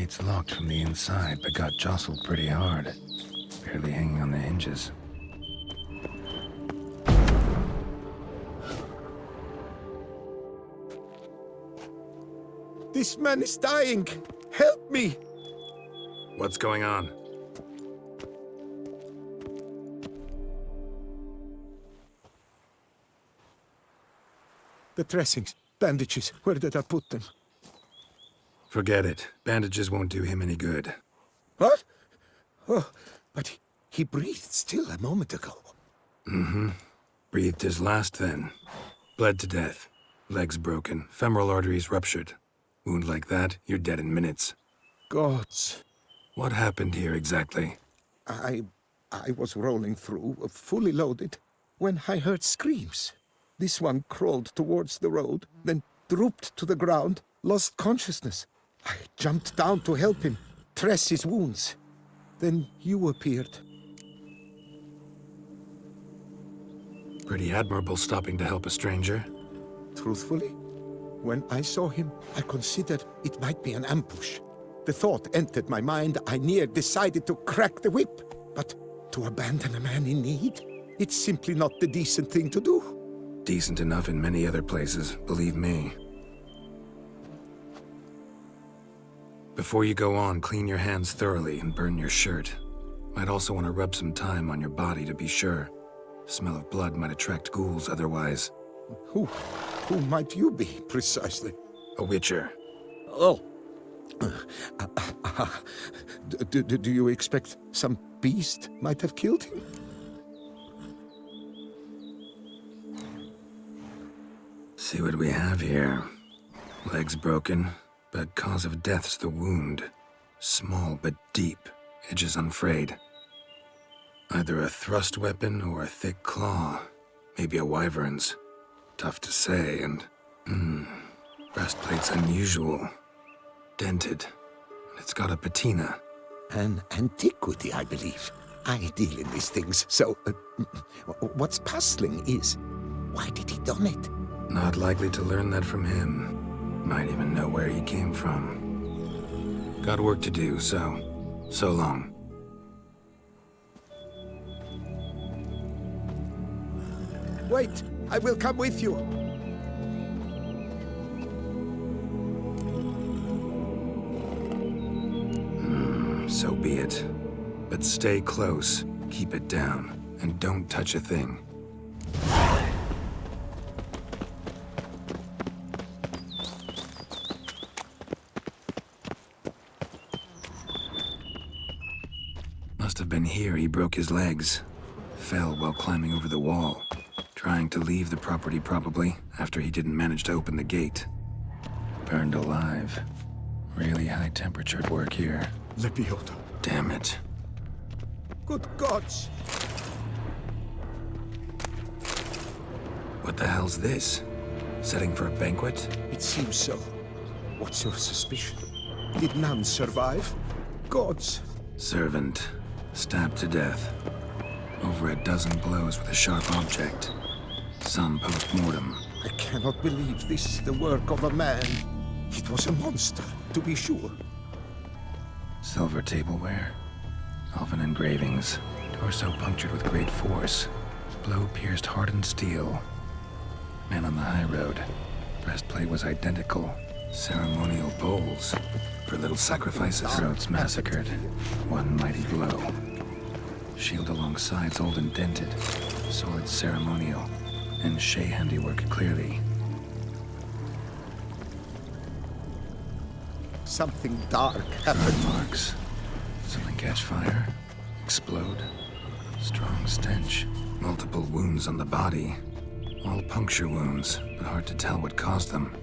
Gate's locked from the inside, but got jostled pretty hard. Barely hanging on the hinges. This man is dying! Help me! What's going on? The dressings, bandages, where did I put them? Forget it. Bandages won't do him any good. What? Oh, but he breathed still a moment ago. Mm-hmm. Breathed his last then. Bled to death. Legs broken. Femoral arteries ruptured. Wound like that, you're dead in minutes. Gods. What happened here exactly? I was rolling through, fully loaded, when I heard screams. This one crawled towards the road, then drooped to the ground, lost consciousness. I jumped down to help him, dress his wounds. Then you appeared. Pretty admirable stopping to help a stranger. Truthfully, when I saw him, I considered it might be an ambush. The thought entered my mind, I near decided to crack the whip. But to abandon a man in need? It's simply not the decent thing to do. Decent enough in many other places, believe me. Before you go on, clean your hands thoroughly and burn your shirt. Might also want to rub some thyme on your body to be sure. Smell of blood might attract ghouls otherwise. Who might you be, precisely? A witcher. Oh. Do you expect some beast might have killed him? See what we have here. Legs broken, but cause of death's the wound. Small but deep, edges unfrayed. Either a thrust weapon or a thick claw. Maybe a wyvern's. Tough to say, and... breastplate's unusual. Dented. It's got a patina. An antiquity, I believe. I deal in these things, so... what's puzzling is, why did he don it? Not likely to learn that from him. Might even know where he came from. Got work to do, so long. Wait, I will come with you. So be it. But stay close, keep it down, and don't touch a thing. Must have been here he broke his legs. Fell while climbing over the wall. Trying to leave the property probably, after he didn't manage to open the gate. Burned alive. Really high-temperatured work here. Lebioda. Damn it. Good gods! What the hell's this? Setting for a banquet? It seems so. What's your suspicion? Did none survive? Gods. Servant. Stabbed to death. Over a dozen blows with a sharp object. Some post-mortem. I cannot believe this is the work of a man. It was a monster, to be sure. Silver tableware. Elven engravings. Torso punctured with great force. Blow pierced hardened steel. Man on the high road. Breastplate was identical. Ceremonial bowls. For little sacrifices. Throats massacred. One mighty blow. Shield along sides old and dented. Sword ceremonial. And Shay handiwork clearly. Something dark happened. Marks. Something catch fire. Explode. Strong stench. Multiple wounds on the body. All puncture wounds, but hard to tell what caused them.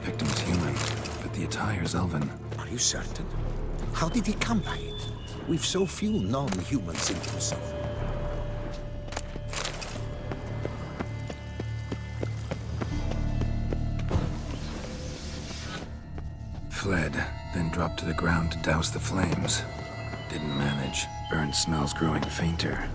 Victim's human, but the attire's elven. Are you certain? How did he come by it? We've so few non-humans in Tucson. Fled, then dropped to the ground to douse the flames. Didn't manage. Burn smells growing fainter.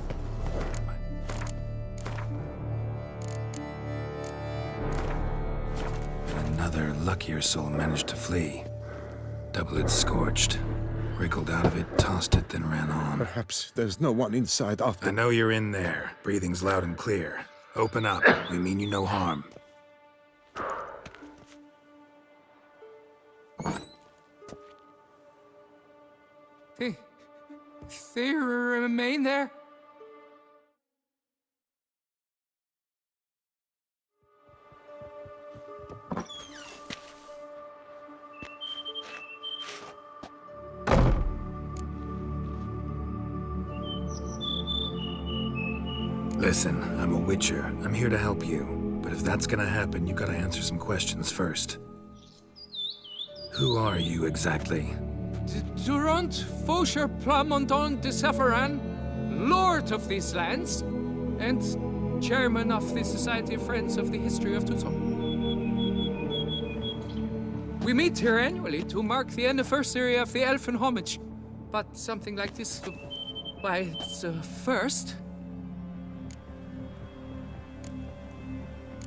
Another luckier soul managed to flee. Doublet scorched. Wriggled out of it, tossed it, then ran on. Perhaps there's no one inside after. I know you're in there. Breathing's loud and clear. Open up. We mean you no harm. They remain there? Listen, I'm a witcher. I'm here to help you. But if that's gonna happen, you gotta answer some questions first. Who are you exactly? Durant Faucher Plamondon de Safaran, Lord of these lands, and Chairman of the Society of Friends of the History of Tucson. We meet here annually to mark the anniversary of the Elfin Homage, but something like this, why, it's a first.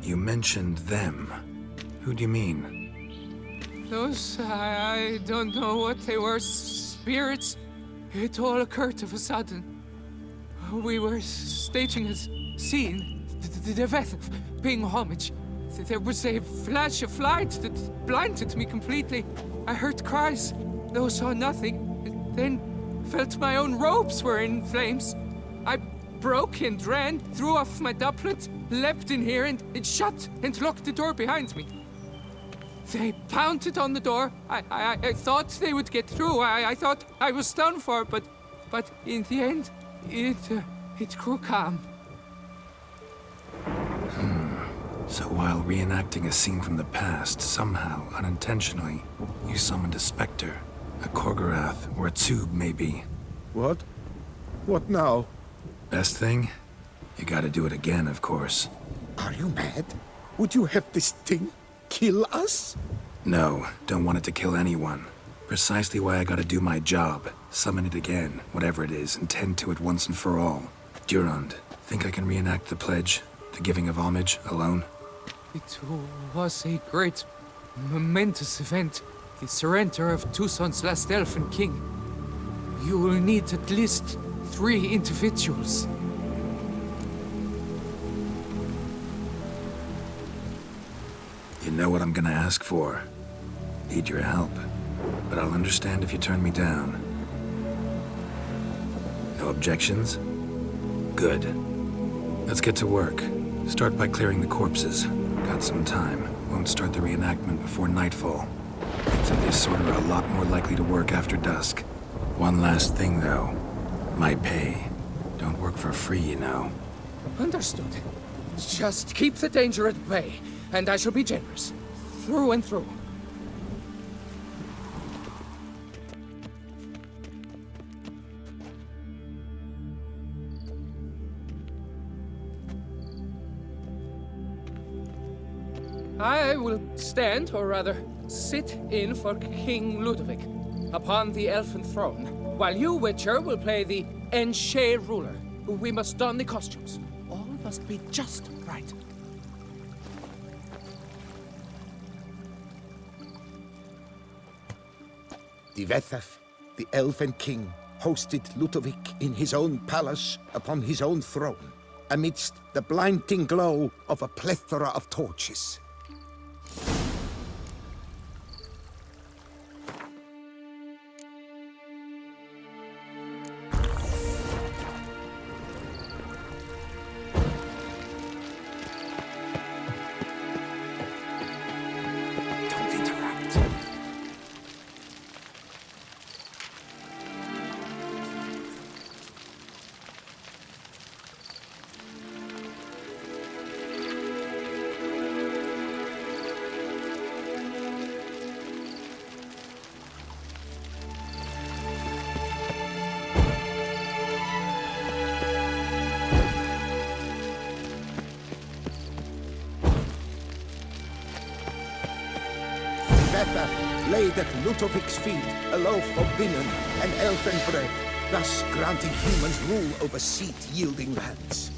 You mentioned them. Who do you mean? Those, I don't know what they were, spirits. It all occurred of a sudden. We were staging a scene, the death of paying homage. There was a flash of light that blinded me completely. I heard cries, though saw nothing. Then felt my own robes were in flames. I broke and ran, threw off my doublet, leapt in here and shut and locked the door behind me. They pounded on the door. I thought they would get through. I thought I was done for, but in the end, it grew calm. So while reenacting a scene from the past, somehow, unintentionally, you summoned a specter, a Korgorath, or a tube, maybe. What? What now? Best thing? You gotta do it again, of course. Are you mad? Would you have this thing kill us? No, don't want it to kill anyone. Precisely why I gotta do my job. Summon it again, whatever it is, and tend to it once and for all. Durand, think I can reenact the pledge, the giving of homage, alone? It was a great, momentous event. The surrender of Tucson's last elfin king. You will need at least 3 individuals. You know what I'm gonna ask for. Need your help. But I'll understand if you turn me down. No objections? Good. Let's get to work. Start by clearing the corpses. Got some time. Won't start the reenactment before nightfall. Things of this sort are a lot more likely to work after dusk. One last thing, though. My pay. Don't work for free, you know. Understood. Just keep the danger at bay, and I shall be generous. Through and through. I will stand, or rather, sit in for King Ludovic upon the elfin throne, while you, Witcher, will play the Enshe ruler. We must don the costumes. All must be just right. Divethaf, the elven king, hosted Ludovic in his own palace upon his own throne, amidst the blinding glow of a plethora of torches. Don't interrupt. Divethaf laid at Ludovic's feet a loaf of linen and elfin bread, thus granting humans rule over seed-yielding lands.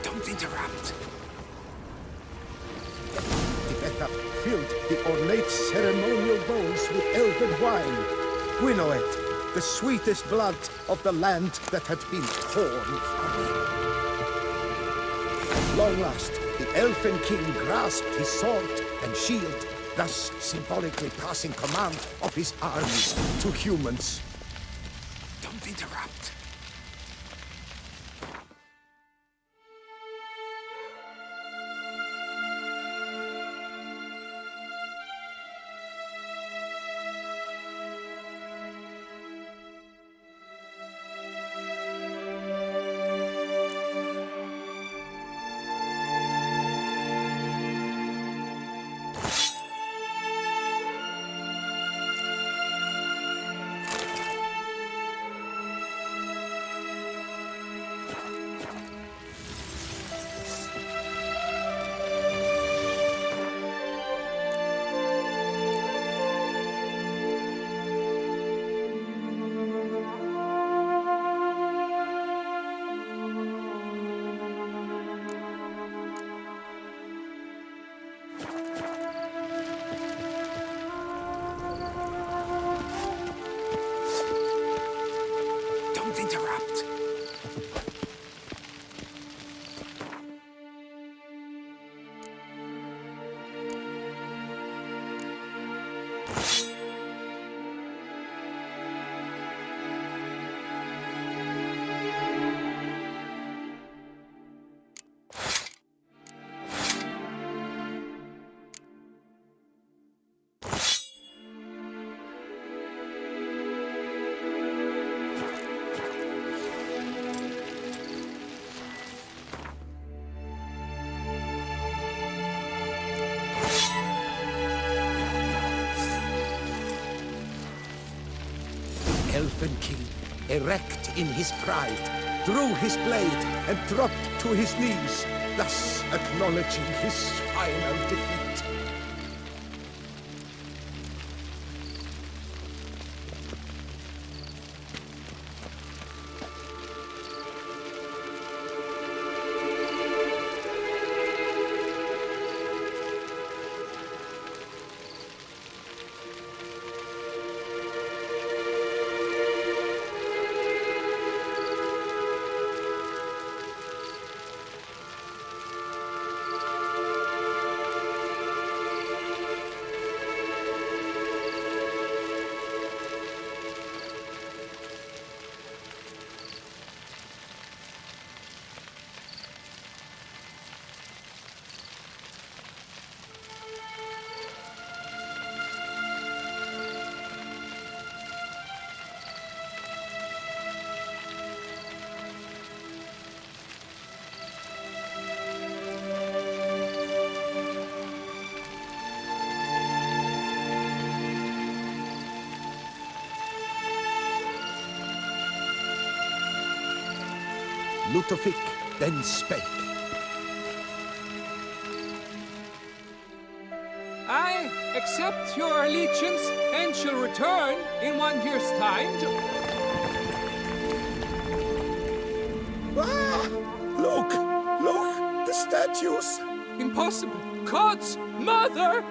Don't interrupt. Divethaf filled the ornate ceremonial bowls with elven wine. Gwynnoed, the sweetest blood of the land that had been torn from him. At long last, the elfin king grasped his sword and shield, thus symbolically passing command of his armies to humans. Don't interrupt. Don't interrupt. Elfin king, erect in his pride, drew his blade and dropped to his knees, thus acknowledging his final defeat. Ludovic then spake. I accept your allegiance and shall return in 1 year's time to... Ah! Look! Look! The statues! Impossible! God's mother!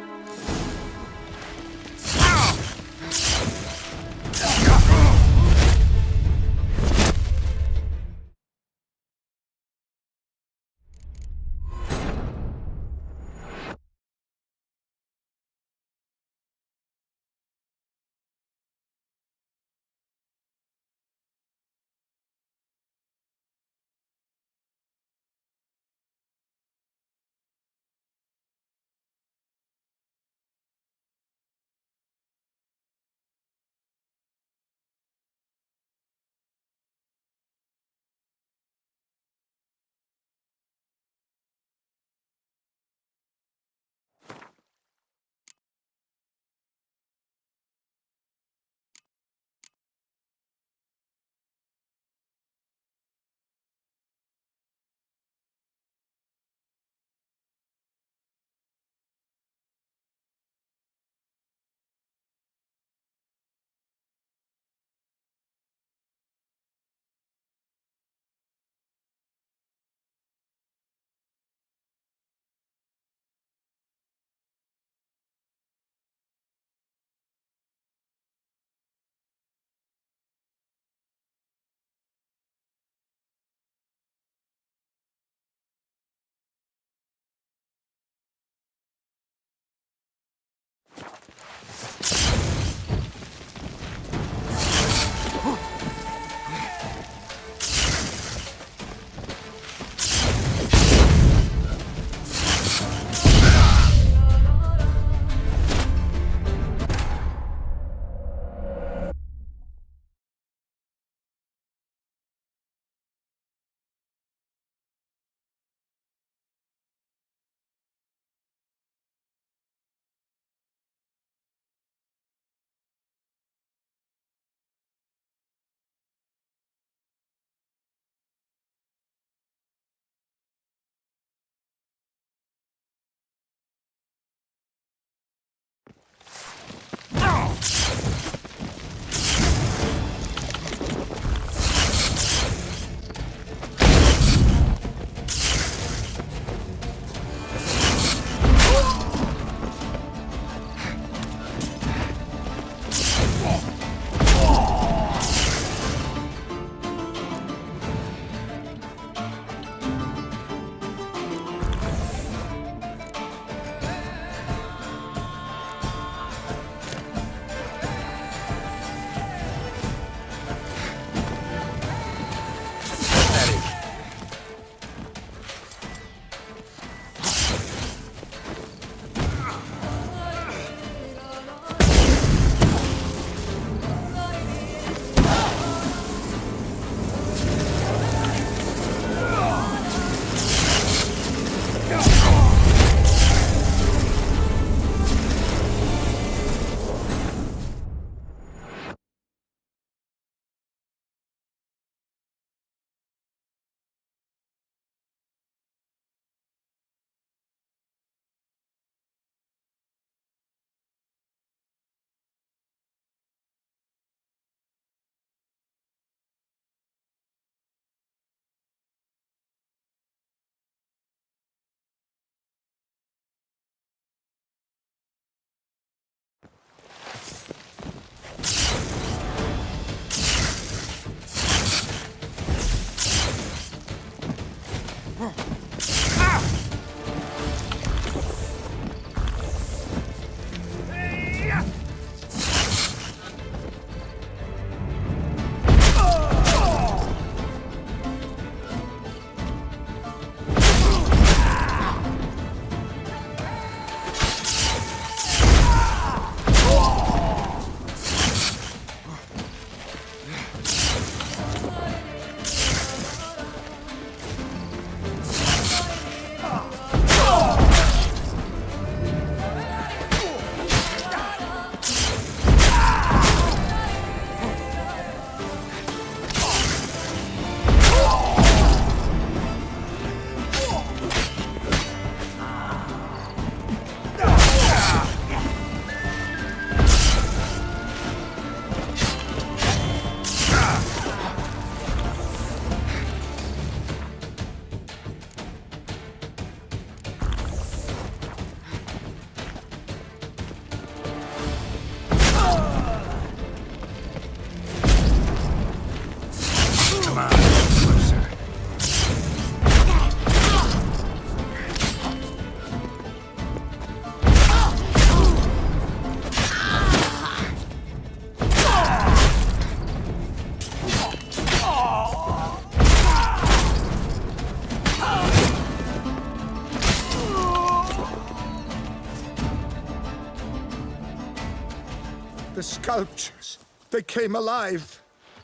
The sculptures, they came alive.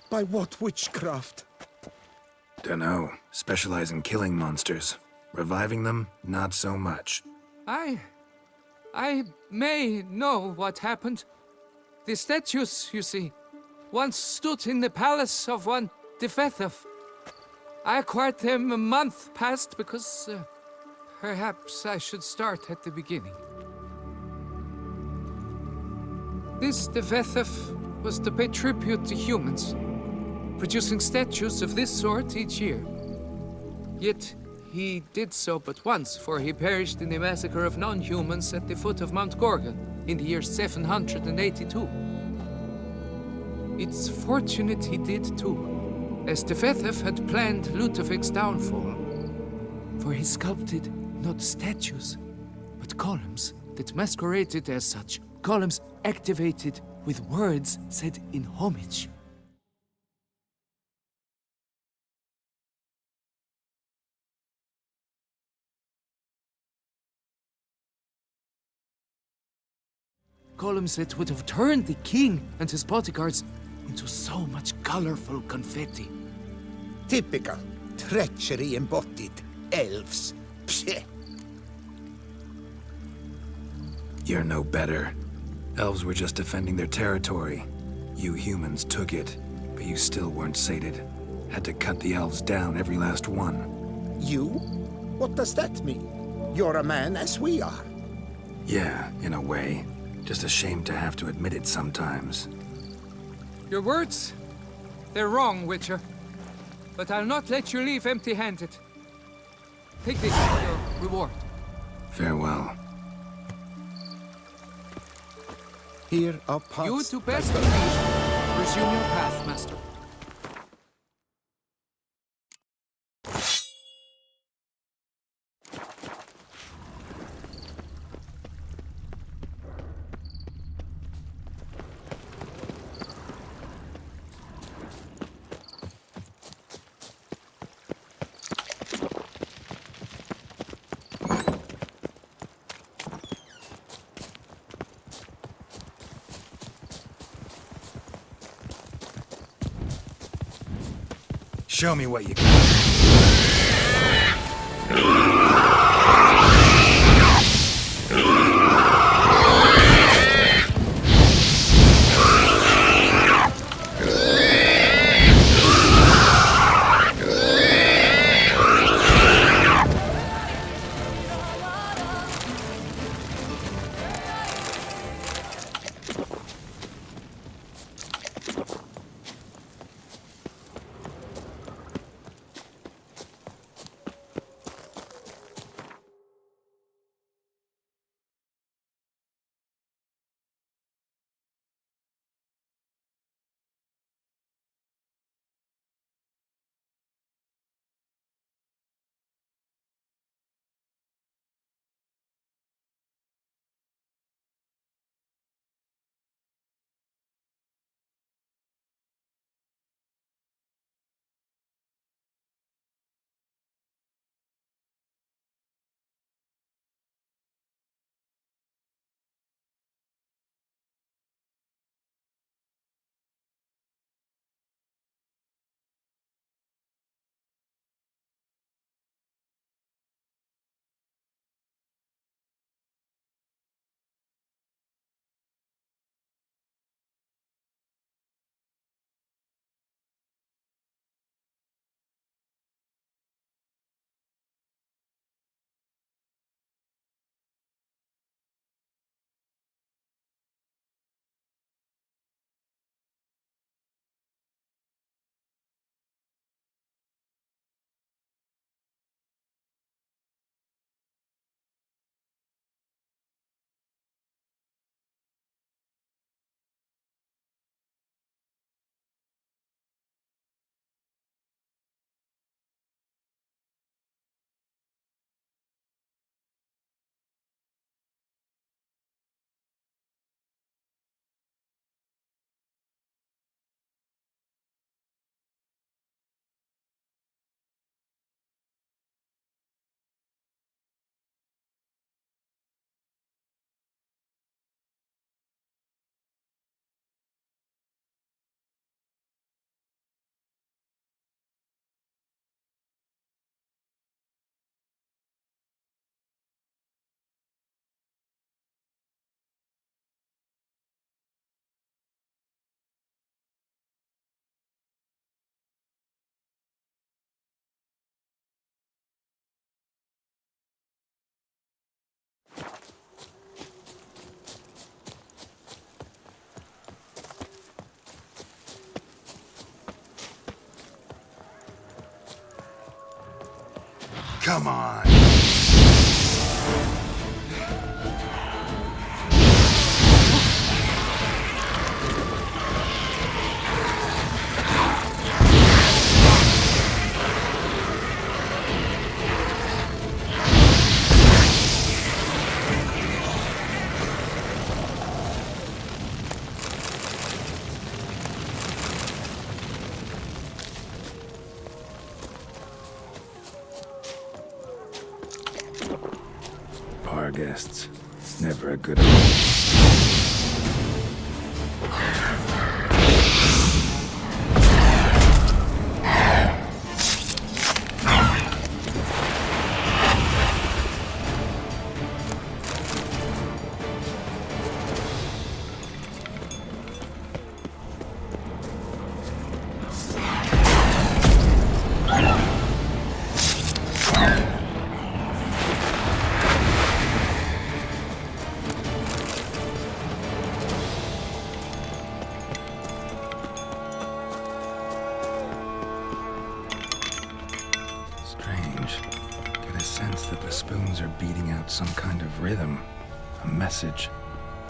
By what witchcraft? Dunno. Specialize in killing monsters. Reviving them, not so much. I may know what happened. The statues, you see, once stood in the palace of one Defethov. I acquired them a month past because perhaps I should start at the beginning. This Defethov was to pay tribute to humans, producing statues of this sort each year. Yet he did so but once, for he perished in the massacre of non-humans at the foot of Mount Gorgon in the year 782. It's fortunate he did too, as Defethov had planned Ludovic's downfall. For he sculpted not statues, but columns that masqueraded as such. Columns activated with words said in homage. Columns that would have turned the king and his bodyguards into so much colorful confetti. Typical. Treachery embodied. Elves. Psheh. You're no better. Elves were just defending their territory. You humans took it, but you still weren't sated. Had to cut the elves down, every last one. You? What does that mean? You're a man as we are. Yeah, in a way. Just ashamed to have to admit it sometimes. Your words, they're wrong, Witcher. But I'll not let you leave empty-handed. Take this for your reward. Farewell. Here are paths. You do best to resume your path, Master. Show me what you got. Come on. Bar guests. Never a good omen. Strange. Get a sense that the spoons are beating out some kind of rhythm. A message.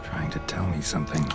Trying to tell me something.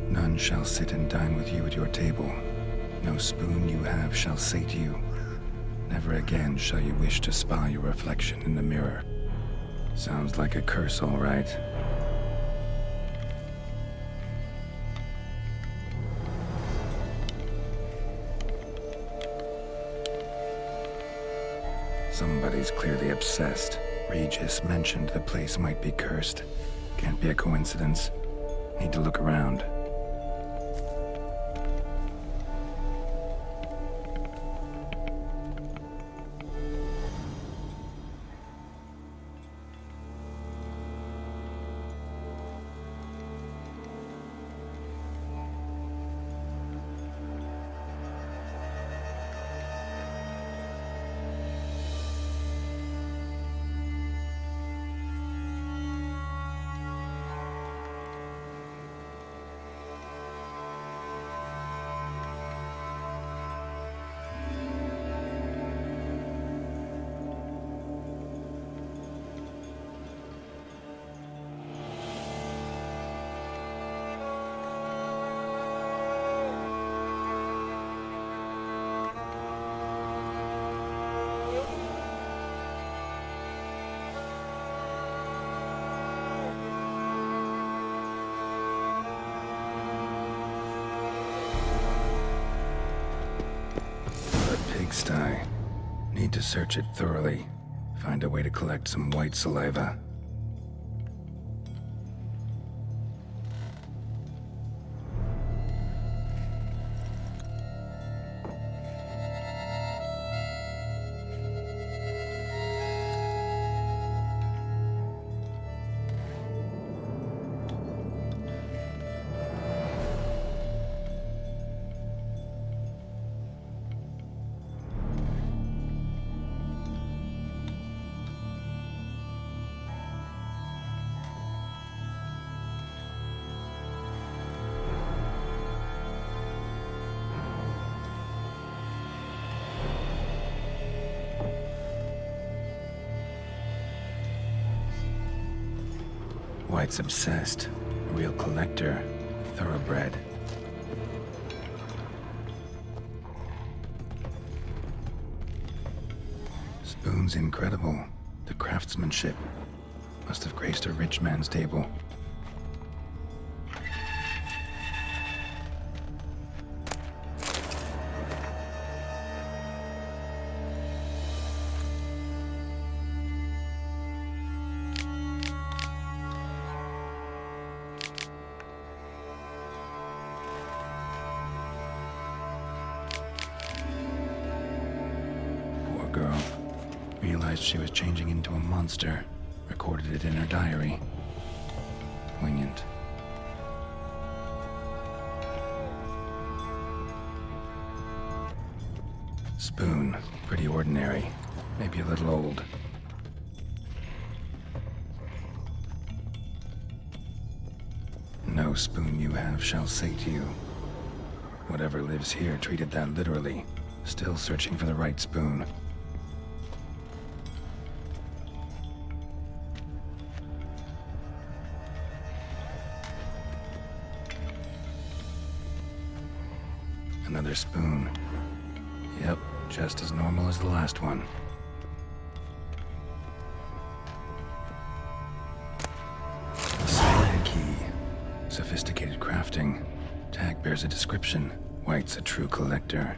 None shall sit and dine with you at your table. No spoon you have shall sate you. Never again shall you wish to spy your reflection in the mirror. Sounds like a curse, all right. Somebody's clearly obsessed. Regis mentioned the place might be cursed. Can't be a coincidence. Need to look around. waste eye. Need to search it thoroughly. Find a way to collect some white saliva. White's obsessed. Real collector. Thoroughbred. Spoon's incredible. The craftsmanship must have graced a rich man's table. Girl realized she was changing into a monster, recorded it in her diary. Poignant. Spoon, pretty ordinary, maybe a little old. No spoon you have shall sate you. Whatever lives here treated that literally, still searching for the right spoon. Another spoon. Yep, just as normal as the last one. Spine key. Sophisticated crafting. Tag bears a description. White's a true collector.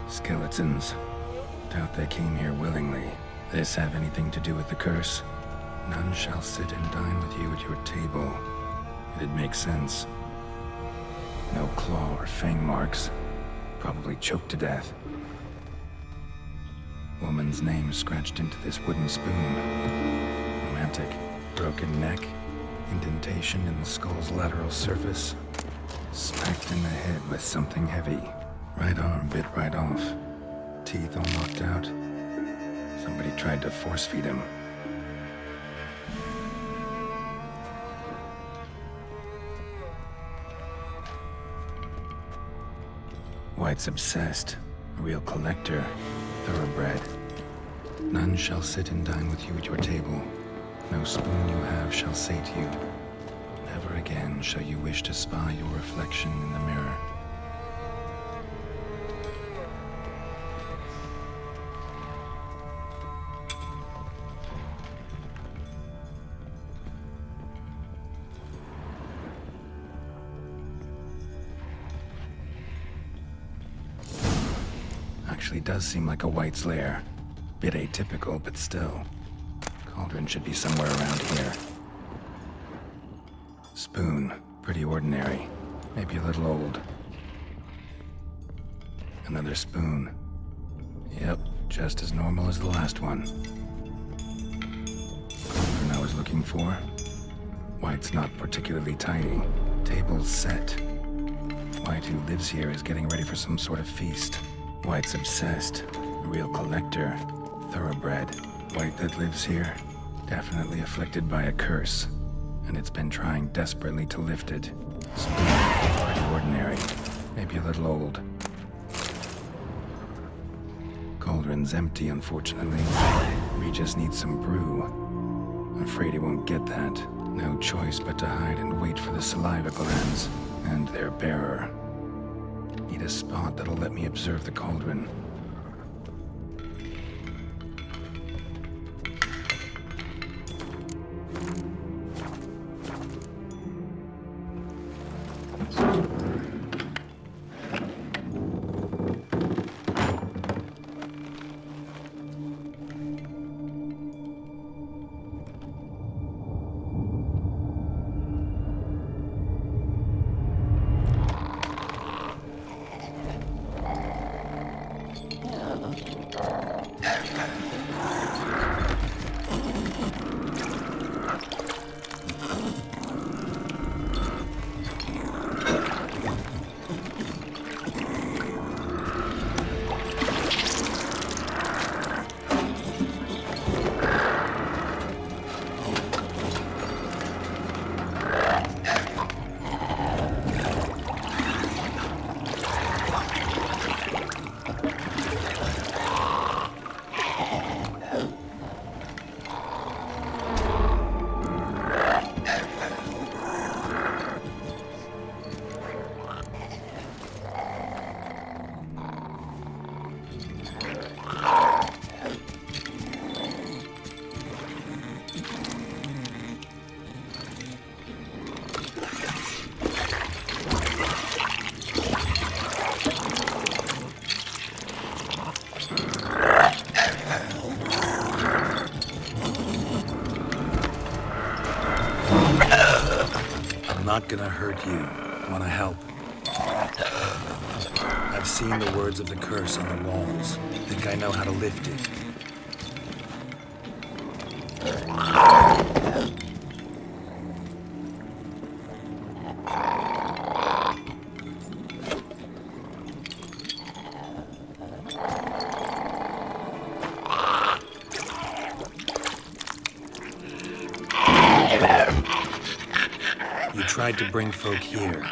Skeletons. Doubt they came here willingly. This have anything to do with the curse? None shall sit and dine with you at your table. It'd make sense. No claw or fang marks. Probably choked to death. Woman's name scratched into this wooden spoon. Romantic. Broken neck. Indentation in the skull's lateral surface. Smacked in the head with something heavy. Right arm bit right off. Teeth all knocked out. Somebody tried to force feed him. White's obsessed. A real collector. Thoroughbred. None shall sit and dine with you at your table. No spoon you have shall sate you. Never again shall you wish to spy your reflection in the mirror. Actually does seem like a White's lair. Bit atypical, but still. Cauldron should be somewhere around here. Spoon, pretty ordinary. Maybe a little old. Another spoon. Yep, just as normal as the last one. Cauldron I was looking for. White's not particularly tidy. Table's set. White who lives here is getting ready for some sort of feast. White's obsessed. Real collector. Thoroughbred. White that lives here. Definitely afflicted by a curse. And it's been trying desperately to lift it. Spoon, pretty ordinary. Maybe a little old. Cauldron's empty, unfortunately. Regis needs some brew. I'm afraid he won't get that. No choice but to hide and wait for the saliva glands. And their bearer. Need a spot that'll let me observe the cauldron. I'm not gonna hurt you. Wanna help? I've seen the words of the curse on the walls. Think I know how to lift it. You tried to bring folk here.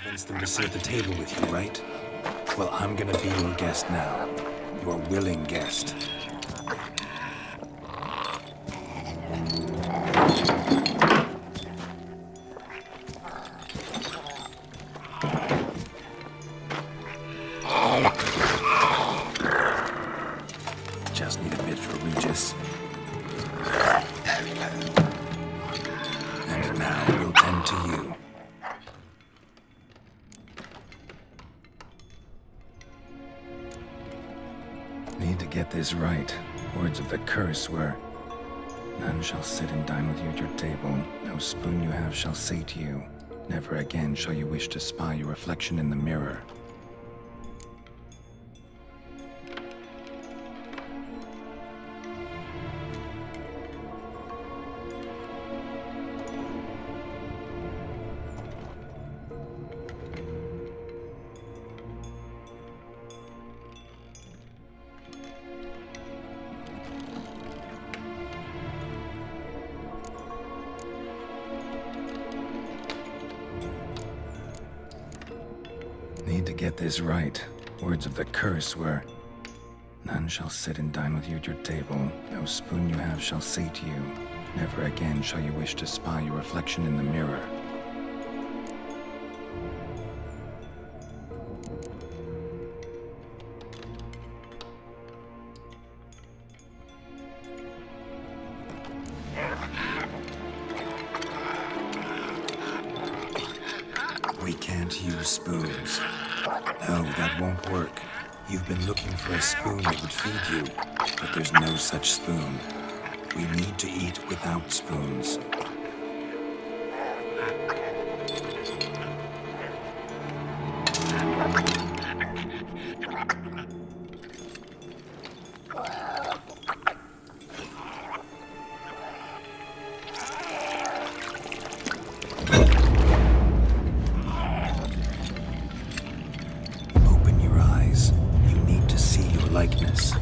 Convince them to sit at the table with you, right? Well, I'm gonna be your guest now. Your willing guest. Need to get this right. Words of the curse were, none shall sit and dine with you at your table. No spoon you have shall sate you. Never again shall you wish to spy your reflection in the mirror. Need to get this right. Words of the curse were, none shall sit and dine with you at your table. No spoon you have shall sate you. Never again shall you wish to spy your reflection in the mirror. We can't use spoons. No, that won't work. You've been looking for a spoon that would feed you, but there's no such spoon. We need to eat without spoons. Open your eyes. You need to see your likeness.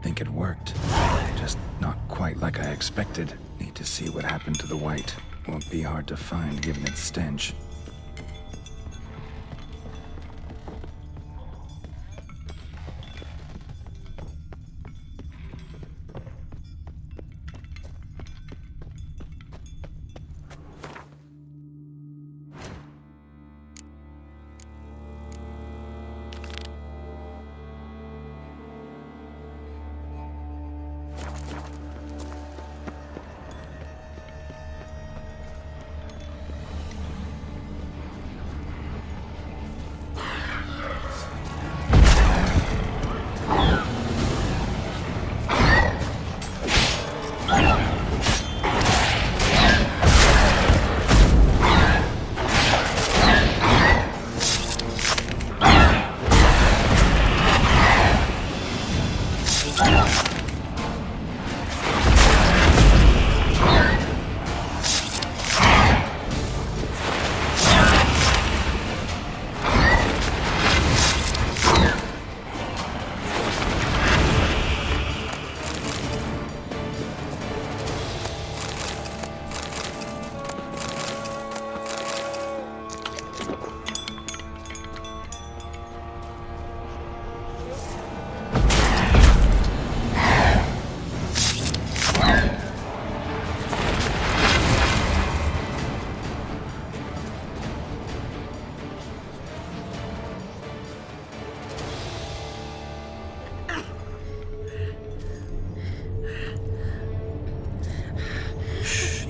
Think it worked. Just not quite like I expected. Need to see what happened to the white. Won't be hard to find given its stench.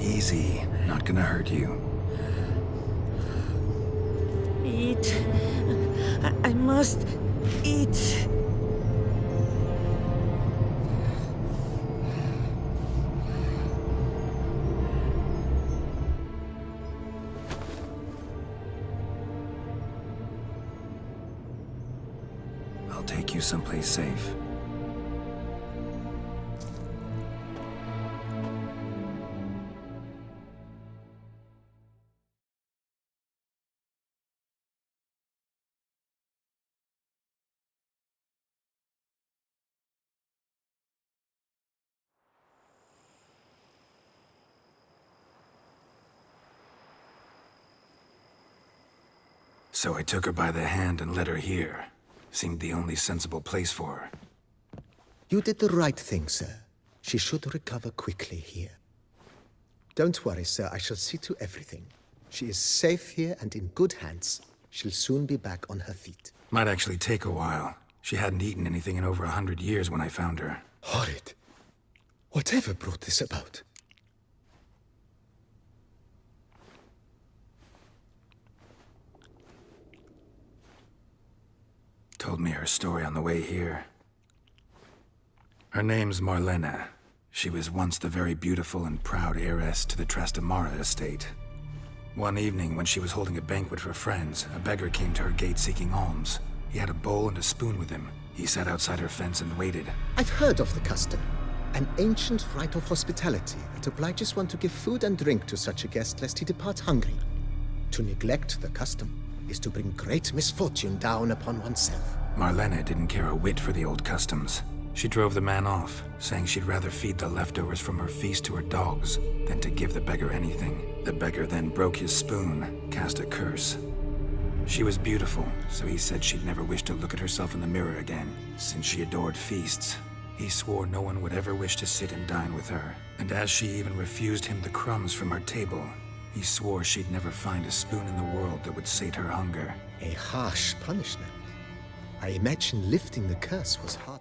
Easy. Not gonna hurt you. Eat. I must eat. I'll take you someplace safe. So I took her by the hand and led her here. Seemed the only sensible place for her. You did the right thing, sir. She should recover quickly here. Don't worry, sir. I shall see to everything. She is safe here and in good hands. She'll soon be back on her feet. Might actually take a while. She hadn't eaten anything in over 100 years when I found her. Horrid. Whatever brought this about? Told me her story on the way here. Her name's Marlena. She was once the very beautiful and proud heiress to the Trastamara estate. One evening, when she was holding a banquet for friends, a beggar came to her gate seeking alms. He had a bowl and a spoon with him. He sat outside her fence and waited. I've heard of the custom. An ancient rite of hospitality that obliges one to give food and drink to such a guest lest he depart hungry. To neglect the custom is to bring great misfortune down upon oneself. Marlena didn't care a whit for the old customs. She drove the man off, saying she'd rather feed the leftovers from her feast to her dogs than to give the beggar anything. The beggar then broke his spoon, cast a curse. She was beautiful, so he said she'd never wish to look at herself in the mirror again. Since she adored feasts, he swore no one would ever wish to sit and dine with her. And as she even refused him the crumbs from her table, he swore she'd never find a spoon in the world that would sate her hunger. A harsh punishment. I imagine lifting the curse was hard.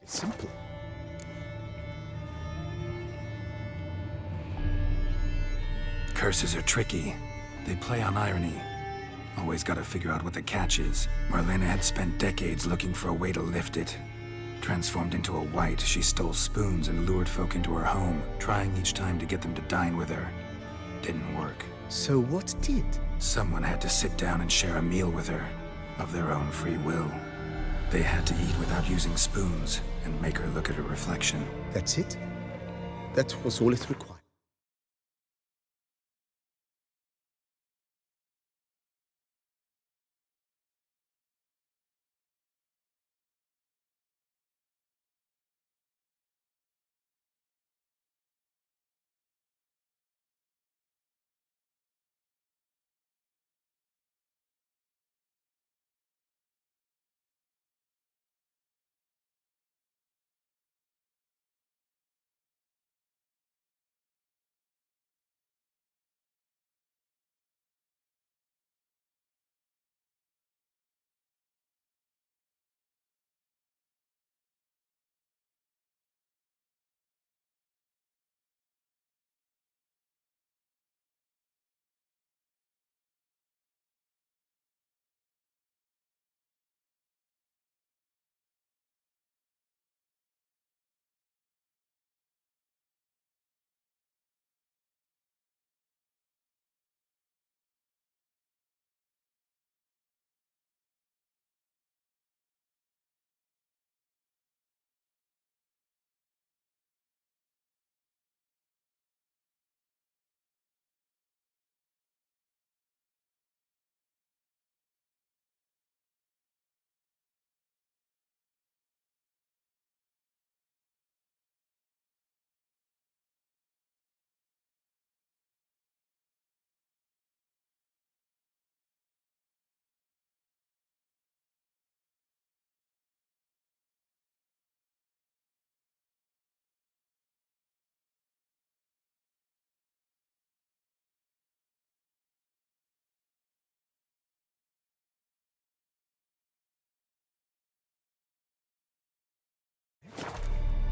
It's simple. Curses are tricky. They play on irony. Always gotta figure out what the catch is. Marlena had spent decades looking for a way to lift it. Transformed into a wight, she stole spoons and lured folk into her home, trying each time to get them to dine with her. Didn't work. So what did? Someone had to sit down and share a meal with her, of their own free will. They had to eat without using spoons, and and make her look at her reflection. That's it? That was all it required.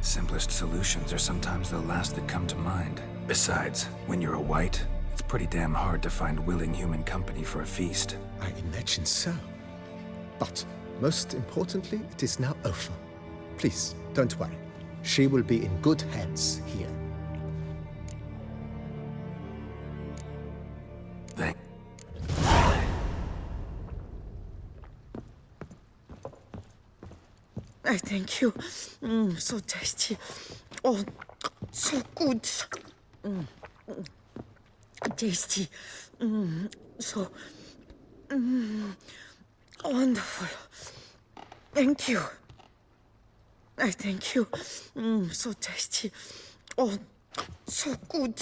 Simplest solutions are sometimes the last that come to mind. Besides, when you're a white, it's pretty damn hard to find willing human company for a feast. I imagine so. But most importantly, it is now over. Please, don't worry. She will be in good hands here. Thank. I thank you. So tasty. Oh, so good. Tasty. So wonderful. Thank you. I thank you. So tasty. Oh, so good.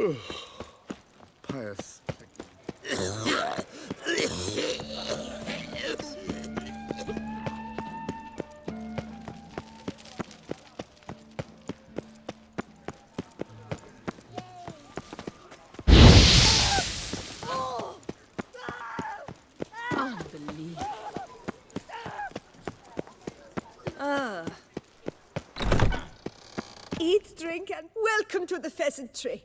Pious. Unbelievable. Eat, drink, and welcome to the pheasantry.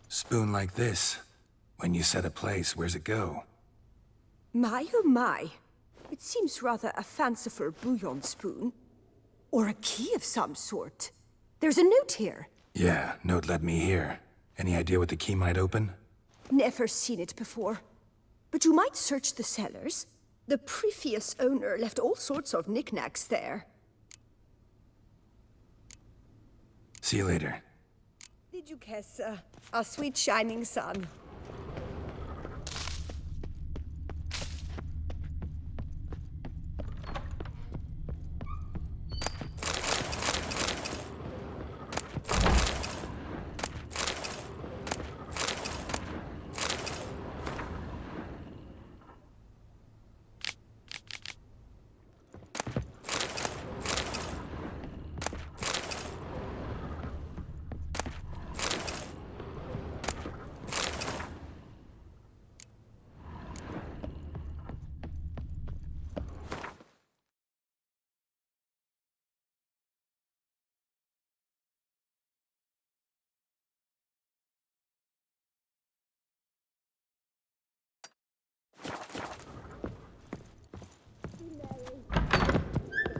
Spoon like this. When you set a place, where's it go? My oh my. It seems rather a fanciful bouillon spoon. Or a key of some sort. There's a note here. Yeah, note led me here. Any idea what the key might open? Never seen it before. But you might search the cellars. The previous owner left all sorts of knickknacks there. See you later. Did you guess, our sweet shining sun?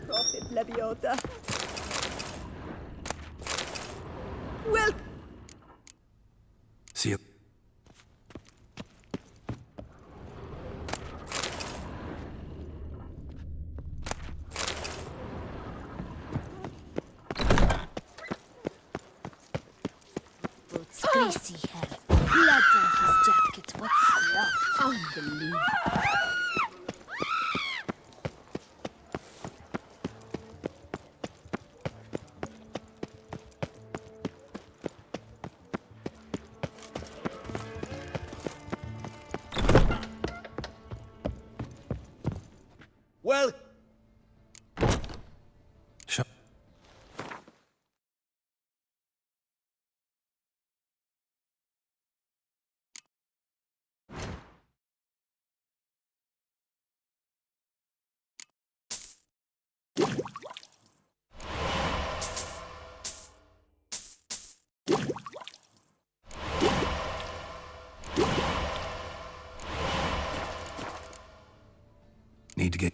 Prophet Leviota. Well, See you. Boots greasy hair. Blood on his jacket. What's love? Unbelievable. Well, Sure. Need to get...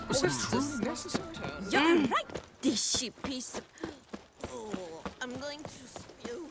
Was this truly necessary? You're right, dishy piece of... Oh, I'm going to spew.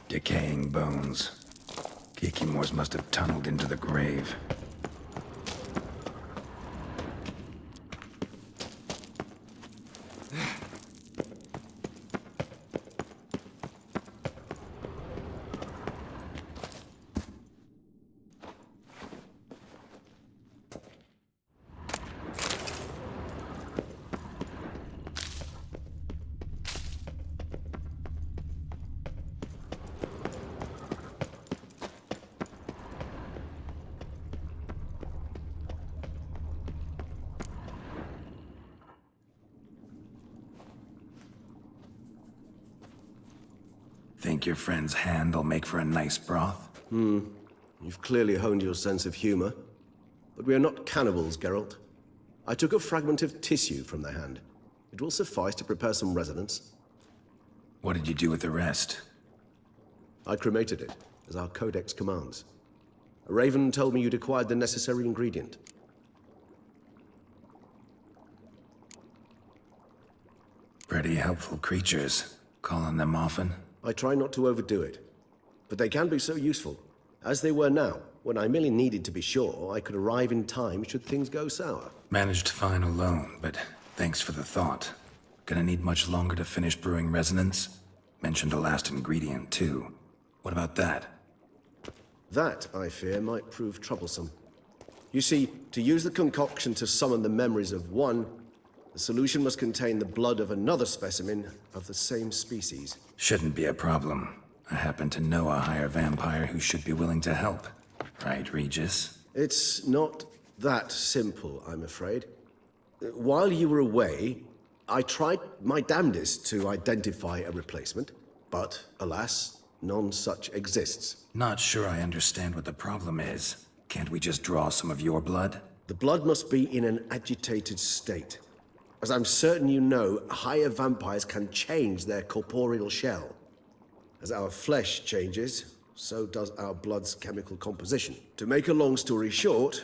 Decaying bones. Kikimors must have tunneled into the grave. Think your friend's hand'll make for a nice broth? You've clearly honed your sense of humor. But we are not cannibals, Geralt. I took a fragment of tissue from the hand. It will suffice to prepare some resonance. What did you do with the rest? I cremated it, as our codex commands. A raven told me you'd acquired the necessary ingredient. Pretty helpful creatures. Call on them often? I try not to overdo it, but they can be so useful, as they were now, when I merely needed to be sure I could arrive in time should things go sour. Managed fine alone, but thanks for the thought. Gonna need much longer to finish brewing resonance? Mentioned a last ingredient, too. What about that? That, I fear, might prove troublesome. You see, to use the concoction to summon the memories of one, the solution must contain the blood of another specimen of the same species. Shouldn't be a problem. I happen to know a higher vampire who should be willing to help. Right, Regis? It's not that simple, I'm afraid. While you were away, I tried my damnedest to identify a replacement, but alas, none such exists. Not sure I understand what the problem is. Can't we just draw some of your blood? The blood must be in an agitated state. As I'm certain you know, higher vampires can change their corporeal shell. As our flesh changes, so does our blood's chemical composition. To make a long story short,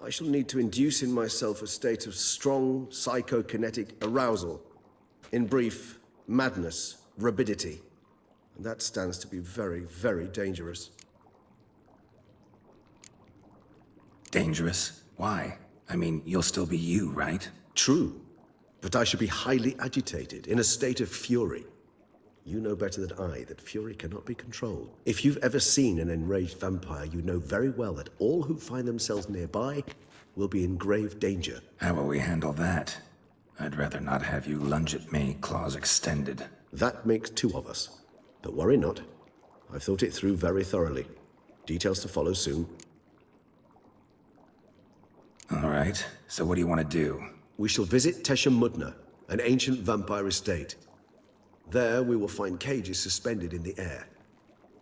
I shall need to induce in myself a state of strong psychokinetic arousal. In brief, madness, rabidity. And that stands to be very, very dangerous. Dangerous? Why? I mean, you'll still be you, right? True, but I should be highly agitated, in a state of fury. You know better than I that fury cannot be controlled. If you've ever seen an enraged vampire, you know very well that all who find themselves nearby will be in grave danger. How will we handle that? I'd rather not have you lunge at me, claws extended. That makes two of us. But worry not. I've thought it through very thoroughly. Details to follow soon. All right, so what do you want to do? We shall visit Tesha Mudna, an ancient vampire estate. There we will find cages suspended in the air.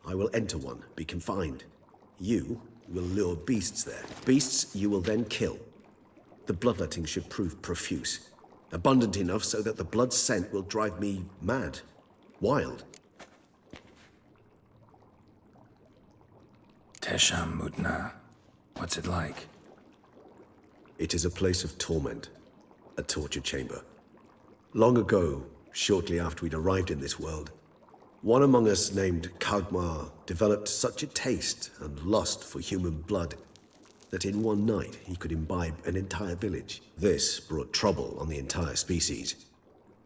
I will enter one, be confined. You will lure beasts there. Beasts you will then kill. The bloodletting should prove profuse. Abundant enough so that the blood scent will drive me mad. Wild. Tesha Mudna. What's it like? It is a place of torment. A torture chamber. Long ago, shortly after we'd arrived in this world, one among us named Kagmar developed such a taste and lust for human blood that in one night he could imbibe an entire village. This brought trouble on the entire species.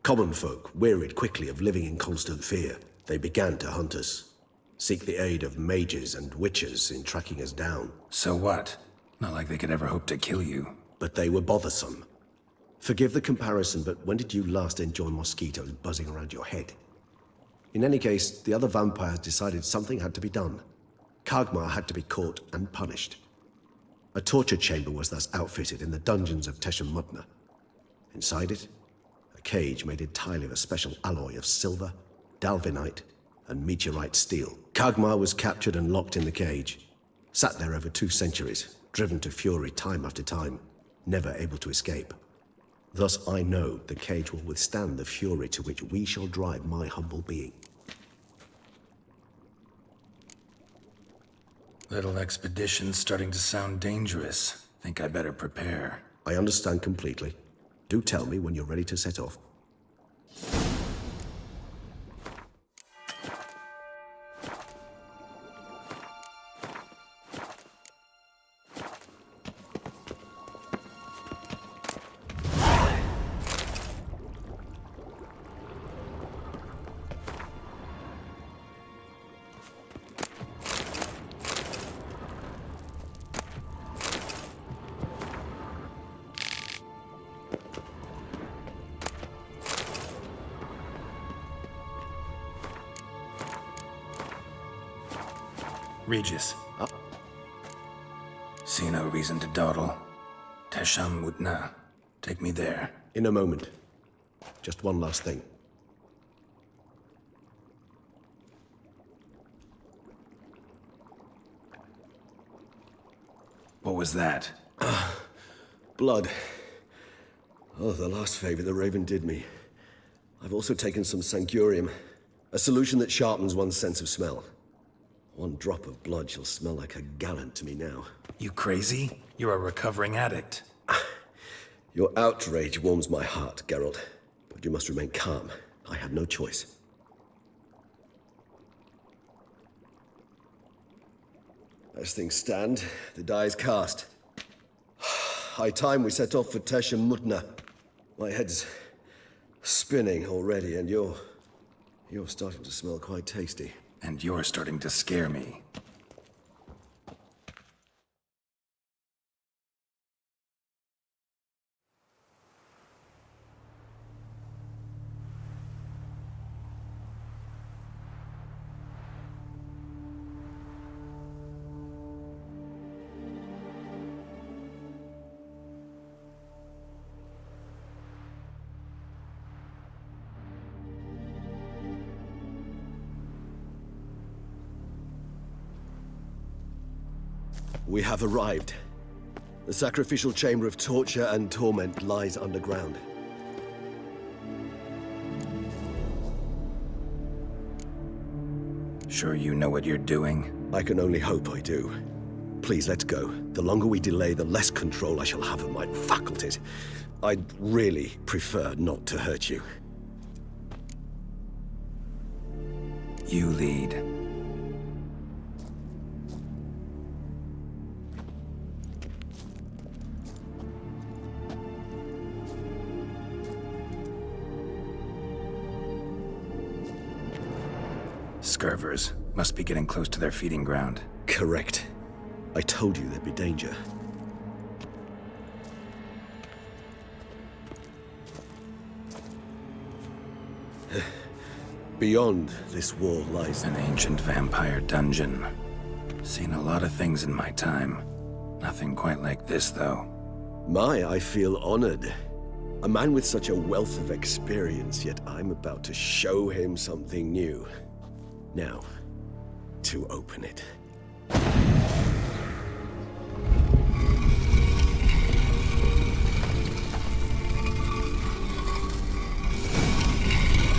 Common folk wearied quickly of living in constant fear. They began to hunt us, seek the aid of mages and witches in tracking us down. So what? Not like they could ever hope to kill you. But they were bothersome. Forgive the comparison, but when did you last enjoy mosquitoes buzzing around your head? In any case, the other vampires decided something had to be done. Kagmar had to be caught and punished. A torture chamber was thus outfitted in the dungeons of Tesha Mudna. Inside it, a cage made entirely of a special alloy of silver, dalvinite, and meteorite steel. Kagmar was captured and locked in the cage. Sat there over 2 centuries, driven to fury time after time, never able to escape. Thus I know the cage will withstand the fury to which we shall drive my humble being. Little expedition's starting to sound dangerous. Think I better prepare. I understand completely. Do tell me when you're ready to set off. Regis. See no reason to dawdle. Tesham Mutna. Take me there. In a moment. Just one last thing. What was that? Blood. Oh, the last favor the Raven did me. I've also taken some Sancurium, a solution that sharpens one's sense of smell. One drop of blood shall smell like a gallon to me now. You crazy? You're a recovering addict. Your outrage warms my heart, Geralt. But you must remain calm. I had no choice. As things stand, the die is cast. High time we set off for Tesham Mutna. My head's spinning already, and you're starting to smell quite tasty. And you're starting to scare me. We have arrived. The sacrificial chamber of torture and torment lies underground. Sure you know what you're doing? I can only hope I do. Please, let's go. The longer we delay, the less control I shall have of my faculties. I'd really prefer not to hurt you. You lead. Scurvers must be getting close to their feeding ground. Correct. I told you there'd be danger. Beyond this wall lies An ancient vampire dungeon. Seen a lot of things in my time. Nothing quite like this, though. I feel honored. A man with such a wealth of experience, yet I'm about to show him something new. Now, to open it.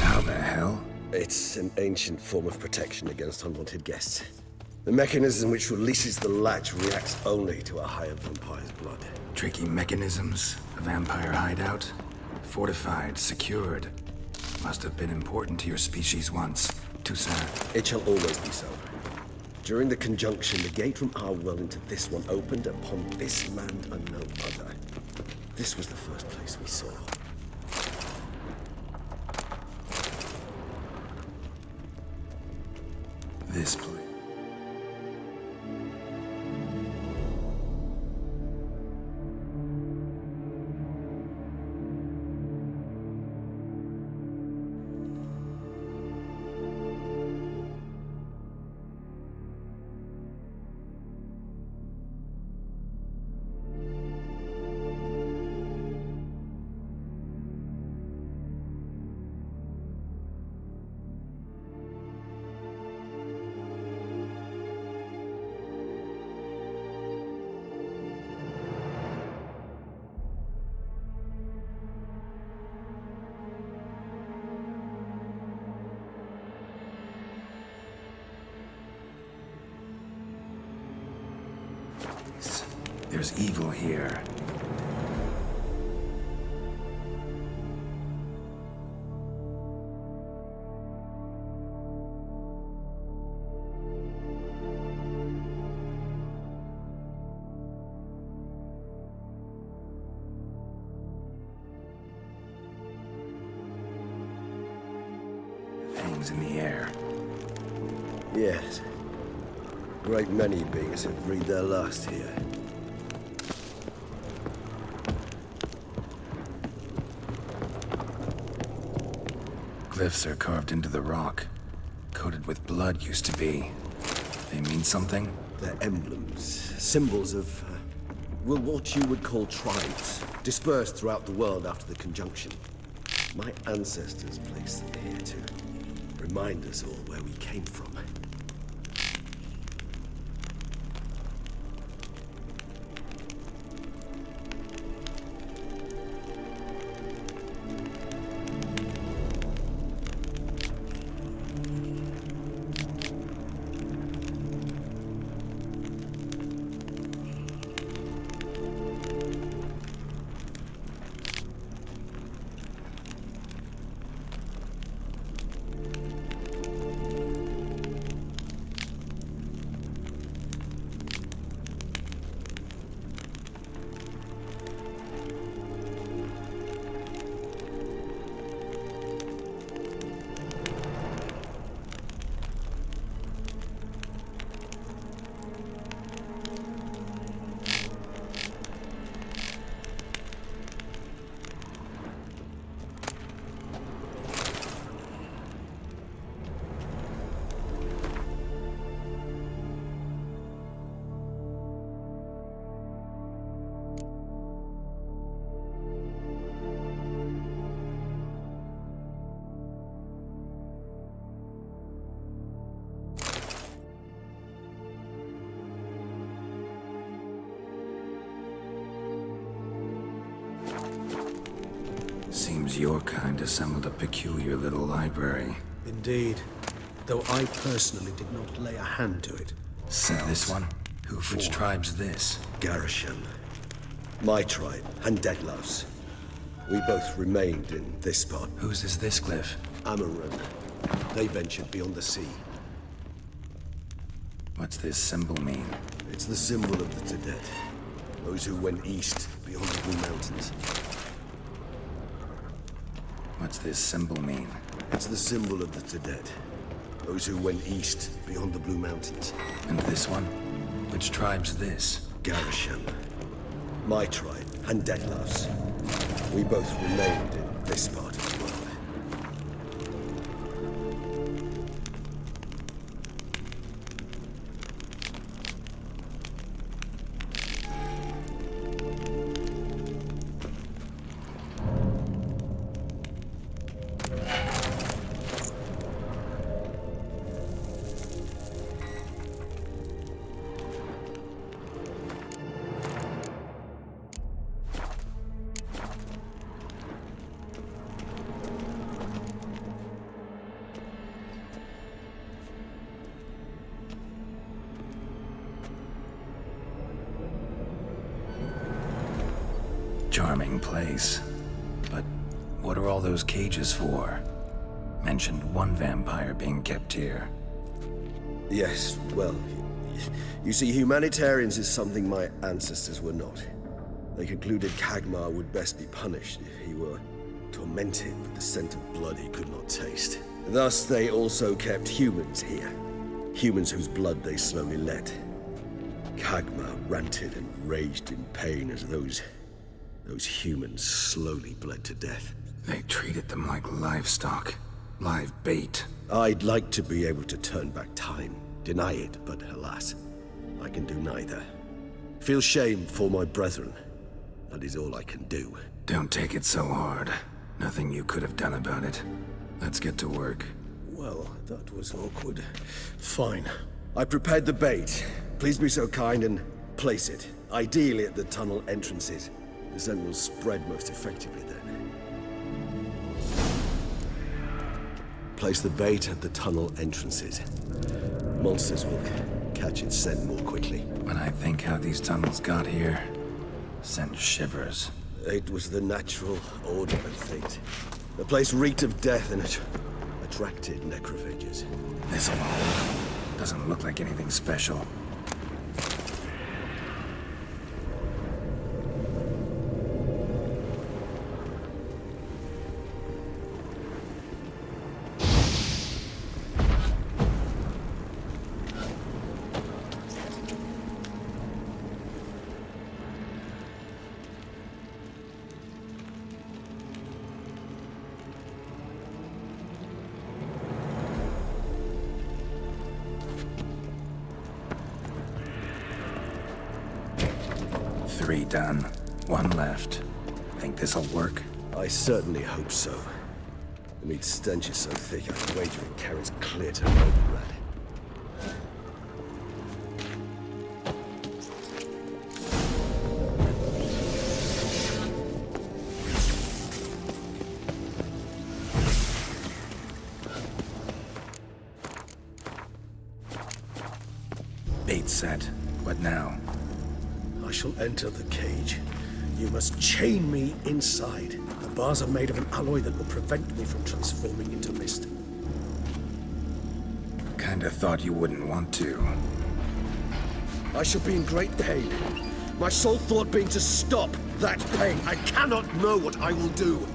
How the hell? It's an ancient form of protection against unwanted guests. The mechanism which releases the latch reacts only to a higher vampire's blood. Tricky mechanisms, a vampire hideout. Fortified, secured. Must have been important to your species once. Toussaint. It shall always be so. During the conjunction, the gate from our well into this one opened upon this land and no other. This was the first place we saw. This place. There's evil here. Things in the air. Yes. Great many beings have breathed their last here. Glyphs are carved into the rock. Coated with blood used to be. They mean something? They're emblems, symbols of, well, what you would call tribes, dispersed throughout the world after the conjunction. My ancestors placed them here to remind us all where we came from. Seems your kind assembled a peculiar little library. Indeed, though I personally did not lay a hand to it. And this one? Which tribe's this? Garisham. My tribe, and Deadlouse. We both remained in this spot. Whose is this cliff? Amaran. They ventured beyond the sea. What's this symbol mean? It's the symbol of the Tedet. Those who went east beyond the Blue Mountains. What's this symbol mean? It's the symbol of the Tedet. Those who went east beyond the Blue Mountains. And this one? Which tribe's this? Garisham. My tribe, and Deadlouse. We both remained in this part of the world. Charming place. But what are all those cages for? Mentioned one vampire being kept here. Yes, well, you see, humanitarians is something my ancestors were not. They concluded Khagmar would best be punished if he were tormented with the scent of blood he could not taste. Thus, they also kept humans here. Humans whose blood they slowly let. Khagmar ranted and raged in pain as those humans slowly bled to death. They treated them like livestock. Live bait. I'd like to be able to turn back time, deny it, but alas, I can do neither. Feel shame for my brethren. That is all I can do. Don't take it so hard. Nothing you could have done about it. Let's get to work. Well, that was awkward. Fine. I prepared the bait. Please be so kind and place it, ideally at the tunnel entrances. The scent will spread most effectively then. Place the bait at the tunnel entrances. Monsters will catch its scent more quickly. When I think how these tunnels got here, send shivers. It was the natural order of things. The place reeked of death and it attracted necrophages. This alone doesn't look like anything special. 3 done. 1 left. Think this'll work? I certainly hope so. The meat stench is so thick, I'd wager it carries clear to road rat. Bait set. What now? I shall enter the cage. You must chain me inside. The bars are made of an alloy that will prevent me from transforming into mist. Kinda thought you wouldn't want to. I shall be in great pain. My sole thought being to stop that pain. I cannot know what I will do.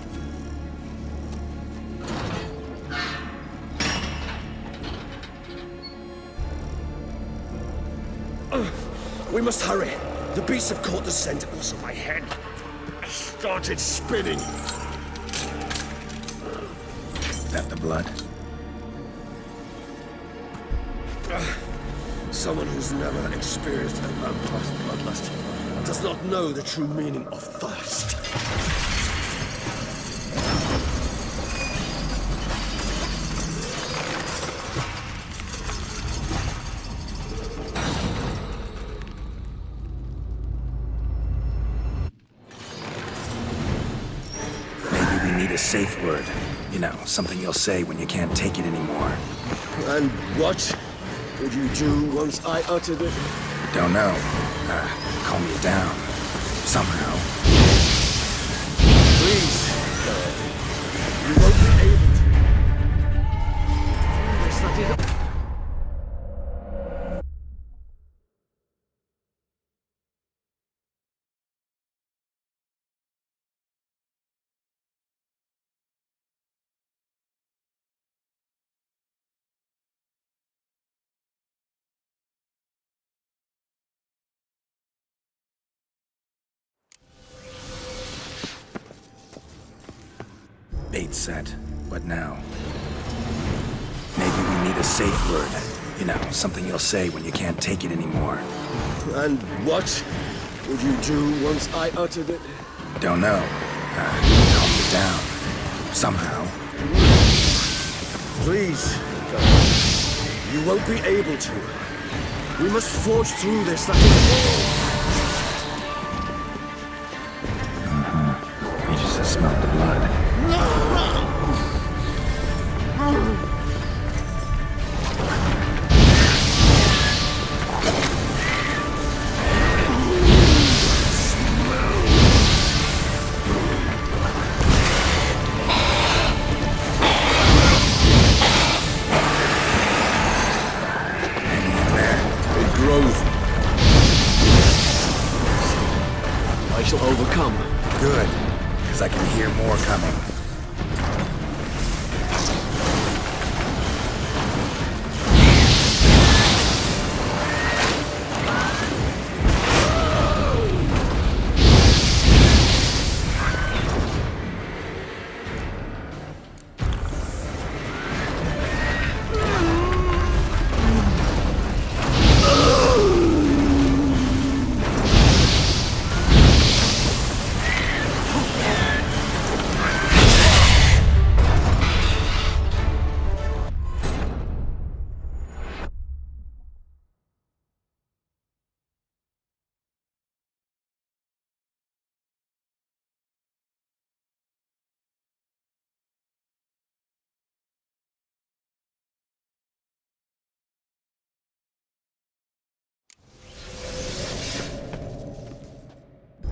We must hurry. The beasts have caught the scent, also my head started spinning. That the blood? Someone who's never experienced a vampire's bloodlust does not know the true meaning of thirst. Maybe we need a safe word. You know, something you'll say when you can't take it anymore. And what would you do once I uttered it? Don't know. Calm you down. Somehow. Please. You won't be able to. There's nothing. Bait set. What now? Maybe we need a safe word. You know, something you'll say when you can't take it anymore. And what would you do once I uttered it? Don't know. Calm you down. Somehow. Please. You won't be able to. We must forge through this, that is all. You just smelled the blood. I shall overcome. Good, because I can hear more coming.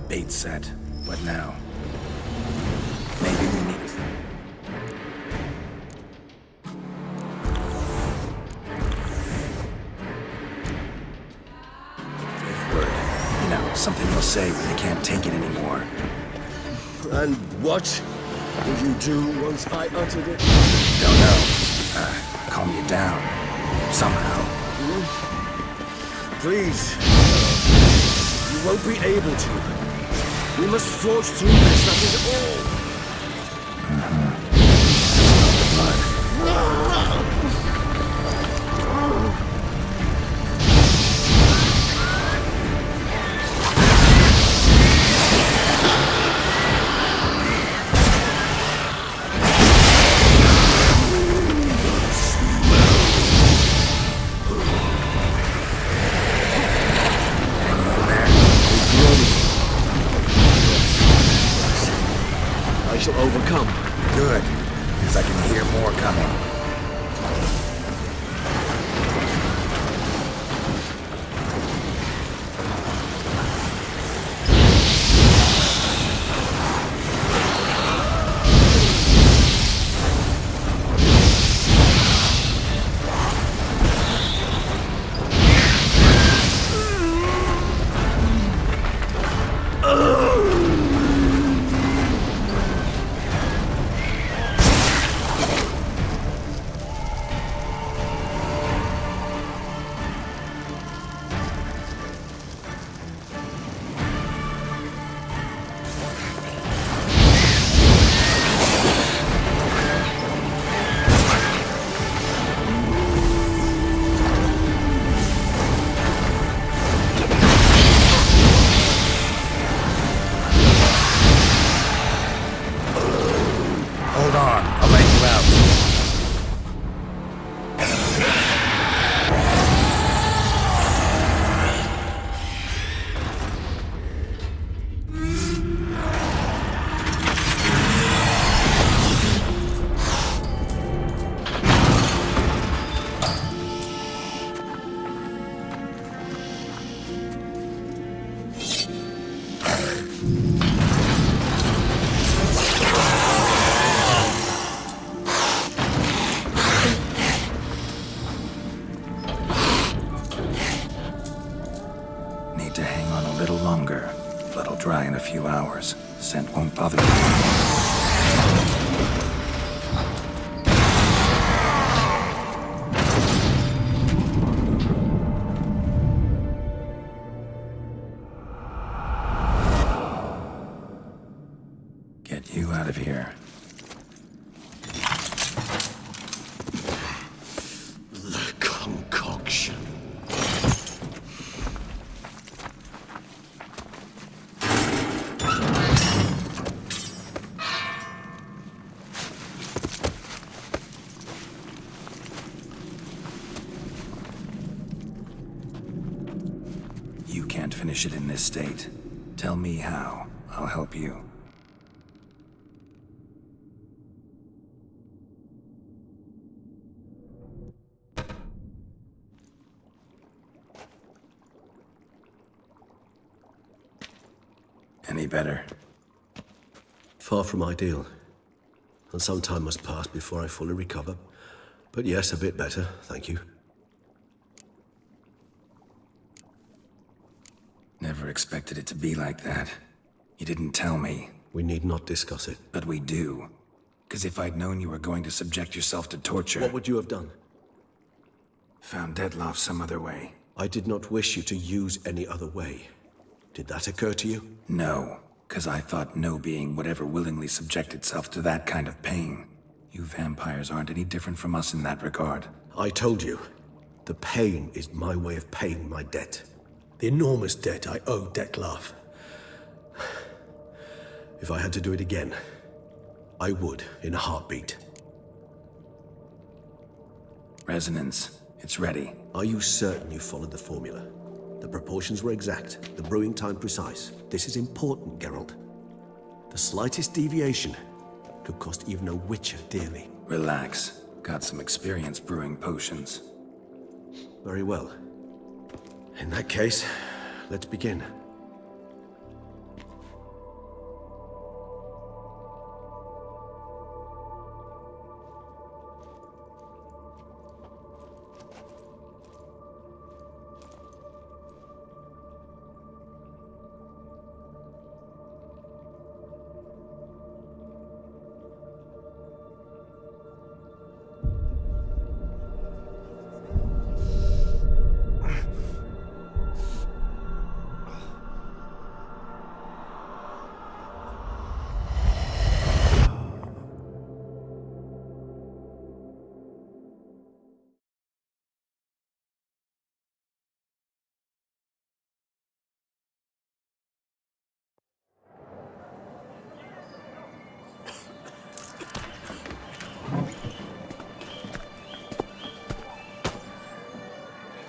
Bait set. What now? Maybe we need it. Word. You know, something you'll say when you can't take it anymore. And what would you do once I uttered it? Don't know. Calm you down. Somehow. Please. You won't be able to. We must forge through this, that is all. as I can hear more coming. Hold on, I'll let you out. Need to hang on a little longer. Blood'll dry in a few hours. Scent won't bother you. Get you out of here. The concoction. You can't finish it in this state. Tell me how. I'll help you. Any better? Far from ideal. And some time must pass before I fully recover. But yes, a bit better, thank you. Never expected it to be like that. You didn't tell me. We need not discuss it. But we do. Because if I'd known you were going to subject yourself to torture... What would you have done? Found Dettlaff some other way. I did not wish you to use any other way. Did that occur to you? No, because I thought no being would ever willingly subject itself to that kind of pain. You vampires aren't any different from us in that regard. I told you, the pain is my way of paying my debt. The enormous debt I owe Dettlaff. If I had to do it again, I would in a heartbeat. Resonance. It's ready. Are you certain you followed the formula? The proportions were exact, the brewing time precise. This is important, Geralt. The slightest deviation could cost even a Witcher dearly. Relax. Got some experience brewing potions. Very well. In that case, let's begin.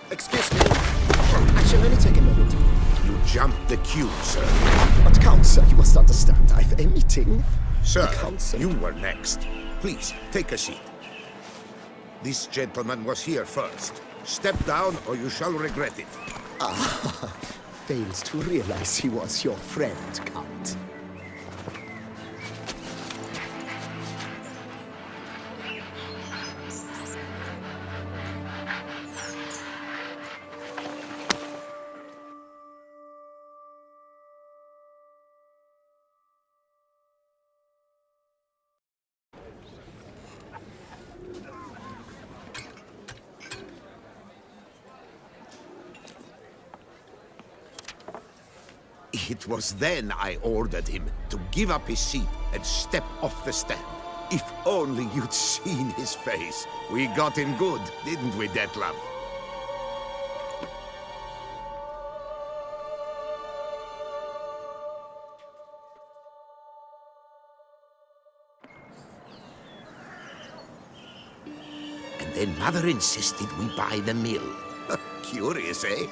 Excuse me. Actually, let me take a moment. You jumped the queue, sir. But, Count, sir, you must understand. I've a meeting. Sir, Count, sir. you were next. Please, take a seat. This gentleman was here first. Step down or you shall regret it. Fails to realize he was your friend, Count. It was then I ordered him to give up his seat and step off the stand. If only you'd seen his face. We got him good, didn't we, Detlef? And then Mother insisted we buy the mill. Curious, eh?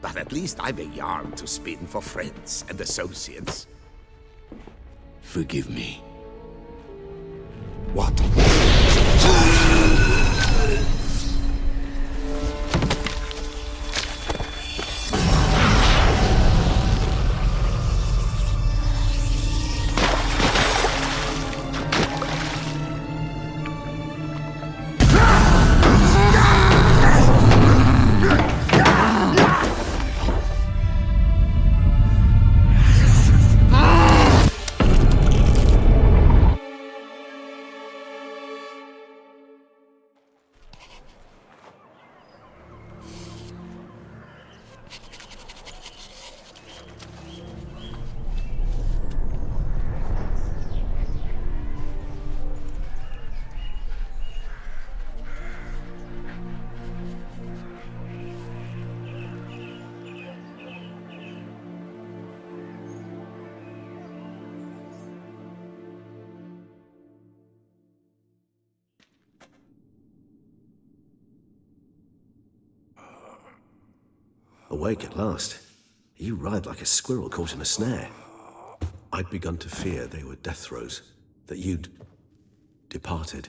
But at least I've a yarn to spin for friends and associates. Forgive me. What? Awake at last. You ride like a squirrel caught in a snare. I'd begun to fear they were death throes, that you'd departed.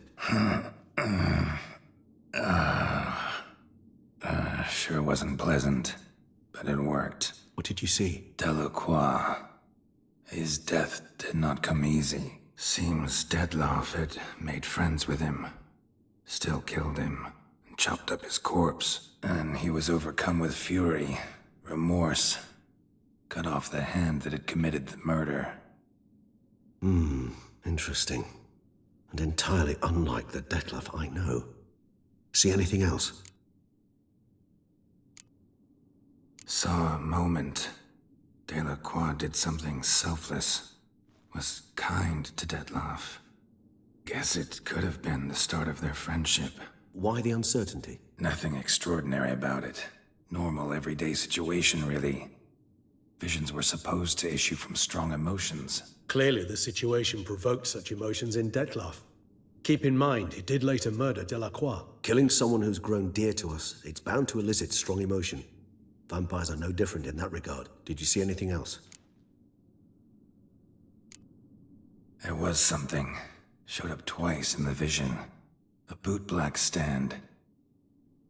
Sure wasn't pleasant, but it worked. What did you see? Delacroix. His death did not come easy. Seems Detlef had made friends with him. Still killed him, and chopped up his corpse. And he was overcome with fury, remorse. Cut off the hand that had committed the murder. Interesting. And entirely unlike the Detlef I know. See anything else? Saw a moment. Delacroix did something selfless. Was kind to Detlef. Guess it could have been the start of their friendship. Why the uncertainty? Nothing extraordinary about it. Normal, everyday situation, really. Visions were supposed to issue from strong emotions. Clearly, the situation provoked such emotions in Detlef. Keep in mind, he did later murder Delacroix. Killing someone who's grown dear to us, it's bound to elicit strong emotion. Vampires are no different in that regard. Did you see anything else? There was something. Showed up twice in the vision. A bootblack stand.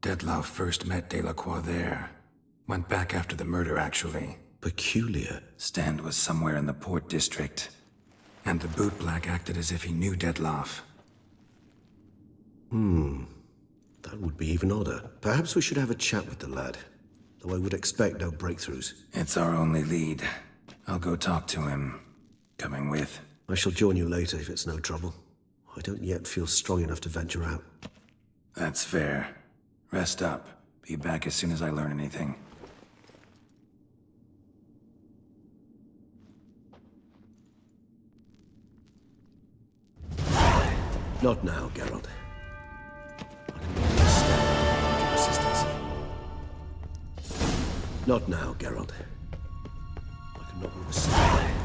Detlef first met Delacroix there. Went back after the murder, actually. Peculiar. Stand was somewhere in the Port District. And the bootblack acted as if he knew Detlef. That would be even odder. Perhaps we should have a chat with the lad. Though I would expect no breakthroughs. It's our only lead. I'll go talk to him. Coming with. I shall join you later if it's no trouble. I don't yet feel strong enough to venture out. That's fair. Rest up. Be back as soon as I learn anything. Not now, Geralt. I can only stand your assistance. Not now, Geralt. I cannot move a step.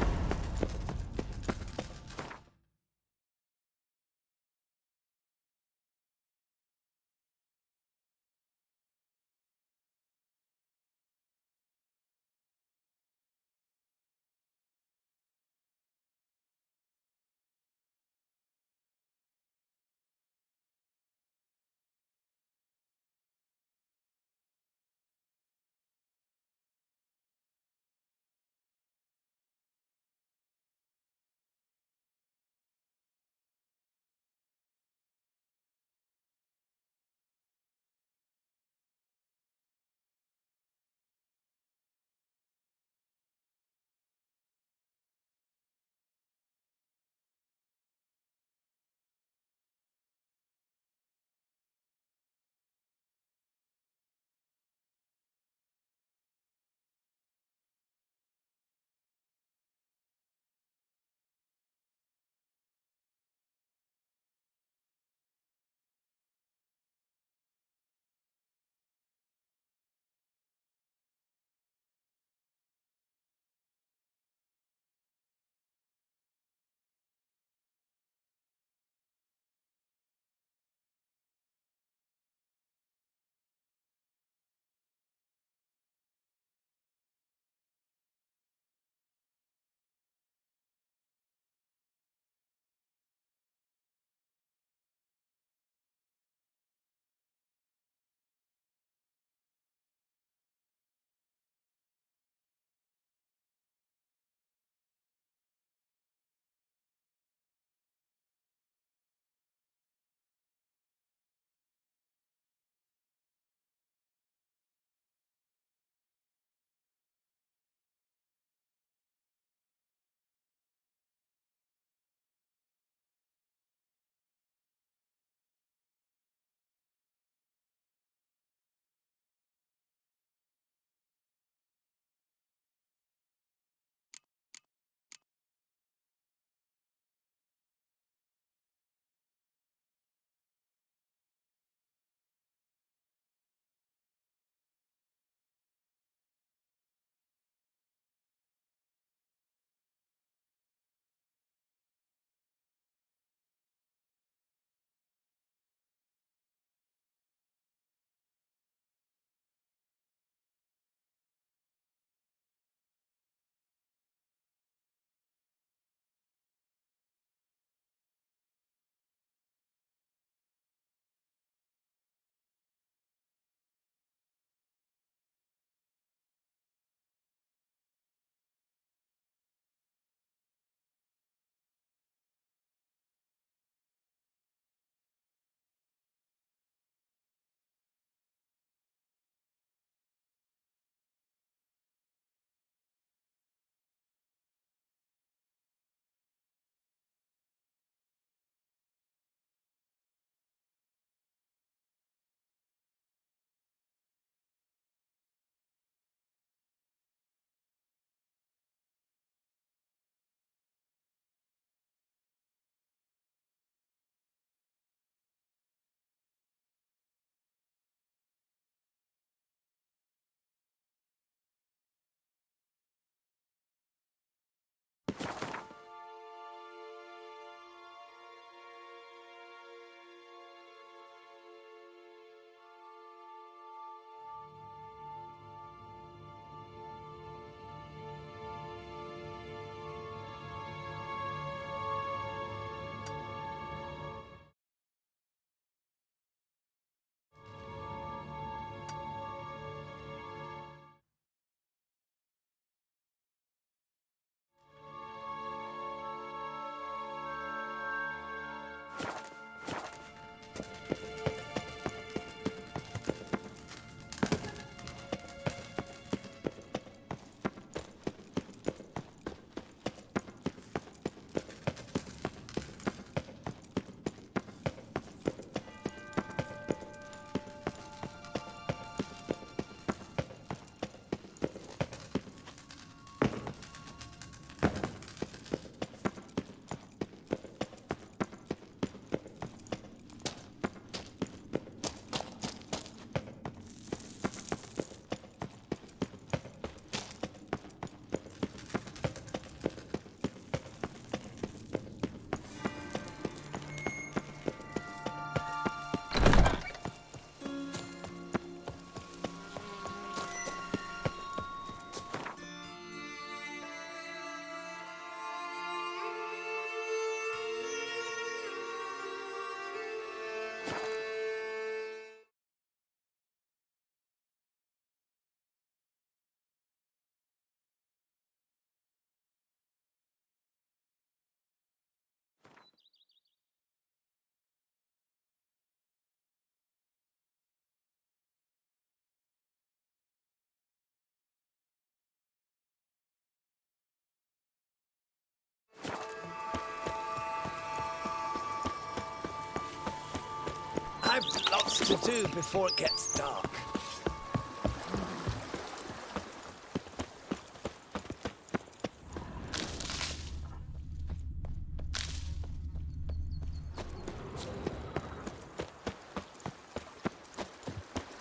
to do before it gets dark.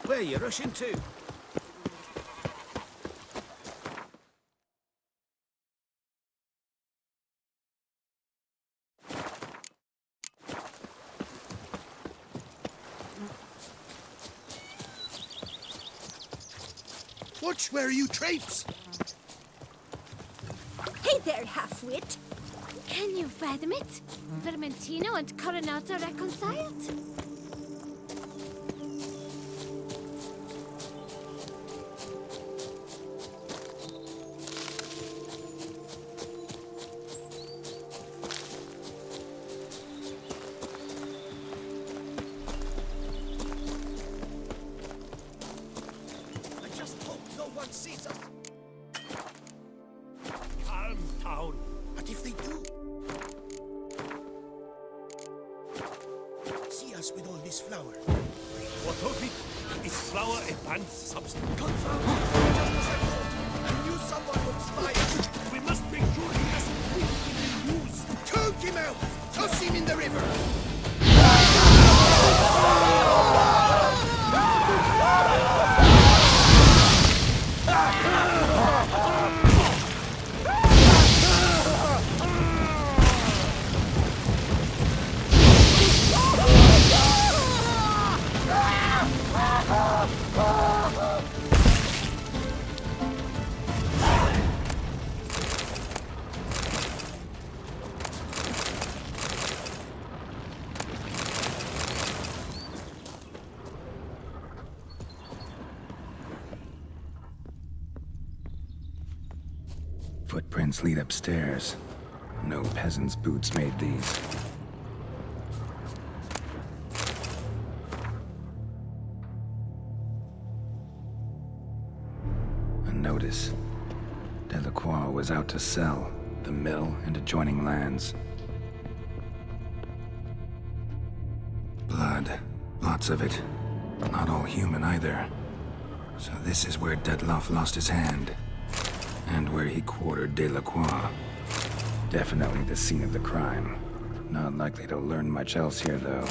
Where are you rushing to? Watch where you traipse! Hey there, half-wit. Can you fathom it? Vermentino and Coronata reconciled? I just hope no one sees us. Calm down. But if they do? See us with all this flour. What of it? Is flour a banned substance? Confound it! Just as I thought! I knew someone would spy! We must make sure he doesn't think we can use. Choke him out! Toss him in the river! Footprints lead upstairs. No peasant's boots made these. A notice. Delacroix was out to sell the mill and adjoining lands. Blood. Lots of it. Not all human either. So this is where Detloff lost his hand. And where he quartered Delacroix. Definitely the scene of the crime. Not likely to learn much else here, though.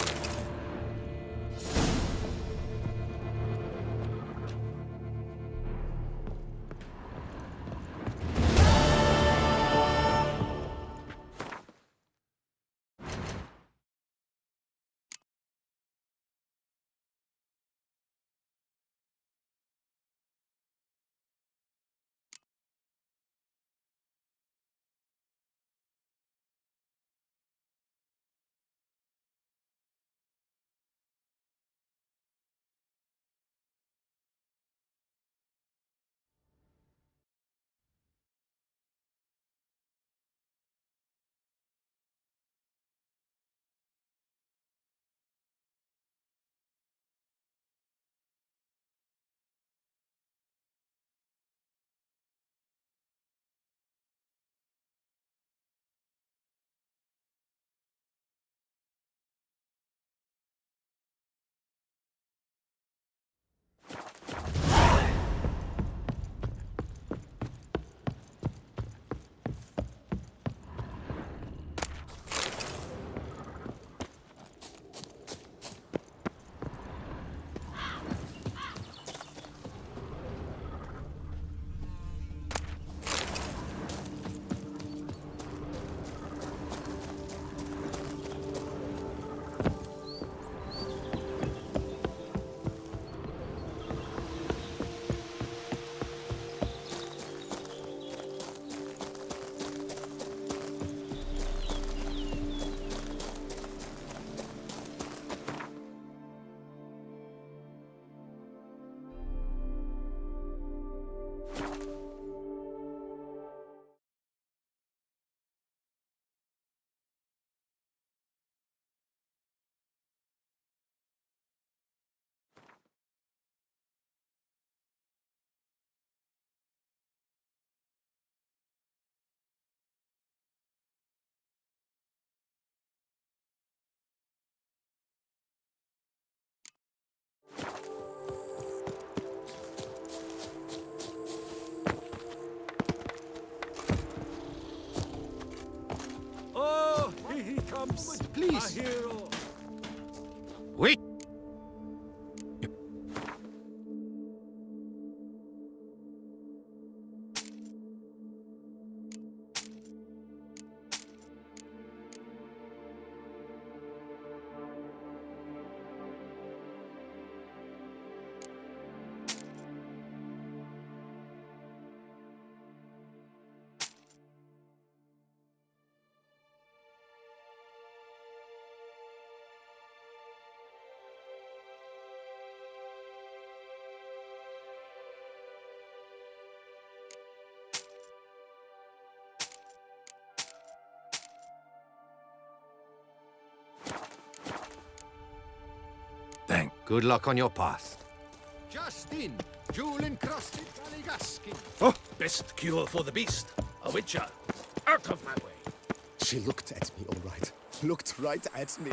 please! Wait! Good luck on your path. Justin, jewel-encrusted Galligaskin. Oh, best cure for the beast. A witcher. Out of my way. She looked at me, all right. Looked right at me.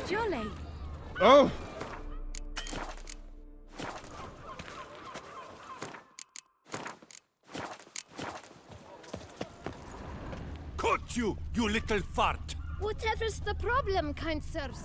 Jolly. Oh! Caught you, you little fart! Whatever's the problem, kind sirs?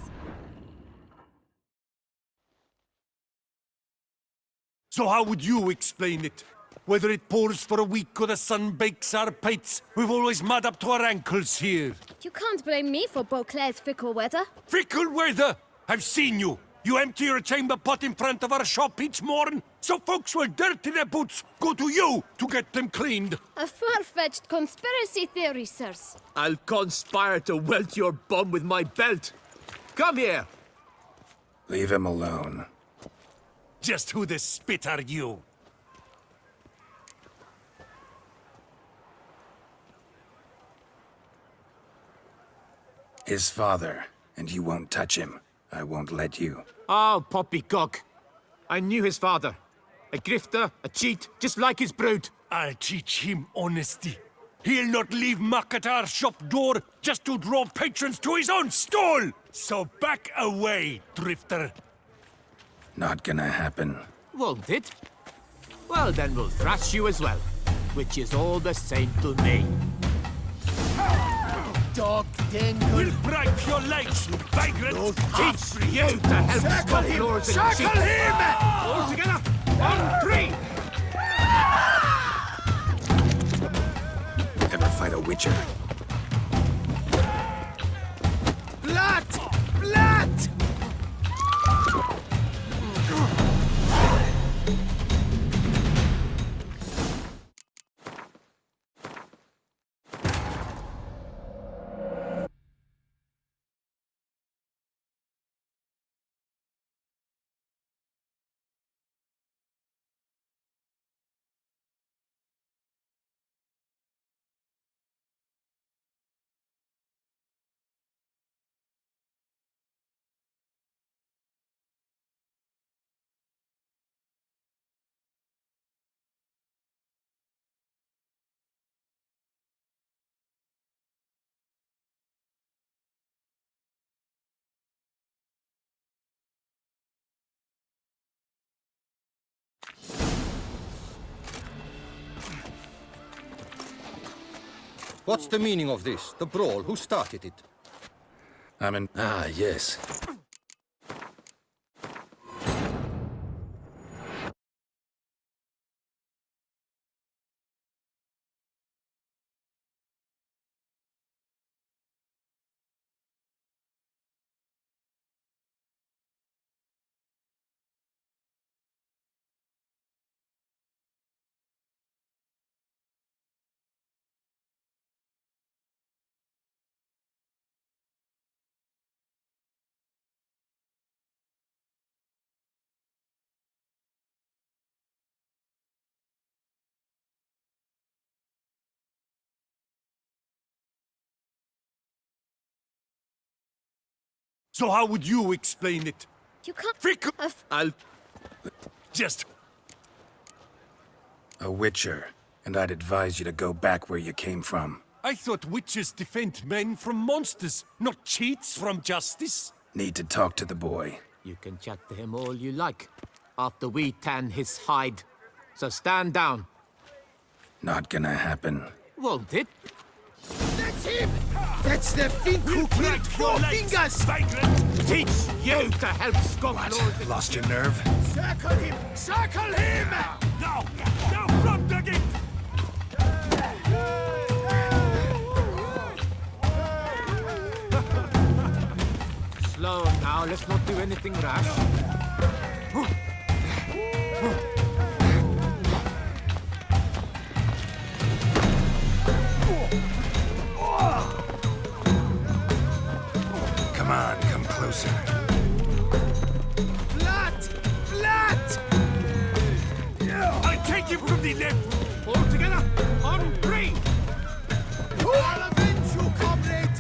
So how would you explain it? Whether it pours for a week or the sun bakes our pates, we've always mud up to our ankles here. You can't blame me for Beauclair's fickle weather. Fickle weather! I've seen you! You empty your chamber pot in front of our shop each morn, so folks will dirty their boots, go to you to get them cleaned. A far-fetched conspiracy theory, sirs. I'll conspire to welt your bum with my belt. Come here. Leave him alone. Just who the spit are you? His father, and you won't touch him. I won't let you. Oh, poppycock. I knew his father. A grifter, a cheat, just like his brood. I'll teach him honesty. He'll not leave muck at our shop door just to draw patrons to his own stall! So back away, drifter. Not gonna happen. Won't it? Well, then we'll thrash you as well. Which is all the same to me. Dog We'll break your legs, you vagrant! Teach you to help stop lords and cheats. All together, 1, 3! Ever fight a witcher? What's the meaning of this? The brawl? Who started it? I'm in. Ah, yes. So how would you explain it? You can't... I'll... Just... A witcher, and I'd advise you to go back where you came from. I thought witches defend men from monsters, not cheats from justice. Need to talk to the boy. You can chat to him all you like, after we tan his hide. So stand down. Not gonna happen. Won't it? That's him! That's the Fink who killed 4 fingers! Vagrant! Teach you to help skunk laws. Lost your nerve? Circle him! Circle him! No! No, front again! Slow now, let's not do anything rash. Come on, come closer. Blood! Blood! I'll take him from the left! All together, on 3! I'll avenge you, comrade!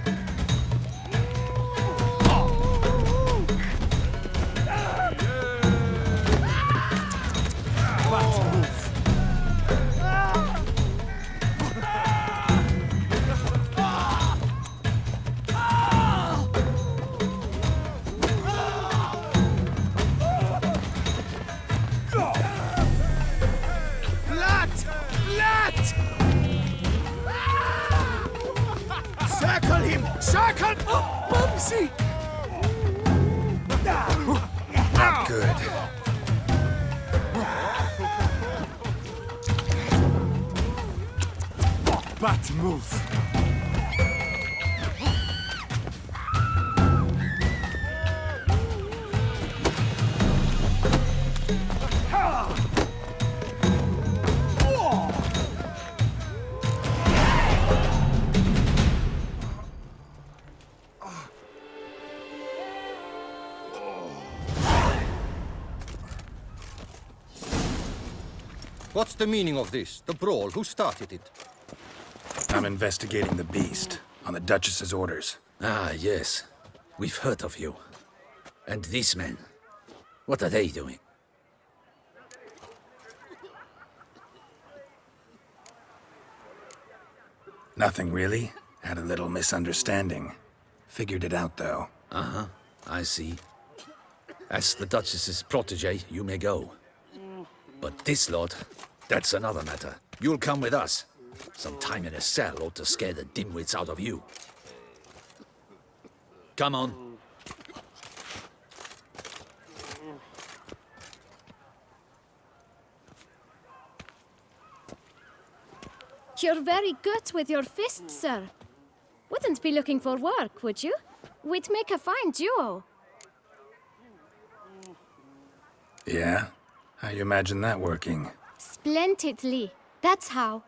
Blood! Blood! Circle him! Circle! Oh, Bubsy! Not good. Bat move! What's the meaning of this? The brawl? Who started it? I'm investigating the beast, on the Duchess's orders. Ah, yes. We've heard of you. And these men, what are they doing? Nothing really. Had a little misunderstanding. Figured it out, though. Uh-huh, I see. As the Duchess's protege, you may go. But this lot, that's another matter. You'll come with us. Some time in a cell ought to scare the dimwits out of you. Come on. You're very good with your fists, sir. Wouldn't be looking for work, would you? We'd make a fine duo. Yeah? How you imagine that working? Splendidly. That's how.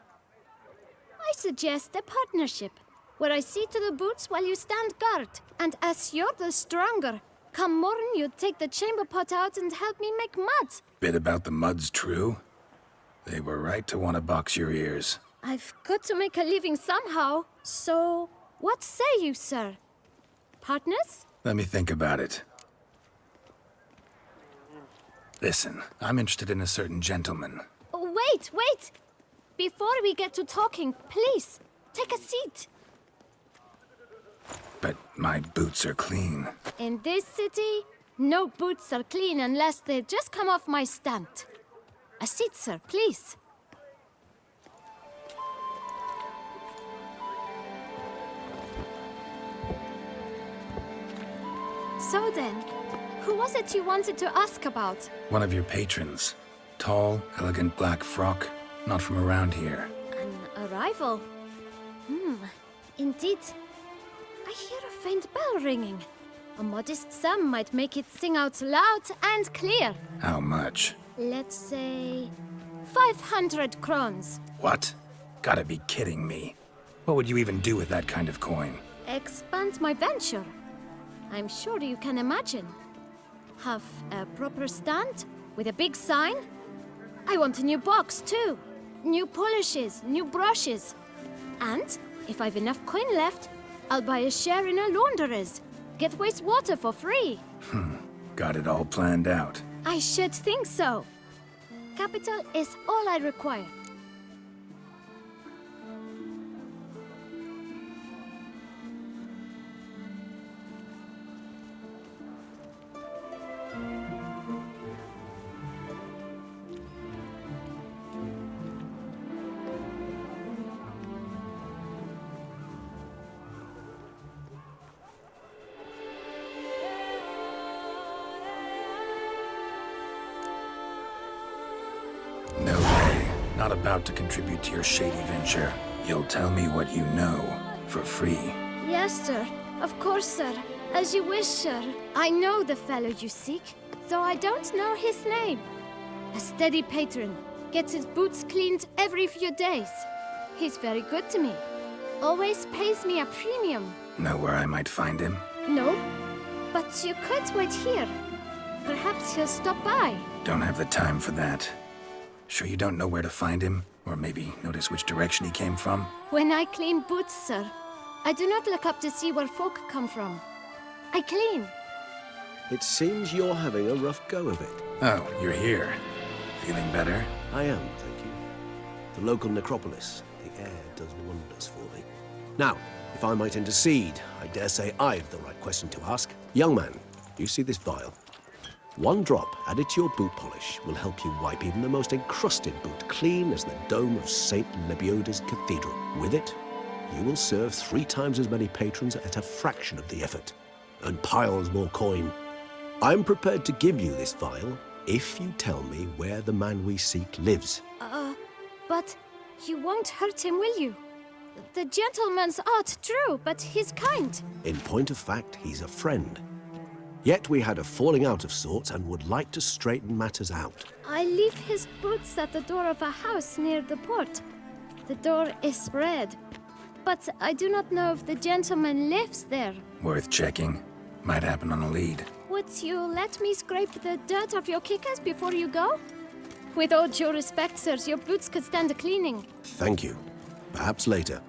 I suggest a partnership, where I see to the boots while you stand guard. And as you're the stronger, come morn you take the chamber pot out and help me make mud. Bit about the mud's true? They were right to want to box your ears. I've got to make a living somehow. So, what say you, sir? Partners? Let me think about it. Listen, I'm interested in a certain gentleman. Oh, wait! Before we get to talking, please, take a seat. But my boots are clean. In this city, no boots are clean unless they just come off my stand. A seat, sir, please. So then, who was it you wanted to ask about? One of your patrons. Tall, elegant black frock. Not from around here. An arrival? Indeed. I hear a faint bell ringing. A modest sum might make it sing out loud and clear. How much? Let's say 500 crowns. What? Gotta be kidding me. What would you even do with that kind of coin? Expand my venture. I'm sure you can imagine. Have a proper stand with a big sign. I want a new box too. New polishes, new brushes. And if I've enough coin left, I'll buy a share in a launderer's. Get wastewater for free. Got it all planned out. I should think so. Capital is all I require. No way. Not about to contribute to your shady venture. You'll tell me what you know, for free. Yes, sir. Of course, sir. As you wish, sir. I know the fellow you seek, though I don't know his name. A steady patron. Gets his boots cleaned every few days. He's very good to me. Always pays me a premium. Know where I might find him? No, but you could wait here. Perhaps he'll stop by. Don't have the time for that. Sure you don't know where to find him? Or maybe notice which direction he came from? When I clean boots, sir, I do not look up to see where folk come from. I clean. It seems you're having a rough go of it. Oh, you're here. Feeling better? I am, thank you. The local necropolis. The air does wonders for me. Now, if I might intercede, I dare say I've the right question to ask. Young man, you see this vial? One drop added to your boot polish will help you wipe even the most encrusted boot clean as the dome of St. Lebioda's cathedral. With it, you will serve 3 times as many patrons at a fraction of the effort, and piles more coin. I'm prepared to give you this vial if you tell me where the man we seek lives. But you won't hurt him, will you? The gentleman's art, true, but he's kind. In point of fact, he's a friend. Yet we had a falling out of sorts and would like to straighten matters out. I leave his boots at the door of a house near the port. The door is red, but I do not know if the gentleman lives there. Worth checking. Might happen on a lead. Would you let me scrape the dirt off your kickers before you go? With all due respect, sirs, your boots could stand a cleaning. Thank you. Perhaps later.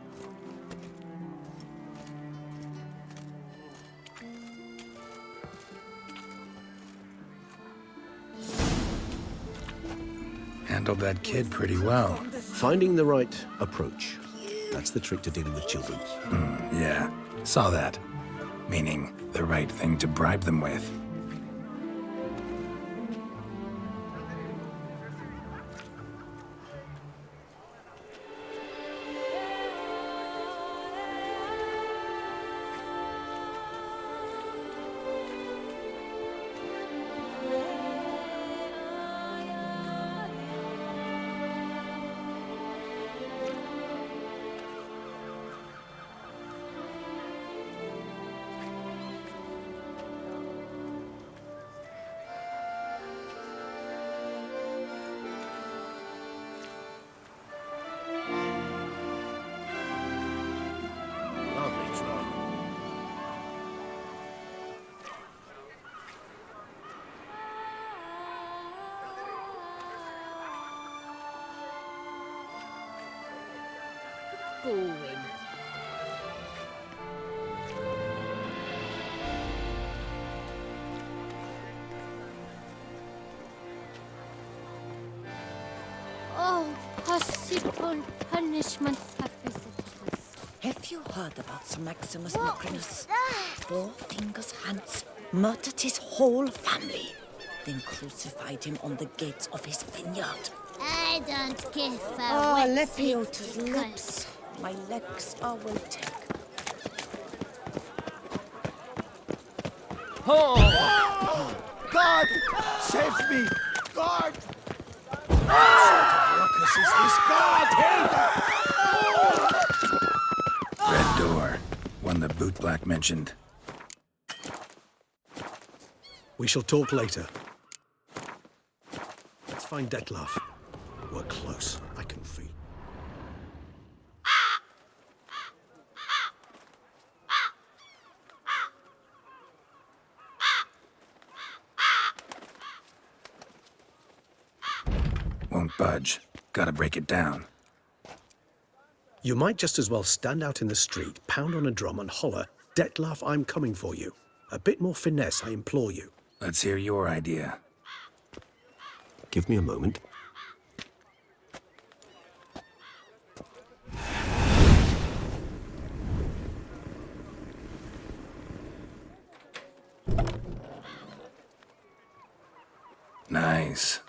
Handled that kid pretty well. Finding the right approach. That's the trick to dealing with children. Yeah, saw that. Meaning, the right thing to bribe them with. Boring. Oh, possible punishment have visited us. Have you heard about Sir Maximus Macrinus? 4 Fingers Hans murdered his whole family, then crucified him on the gates of his vineyard. I don't give a Ah, wet Lepiota's safety lips. My legs are waiting. God! Save me! God! What sort of ruckus is this? God, help! Red door. One the bootblack mentioned. We shall talk later. Let's find Dettlaff. We're close. I can feel. Won't budge. Gotta break it down. You might just as well stand out in the street, pound on a drum and holler, "Dettlaff, I'm coming for you." A bit more finesse, I implore you. Let's hear your idea. Give me a moment. Nice.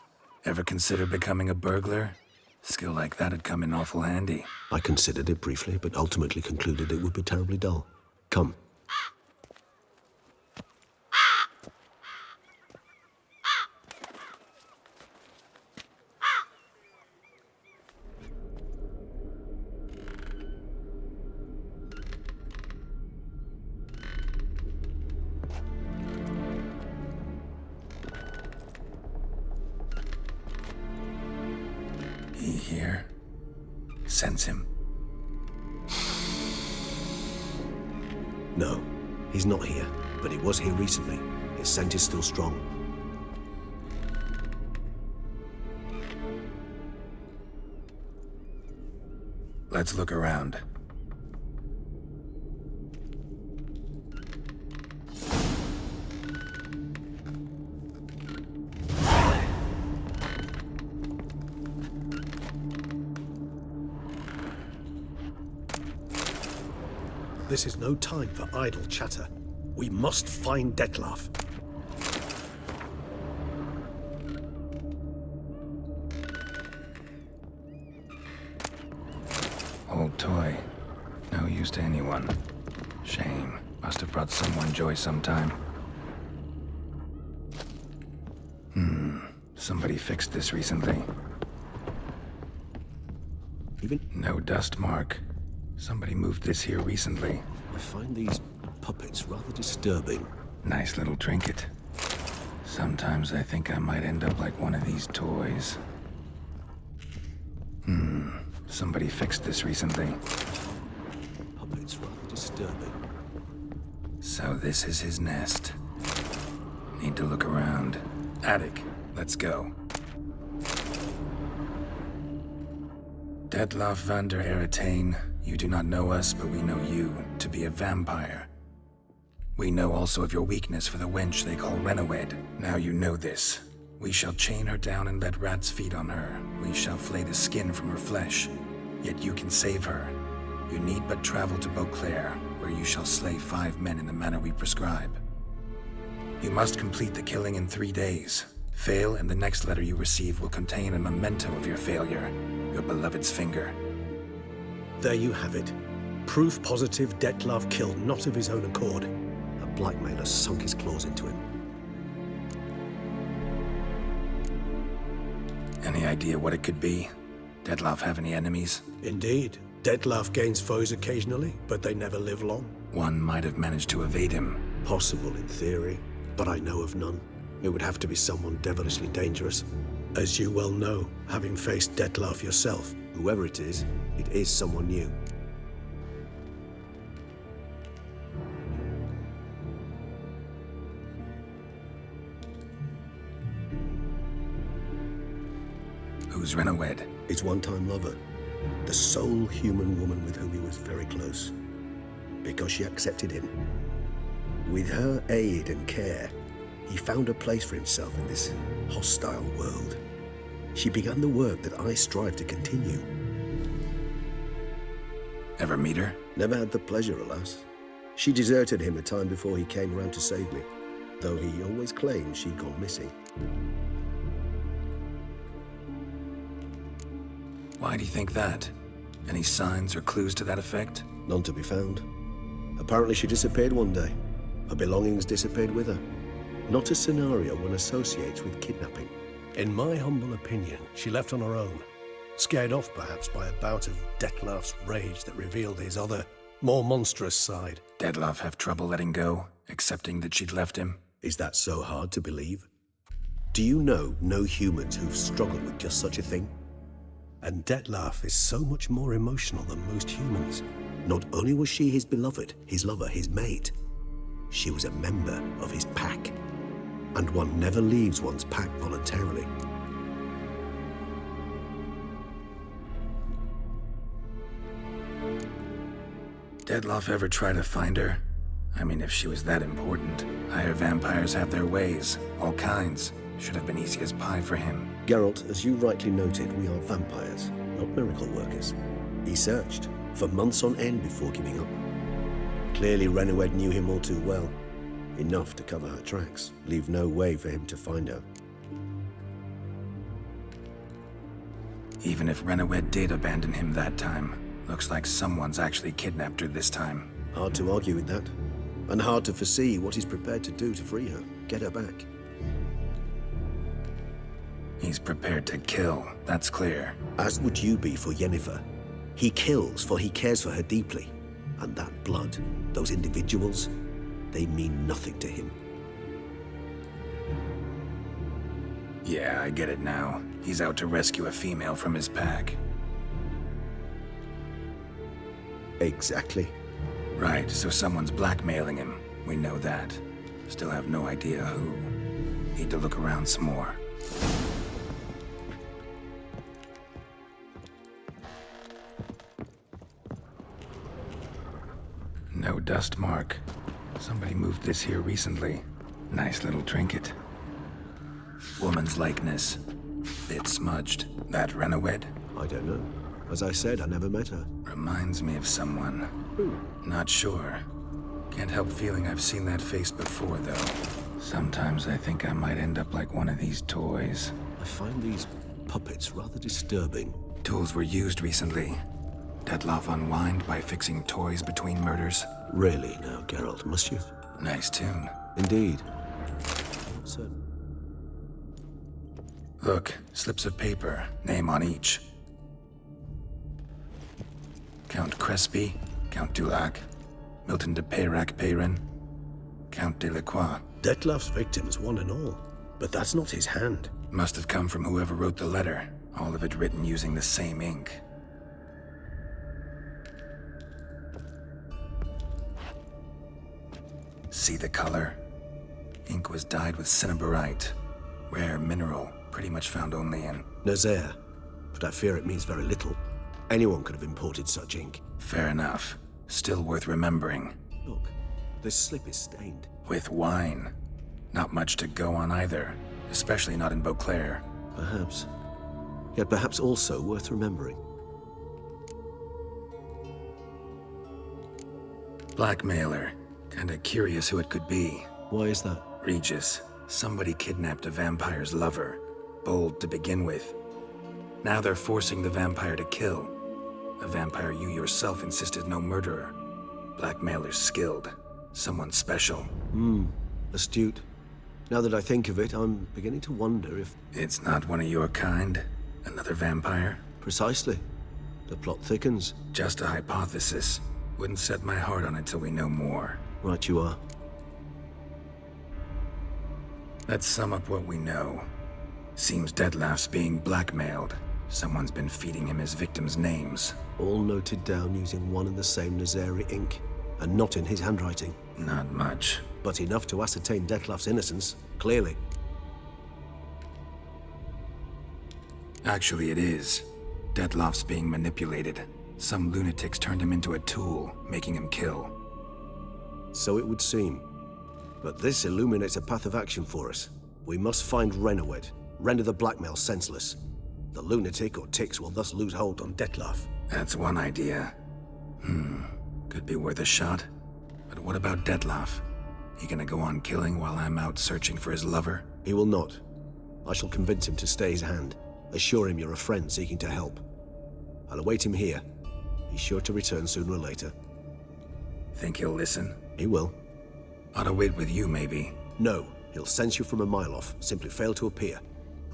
Ever consider becoming a burglar? Skill like that'd come in awful handy. I considered it briefly, but ultimately concluded it would be terribly dull. Come. He here? Sense him. No, he's not here, but he was here recently. His scent is still strong. Let's look around. This is no time for idle chatter. We must find Dettlaff. Old toy. No use to anyone. Shame. Must have brought someone joy sometime. Somebody fixed this recently. No dust mark. Somebody moved this here recently. I find these puppets rather disturbing. Nice little trinket. Sometimes I think I might end up like one of these toys. Somebody fixed this recently. Puppets rather disturbing. So this is his nest. Need to look around. Attic, let's go. Dettlaff van der Eretain, you do not know us, but we know you to be a vampire. We know also of your weakness for the wench they call Renawed. Now you know this. We shall chain her down and let rats feed on her. We shall flay the skin from her flesh. Yet you can save her. You need but travel to Beauclair, where you shall slay 5 men in the manner we prescribe. You must complete the killing in 3 days. Fail, and the next letter you receive will contain a memento of your failure. Your beloved's finger. There you have it. Proof positive Dettlaff killed not of his own accord. A blackmailer sunk his claws into him. Any idea what it could be? Dettlaff have any enemies? Indeed. Dettlaff gains foes occasionally, but they never live long. One might have managed to evade him. Possible in theory, but I know of none. It would have to be someone devilishly dangerous. As you well know, having faced Dettlaff yourself. Whoever it is someone new. Who's Renawed? His one-time lover. The sole human woman with whom he was very close. Because she accepted him. With her aid and care, he found a place for himself in this hostile world. She began the work that I strive to continue. Ever meet her? Never had the pleasure, alas. She deserted him a time before he came around to save me, though he always claimed she'd gone missing. Why do you think that? Any signs or clues to that effect? None to be found. Apparently she disappeared one day. Her belongings disappeared with her. Not a scenario one associates with kidnapping. In my humble opinion, she left on her own. Scared off, perhaps, by a bout of Dettlaff's rage that revealed his other, more monstrous side. Dettlaff have trouble letting go, accepting that she'd left him? Is that so hard to believe? Do you know no humans who've struggled with just such a thing? And Dettlaff is so much more emotional than most humans. Not only was she his beloved, his lover, his mate, she was a member of his pack. And one never leaves one's pack voluntarily. Dettlaff ever try to find her? I mean, if she was that important. Higher vampires have their ways, all kinds. Should have been easy as pie for him. Geralt, as you rightly noted, we are vampires, not miracle workers. He searched for months on end before giving up. Clearly, Renoed knew him all too well. Enough to cover her tracks, leave no way for him to find her. Even if Renoed did abandon him that time, looks like someone's actually kidnapped her this time. Hard to argue with that. And hard to foresee what he's prepared to do to free her, get her back. He's prepared to kill, that's clear. As would you be for Yennefer. He kills, for he cares for her deeply. And that blood, those individuals, they mean nothing to him. Yeah, I get it now. He's out to rescue a female from his pack. Exactly. Right, so someone's blackmailing him. We know that. Still have no idea who. Need to look around some more. No dust mark. Somebody moved this here recently. Nice little trinket. Woman's likeness. Bit smudged. That Renoed? I don't know. As I said, I never met her. Reminds me of someone. Not sure. Can't help feeling I've seen that face before, though. Sometimes I think I might end up like one of these toys. I find these puppets rather disturbing. Tools were used recently. Dettlaff unwind by fixing toys between murders. Really now, Geralt, must you? Nice tune. Indeed. Not certain. Look, slips of paper, name on each. Count Crespi, Count Dulac, Milton de Peyrac-Peyrin, Count Delacroix. Dettlaff's victims, one and all. But that's not his hand. Must have come from whoever wrote the letter. All of it written using the same ink. See the color? Ink was dyed with cinnabarite. Rare mineral, pretty much found only in Nazaire. But I fear it means very little. Anyone could have imported such ink. Fair enough. Still worth remembering. Look, this slip is stained. With wine. Not much to go on either. Especially not in Beauclair. Perhaps. Yet perhaps also worth remembering. Blackmailer. Kinda curious who it could be. Why is that? Regis. Somebody kidnapped a vampire's lover. Bold to begin with. Now they're forcing the vampire to kill. A vampire you yourself insisted no murderer. Blackmailer's skilled. Someone special. Astute. Now that I think of it, I'm beginning to wonder if... It's not one of your kind? Another vampire? Precisely. The plot thickens. Just a hypothesis. Wouldn't set my heart on it till we know more. Right you are. Let's sum up what we know. Seems Dettlaff's being blackmailed. Someone's been feeding him his victims' names. All noted down using one and the same Nazari ink. And not in his handwriting. Not much. But enough to ascertain Dettlaff's innocence, clearly. Actually, it is. Dettlaff's being manipulated. Some lunatics turned him into a tool, making him kill. So it would seem. But this illuminates a path of action for us. We must find Renoed, render the blackmail senseless. The lunatic or ticks will thus lose hold on Dettlaff. That's one idea. Could be worth a shot. But what about Dettlaff? He gonna go on killing while I'm out searching for his lover? He will not. I shall convince him to stay his hand. Assure him you're a friend seeking to help. I'll await him here. He's sure to return sooner or later. Think he'll listen? He will. Ought to wait with you, maybe. No, he'll sense you from a mile off. Simply fail to appear.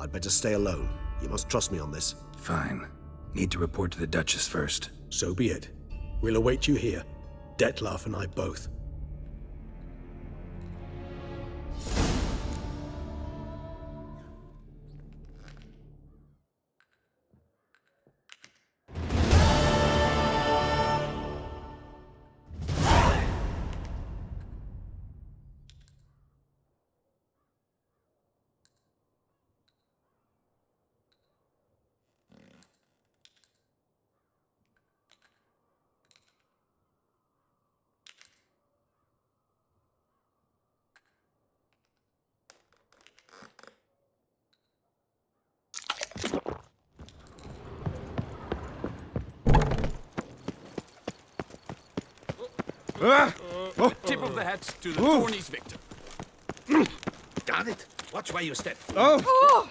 I'd better stay alone. You must trust me on this. Fine. Need to report to the Duchess first. So be it. We'll await you here. Dettlaff and I both. Tip of the hat to the Thorny's victim. Darn it! Watch where you step. Oh!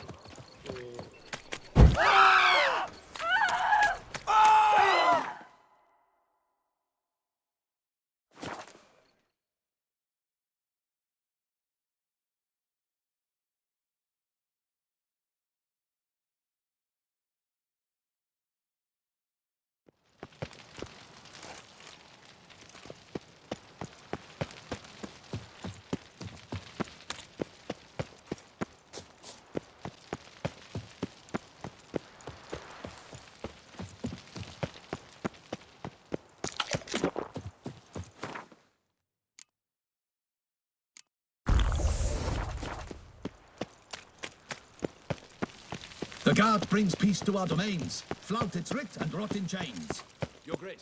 The guard brings peace to our domains. Flout its writ and rot in chains. Your Grace.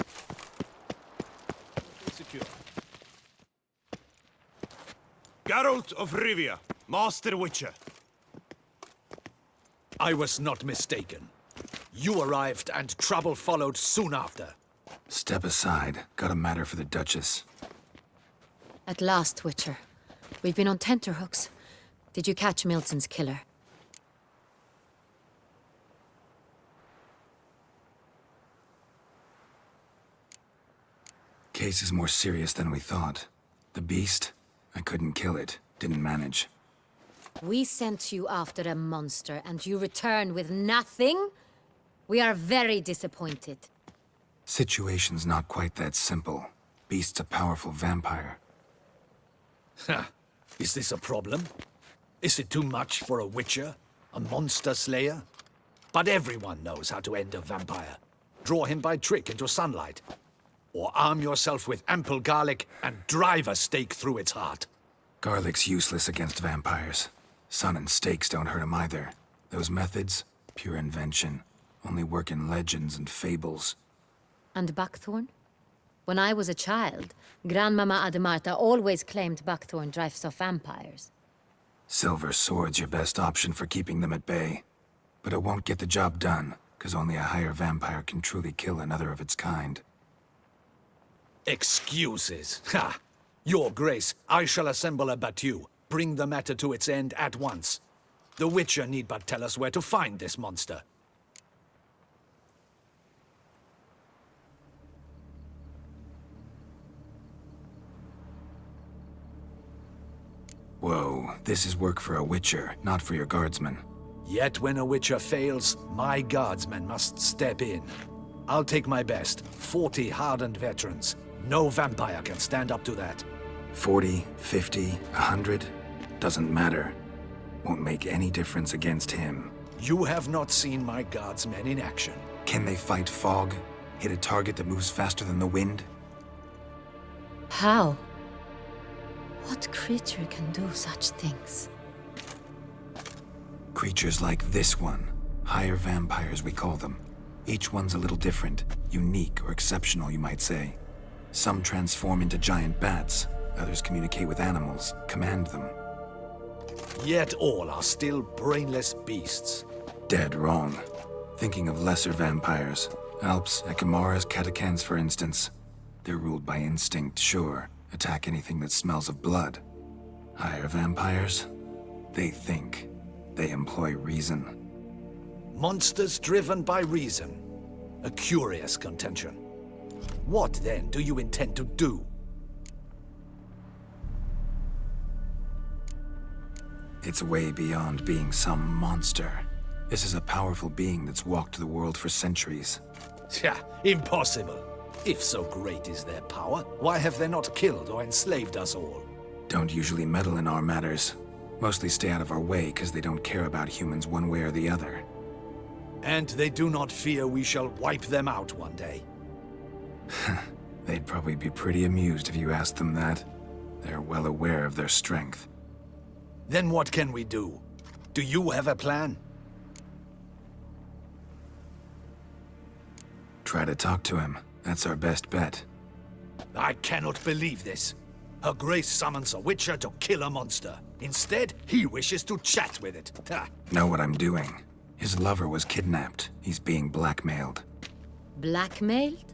Secure. Geralt of Rivia, Master Witcher. I was not mistaken. You arrived and trouble followed soon after. Step aside. Got a matter for the Duchess. At last, Witcher. We've been on tenterhooks. Did you catch Milton's killer? Case is more serious than we thought. The beast? I couldn't kill it. Didn't manage. We sent you after a monster, and you return with nothing? We are very disappointed. Situation's not quite that simple. Beast's a powerful vampire. Ha! Is this a problem? Is it too much for a Witcher? A monster slayer? But everyone knows how to end a vampire. Draw him by trick into sunlight. Or arm yourself with ample garlic and drive a stake through its heart. Garlic's useless against vampires. Sun and stakes don't hurt him either. Those methods, pure invention. Only work in legends and fables. And buckthorn? When I was a child, Grandmama Ademarta always claimed buckthorn drives off vampires. Silver sword's your best option for keeping them at bay. But it won't get the job done, because only a higher vampire can truly kill another of its kind. Excuses. Ha! Your Grace, I shall assemble a battue. Bring the matter to its end at once. The Witcher need but tell us where to find this monster. Whoa, this is work for a Witcher, not for your guardsmen. Yet when a Witcher fails, my guardsmen must step in. I'll take my best. 40 hardened veterans. No vampire can stand up to that. 40, 50, 100? Doesn't matter. Won't make any difference against him. You have not seen my guardsmen in action. Can they fight fog? Hit a target that moves faster than the wind? How? What creature can do such things? Creatures like this one. Higher vampires, we call them. Each one's a little different. Unique or exceptional, you might say. Some transform into giant bats. Others communicate with animals, command them. Yet all are still brainless beasts. Dead wrong. Thinking of lesser vampires. Alps, Ekamaras, Catechans, for instance. They're ruled by instinct, sure. Attack anything that smells of blood. Higher vampires? They think. They employ reason. Monsters driven by reason. A curious contention. What, then, do you intend to do? It's way beyond being some monster. This is a powerful being that's walked the world for centuries. Yeah, impossible. If so great is their power, why have they not killed or enslaved us all? Don't usually meddle in our matters. Mostly stay out of our way because they don't care about humans one way or the other. And they do not fear we shall wipe them out one day. They'd probably be pretty amused if you asked them that. They're well aware of their strength. Then what can we do? Do you have a plan? Try to talk to him. That's our best bet. I cannot believe this. Her Grace summons a Witcher to kill a monster. Instead, he wishes to chat with it. Know what I'm doing. His lover was kidnapped. He's being blackmailed. Blackmailed?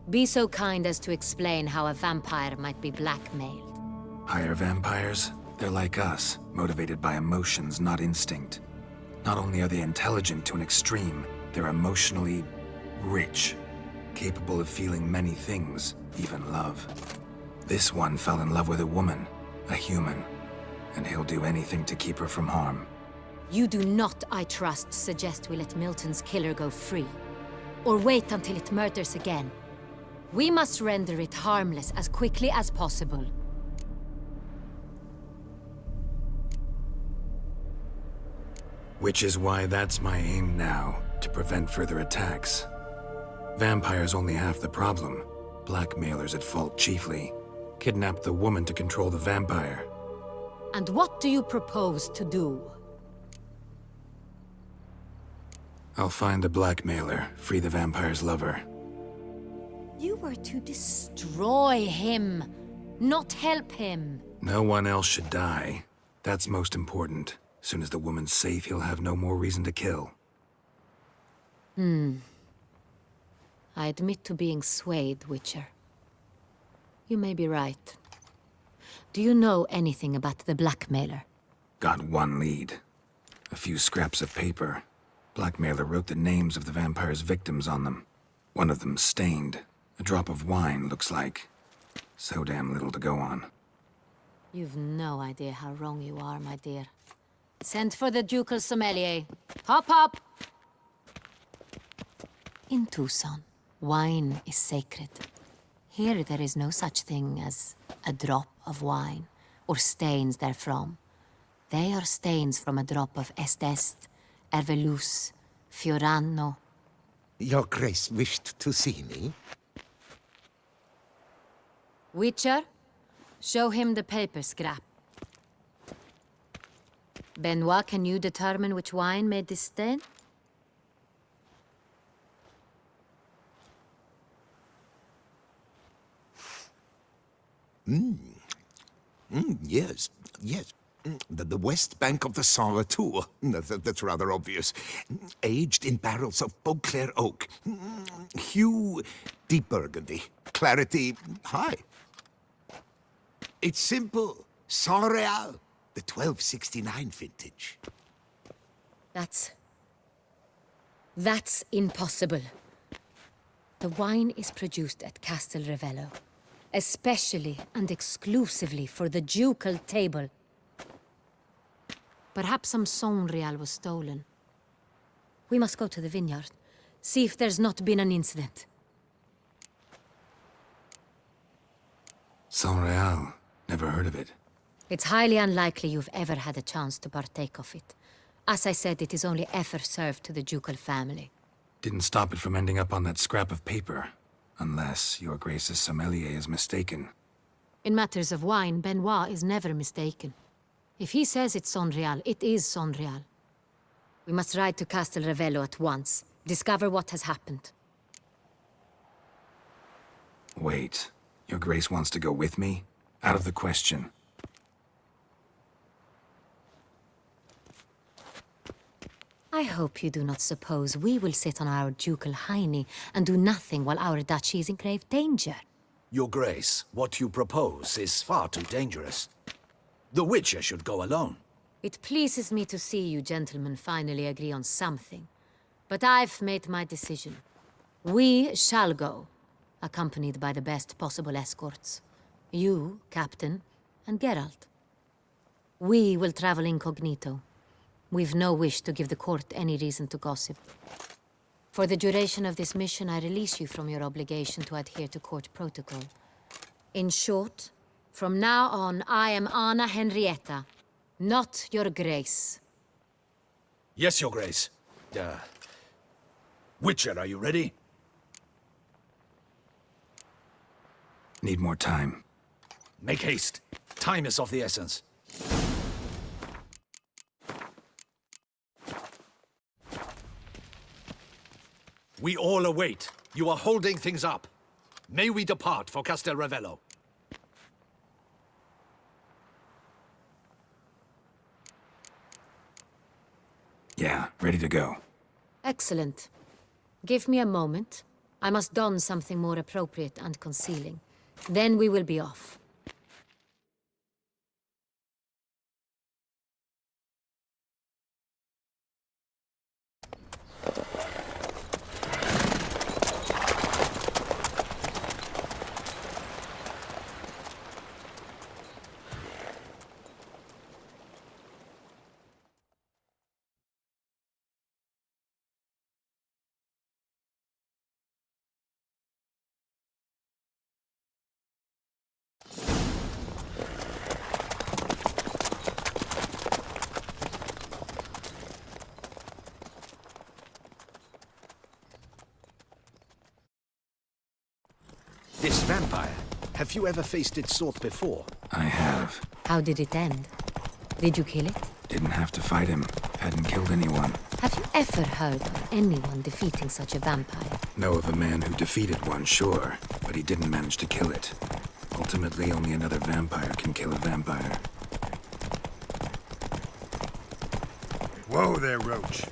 Be so kind as to explain how a vampire might be blackmailed. Higher vampires? They're like us, motivated by emotions, not instinct. Not only are they intelligent to an extreme, they're emotionally rich, capable of feeling many things, even love. This one fell in love with a woman, a human, and he'll do anything to keep her from harm. You do not, I trust, suggest we let Milton's killer go free. Or wait until it murders again. We must render it harmless as quickly as possible. Which is why that's my aim now, to prevent further attacks. Vampires only half the problem. Blackmailers at fault chiefly. Kidnapped the woman to control the vampire. And what do you propose to do? I'll find the blackmailer, free the vampire's lover. You were to destroy him, not help him. No one else should die. That's most important. Soon as the woman's safe, he'll have no more reason to kill. I admit to being swayed, Witcher. You may be right. Do you know anything about the blackmailer? Got one lead. A few scraps of paper. Blackmailer wrote the names of the vampire's victims on them. One of them stained. A drop of wine, looks like. So damn little to go on. You've no idea how wrong you are, my dear. Send for the ducal sommelier. Hop, hop! In Tucson, wine is sacred. Here there is no such thing as a drop of wine, or stains therefrom. They are stains from a drop of Estest, Ervelus, Fiorano. Your Grace wished to see me? Witcher, show him the paper scrap. Benoit, can you determine which wine made this stain? Yes, yes. The west bank of the Saint Latour. That's rather obvious. Aged in barrels of Beauclair oak. Hue, deep burgundy. Clarity, high. It's simple. Saint Real, the 1269 vintage. That's impossible. The wine is produced at Castel Revello, especially and exclusively for the ducal table. Perhaps some Saint Real was stolen. We must go to the vineyard, see if there's not been an incident. Saint Real. Never heard of it. It's highly unlikely you've ever had a chance to partake of it. As I said, it is only ever served to the ducal family. Didn't stop it from ending up on that scrap of paper. Unless your Grace's sommelier is mistaken. In matters of wine, Benoit is never mistaken. If he says it's Saint Real, it is Saint Real. We must ride to Castel Revello at once. Discover what has happened. Wait. Your Grace wants to go with me? Out of the question. I hope you do not suppose we will sit on our ducal hiney and do nothing while our duchy is in grave danger. Your Grace, what you propose is far too dangerous. The Witcher should go alone. It pleases me to see you gentlemen finally agree on something. But I've made my decision. We shall go, accompanied by the best possible escorts. You, Captain, and Geralt. We will travel incognito. We've no wish to give the court any reason to gossip. For the duration of this mission, I release you from your obligation to adhere to court protocol. In short, from now on, I am Anna Henrietta, not your grace. Yes, Your Grace. Witcher, are you ready? Need more time. Make haste. Time is of the essence. We all await. You are holding things up. May we depart for Castel Ravello? Yeah, ready to go. Excellent. Give me a moment. I must don something more appropriate and concealing. Then we will be off. This vampire, have you ever faced its sort before? I have. How did it end? Did you kill it? Didn't have to fight him. Hadn't killed anyone. Have you ever heard of anyone defeating such a vampire? Know of a man who defeated one, sure, but he didn't manage to kill it. Ultimately, only another vampire can kill a vampire. Whoa there, Roach.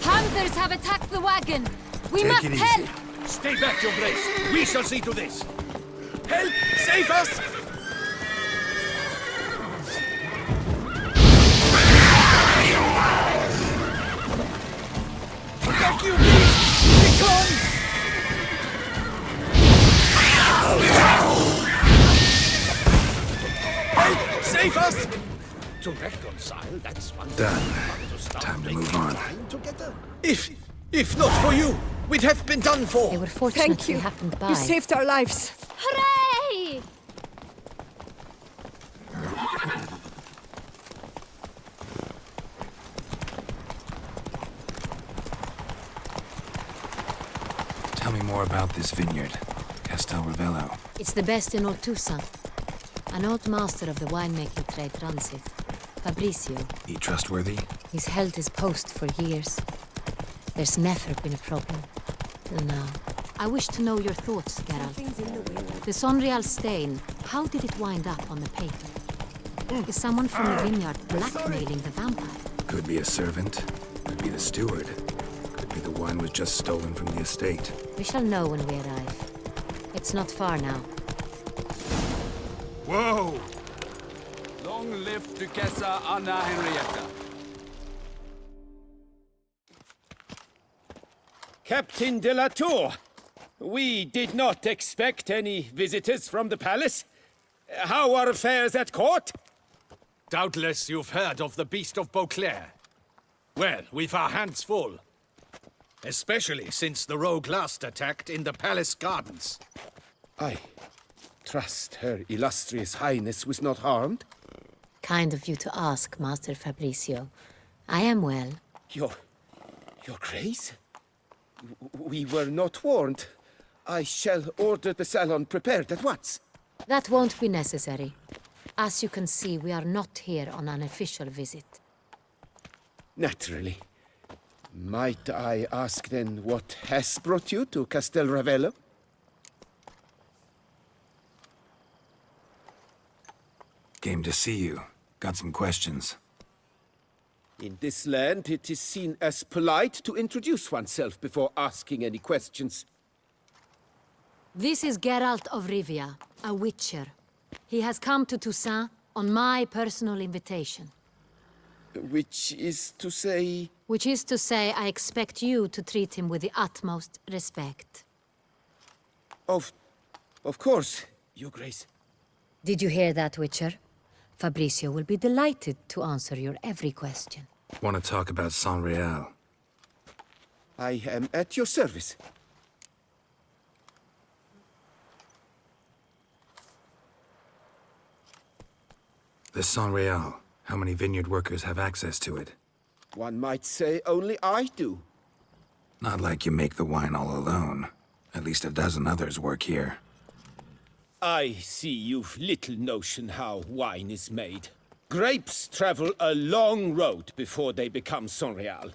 Hunters have attacked the wagon! We Take must it easy. help! Stay back, Your Grace. We shall see to this. Help! Save us! Thank you, please! Become! Help! Save us! To reconcile, that's one Done. thing. Time to move on. Together? If not for you, we'd have been done for. They were fortunate Thank you. we happened by. You saved our lives. Hooray! Tell me more about this vineyard. Castel Ravello. It's the best in Ortusa. An old master of the winemaking trade runs it. Fabricio. He trustworthy? He's held his post for years. There's never been a problem. Till now. I wish to know your thoughts, Geralt. The Sonreal stain, how did it wind up on the paper? Is someone from the vineyard blackmailing the vampire? Could be a servant. Could be the steward. Could be the wine was just stolen from the estate. We shall know when we arrive. It's not far now. Whoa! Long live Duchessa Anna Henrietta. Captain de la Tour, we did not expect any visitors from the palace. How are affairs at court? Doubtless you've heard of the Beast of Beauclair. Well, we've our hands full. Especially since the rogue last attacked in the palace gardens. I trust Her Illustrious Highness was not harmed? Kind of you to ask, Master Fabricio. I am well. Your Grace? We were not warned. I shall order the salon prepared at once. That won't be necessary. As you can see, we are not here on an official visit. Naturally. Might I ask then what has brought you to Castel Ravello? Came to see you. Got some questions. In this land, it is seen as polite to introduce oneself before asking any questions. This is Geralt of Rivia, a witcher. He has come to Toussaint on my personal invitation. Which is to say... Which is to say, I expect you to treat him with the utmost respect. Of course, Your Grace. Did you hear that, Witcher? Fabricio will be delighted to answer your every question. Want to talk about Saint Real? I am at your service. The Saint Real. How many vineyard workers have access to it? One might say only I do. Not like you make the wine all alone. At least a dozen others work here. I see you've little notion how wine is made. Grapes travel a long road before they become Saint Real.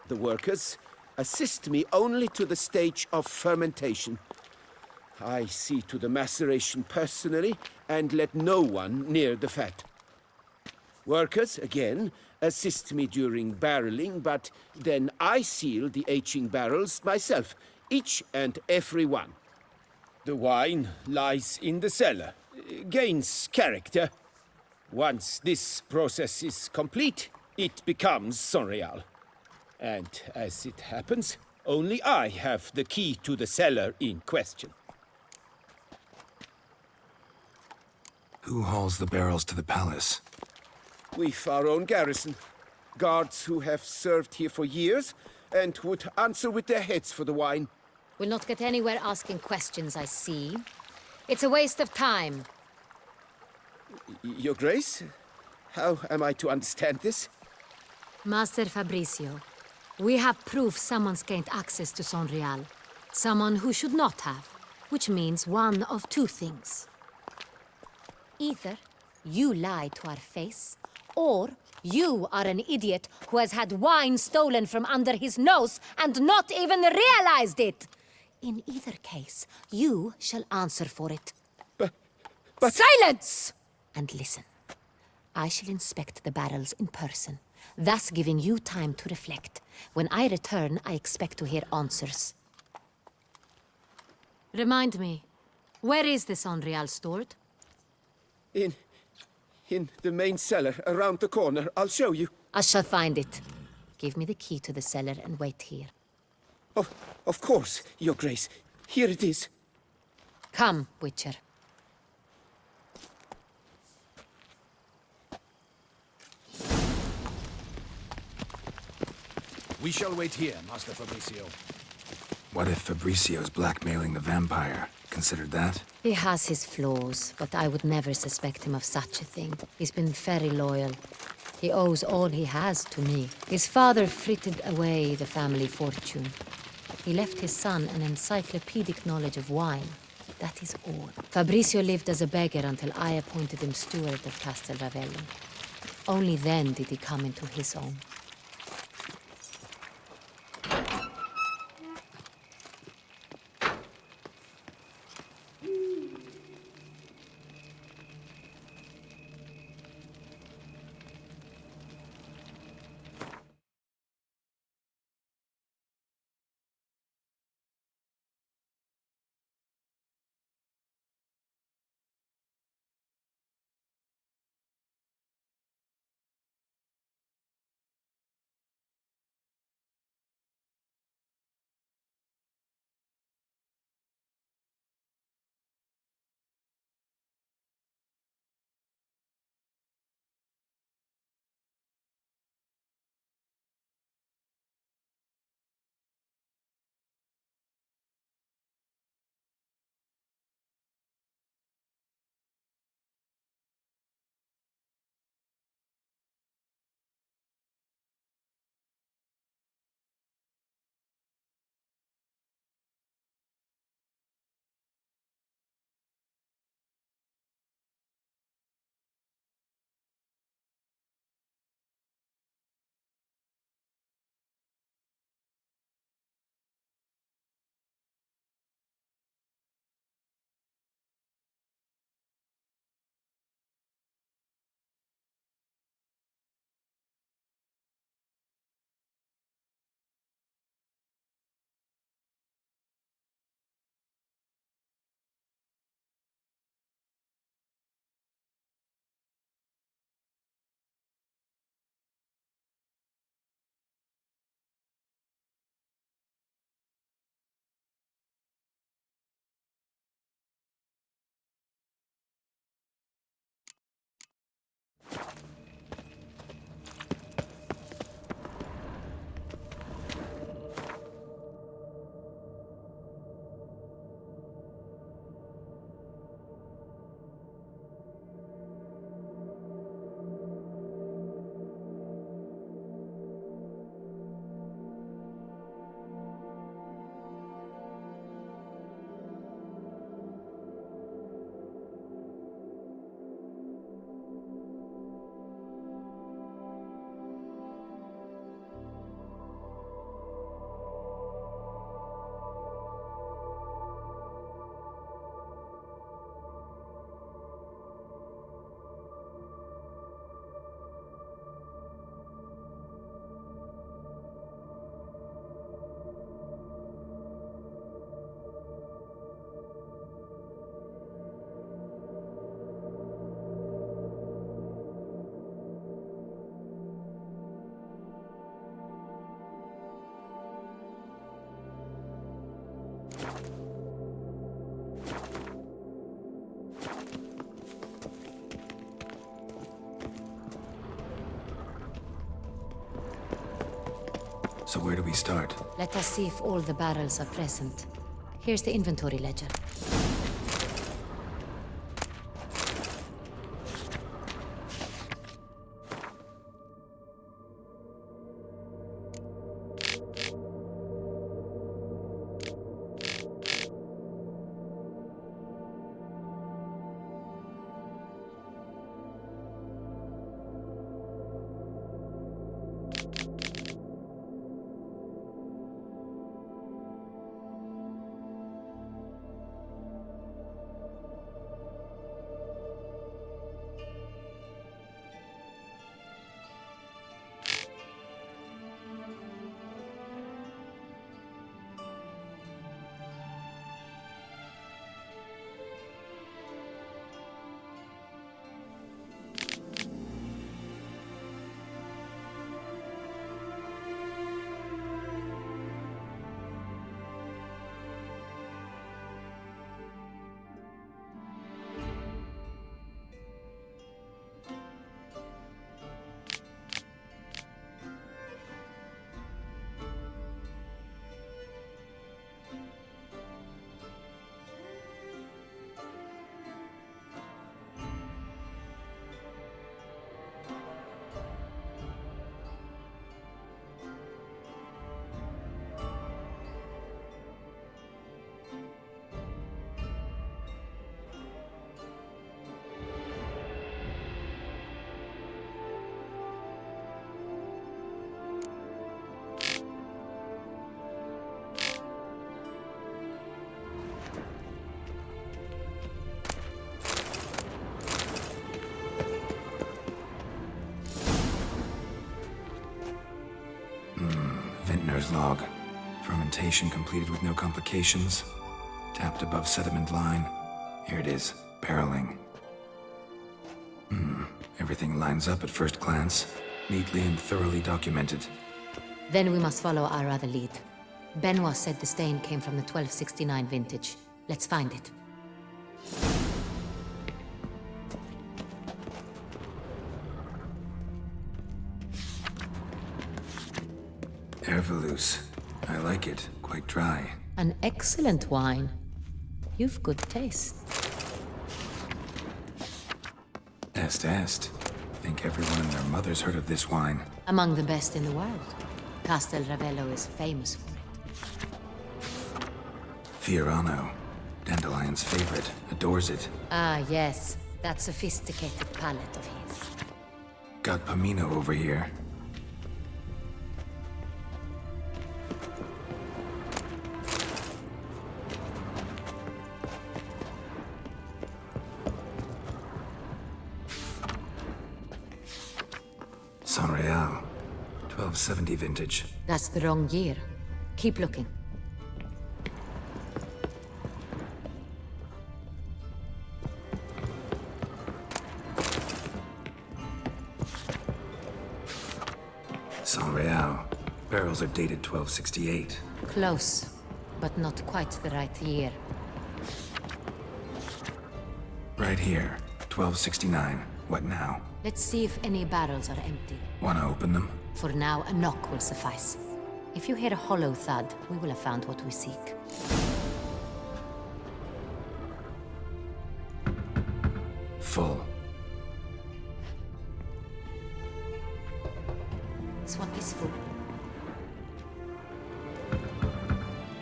The workers assist me only to the stage of fermentation. I see to the maceration personally and let no one near the fat. Workers, again, assist me during barreling, but then I seal the aging barrels myself, each and every one. The wine lies in the cellar, gains character. Once this process is complete, it becomes Saint Real. And as it happens, only I have the key to the cellar in question. Who hauls the barrels to the palace? We've our own garrison. Guards who have served here for years and would answer with their heads for the wine. We'll not get anywhere asking questions, I see. It's a waste of time. Your Grace? How am I to understand this? Master Fabricio, we have proof someone's gained access to Saint Real. Someone who should not have. Which means one of two things. Either you lie to our face, or you are an idiot who has had wine stolen from under his nose and not even realized it. In either case, you shall answer for it. But... Silence! And listen. I shall inspect the barrels in person, thus giving you time to reflect. When I return, I expect to hear answers. Remind me, where is the Saint Real stored? In the main cellar, around the corner. I'll show you. I shall find it. Give me the key to the cellar and wait here. Of course, Your Grace. Here it is. Come, Witcher. We shall wait here, Master Fabricio. What if Fabricio's blackmailing the vampire? Considered that? He has his flaws, but I would never suspect him of such a thing. He's been very loyal. He owes all he has to me. His father frittered away the family fortune. He left his son an encyclopedic knowledge of wine. That is all. Fabricio lived as a beggar until I appointed him steward of Castel Ravello. Only then did he come into his own. So where do we start? Let us see if all the barrels are present. Here's the inventory ledger. Vintner's log. Fermentation completed with no complications. Tapped above sediment line. Here it is. Barreling. Everything lines up at first glance. Neatly and thoroughly documented. Then we must follow our other lead. Benoit said the stain came from the 1269 vintage. Let's find it. Herveloos. I like it. Quite dry. An excellent wine. You've good taste. Est. Think everyone and their mother's heard of this wine. Among the best in the world. Castel Ravello is famous for it. Fiorano. Dandelion's favorite. Adores it. Ah, yes. That sophisticated palate of his. Got Pomino over here. Sanreal. 1270 vintage. That's the wrong year. Keep looking. Sanreal. Barrels are dated 1268. Close, but not quite the right year. Right here. 1269. What now? Let's see if any barrels are empty. Wanna open them? For now, a knock will suffice. If you hear a hollow thud, we will have found what we seek. Full. This one is full.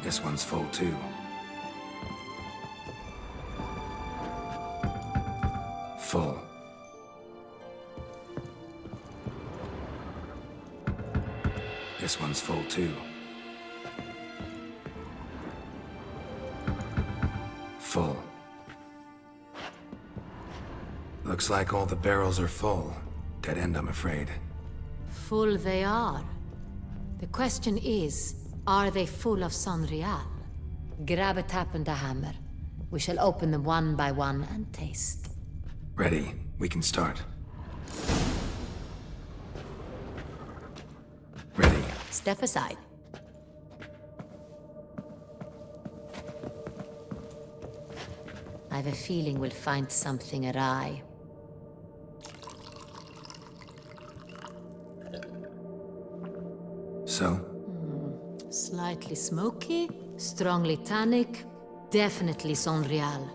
This one's full too. Full. This one's full too. Full. Looks like all the barrels are full. Dead end, I'm afraid. Full they are. The question is, are they full of Sanreal? Grab a tap and a hammer. We shall open them one by one and taste. Ready. We can start. Ready. Step aside. I have a feeling we'll find something awry. So? Slightly smoky, strongly tannic, definitely Sonreal.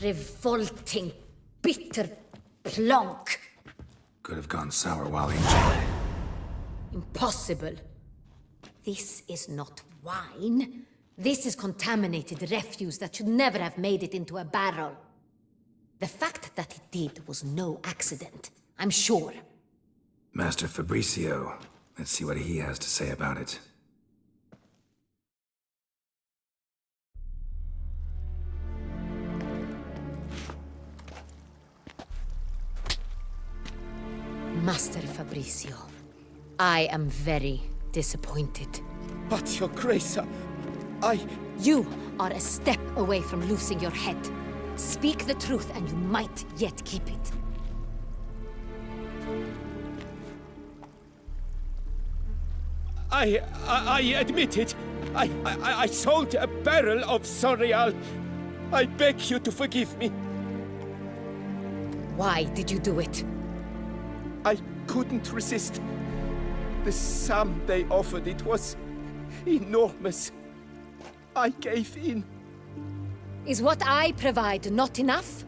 Revolting, bitter plonk. Could have gone sour while aging. Impossible. This is not wine. This is contaminated refuse that should never have made it into a barrel. The fact that it did was no accident, I'm sure. Master Fabricio. Let's see what he has to say about it. Master Fabricio, I am very disappointed. But, Your Grace, You are a step away from losing your head. Speak the truth and you might yet keep it. I admit it. I sold a barrel of Sonreal. I beg you to forgive me. Why did you do it? I couldn't resist. The sum they offered, it was enormous. I gave in. Is what I provide not enough?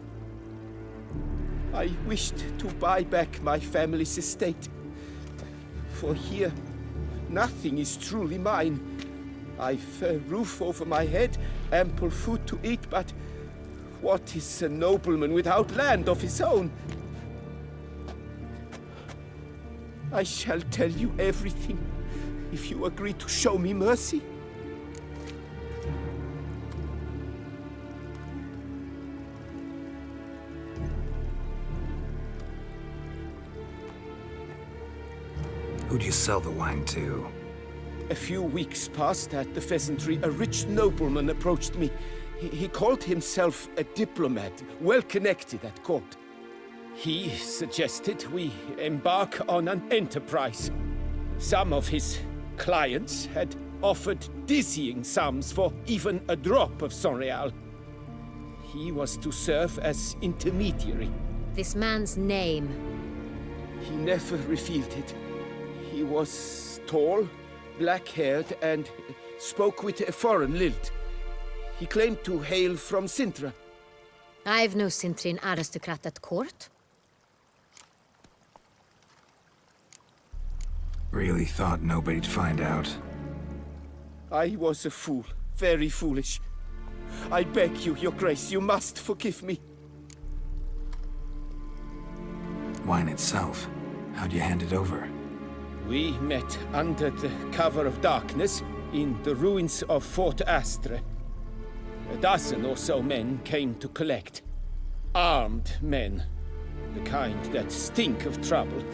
I wished to buy back my family's estate. For here, nothing is truly mine. I've a roof over my head, ample food to eat, but what is a nobleman without land of his own? I shall tell you everything, if you agree to show me mercy. Who'd you sell the wine to? A few weeks past at the Pheasantry, a rich nobleman approached me. He called himself a diplomat, well connected at court. He suggested we embark on an enterprise. Some of his clients had offered dizzying sums for even a drop of Sonreal. He was to serve as intermediary. This man's name? He never revealed it. He was tall, black-haired, and spoke with a foreign lilt. He claimed to hail from Sintra. I've no Sintrian aristocrat at court. Really thought nobody'd find out. I was a fool, very foolish. I beg you, Your Grace, you must forgive me. Wine itself, how'd you hand it over? We met under the cover of darkness in the ruins of Fort Astre. A dozen or so men came to collect. Armed men, the kind that stink of trouble.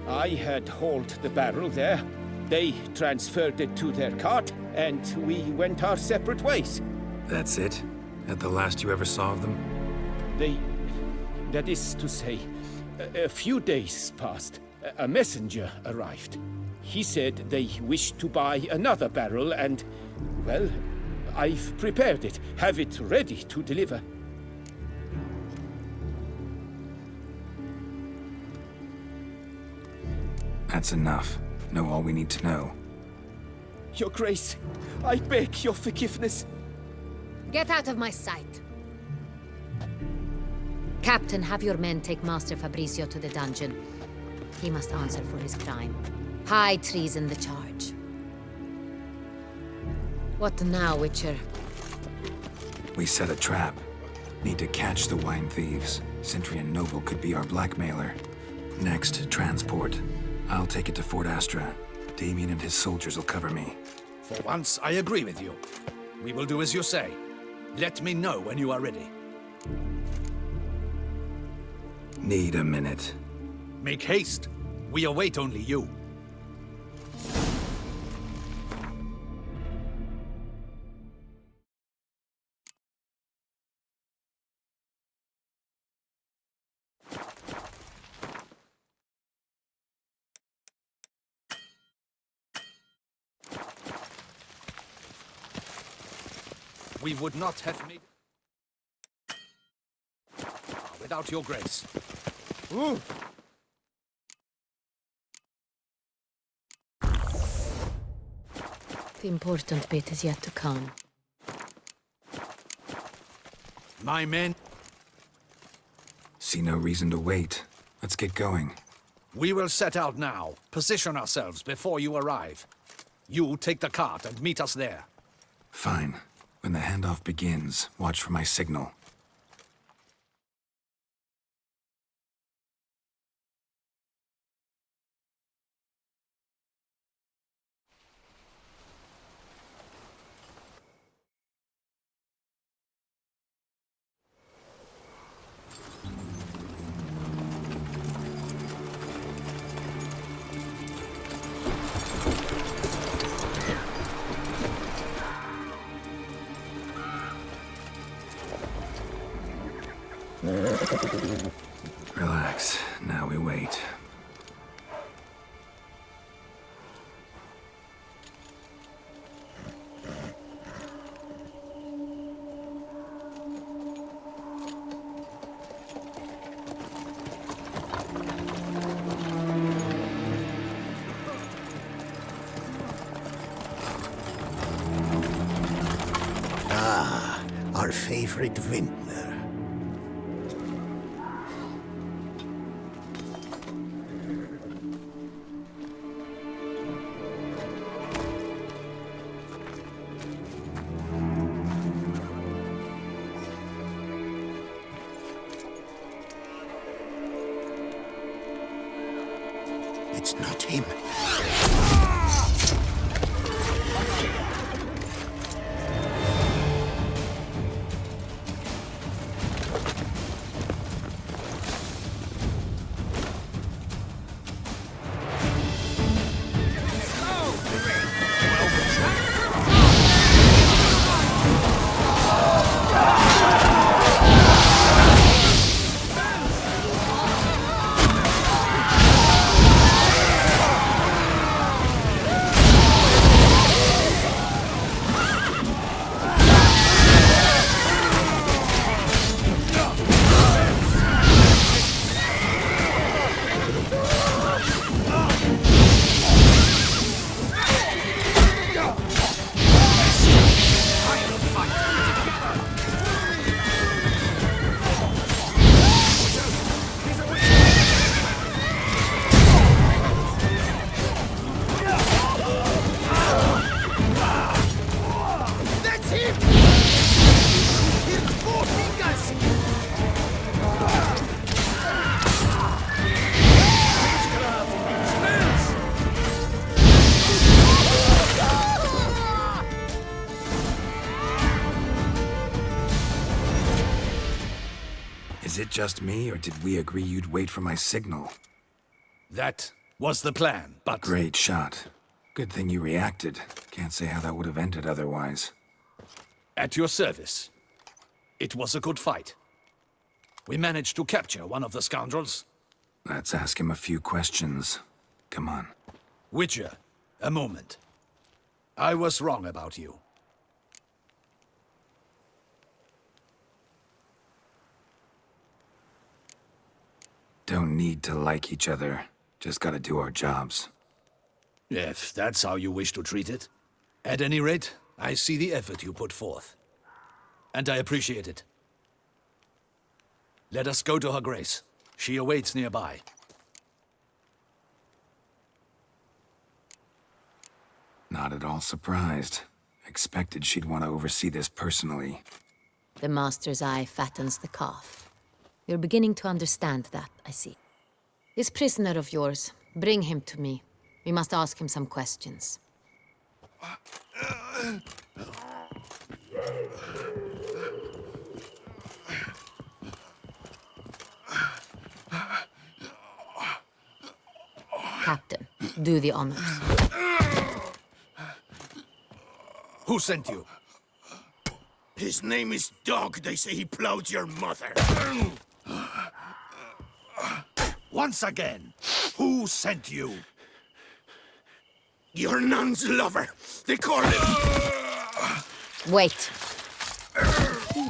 I had hauled the barrel there. They transferred it to their cart, and we went our separate ways. That's it? At the last you ever saw of them? That is to say, a few days passed. A messenger arrived. He said they wished to buy another barrel and, well, I've prepared it, have it ready to deliver. That's enough. Know all we need to know. Your Grace, I beg your forgiveness. Get out of my sight. Captain, have your men take Master Fabricio to the dungeon. He must answer for his crime. High treason the charge. What now, Witcher? We set a trap. Need to catch the wine thieves. Sintrian Noble could be our blackmailer. Next, transport. I'll take it to Fort Astra. Damien and his soldiers will cover me. For once, I agree with you. We will do as you say. Let me know when you are ready. Need a minute. Make haste. We await only you. we would not have made without your grace. Ooh. The important bit is yet to come. My men... See no reason to wait. Let's get going. We will set out now. Position ourselves before you arrive. You take the cart and meet us there. Fine. When the handoff begins, watch for my signal. Relax. Now we wait. Ah, our favorite vintner. It's not him. Is it just me, or did we agree you'd wait for my signal? That was the plan, but... Great shot. Good thing you reacted. Can't say how that would have ended otherwise. At your service. It was a good fight. We managed to capture one of the scoundrels. Let's ask him a few questions. Come on. Witcher, a moment. I was wrong about you. Don't need to like each other. Just gotta do our jobs. If that's how you wish to treat it. At any rate, I see the effort you put forth. And I appreciate it. Let us go to her grace. She awaits nearby. Not at all surprised. Expected she'd want to oversee this personally. The master's eye fattens the calf. You're beginning to understand that, I see. This prisoner of yours, bring him to me. We must ask him some questions. Captain, do the honors. Who sent you? His name is Dog. They say he plowed your mother. Once again, who sent you? Your nun's lover. They call him... Wait.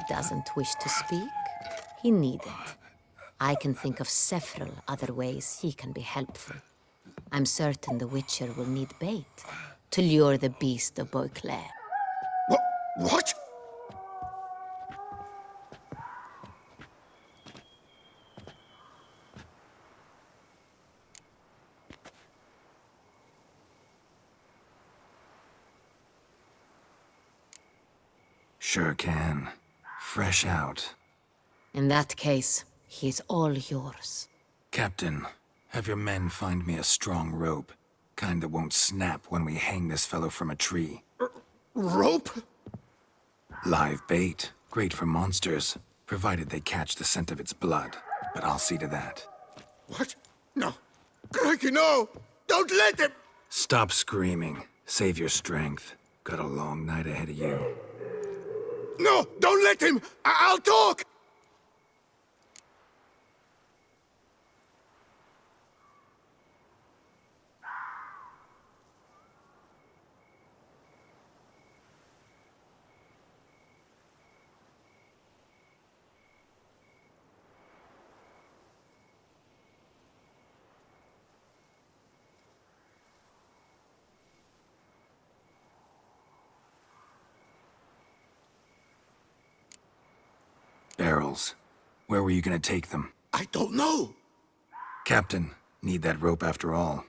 doesn't wish to speak, he needn't. I can think of several other ways he can be helpful. I'm certain the Witcher will need bait to lure the beast of Beauclair. What? Sure can. Fresh out. In that case, he's all yours. Captain, have your men find me a strong rope. Kind that won't snap when we hang this fellow from a tree. Rope? Live bait. Great for monsters, provided they catch the scent of its blood. But I'll see to that. What? No. Crikey, no! Don't let him! Stop screaming. Save your strength. Got a long night ahead of you. No! Don't let him! I'll talk! Barrels. Where were you gonna take them? I don't know. Captain, need that rope after all.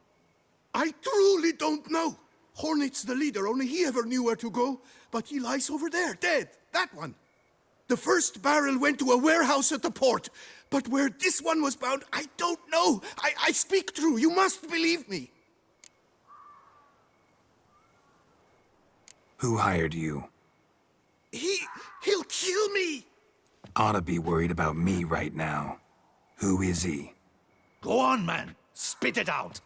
I truly don't know. Hornet's the leader, only he ever knew where to go. But he lies over there, dead. That one. The first barrel went to a warehouse at the port. But where this one was bound, I don't know. I speak true. You must believe me. Who hired you? He'll kill me. Ought to be worried about me right now. Who is he? Go on, man. Spit it out.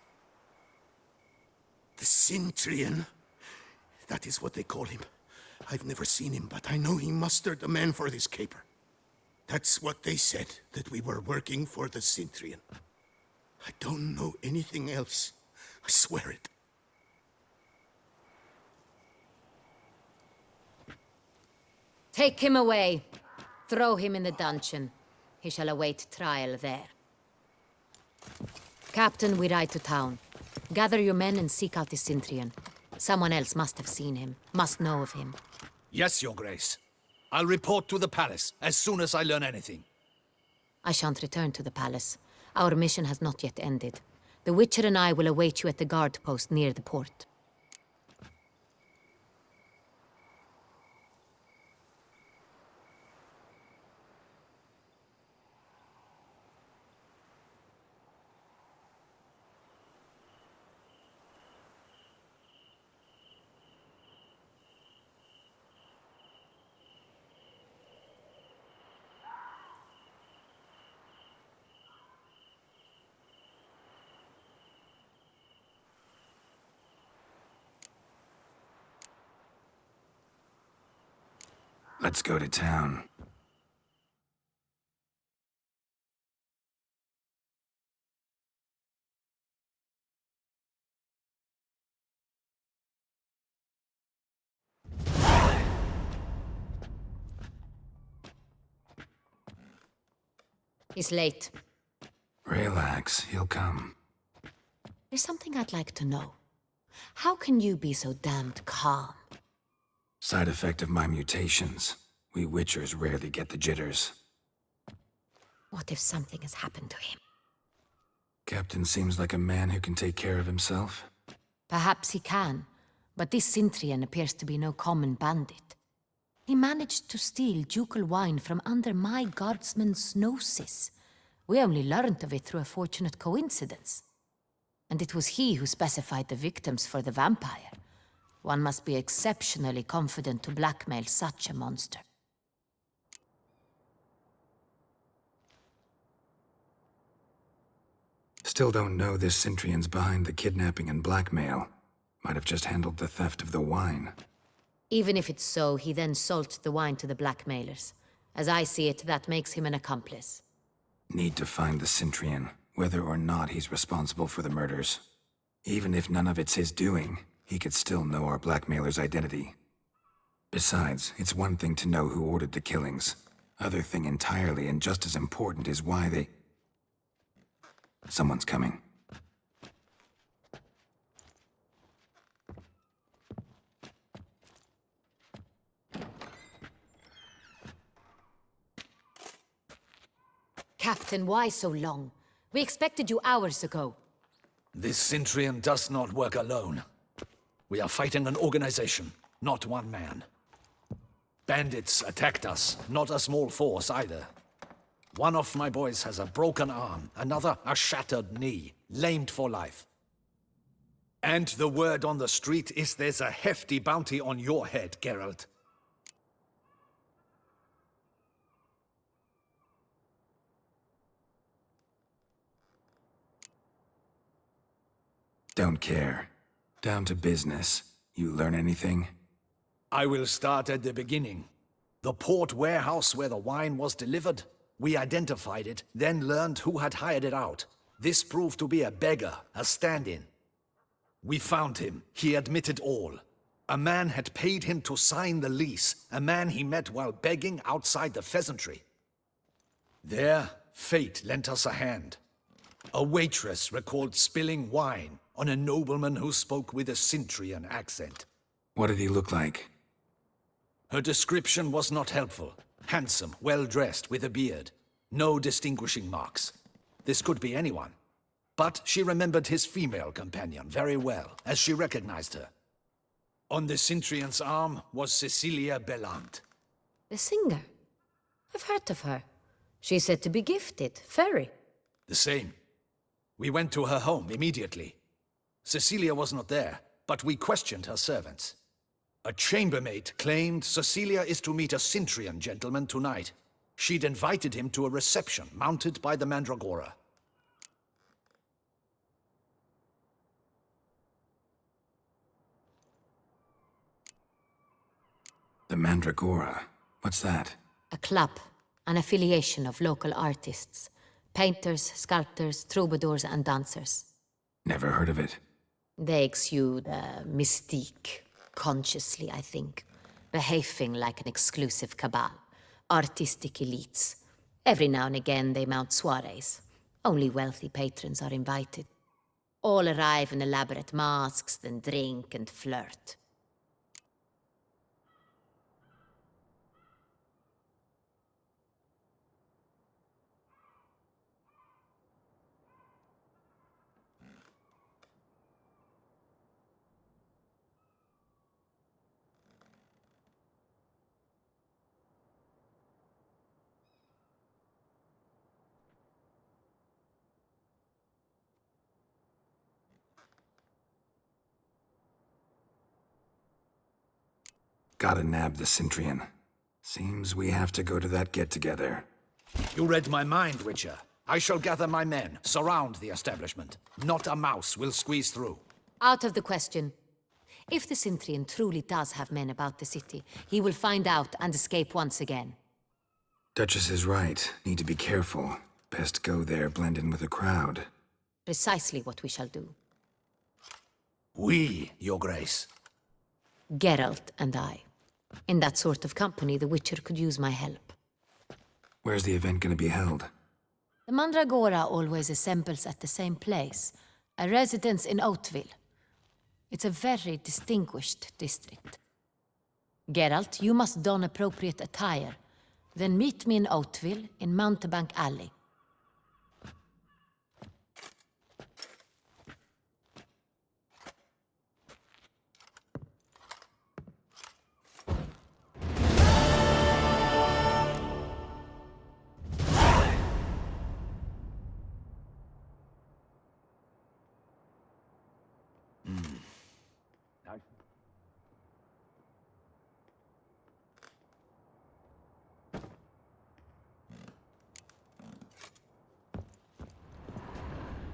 The Cintrian. That is what they call him. I've never seen him, but I know he mustered the men for this caper. That's what they said, that we were working for the Cintrian. I don't know anything else. I swear it. Take him away. Throw him in the dungeon. He shall await trial there. Captain, we ride to town. Gather your men and seek out the Cintrian. Someone else must have seen him, must know of him. Yes, Your Grace. I'll report to the palace as soon as I learn anything. I shan't return to the palace. Our mission has not yet ended. The Witcher and I will await you at the guard post near the port. Let's go to town. He's late. Relax, he'll come. There's something I'd like to know. How can you be so damned calm? Side effect of my mutations. We Witchers rarely get the jitters. What if something has happened to him? Captain seems like a man who can take care of himself. Perhaps he can, but this Cintrian appears to be no common bandit. He managed to steal ducal wine from under my guardsman's noses. We only learned of it through a fortunate coincidence. And it was he who specified the victims for the vampire. One must be exceptionally confident to blackmail such a monster. Still don't know this Cintrian's behind the kidnapping and blackmail. Might have just handled the theft of the wine. Even if it's so, he then sold the wine to the blackmailers. As I see it, that makes him an accomplice. Need to find the Cintrian, whether or not he's responsible for the murders. Even if none of it's his doing, he could still know our blackmailer's identity. Besides, it's one thing to know who ordered the killings. Other thing entirely, and just as important, is why they... Someone's coming. Captain, why so long? We expected you hours ago. This Cintrian does not work alone. We are fighting an organization, not one man. Bandits attacked us, not a small force either. One of my boys has a broken arm, another a shattered knee, lamed for life. And the word on the street is there's a hefty bounty on your head, Geralt. Don't care. Down to business. You learn anything? I will start at the beginning. The port warehouse where the wine was delivered. We identified it, then learned who had hired it out. This proved to be a beggar, a stand-in. We found him. He admitted all. A man had paid him to sign the lease, a man he met while begging outside the pheasantry. There, fate lent us a hand. A waitress recalled spilling wine on a nobleman who spoke with a Cintrian accent. What did he look like? Her description was not helpful. Handsome, well-dressed, with a beard. No distinguishing marks. This could be anyone. But she remembered his female companion very well, as she recognized her. On the Cintrian's arm was Cecilia Bellant. The singer? I've heard of her. She's said to be gifted, fairy. The same. We went to her home immediately. Cecilia was not there, but we questioned her servants. A chambermaid claimed Cecilia is to meet a Cintrian gentleman tonight. She'd invited him to a reception mounted by the Mandragora. The Mandragora? What's that? A club, an affiliation of local artists. Painters, sculptors, troubadours and dancers. Never heard of it. They exude mystique, consciously, I think. Behaving like an exclusive cabal. Artistic elites. Every now and again they mount soirees. Only wealthy patrons are invited. All arrive in elaborate masks, then drink and flirt. Gotta nab the Cintrian. Seems we have to go to that get-together. You read my mind, Witcher. I shall gather my men, surround the establishment. Not a mouse will squeeze through. Out of the question. If the Cintrian truly does have men about the city, he will find out and escape once again. Duchess is right. Need to be careful. Best go there, blend in with the crowd. Precisely what we shall do. We, Your Grace. Geralt and I. In that sort of company, the Witcher could use my help. Where's the event gonna be held? The Mandragora always assembles at the same place, a residence in Oatville. It's a very distinguished district. Geralt, you must don appropriate attire. Then meet me in Oatville, in Mountebank Alley.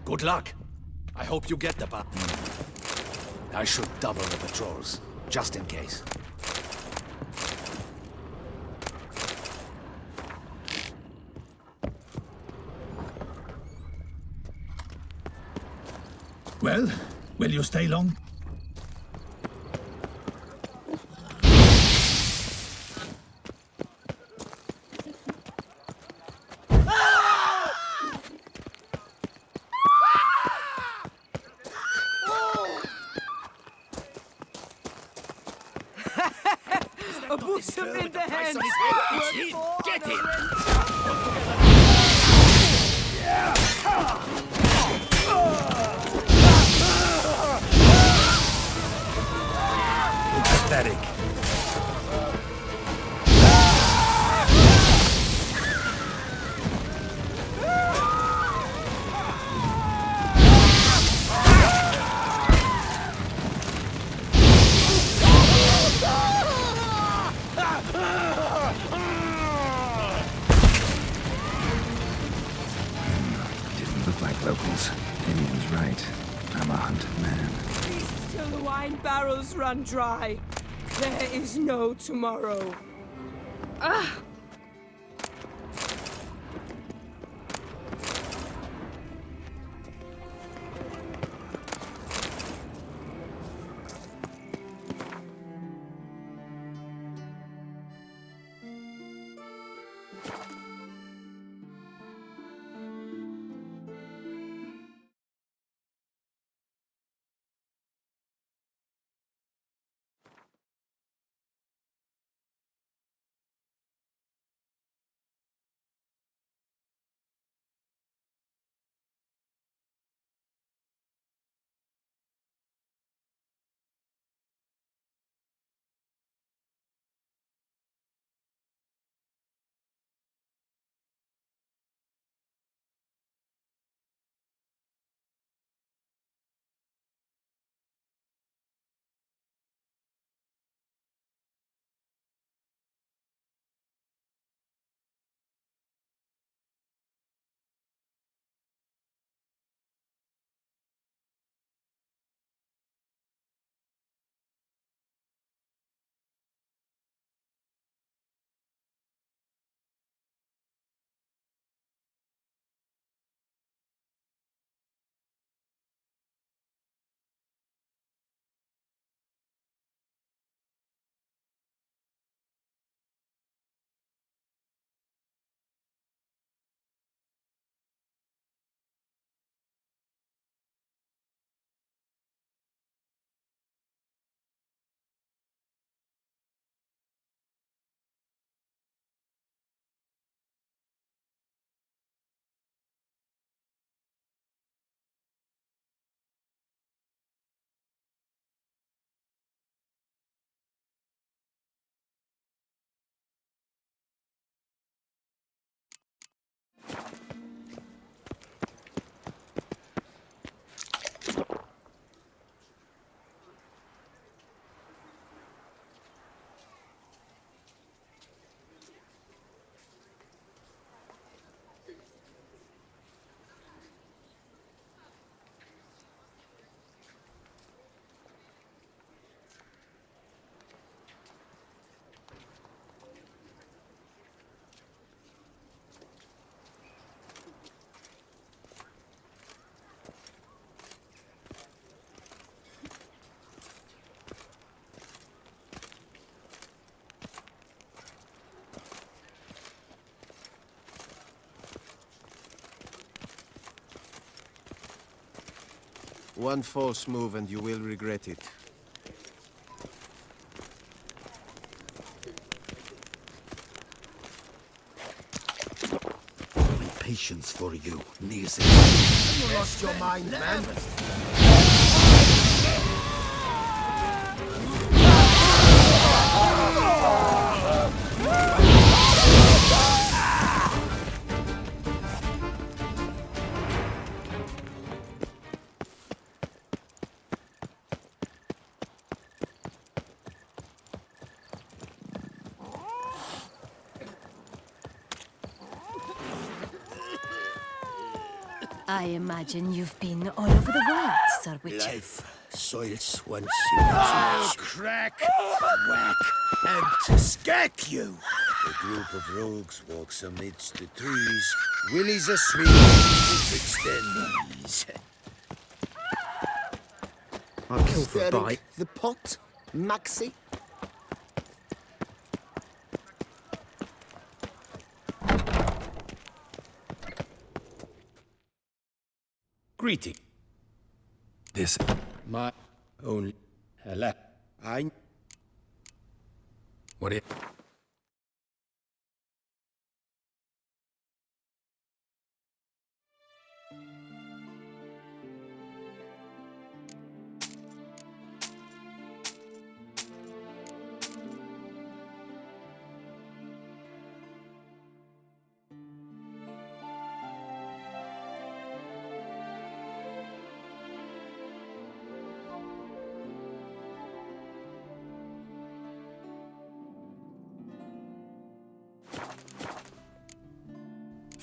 Good luck. I hope you get the button. I should double the patrols, just in case. Well, will you stay long? A bosom in the hands. Get him! Pathetic. Didn't look like locals. Damien's right. I'm a hunted man. Feast till the wine barrels run dry. There is no tomorrow. Ah! One false move and you will regret it. Patience for you, Nizir. You lost your mind, man. I imagine you've been all over the world, Sir Witcher. Life soils once in a crack, whack, and scat you. A group of rogues walks amidst the trees. Willies are sweet, betwixt their knees. I'll kill for a Stirring bite. the pot, Maxi? Greeting. This. My own. I. What do you...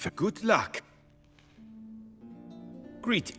For good luck. Greeting.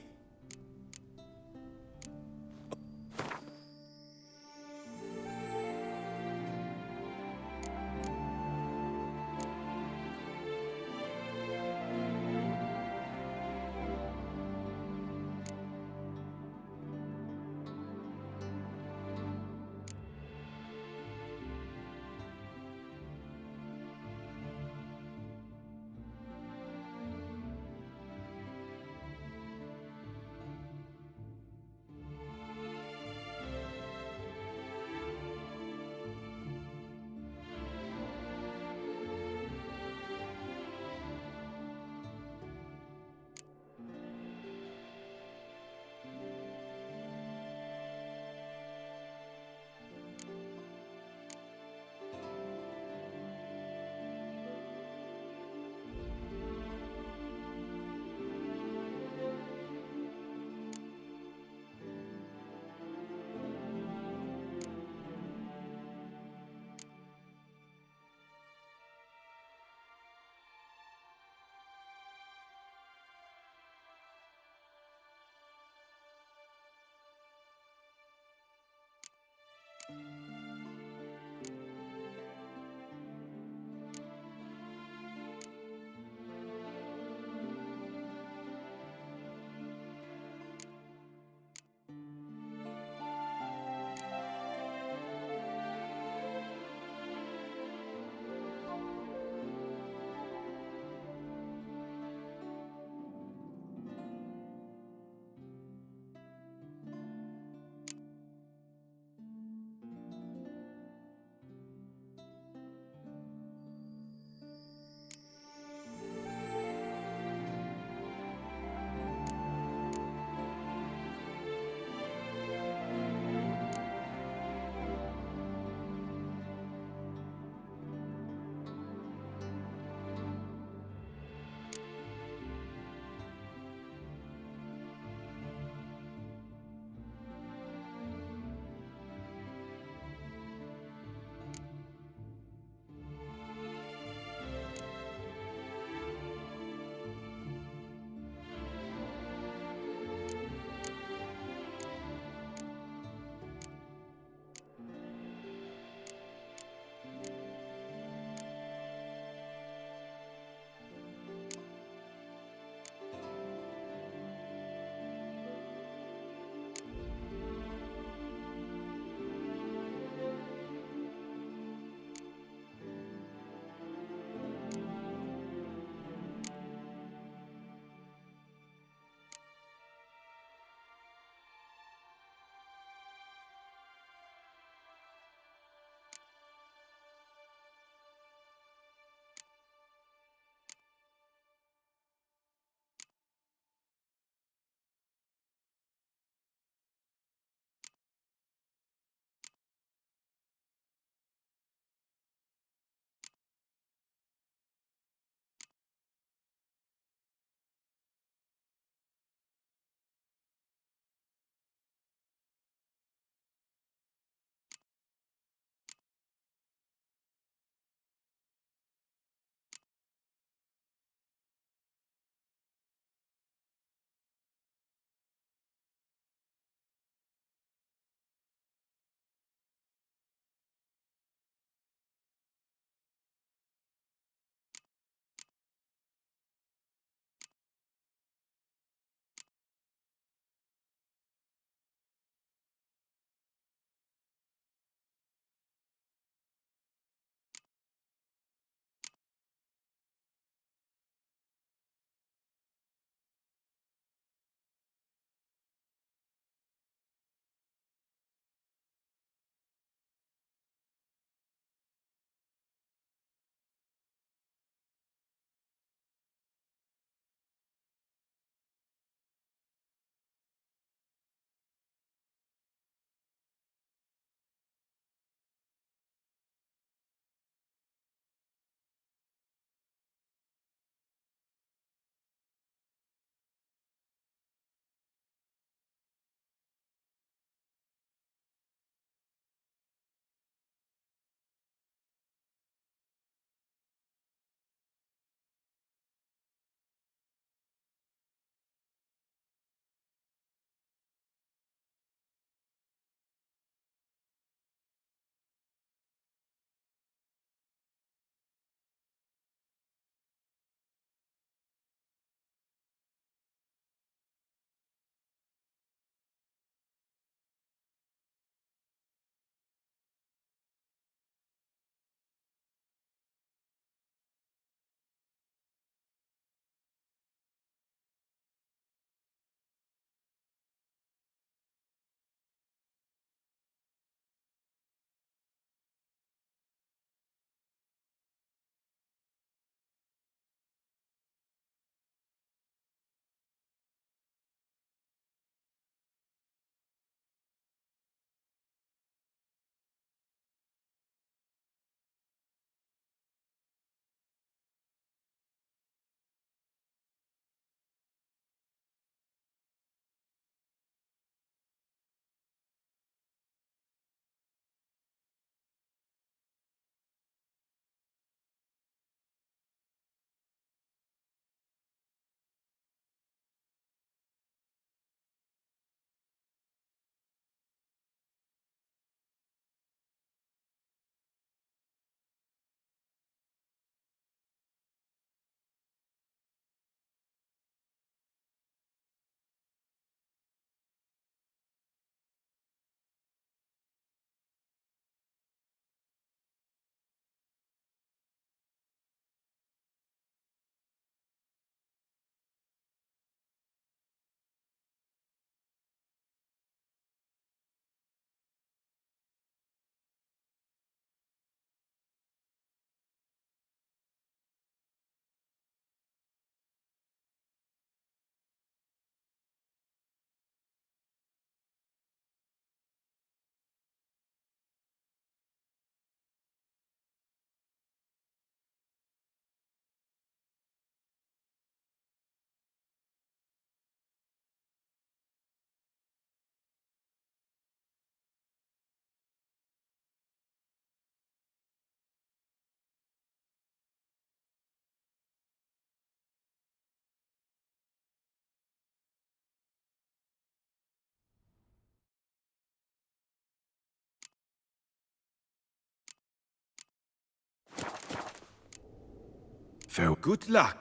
Farewell. Good luck.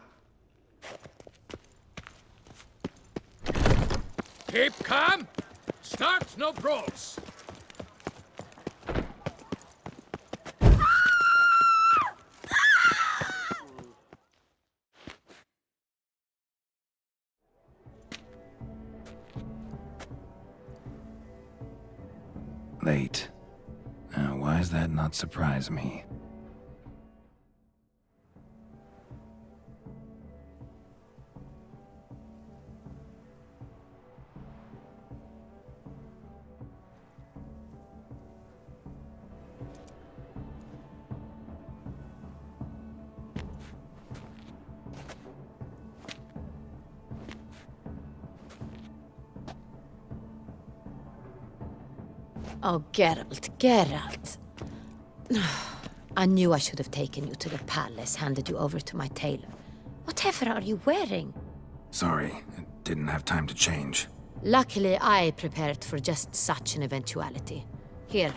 Keep calm. Start no brawls. Late. Why does that not surprise me? Oh, Geralt, Geralt. I knew I should have taken you to the palace, handed you over to my tailor. Whatever are you wearing? Sorry, I didn't have time to change. Luckily, I prepared for just such an eventuality. Here.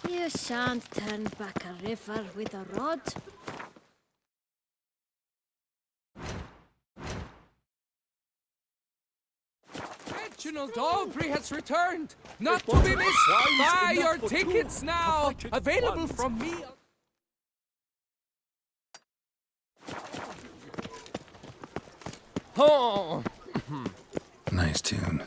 You shan't turn back a river with a rod. Reginald Aubrey has returned! Not to be missed! Buy your tickets now! Available from me! Oh! Nice tune.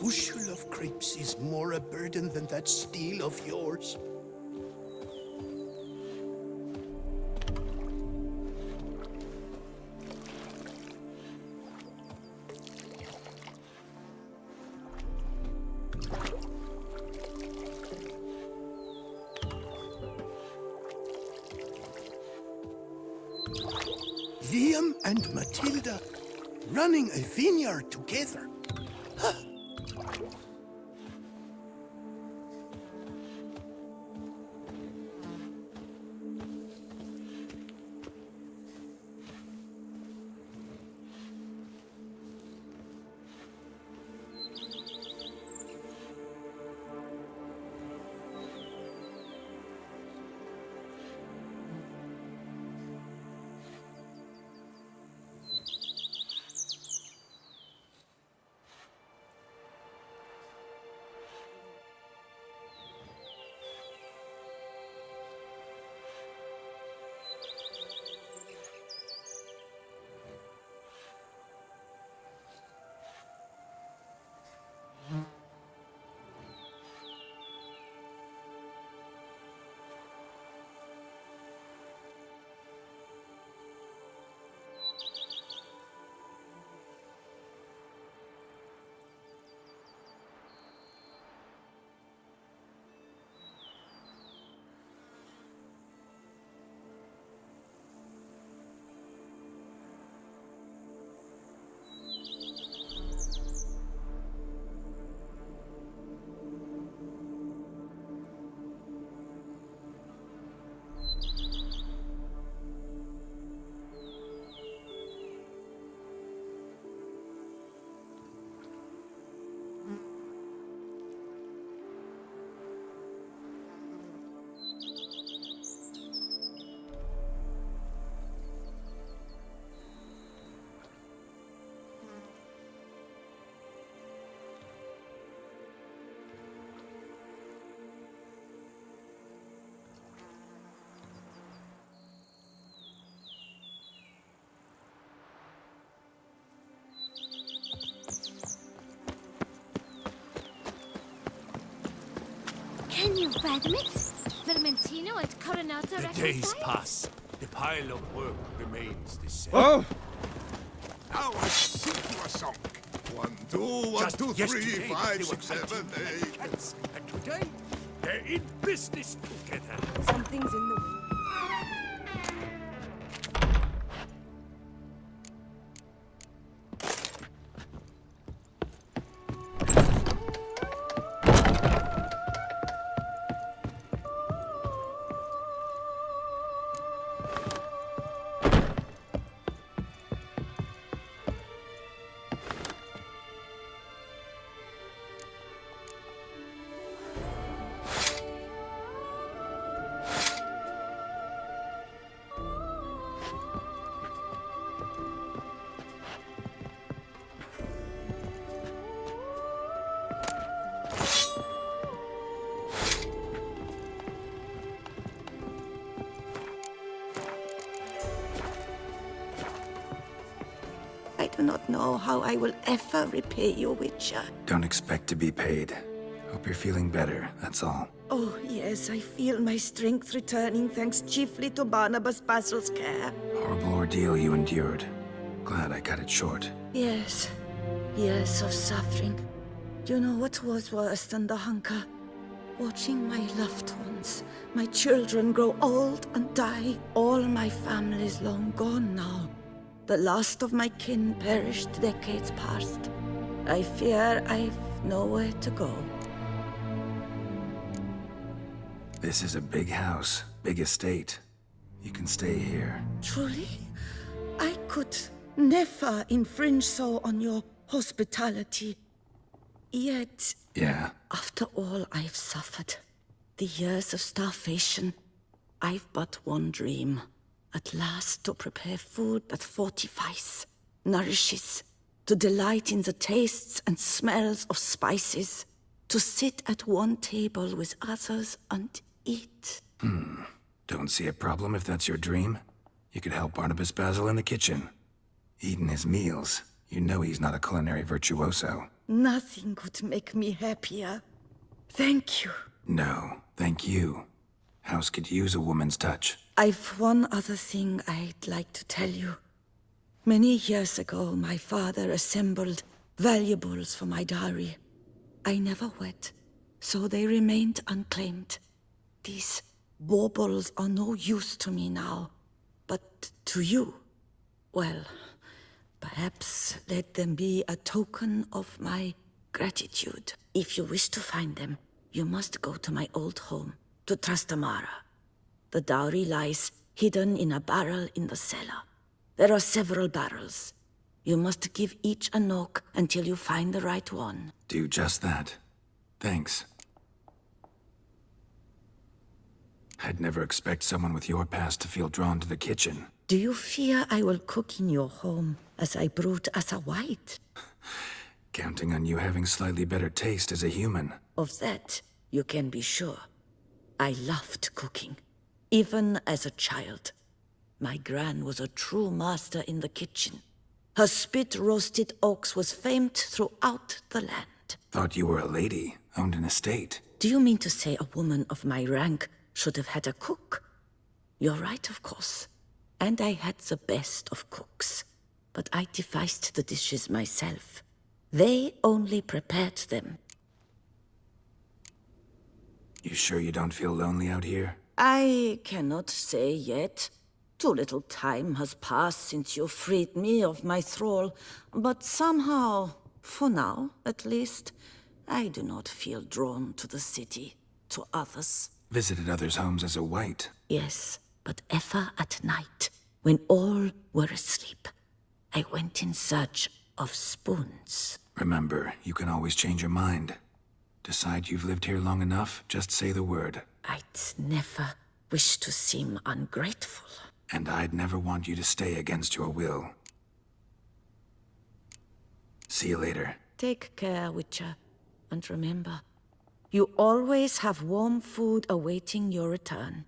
Bushel of grapes is more a burden than that steel of yours. Liam and Matilda running a vineyard together. new badmits? Vermentino and Coronata The days reconciled? pass. The pile of work remains the same. Oh! Now I sing you a song. 1, 2, 1, Just 2, 3, yesterday, 5, they 6, were 7, 8. cats, and today they're in business together. Something's in the wind. I do not know how I will ever repay you, Witcher. Don't expect to be paid. Hope you're feeling better, that's all. Oh, yes, I feel my strength returning thanks chiefly to Barnabas Basil's care. Horrible ordeal you endured. Glad I cut it short. Yes, years of suffering. Do you know what was worse than the hunger? Watching my loved ones, my children grow old and die. All my family's long gone now. The last of my kin perished decades past. I fear I've nowhere to go. This is a big house, big estate. You can stay here. Truly? I could never infringe so on your hospitality. Yet, Yeah, after all I've suffered, the years of starvation, I've but one dream. At last to prepare food that fortifies, nourishes, to delight in the tastes and smells of spices, to sit at one table with others and eat. Don't see a problem if that's your dream. You could help Barnabas Basil in the kitchen. Eating his meals. You know he's not a culinary virtuoso. Nothing could make me happier. Thank you. No, thank you. House could use a woman's touch. I've one other thing I'd like to tell you. Many years ago, my father assembled valuables for my dowry. I never wed, so they remained unclaimed. These baubles are no use to me now, but to you, well, perhaps let them be a token of my gratitude. If you wish to find them, you must go to my old home, to Trastamara. The dowry lies hidden in a barrel in the cellar. There are several barrels. You must give each a knock until you find the right one. Do just that. Thanks. I'd never expect someone with your past to feel drawn to the kitchen. Do you fear I will cook in your home as I brewed as a white? Counting on you having slightly better taste as a human. Of that, you can be sure. I loved cooking, even as a child. My gran was a true master in the kitchen. Her spit-roasted ox was famed throughout the land. Thought you were a lady, owned an estate. Do you mean to say a woman of my rank should have had a cook? You're right, of course. And I had the best of cooks. But I devised the dishes myself. They only prepared them. You sure you don't feel lonely out here? I cannot say yet. Too little time has passed since you freed me of my thrall, but somehow, for now at least, I do not feel drawn to the city, to others. Visited others' homes as a white. Yes, but ever at night, when all were asleep, I went in search of spoons. Remember, you can always change your mind. Decide you've lived here long enough, just say the word. I'd never wish to seem ungrateful. And I'd never want you to stay against your will. See you later. Take care, Witcher. And remember, you always have warm food awaiting your return.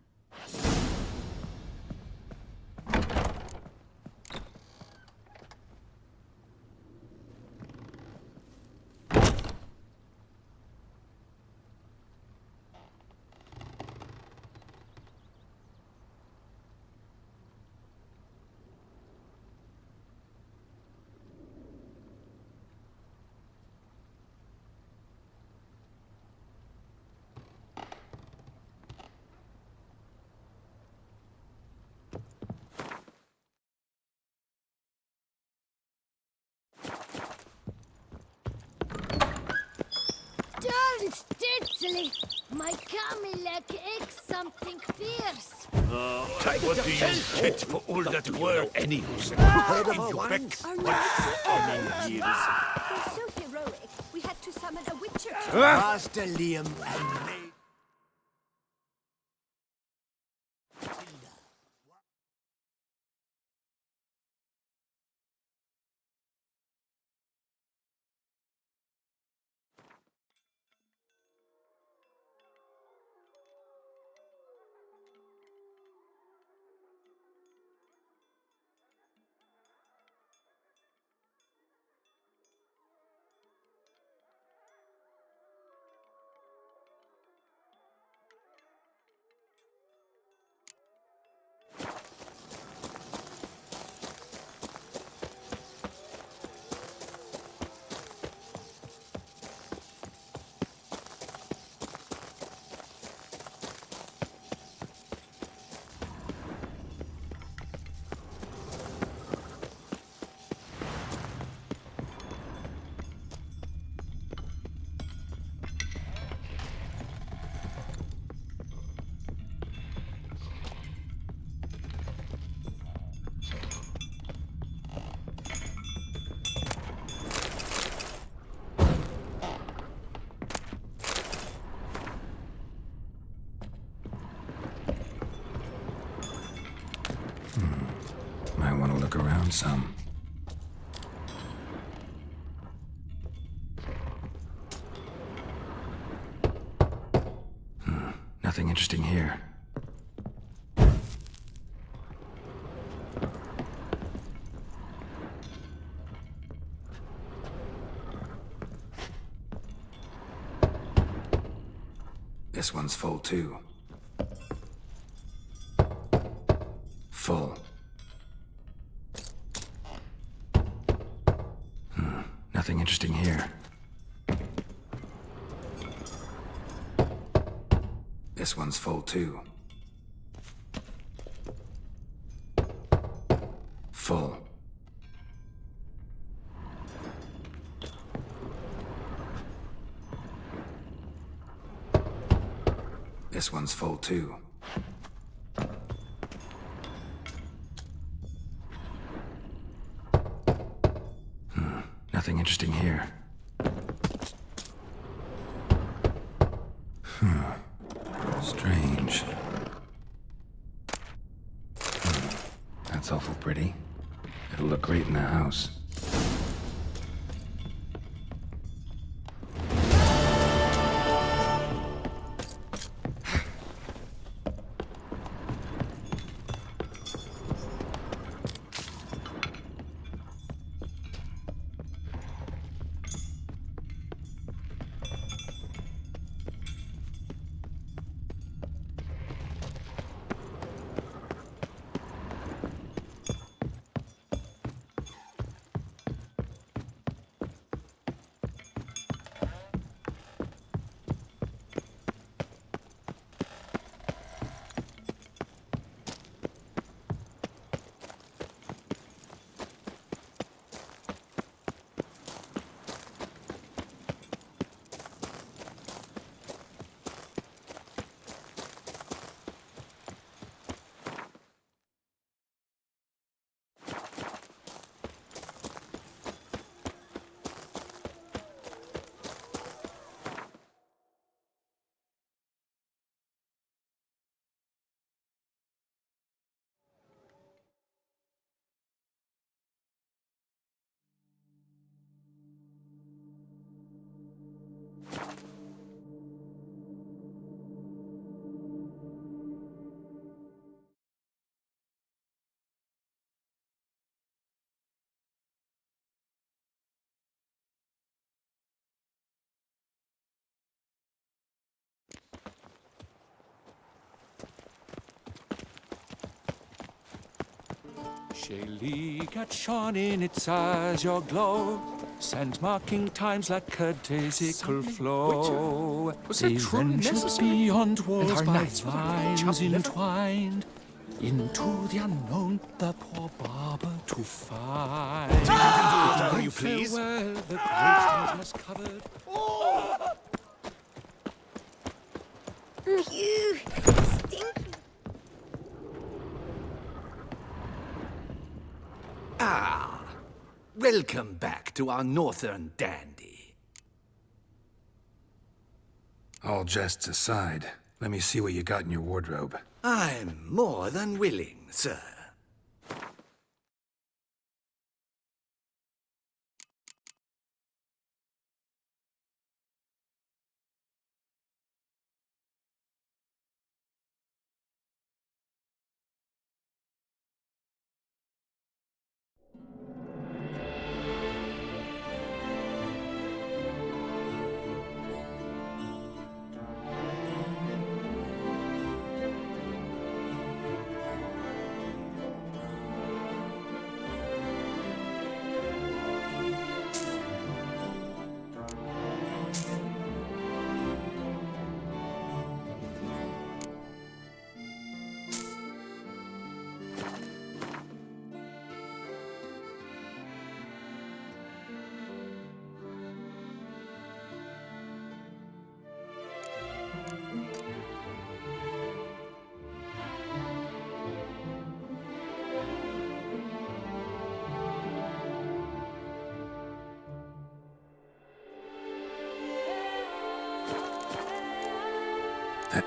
easily. My Camilek aches something fierce. What do you get for all that work? Any use? Heard of our wines? Our knights. They're so heroic, we had to summon a witcher to... Master Liam and me. Might want to look around some. Nothing interesting here. This one's full too. Full. Nothing interesting here. This one's full too. Full. This one's full too. Nothing interesting here. Strange. That's awful pretty. It'll look great in the house. Shaylee gat shone in its azure glow, sand marking times like a daisical flow. Was it truly necessary? Beyond walls And our by knights were vines chopped liver? entwined, into the unknown the poor barber to find. Will you please? Farewell, the great was covered. You stink. Ah, welcome back to our northern dandy. All jests aside, let me see what you got in your wardrobe. I'm more than willing, sir.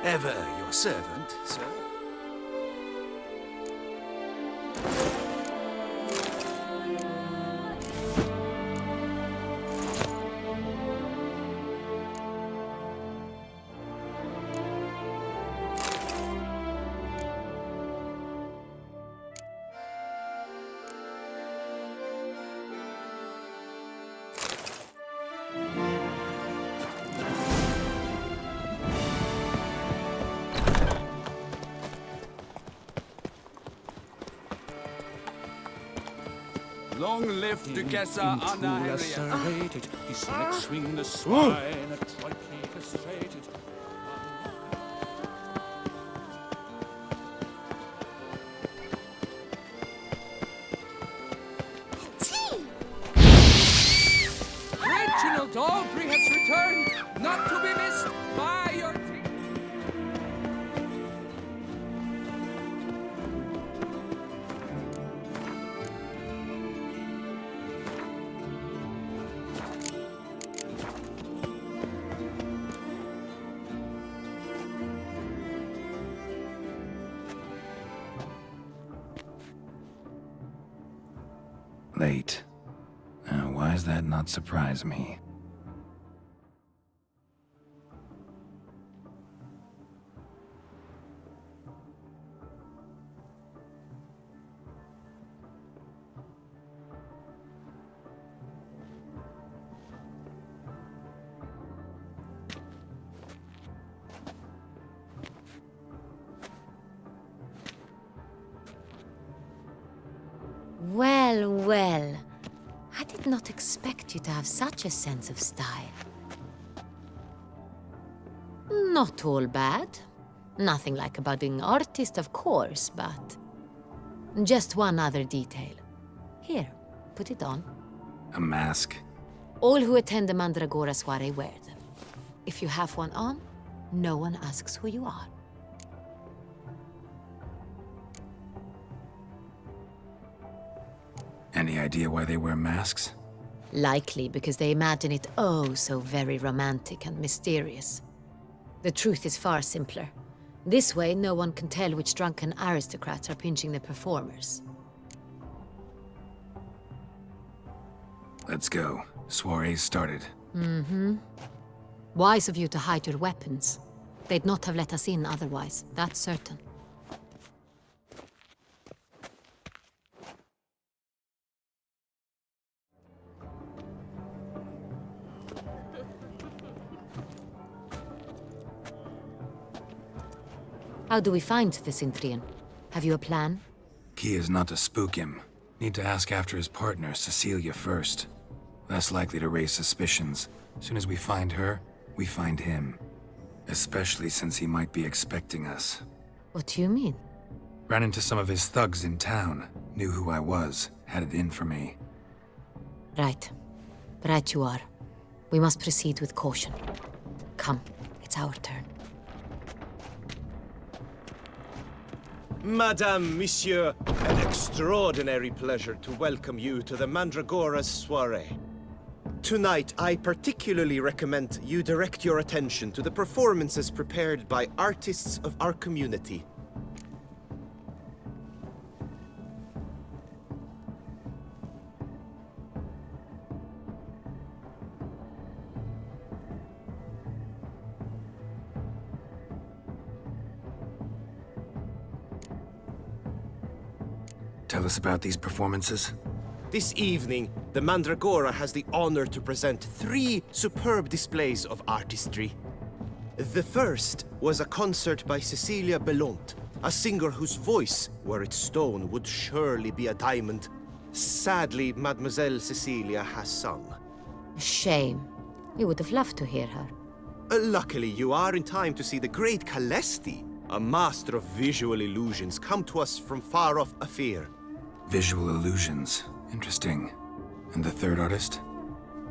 Ever your servant, sir. Long live Duchessa Anna Henrietta. His neck swing the swine, a trifle castrated. Reginald Aubrey has returned, not to be missed by your team. Late. Why does that not surprise me? Well, well. I did not expect you to have such a sense of style. Not all bad. Nothing like a budding artist, of course, but... just one other detail. Here, put it on. A mask? All who attend the Mandragora soiree wear them. If you have one on, no one asks who you are. Any idea why they wear masks? Likely because they imagine it oh so very romantic and mysterious. The truth is far simpler. This way, no one can tell which drunken aristocrats are pinching the performers. Let's go. Soiree's started. Mm-hmm. Wise of you to hide your weapons. They'd not have let us in otherwise, that's certain. How do we find the Cintrian? Have you a plan? Key is not to spook him. Need to ask after his partner, Cecilia, first. Less likely to raise suspicions. Soon as we find her, we find him. Especially since he might be expecting us. What do you mean? Ran into some of his thugs in town. Knew who I was. Had it in for me. Right. Right you are. We must proceed with caution. Come, it's our turn. Madame, Monsieur, an extraordinary pleasure to welcome you to the Mandragora's soiree. Tonight, I particularly recommend you direct your attention to the performances prepared by artists of our community. Tell us about these performances. This evening, the Mandragora has the honor to present 3 superb displays of artistry. The first was a concert by Cecilia Belont, a singer whose voice, were it stone, would surely be a diamond. Sadly, Mademoiselle Cecilia has sung. Shame. We would have loved to hear her. Luckily, you are in time to see the great Calesti, a master of visual illusions, come to us from far off Afir. Visual illusions. Interesting. And the third artist?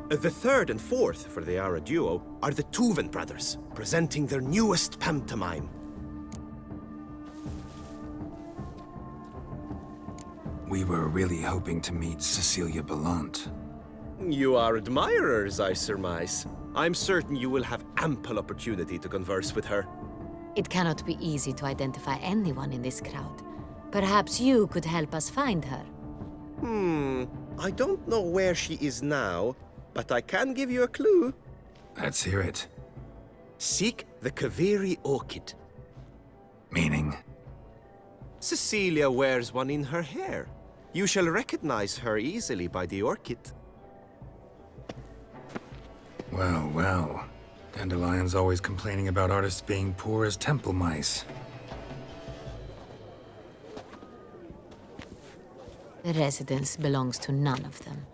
The third and fourth, for they are a duo, are the Tuven brothers, presenting their newest pantomime. We were really hoping to meet Cecilia Belont. You are admirers, I surmise. I'm certain you will have ample opportunity to converse with her. It cannot be easy to identify anyone in this crowd. Perhaps you could help us find her. I don't know where she is now, but I can give you a clue. Let's hear it. Seek the Kaveri orchid. Meaning? Cecilia wears one in her hair. You shall recognize her easily by the orchid. Well, well. Dandelion's always complaining about artists being poor as temple mice. The residence belongs to none of them.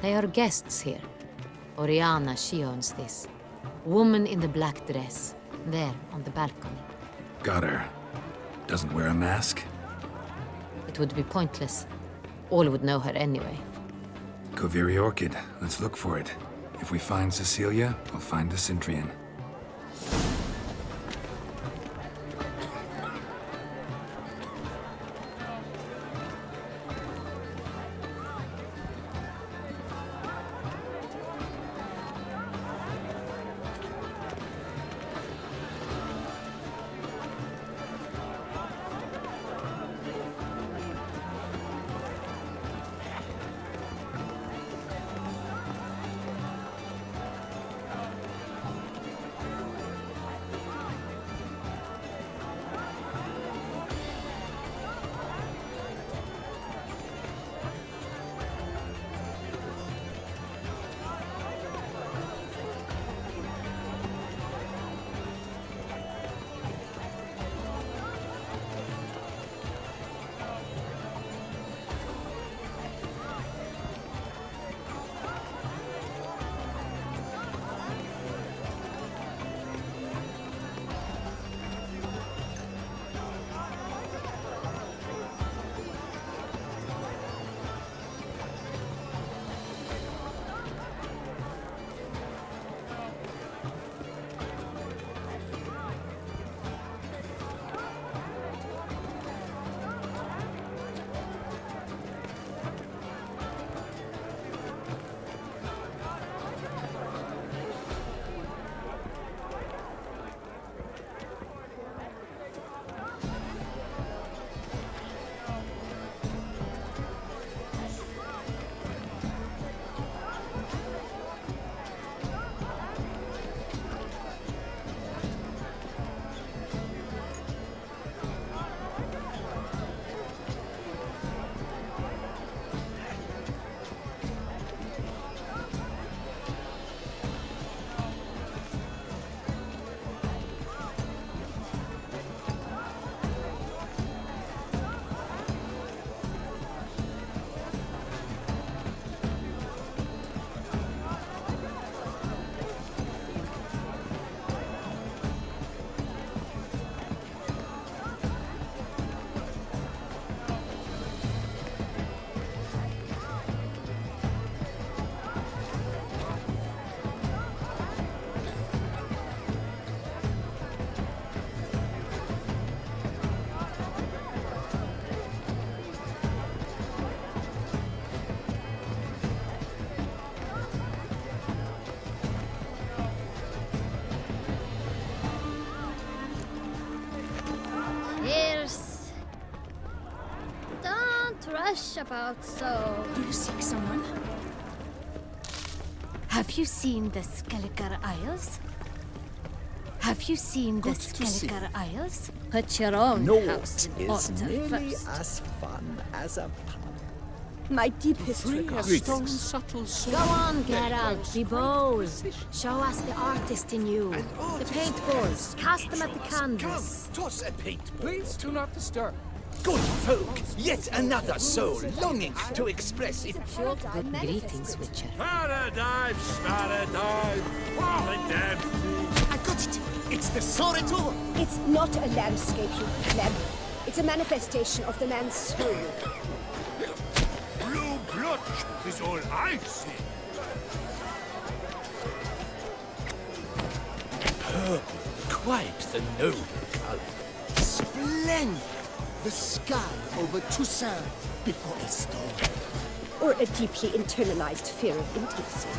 They are guests here. Oriana, she owns this. Woman in the black dress, there on the balcony. Got her. Doesn't wear a mask? It would be pointless. All would know her anyway. Kaveri Orchid. Let's look for it. If we find Cecilia, we'll find the Cintrian. hush about so. Do you seek someone? Have you seen the Skelliger Isles? Have you seen the Skelliger Isles? Put your own house in order first. as fun as a pub. My deepest regards. Go on, Geralt, be bold. Show us the artist in you. The paintballs, cast them at the canvas. Toss a paintball. Please do not disturb. Good folk, yet another soul longing to express it. Good greetings, Witcher. Paradise, paradise. Oh, the damn thing. I got it. It's the Soretor. It's not a landscape, you pleb. It's a manifestation of the man's soul. Blue blotch is all I see. Purple, quite the noble color. Splendid. The sky over Toussaint before a storm. Or a deeply internalized fear of intimacy.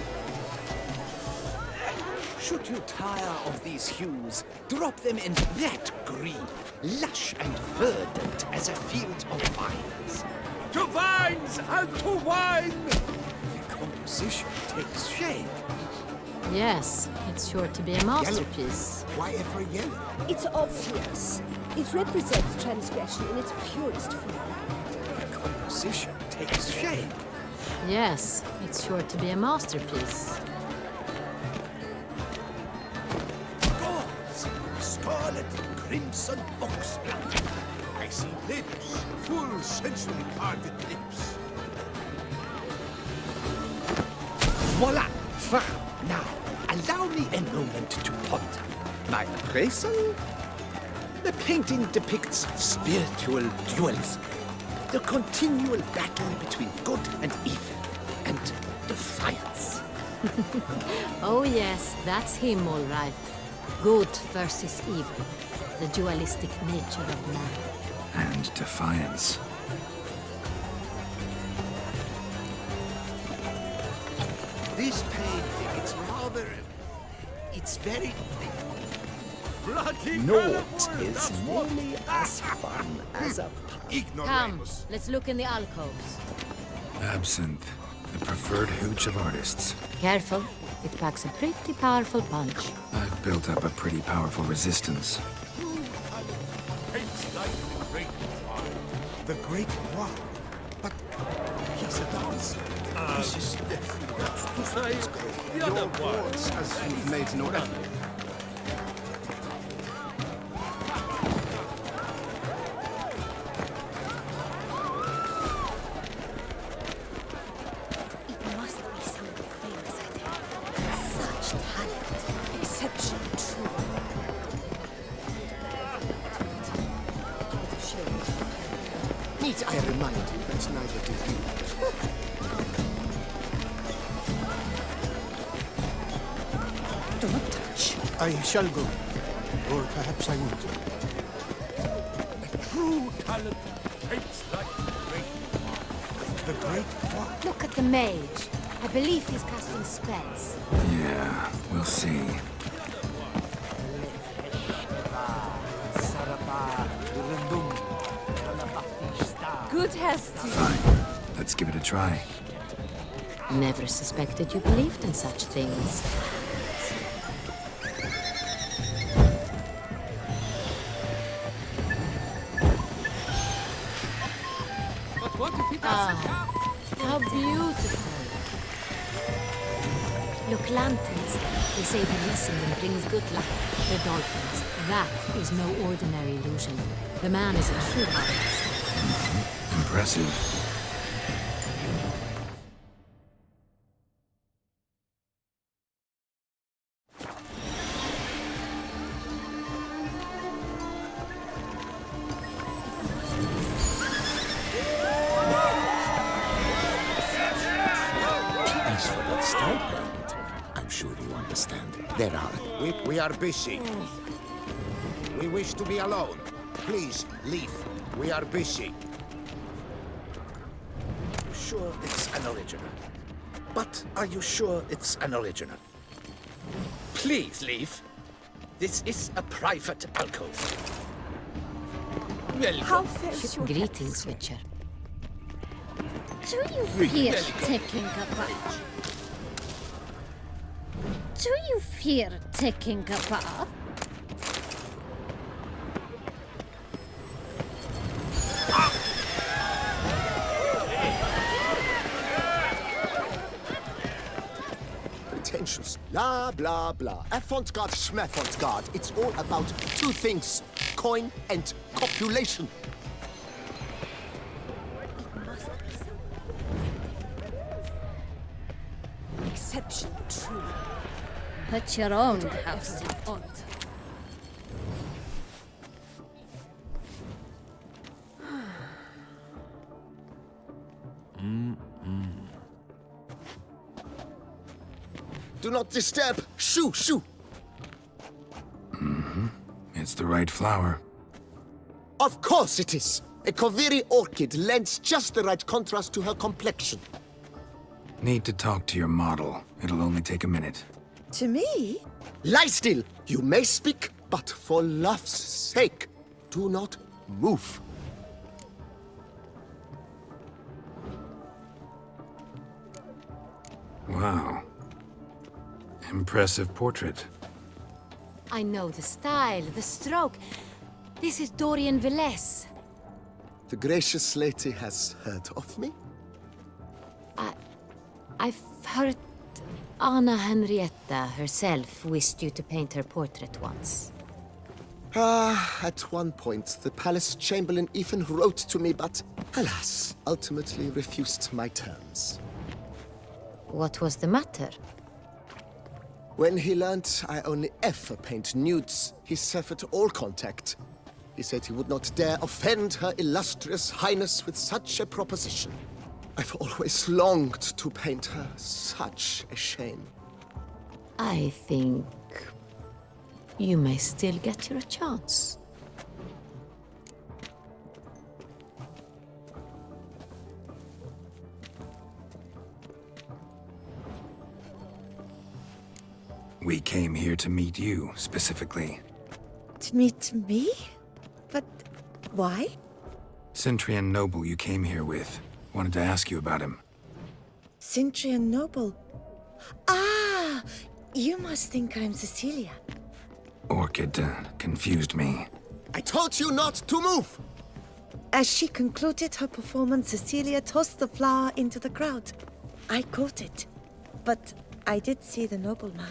Should you tire of these hues, drop them in that green, lush and verdant as a field of vines. To vines and to wine! The composition takes shape. Yes, it's sure to be a masterpiece. Why ever yellow? It's obvious. It represents transgression in its purest form. The composition takes shape. Yes, it's sure to be a masterpiece. Gods, scarlet, crimson, oxblood. I see lips, full sensually parted lips. Voila! Found. Now, allow me a moment to ponder. My appraisal? The painting depicts spiritual dualism, the continual battle between good and evil, and defiance. Oh yes, that's him all right. Good versus evil. The dualistic nature of man. And defiance. This painting, it's very... Bloody Naught is nearly as fun as a pub. Come, let's look in the alcoves. Absinthe, the preferred hooch of artists. Careful, it packs a pretty powerful punch. I've built up a pretty powerful resistance. Paints like the great one. The Great One. But he's a dancer. This is That's to say, the other one. As you've made no effort. It must be someone famous, I think. Such talent. Exceptional, true. Need I remind you that neither do you. Don't touch. I shall go. Or perhaps I won't. True talent paints like the great one. the Great One. Look at the mage. I believe he's casting spells. Yeah, we'll see. Good Hestia. Fine. Let's give it a try. Never suspected you believed in such things. But what if he doesn't Ah, how beautiful. Look, lanterns. They say the listening brings good luck. The dolphins. That is no ordinary illusion. The man is a true artist. Impressive. As for that stipend, I'm sure you understand. There are. We are busy. We wish to be alone. Please, leave. We are busy. Sure it's an original. But are you sure it's an original? Please leave. This is a private alcove. Welcome. How fares your Greetings, Witcher. Do you fear taking a bath? Do you fear taking a bath? Pretentious. Blah, blah, blah. Avant-garde, schmavant-garde. It's all about two things. Coin and copulation. Exception true. Put your own house in order. Do not disturb. Shoo, shoo. It's the right flower. Of course it is. A Koviri orchid lends just the right contrast to her complexion. Need to talk to your model. It'll only take a minute. To me? Lie still. You may speak, but for love's sake, do not move. Wow. Impressive portrait. I know the style, the stroke. This is Dorian Velez. The gracious lady has heard of me? I've heard Anna Henrietta herself wished you to paint her portrait once. At one point, the palace chamberlain even wrote to me, but alas, ultimately refused my terms. What was the matter? When he learned I only ever paint nudes, he severed all contact. He said he would not dare offend her illustrious highness with such a proposition. I've always longed to paint her. Such a shame. I think you may still get your chance. We came here to meet you, specifically. To meet me? But why? Centrian Noble you came here with. Wanted to ask you about him. Centrian Noble. Ah! You must think I'm Cecilia. Orchid confused me. I told you not to move! As she concluded her performance, Cecilia tossed the flower into the crowd. I caught it, but I did see the nobleman.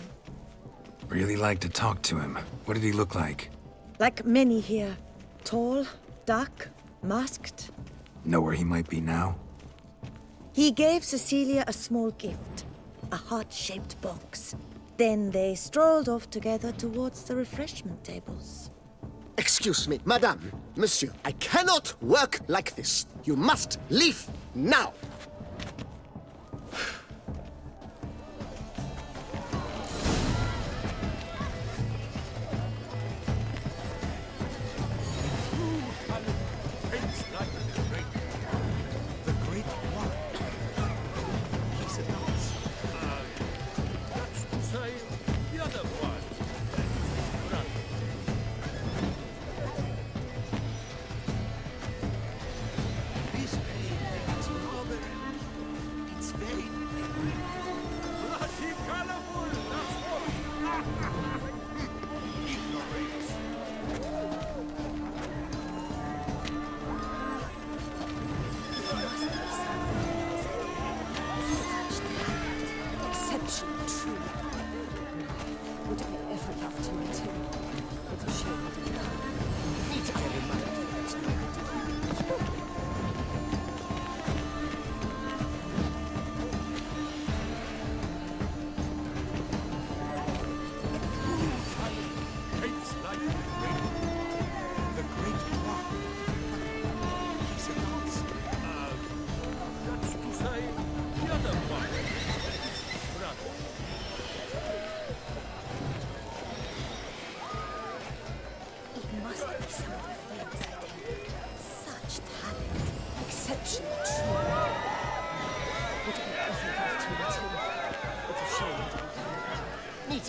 Really like to talk to him. What did he look like? Like many here. Tall, dark, masked. Know where he might be now? He gave Cecilia a small gift, a heart-shaped box. Then they strolled off together towards the refreshment tables. Excuse me, madame, monsieur, I cannot work like this. You must leave now.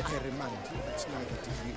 I remind you that neither do you.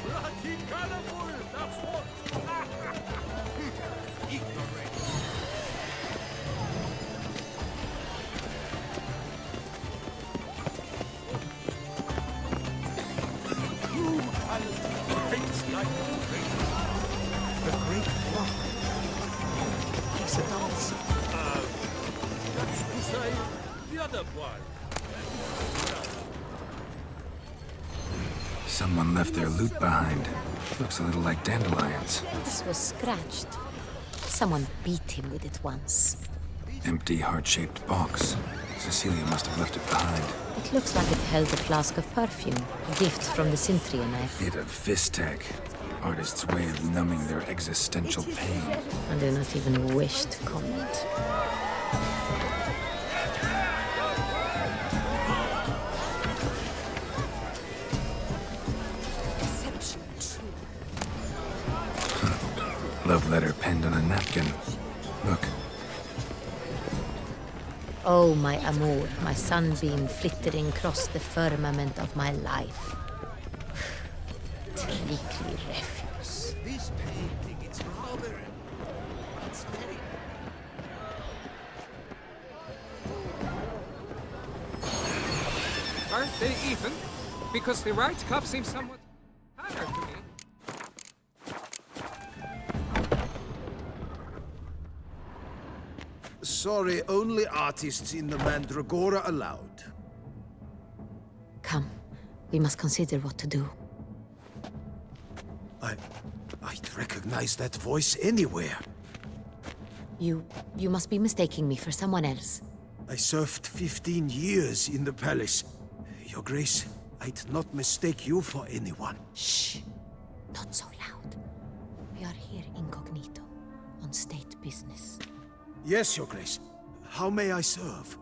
Bloody colorful, that's what! The great flock. He's a dancer. That's to say, the other one. Someone left their loot behind. Looks a little like dandelions. This was scratched. Someone beat him with it once. Empty heart-shaped box. Cecilia must have left it behind. It looks like it held a flask of perfume, a gift from the Sintrian knife. Bit of Vistec. Artist's way of numbing their existential pain. I do not even wish to comment. Love letter penned on a napkin. Look. Oh, my amour, my sunbeam flittering across the firmament of my life. Tricky refuse. This painting, it's rather... It's very... Aren't they even? Because the right cuff seems somewhat higher to me. Sorry, only artists in the Mandragora allowed. Come, we must consider what to do. I'd recognize that voice anywhere. You must be mistaking me for someone else. I served 15 years in the palace. Your Grace, I'd not mistake you for anyone. Shh! Not so loud. We are here incognito, on state business. Yes, Your Grace. How may I serve?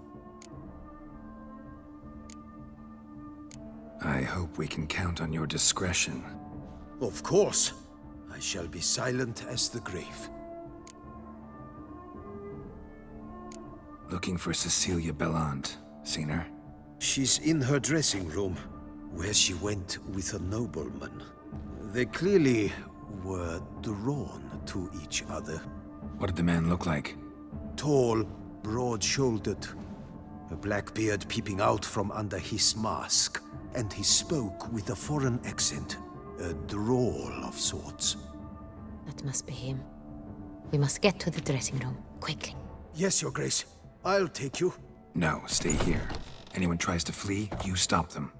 I hope we can count on your discretion. Of course. I shall be silent as the grave. Looking for Cecilia Bellant. Seen her? She's in her dressing room, where she went with a nobleman. They clearly were drawn to each other. What did the man look like? Tall, broad-shouldered, a black beard peeping out from under his mask, and he spoke with a foreign accent, a drawl of sorts. That must be him. We must get to the dressing room, quickly. Yes, Your Grace. I'll take you. No, stay here. Anyone tries to flee, you stop them.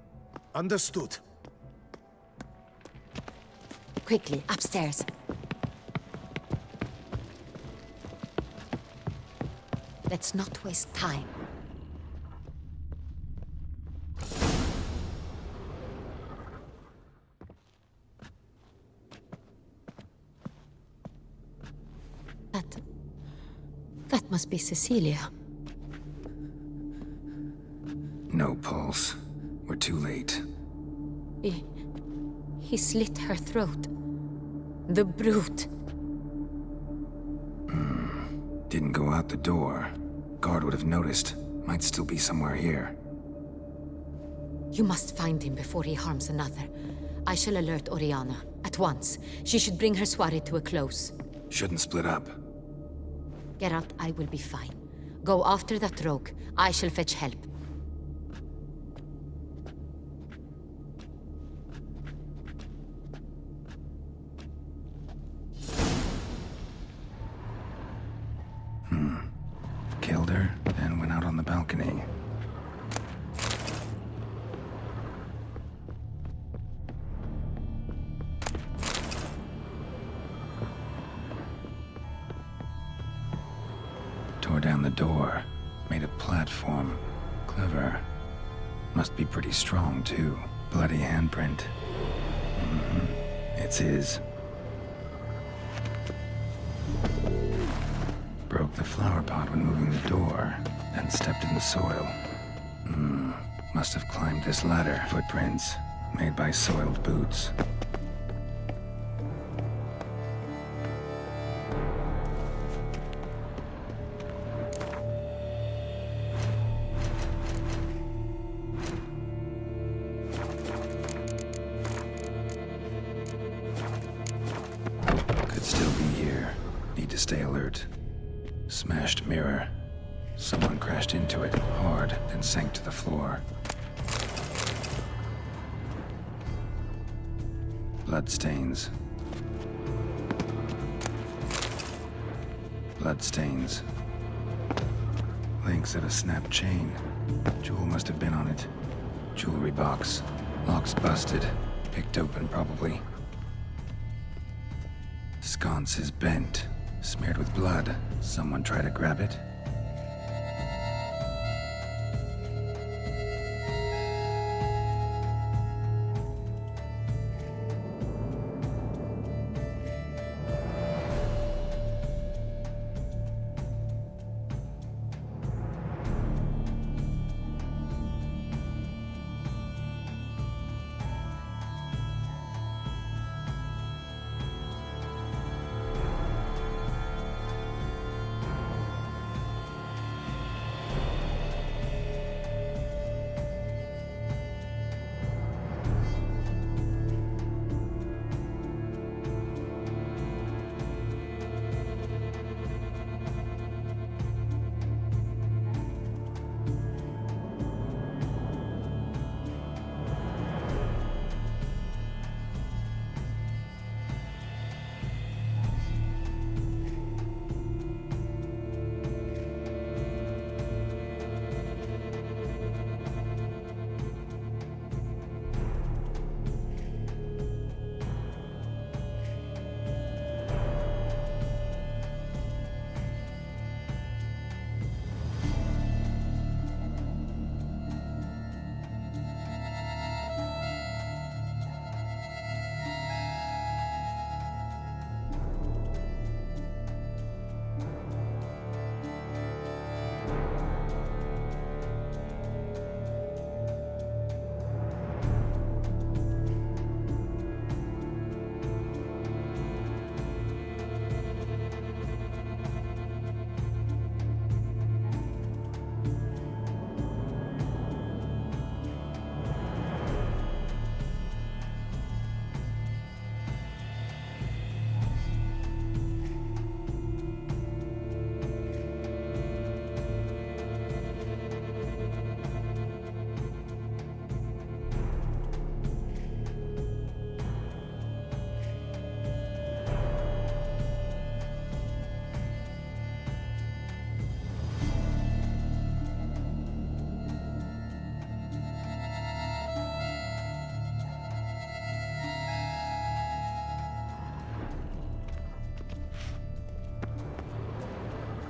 Understood. Quickly, upstairs. Let's not waste time. That must be Cecilia. No pulse. We're too late. He slit her throat. The brute. Didn't go out the door. Guard would have noticed. Might still be somewhere here. You must find him before he harms another. I shall alert Oriana. At once. She should bring her soiree to a close. Shouldn't split up. Geralt, I will be fine. Go after that rogue. I shall fetch help. Killed her, and went out on the balcony. Tore down the door. Made a platform. Clever. Must be pretty strong, too. Bloody handprint. It's his. Broke the flower pot when moving the door, and stepped in the soil. Must have climbed this ladder. Footprints. made by soiled boots. Could still be here. Need to stay alert. Smashed mirror. Someone crashed into it hard, then sank to the floor. Bloodstains. Bloodstains. Links of a snapped chain. Jewel must have been on it. Jewelry box. Lock's busted. Picked open, probably. Sconce is bent. Smeared with blood. Someone try to grab it?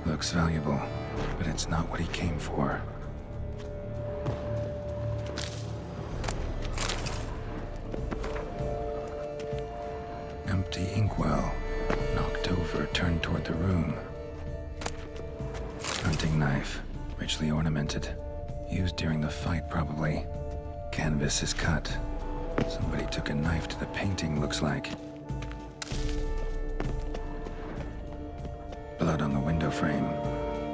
Looks valuable, but it's not what he came for. Empty inkwell. Knocked over, turned toward the room. Hunting knife, richly ornamented. Used during the fight, probably. Canvas is cut. Somebody took a knife to the painting, looks like. Blood on the window frame.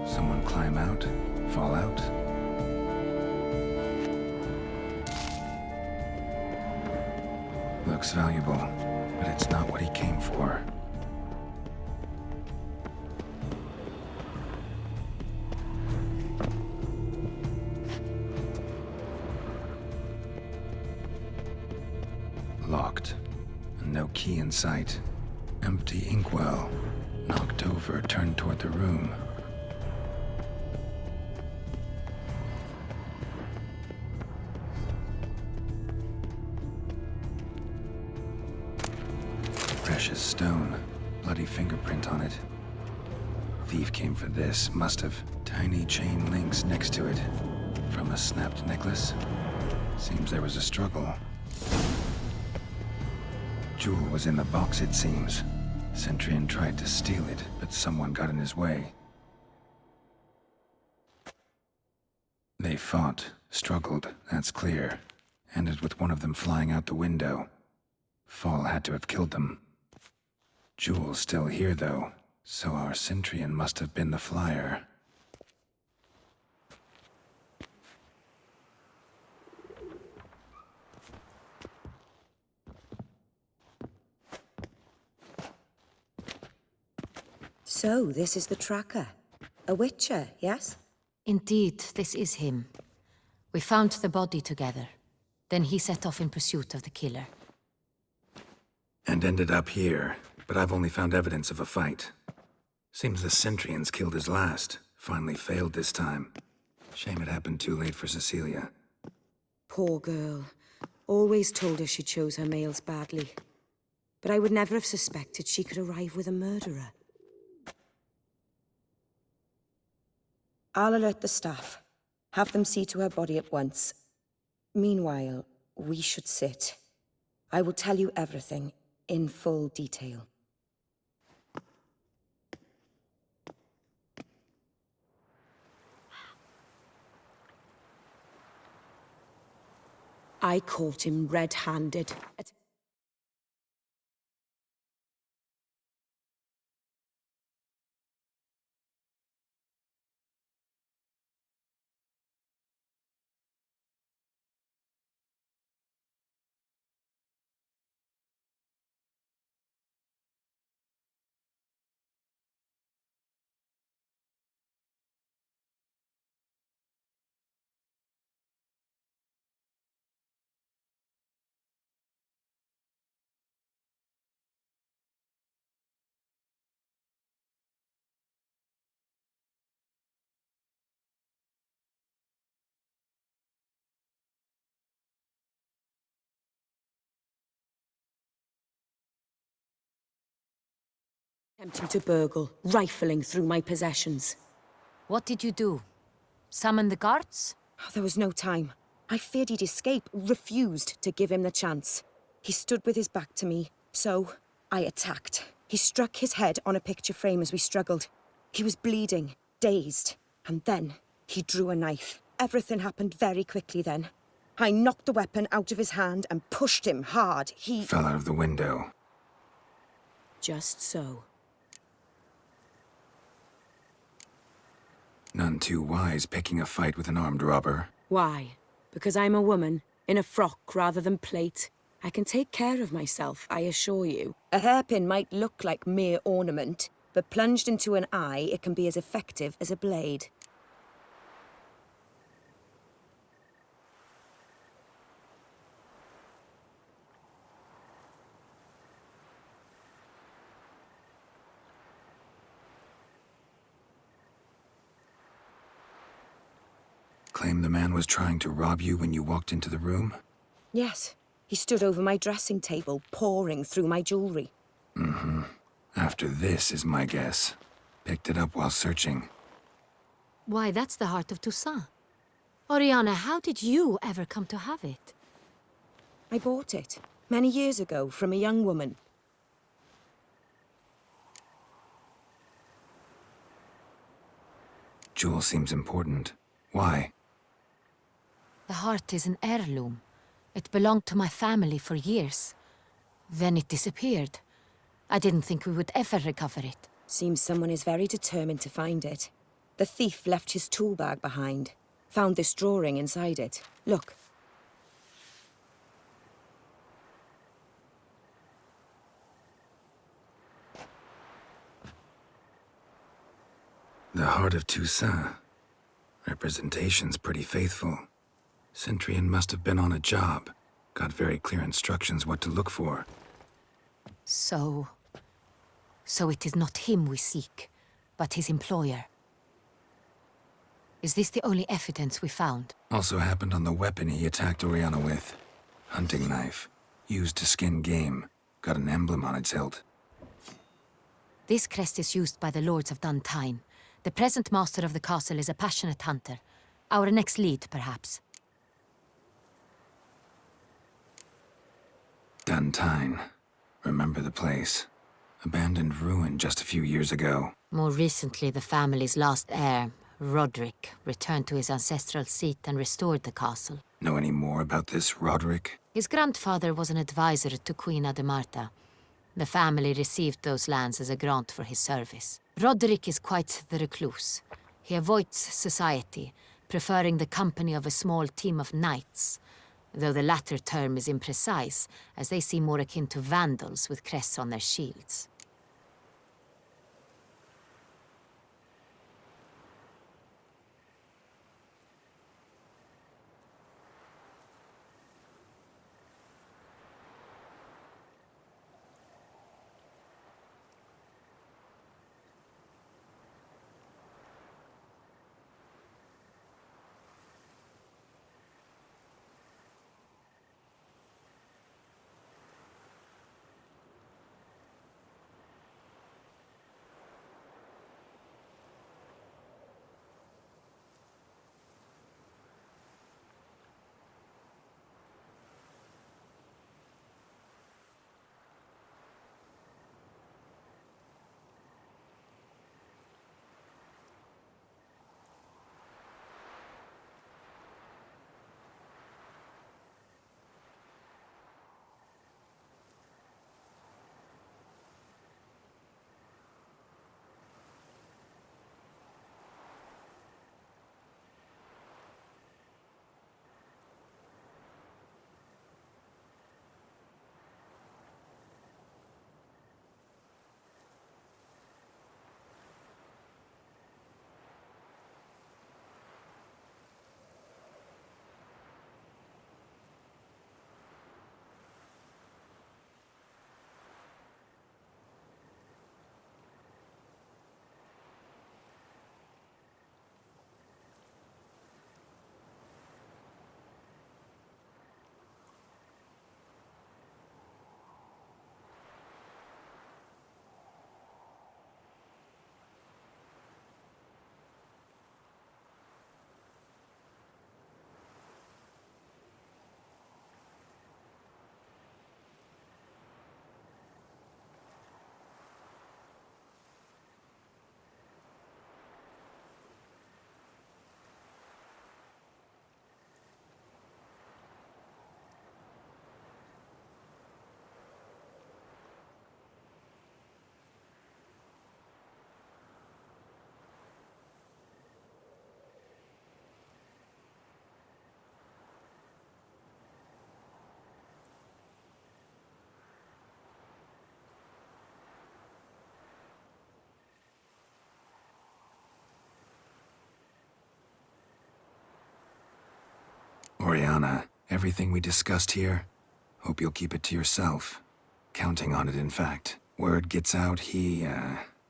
Someone climb out? Fall out? Looks valuable, but it's not what he came for. Locked. No key in sight. Empty inkwell. Knocked over, turned toward the room. Precious stone. Bloody fingerprint on it. Thief came for this, must have. Tiny chain links next to it. From a snapped necklace. Seems there was a struggle. Jewel was in the box, it seems. Centurion tried to steal it, but someone got in his way. They fought, struggled, that's clear. Ended with one of them flying out the window. Fall had to have killed them. Jewel's still here, though, so our Centrian must have been the flyer. So, this is the tracker. A witcher, yes? Indeed, this is him. We found the body together. Then he set off in pursuit of the killer. And ended up here, but I've only found evidence of a fight. Seems the Centrians killed his last. Finally failed this time. Shame it happened too late for Cecilia. Poor girl. Always told her she chose her males badly. But I would never have suspected she could arrive with a murderer. I'll alert the staff. Have them see to her body at once. Meanwhile, we should sit. I will tell you everything, in full detail. I caught him red-handed. Attempting to burgle, rifling through my possessions. What did you do? Summon the guards? Oh, there was no time. I feared he'd escape, refused to give him the chance. He stood with his back to me, so I attacked. He struck his head on a picture frame as we struggled. He was bleeding, dazed, and then he drew a knife. Everything happened very quickly then. I knocked the weapon out of his hand and pushed him hard. He fell out of the window. Just so. None too wise picking a fight with an armed robber. Why? Because I'm a woman, in a frock rather than plate. I can take care of myself, I assure you. A hairpin might look like mere ornament, but plunged into an eye, it can be as effective as a blade. Claim the man was trying to rob you when you walked into the room? Yes. He stood over my dressing table, pouring through my jewelry. Mm-hmm. After this is my guess. Picked it up while searching. Why, that's the heart of Toussaint. Oriana, how did you ever come to have it? I bought it, many years ago, from a young woman. Jewel seems important. Why? The heart is an heirloom. It belonged to my family for years. Then it disappeared. I didn't think we would ever recover it. Seems someone is very determined to find it. The thief left his tool bag behind. Found this drawing inside it. Look. The heart of Toussaint. Representation's pretty faithful. Centrian must have been on a job. Got very clear instructions what to look for. So it is not him we seek, but his employer. Is this the only evidence we found? Also happened on the weapon he attacked Oriana with. Hunting knife. Used to skin game. Got an emblem on its hilt. This crest is used by the Lords of Duntine. The present master of the castle is a passionate hunter. Our next lead, perhaps. Duntine. Remember the place. Abandoned ruin just a few years ago. More recently, the family's last heir, Roderick returned to his ancestral seat and restored the castle. Know any more about this Roderick? His grandfather was an advisor to Queen Ademarta. The family received those lands as a grant for his service. Roderick is quite the recluse. He avoids society, preferring the company of a small team of knights, though the latter term is imprecise, as they seem more akin to vandals with crests on their shields. Oriana, everything we discussed here, hope you'll keep it to yourself. Counting on it, in fact. Word gets out he,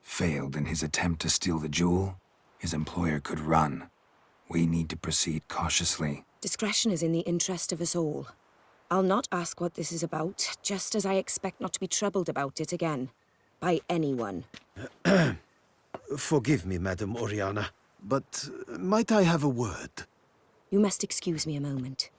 failed in his attempt to steal the jewel. His employer could run. We need to proceed cautiously. Discretion is in the interest of us all. I'll not ask what this is about, just as I expect not to be troubled about it again. By anyone. Forgive me, Madam Oriana, but might I have a word? You must excuse me a moment.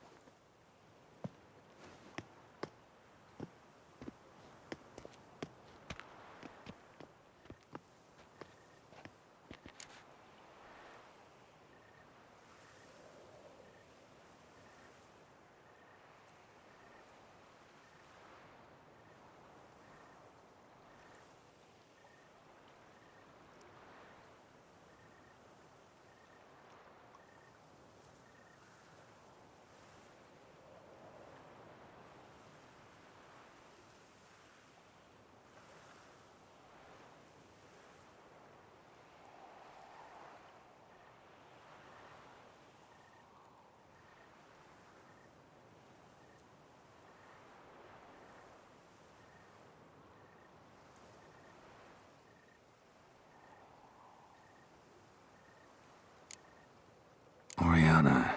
Oriana,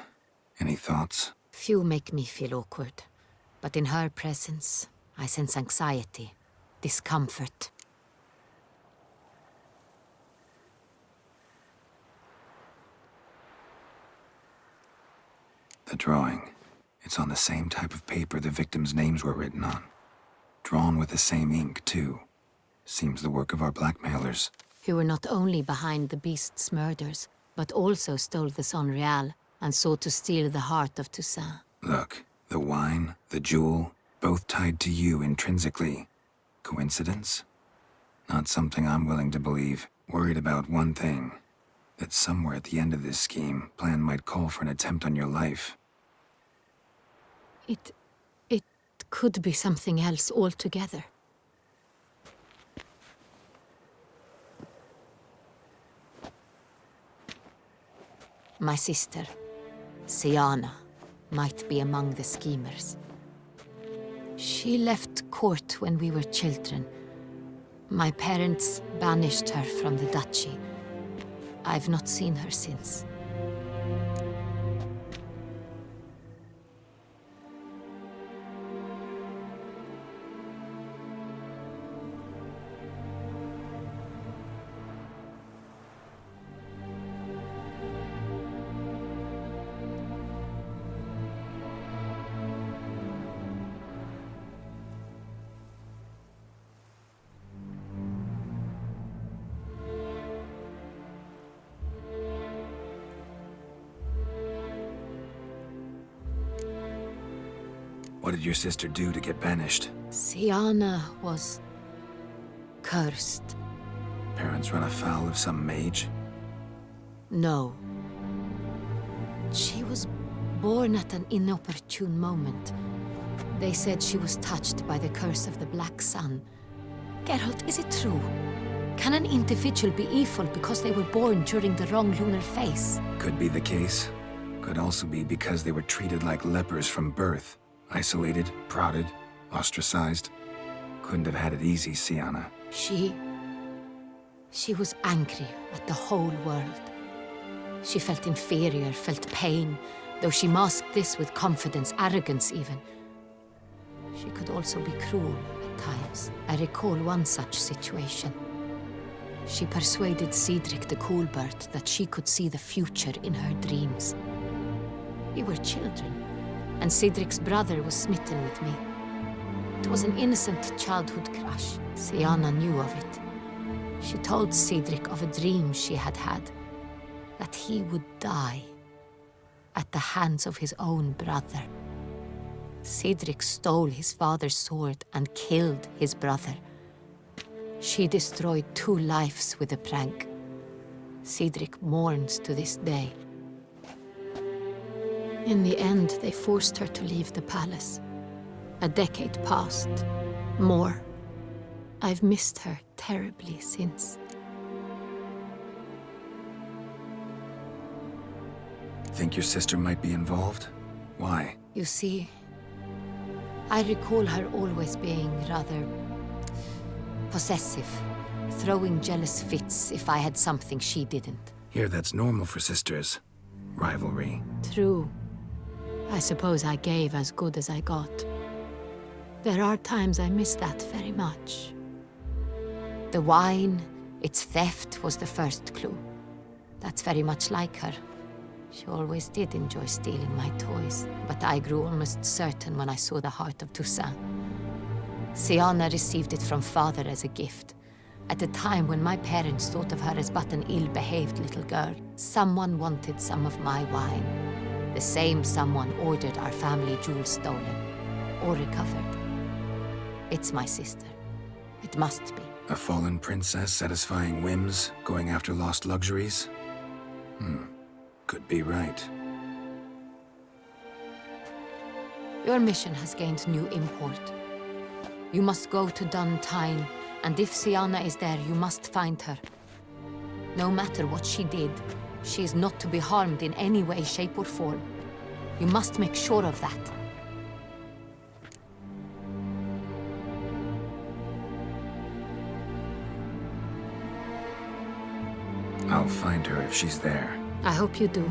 any thoughts? Few make me feel awkward, but in her presence, I sense anxiety, discomfort. The drawing. It's on the same type of paper the victims' names were written on. Drawn with the same ink, too. Seems the work of our blackmailers. Who were not only behind the beast's murders, but also stole the Sonreal and sought to steal the heart of Toussaint. Look, the wine, the jewel, both tied to you intrinsically. Coincidence? Not something I'm willing to believe. Worried about one thing. That somewhere at the end of this scheme, plan might call for an attempt on your life. It could be something else altogether. My sister, Siana, might be among the schemers. She left court when we were children. My parents banished her from the duchy. I've not seen her since. What did your sister do to get banished? Siana was cursed. Parents run afoul of some mage? No. She was born at an inopportune moment. They said she was touched by the curse of the Black Sun. Geralt, is it true? Can an individual be evil because they were born during the wrong lunar phase? Could be the case. Could also be because they were treated like lepers from birth. Isolated, prodded, ostracized. Couldn't have had it easy, Siana. She was angry at the whole world. She felt inferior, felt pain, though she masked this with confidence, arrogance even. She could also be cruel at times. I recall one such situation. She persuaded Cedric the Coolbird that she could see the future in her dreams. We were children, and Cedric's brother was smitten with me. It was an innocent childhood crush. Siana knew of it. She told Cedric of a dream she had had, that he would die at the hands of his own brother. Cedric stole his father's sword and killed his brother. She destroyed 2 lives with a prank. Cedric mourns to this day. In the end, they forced her to leave the palace. A decade passed. More. I've missed her terribly since. Think your sister might be involved? Why? You see, I recall her always being rather possessive, throwing jealous fits if I had something she didn't. Here, that's normal for sisters. Rivalry. True. I suppose I gave as good as I got. There are times I miss that very much. The wine, its theft, was the first clue. That's very much like her. She always did enjoy stealing my toys, but I grew almost certain when I saw the heart of Toussaint. Siana received it from father as a gift. At a time when my parents thought of her as but an ill-behaved little girl, someone wanted some of my wine. The same someone ordered our family jewels stolen, or recovered. It's my sister. It must be. A fallen princess satisfying whims, going after lost luxuries? Could be right. Your mission has gained new import. You must go to Dun Tine, and if Siana is there, you must find her. No matter what she did, she is not to be harmed in any way, shape, or form. You must make sure of that. I'll find her if she's there. I hope you do.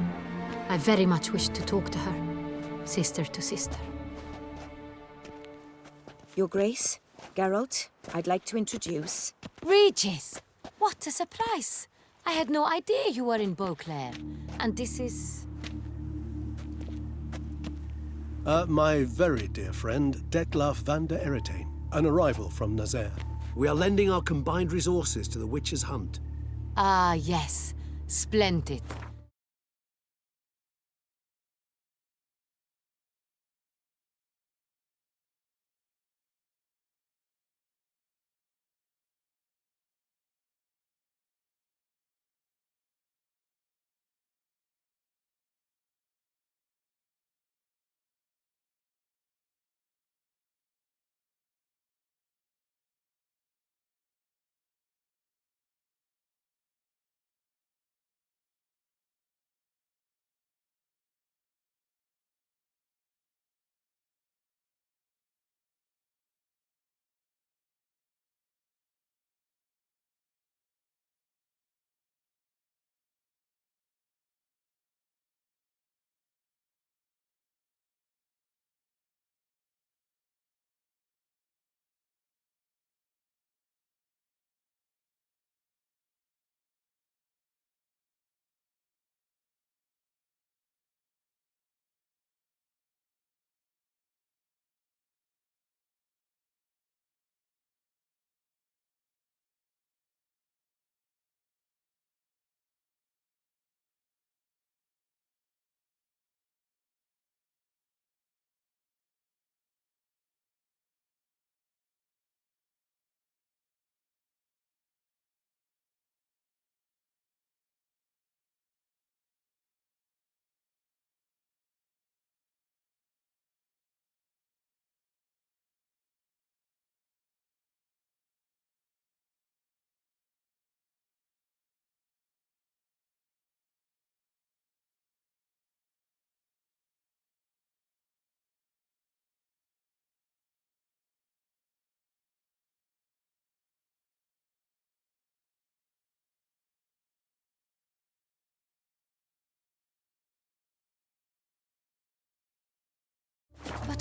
I very much wish to talk to her, sister to sister. Your Grace, Geralt, I'd like to introduce... Regis! What a surprise! I had no idea you were in Beauclair. And this is... My very dear friend, Detlaf van der Eretain, an arrival from Nazaire. We are lending our combined resources to the Witch's Hunt. Ah, yes. Splendid.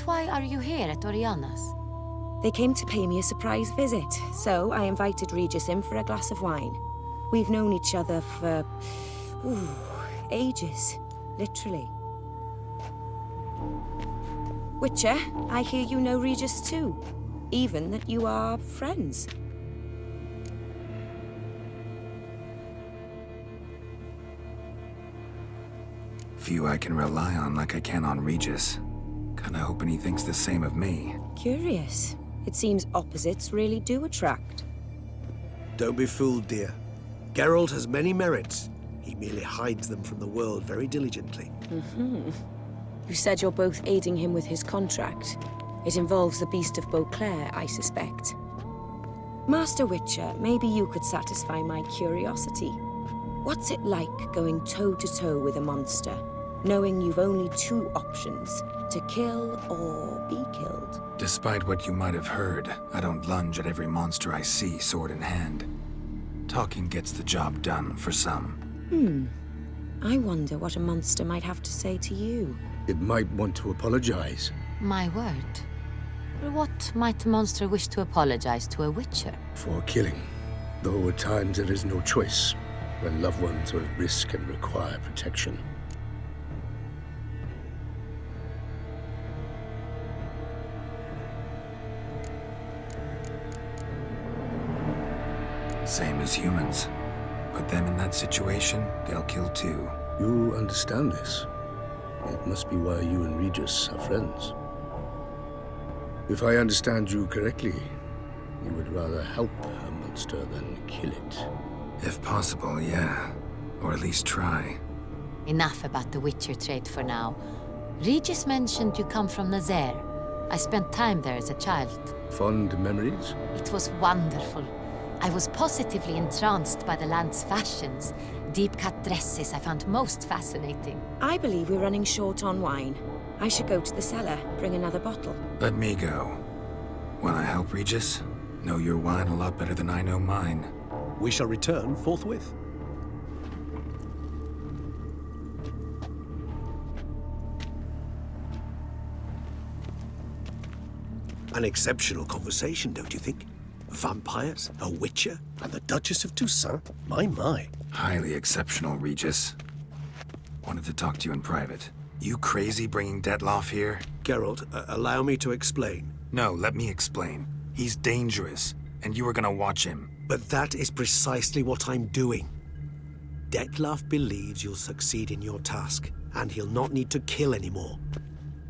But why are you here at Oriana's? They came to pay me a surprise visit, so I invited Regis in for a glass of wine. We've known each other for... ages. Literally. Witcher, I hear you know Regis too. Even that you are friends. Few I can rely on like I can on Regis. Kinda hoping he thinks the same of me. Curious. It seems opposites really do attract. Don't be fooled, dear. Geralt has many merits. He merely hides them from the world very diligently. You said you're both aiding him with his contract. It involves the Beast of Beauclair, I suspect. Master Witcher, maybe you could satisfy my curiosity. What's it like going toe-to-toe with a monster, knowing you've only two options, to kill or be killed? Despite what you might have heard, I don't lunge at every monster I see sword in hand. Talking gets the job done for some. I wonder what a monster might have to say to you. It might want to apologize. My word. What might a monster wish to apologize to a witcher? For killing. Though at times there is no choice, when loved ones are at risk and require protection. Same as humans. Put them in that situation, they'll kill too. You understand this. It must be why you and Regis are friends. If I understand you correctly, you would rather help a monster than kill it. If possible, yeah. Or at least try. Enough about the Witcher trait for now. Regis mentioned you come from Nazaire. I spent time there as a child. Fond memories? It was wonderful. I was positively entranced by the land's fashions. Deep-cut dresses I found most fascinating. I believe we're running short on wine. I should go to the cellar, bring another bottle. Let me go. Wanna help, Regis? Know your wine a lot better than I know mine. We shall return forthwith. An exceptional conversation, don't you think? Vampires, a witcher, and the Duchess of Toussaint? My. Highly exceptional, Regis. Wanted to talk to you in private. You crazy bringing Detloff here? Geralt, allow me to explain. No, let me explain. He's dangerous, and you were gonna watch him. But that is precisely what I'm doing. Detloff believes you'll succeed in your task, and he'll not need to kill anymore.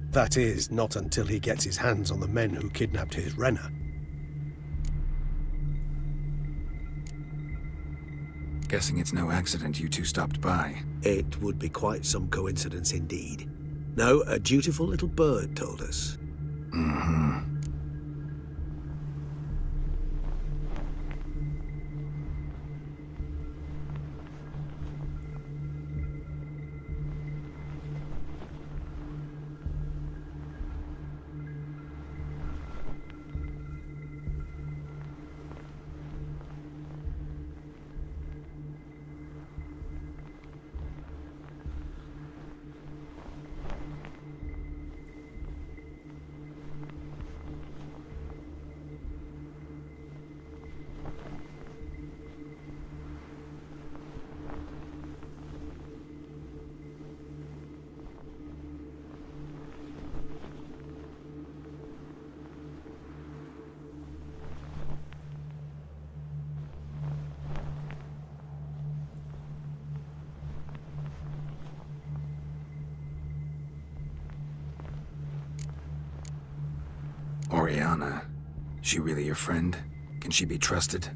That is, not until he gets his hands on the men who kidnapped his Renna. Guessing it's no accident you two stopped by. It would be quite some coincidence indeed. No, a dutiful little bird told us. Oriana. She really your friend? Can she be trusted?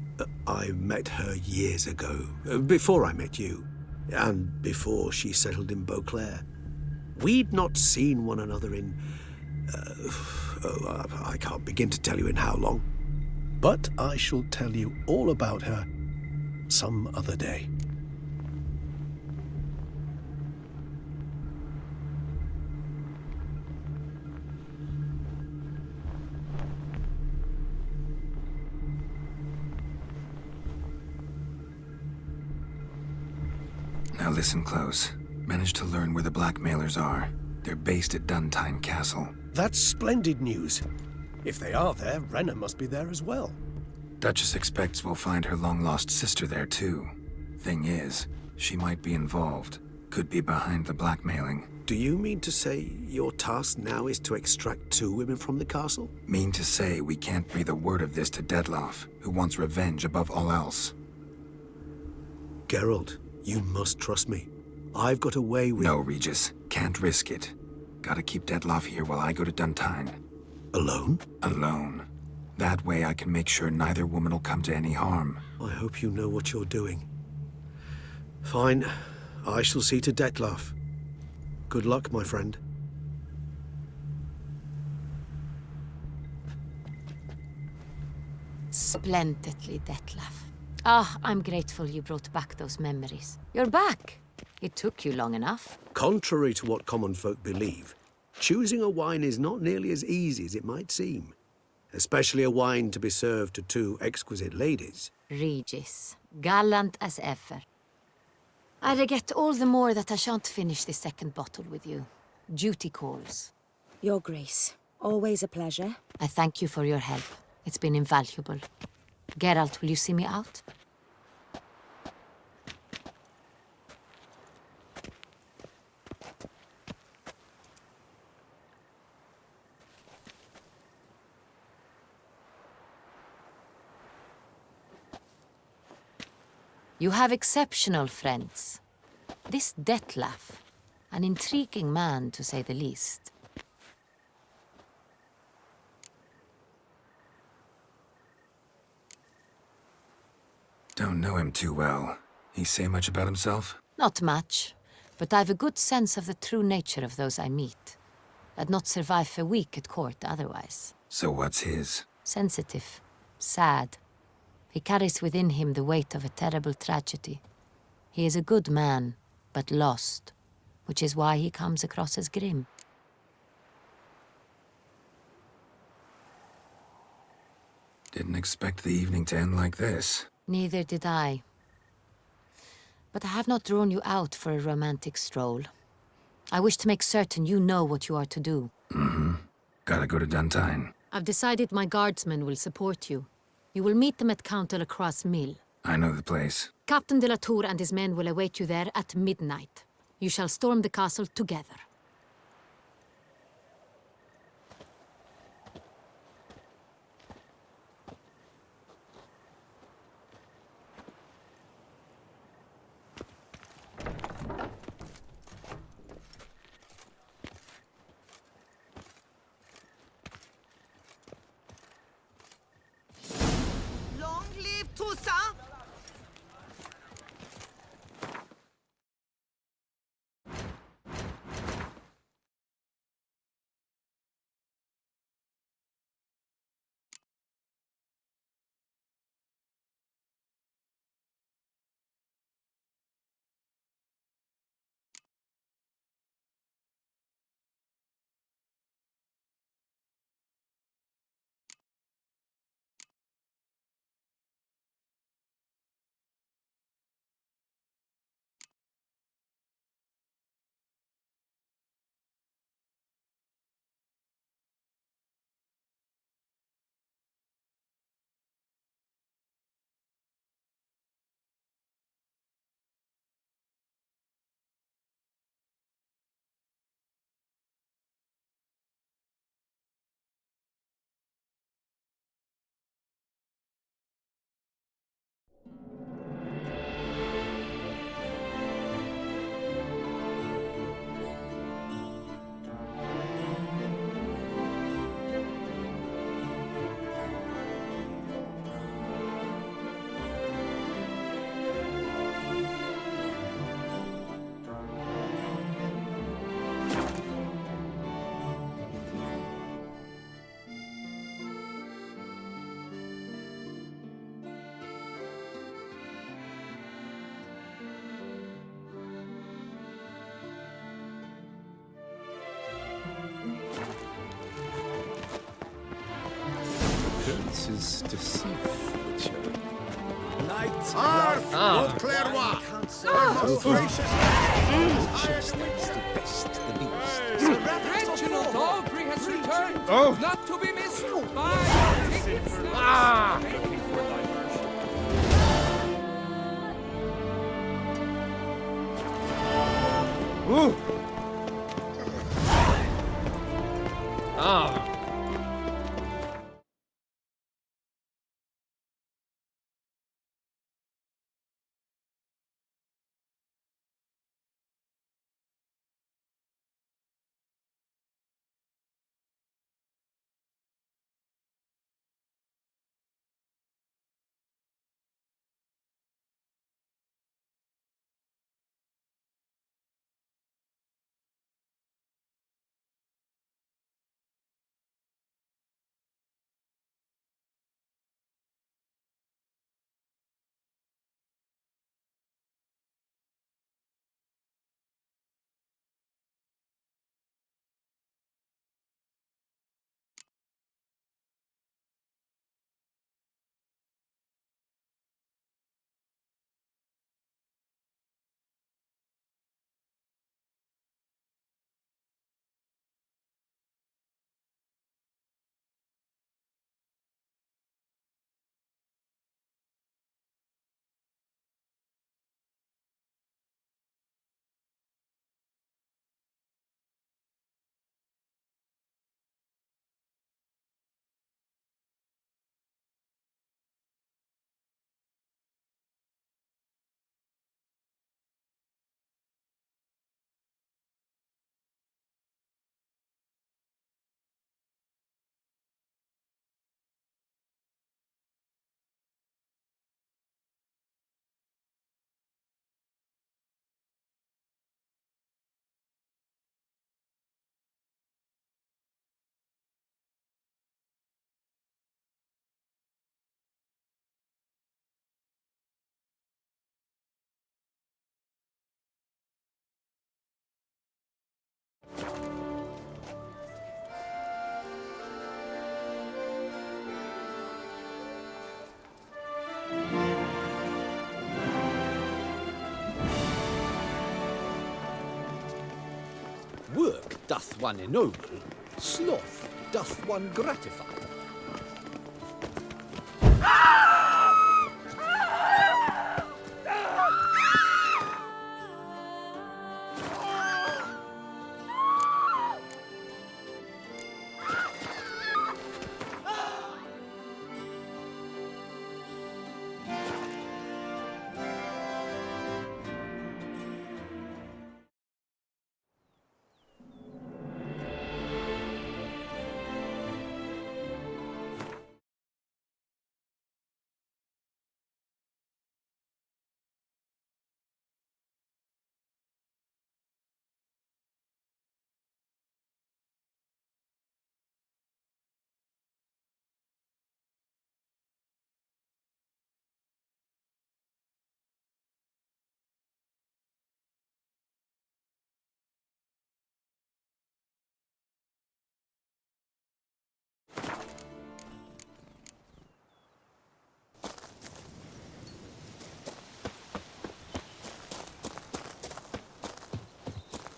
I met her years ago, before I met you, and before she settled in Beauclair. We'd not seen one another in... I can't begin to tell you in how long. But I shall tell you all about her some other day. Now listen close. Managed to learn where the blackmailers are. They're based at Duntine Castle. That's splendid news. If they are there, Renna must be there as well. Duchess expects we'll find her long-lost sister there, too. Thing is, she might be involved. Could be behind the blackmailing. Do you mean to say your task now is to extract 2 women from the castle? Mean to say we can't breathe a word of this to Dettlaff, who wants revenge above all else. Geralt, you must trust me. I've got a way with... No, Regis. Can't risk it. Gotta keep Dettlaff here while I go to Duntine. Alone? Alone. That way I can make sure neither woman will come to any harm. I hope you know what you're doing. Fine. I shall see to Dettlaff. Good luck, my friend. Splendidly, Dettlaff. Ah, I'm grateful you brought back those memories. You're back. It took you long enough. Contrary to what common folk believe, choosing a wine is not nearly as easy as it might seem. Especially a wine to be served to 2 exquisite ladies. Regis, gallant as ever. I regret all the more that I shan't finish this 2nd bottle with you. Duty calls. Your Grace, always a pleasure. I thank you for your help. It's been invaluable. Geralt, will you see me out? You have exceptional friends. This Dettlaff, an intriguing man to say the least. Don't know him too well. He say much about himself? Not much, but I've a good sense of the true nature of those I meet. I'd not survive a week at court otherwise. So what's his? Sensitive, sad. He carries within him the weight of a terrible tragedy. He is a good man, but lost, which is why he comes across as grim. Didn't expect the evening to end like this. Neither did I. But I have not drawn you out for a romantic stroll. I wish to make certain you know what you are to do. Mm-hmm. Gotta go to Duntine. I've decided my guardsmen will support you. You will meet them at Count de la Croix's mill. I know the place. Captain de la Tour and his men will await you there at midnight. You shall storm the castle together. Prince's deceitful. Knights of Clairvoix! Most gracious! Reginald Aubrey has returned. Oh. Not to be missed. Buy tickets now. Looking for diversion. Ooh. Ah. Work doth one ennoble, sloth doth one gratify.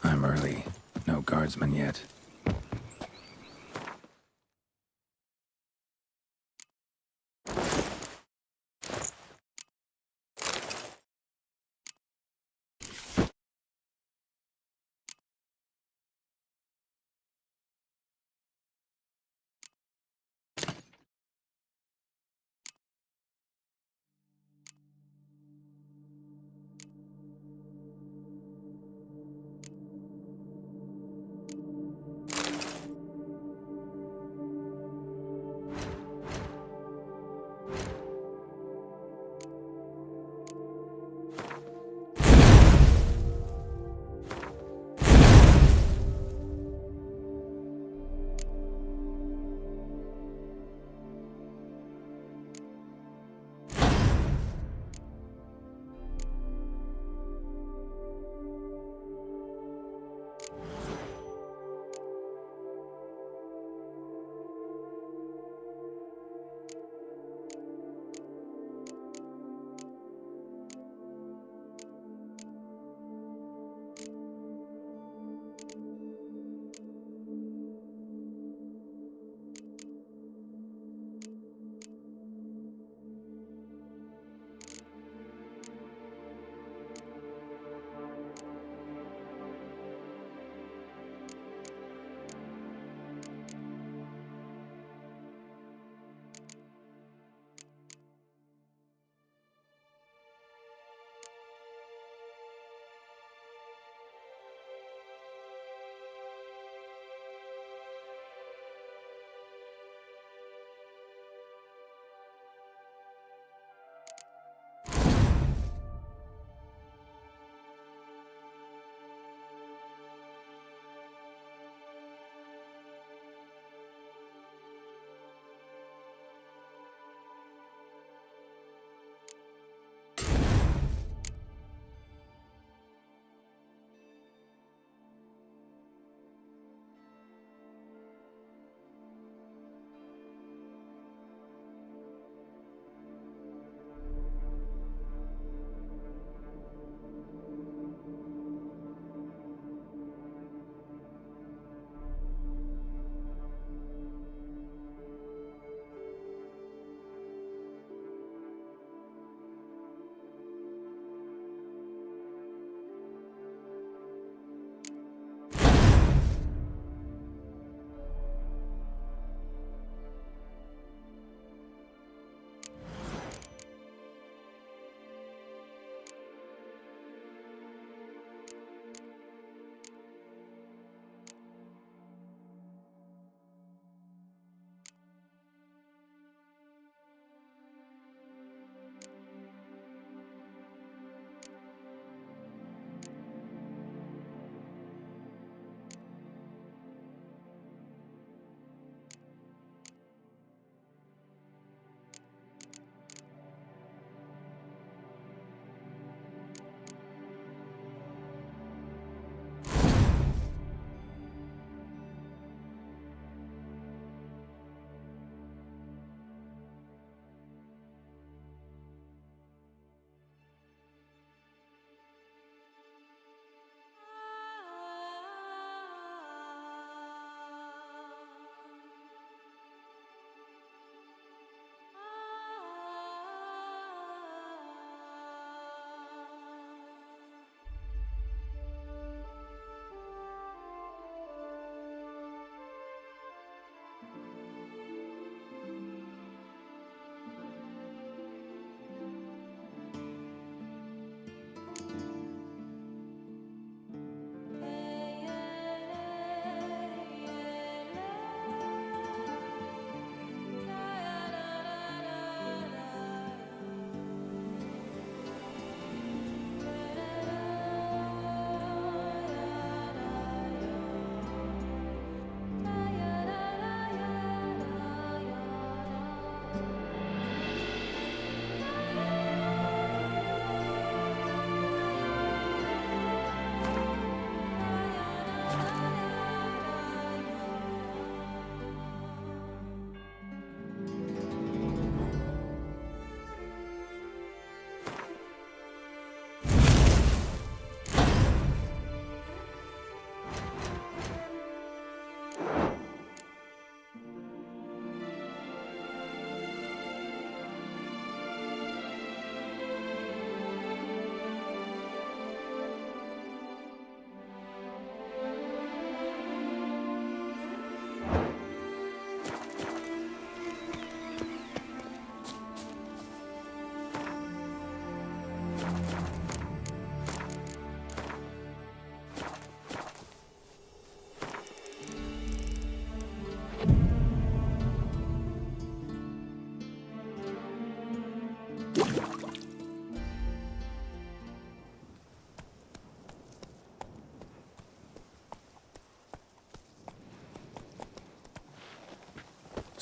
I'm early. No guardsmen yet.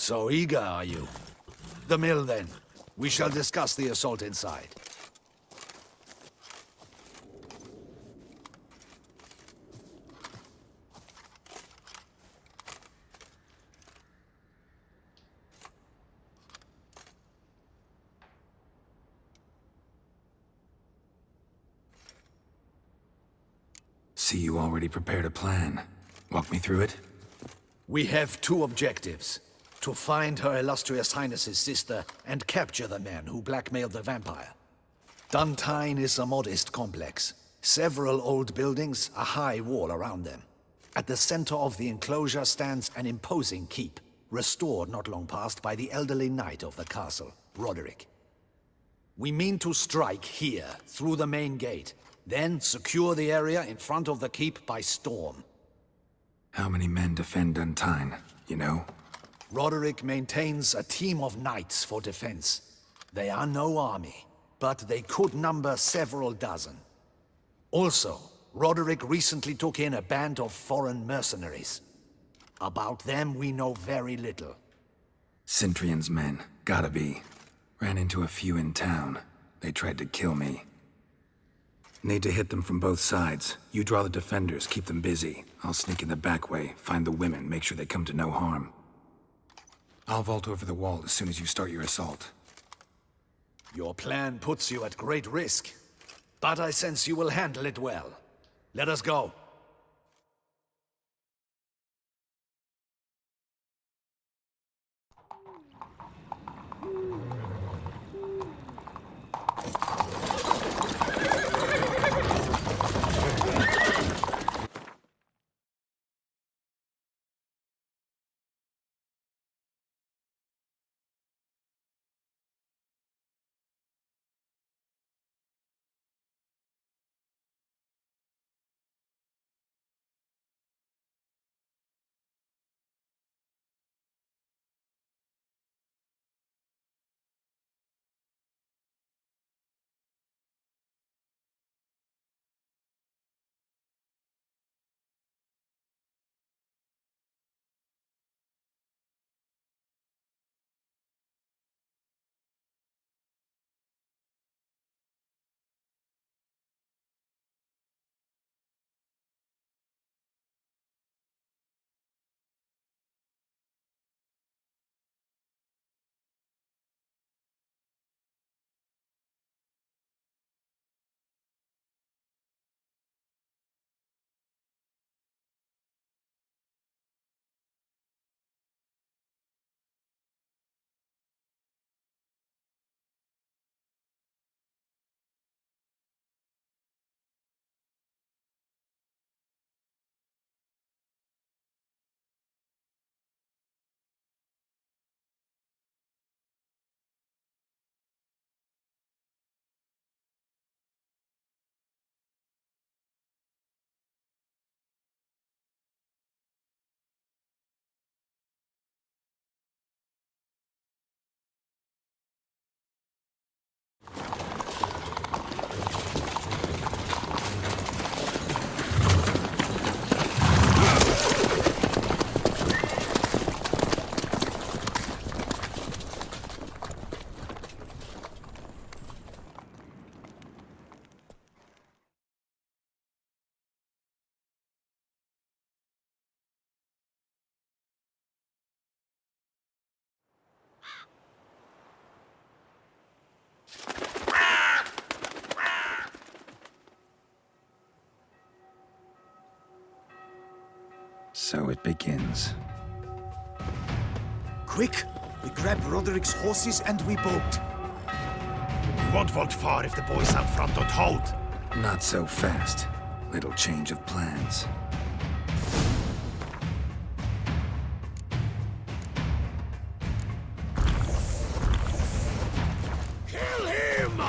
So eager, are you? The mill, then. We shall discuss the assault inside. See, you already prepared a plan. Walk me through it? We have two objectives. To find Her Illustrious Highness's sister and capture the man who blackmailed the vampire. Duntine is a modest complex. Several old buildings, a high wall around them. At the center of the enclosure stands an imposing keep, restored not long past by the elderly knight of the castle, Roderick. We mean to strike here, through the main gate, then secure the area in front of the keep by storm. How many men defend Duntine, you know? Roderick maintains a team of knights for defense. They are no army, but they could number several dozen. Also, Roderick recently took in a band of foreign mercenaries. About them we know very little. Cintrian's men, gotta be. Ran into a few in town. They tried to kill me. Need to hit them from both sides. You draw the defenders, keep them busy. I'll sneak in the back way, find the women, make sure they come to no harm. I'll vault over the wall as soon as you start your assault. Your plan puts you at great risk, but I sense you will handle it well. Let us go. So it begins. Quick! We grab Roderick's horses and we bolt. We won't vault far if the boys out front don't hold. Not so fast. Little change of plans. Kill him!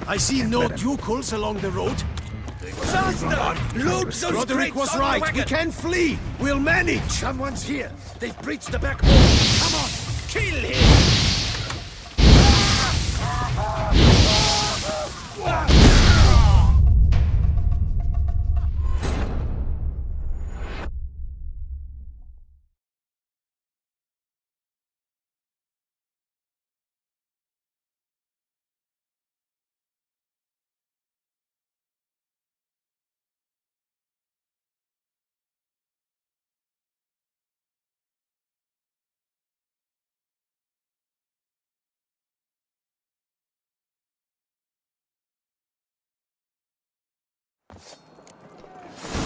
I see no ducals along the road. Faster! Load those Roderick crates was on the right. wagon. We can flee. We'll manage. Someone's here. They've breached the back wall. Come on, kill him!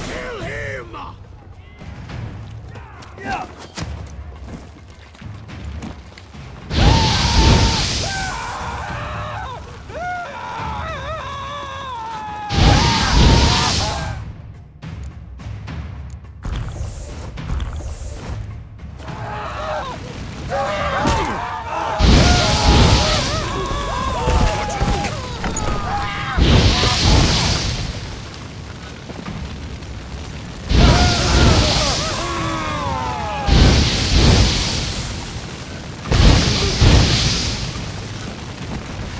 Kill him! Yeah.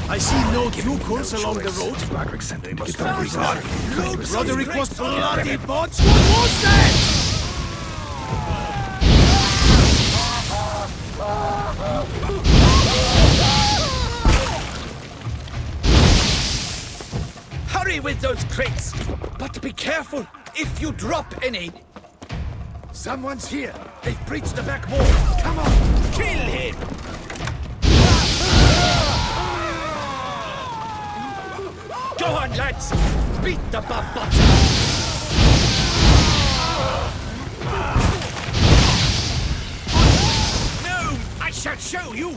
I see no ducals along the road. Roderick sent them to get Roderick was bloody bots. What was that? Hurry with those crates! But be careful if you drop any. Someone's here. They've breached the back wall. Come on, kill him! Go on, lads! Beat the bum-bot! No! I shall show you!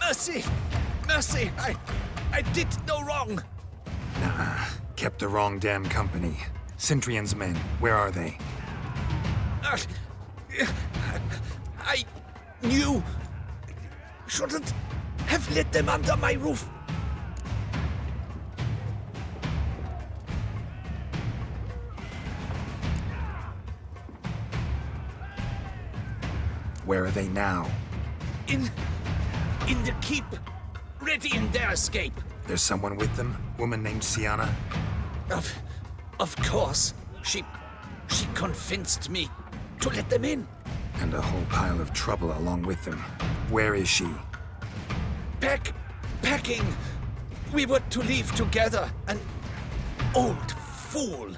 Mercy! Mercy! I did no wrong! Nah, kept the wrong damn company. Centrion's men, where are they? I knew... shouldn't have let them under my roof. Where are they now? In the keep, ready in their escape. There's someone with them? Woman named Siana? Of course. She convinced me to let them in. And a whole pile of trouble along with them. Where is she? Packing. We were to leave together. An old fool.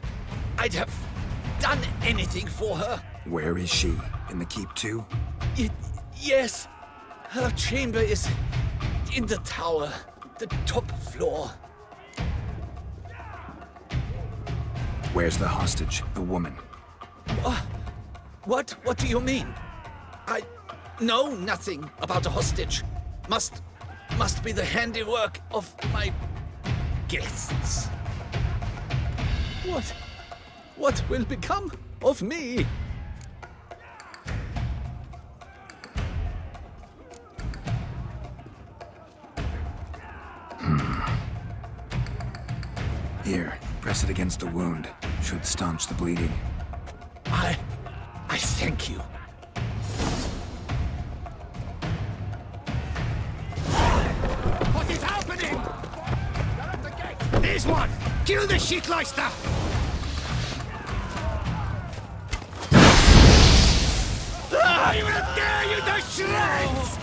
I'd have done anything for her. Where is she? In the keep too? Yes. Her chamber is in the tower, the top floor. Where's the hostage, the woman? What do you mean? I know nothing about a hostage. Must be the handiwork of my guests. What will become of me? Here, press it against the wound. Should staunch the bleeding. I thank you. What is happening? They're at the gate. There's one. Kill the Shitleister. I will tear you to shreds!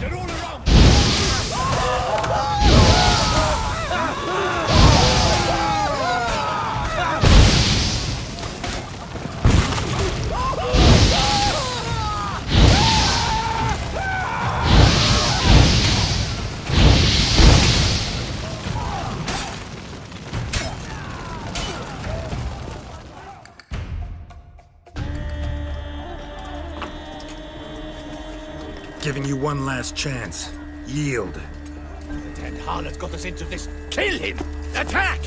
They're all around! Giving you one last chance. Yield. The dead harlot got us into this. Kill him! Attack!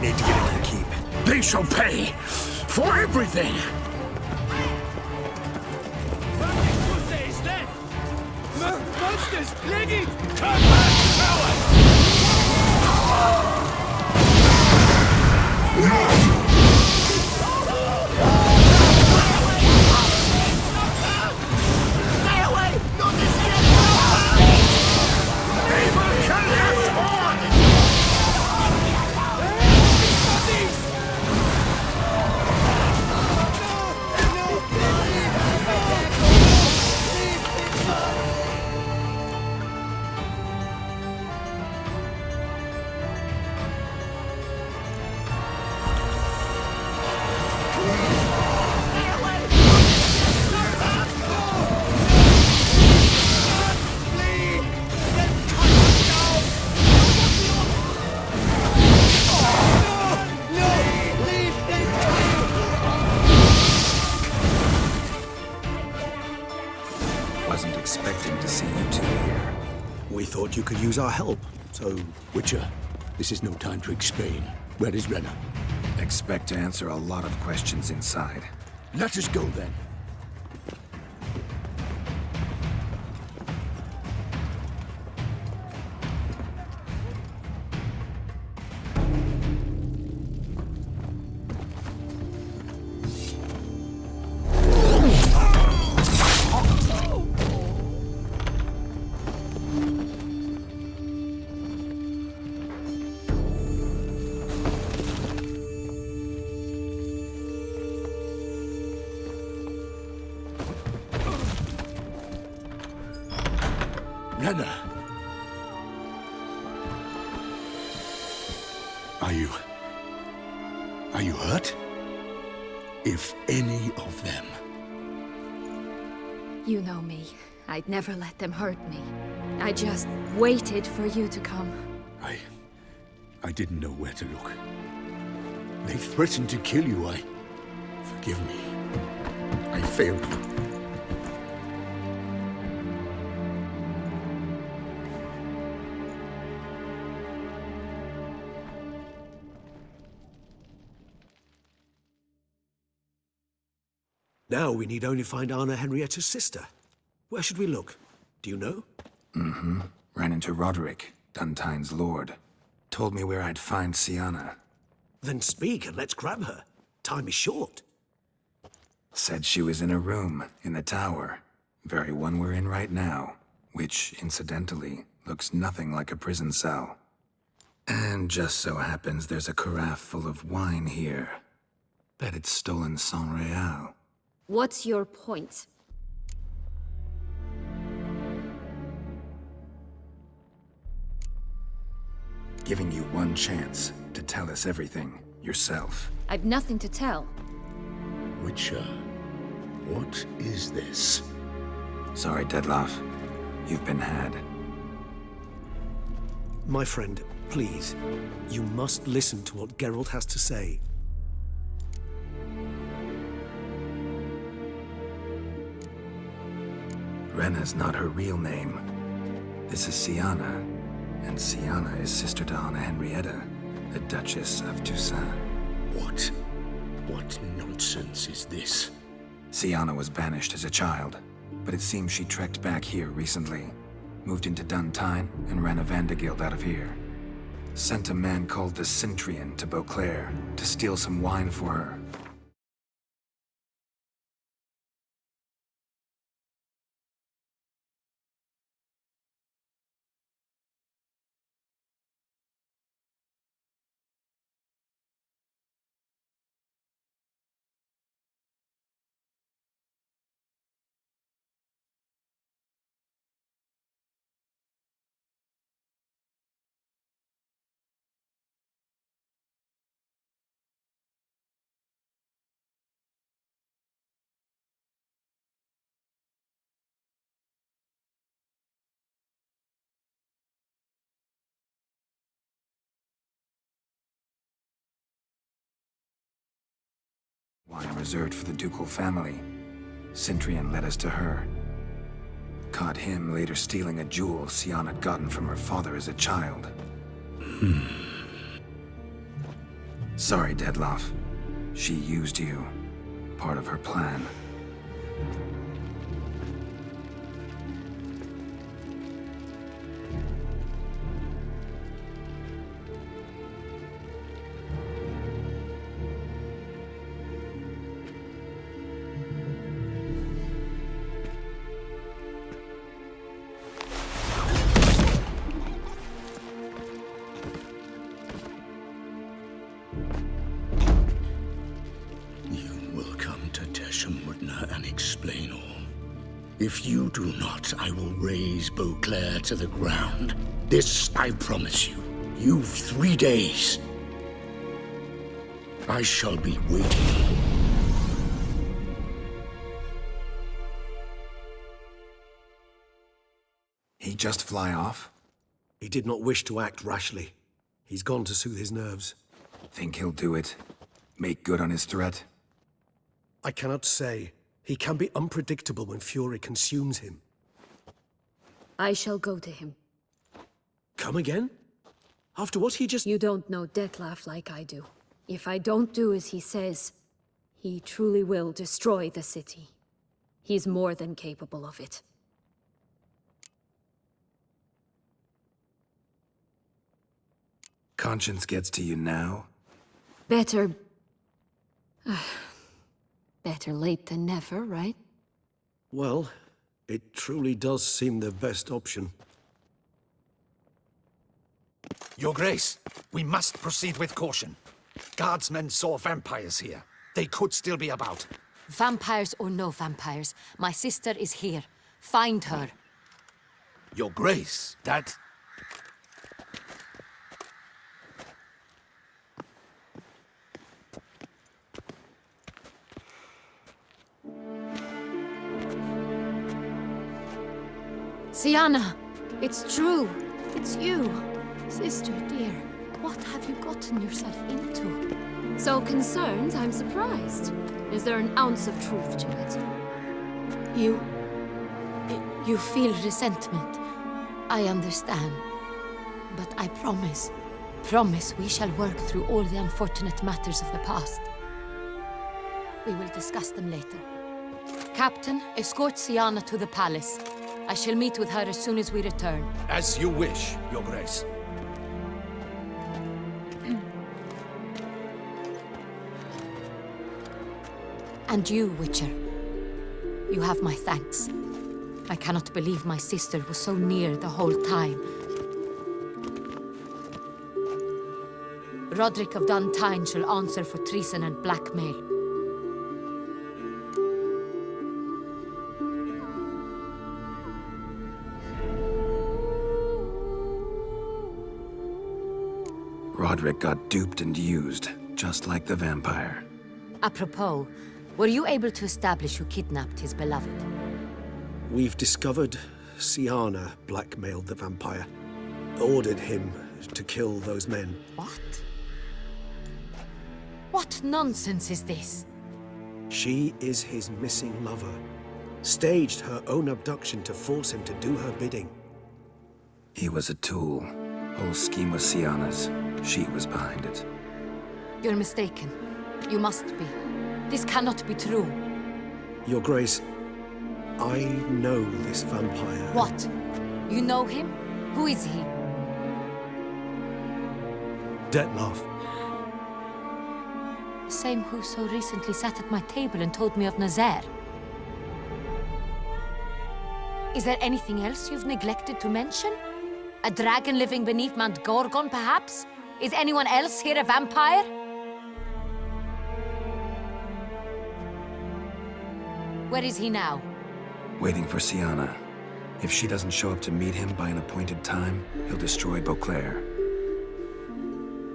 Need to get into the keep. They shall pay for everything! Who says that? Monsters! Lady! Come back, coward! Stay away! Not this yet! They will kill you! Wasn't expecting to see you two here. We thought you could use our help, so... Witcher, this is no time to explain. Where is Renna? Expect to answer a lot of questions inside. Let us go then. Renna! Are you hurt? If any of them. You know me. I'd never let them hurt me. I just waited for you to come. I didn't know where to look. They threatened to kill you. Forgive me. I failed you. Now we need only find Anna Henrietta's sister. Where should we look? Do you know? Mm-hmm. Ran into Roderick, Duntine's lord. Told me where I'd find Siana. Then speak and let's grab her. Time is short. Said she was in a room in the tower. Very one we're in right now. Which, incidentally, looks nothing like a prison cell. And just so happens there's a carafe full of wine here. Bet it's stolen San Real. What's your point? Giving you one chance to tell us everything yourself. I've nothing to tell. Witcher, what is this? Sorry, Dettlaff. You've been had. My friend, please. You must listen to what Geralt has to say. Renna's not her real name. This is Siana, and Siana is sister to Anna Henrietta, the Duchess of Toussaint. What nonsense is this? Siana was banished as a child, but it seems she trekked back here recently, moved into Duntine, and ran a Vandergild out of here. Sent a man called the Centrian to Beauclair to steal some wine for her. Wine reserved for the ducal family. Centrian led us to her. Caught him later stealing a jewel Siana had gotten from her father as a child. Sorry, Dettlaff. She used you. Part of her plan. And explain all. If you do not, I will raise Beauclair to the ground. This I promise you. You've 3 days. I shall be waiting. He just fly off? He did not wish to act rashly. He's gone to soothe his nerves. Think he'll do it? Make good on his threat? I cannot say. He can be unpredictable when fury consumes him. I shall go to him. Come again? After what he just— You don't know Dettlaff like I do. If I don't do as he says, he truly will destroy the city. He's more than capable of it. Conscience gets to you now? Better... better late than never, right? Well, it truly does seem the best option. Your Grace, we must proceed with caution. Guardsmen saw vampires here. They could still be about. Vampires or no vampires, my sister is here. Find her. Your Grace, that... Siana! It's true! It's you! Sister dear, what have you gotten yourself into? So concerned, I'm surprised. Is there an ounce of truth to it? You feel resentment. I understand. But I promise we shall work through all the unfortunate matters of the past. We will discuss them later. Captain, escort Siana to the palace. I shall meet with her as soon as we return. As you wish, Your Grace. And you, Witcher. You have my thanks. I cannot believe my sister was so near the whole time. Roderick of Duntine shall answer for treason and blackmail. Roderick got duped and used, just like the vampire. Apropos, were you able to establish who kidnapped his beloved? We've discovered Siana blackmailed the vampire. Ordered him to kill those men. What? What nonsense is this? She is his missing lover. Staged her own abduction to force him to do her bidding. He was a tool. Whole scheme was Siana's. She was behind it. You're mistaken. You must be. This cannot be true. Your Grace, I know this vampire. What? You know him? Who is he? Dettlaff. The same who so recently sat at my table and told me of Nazaire. Is there anything else you've neglected to mention? A dragon living beneath Mount Gorgon, perhaps? Is anyone else here a vampire? Where is he now? Waiting for Siana. If she doesn't show up to meet him by an appointed time, he'll destroy Beauclair.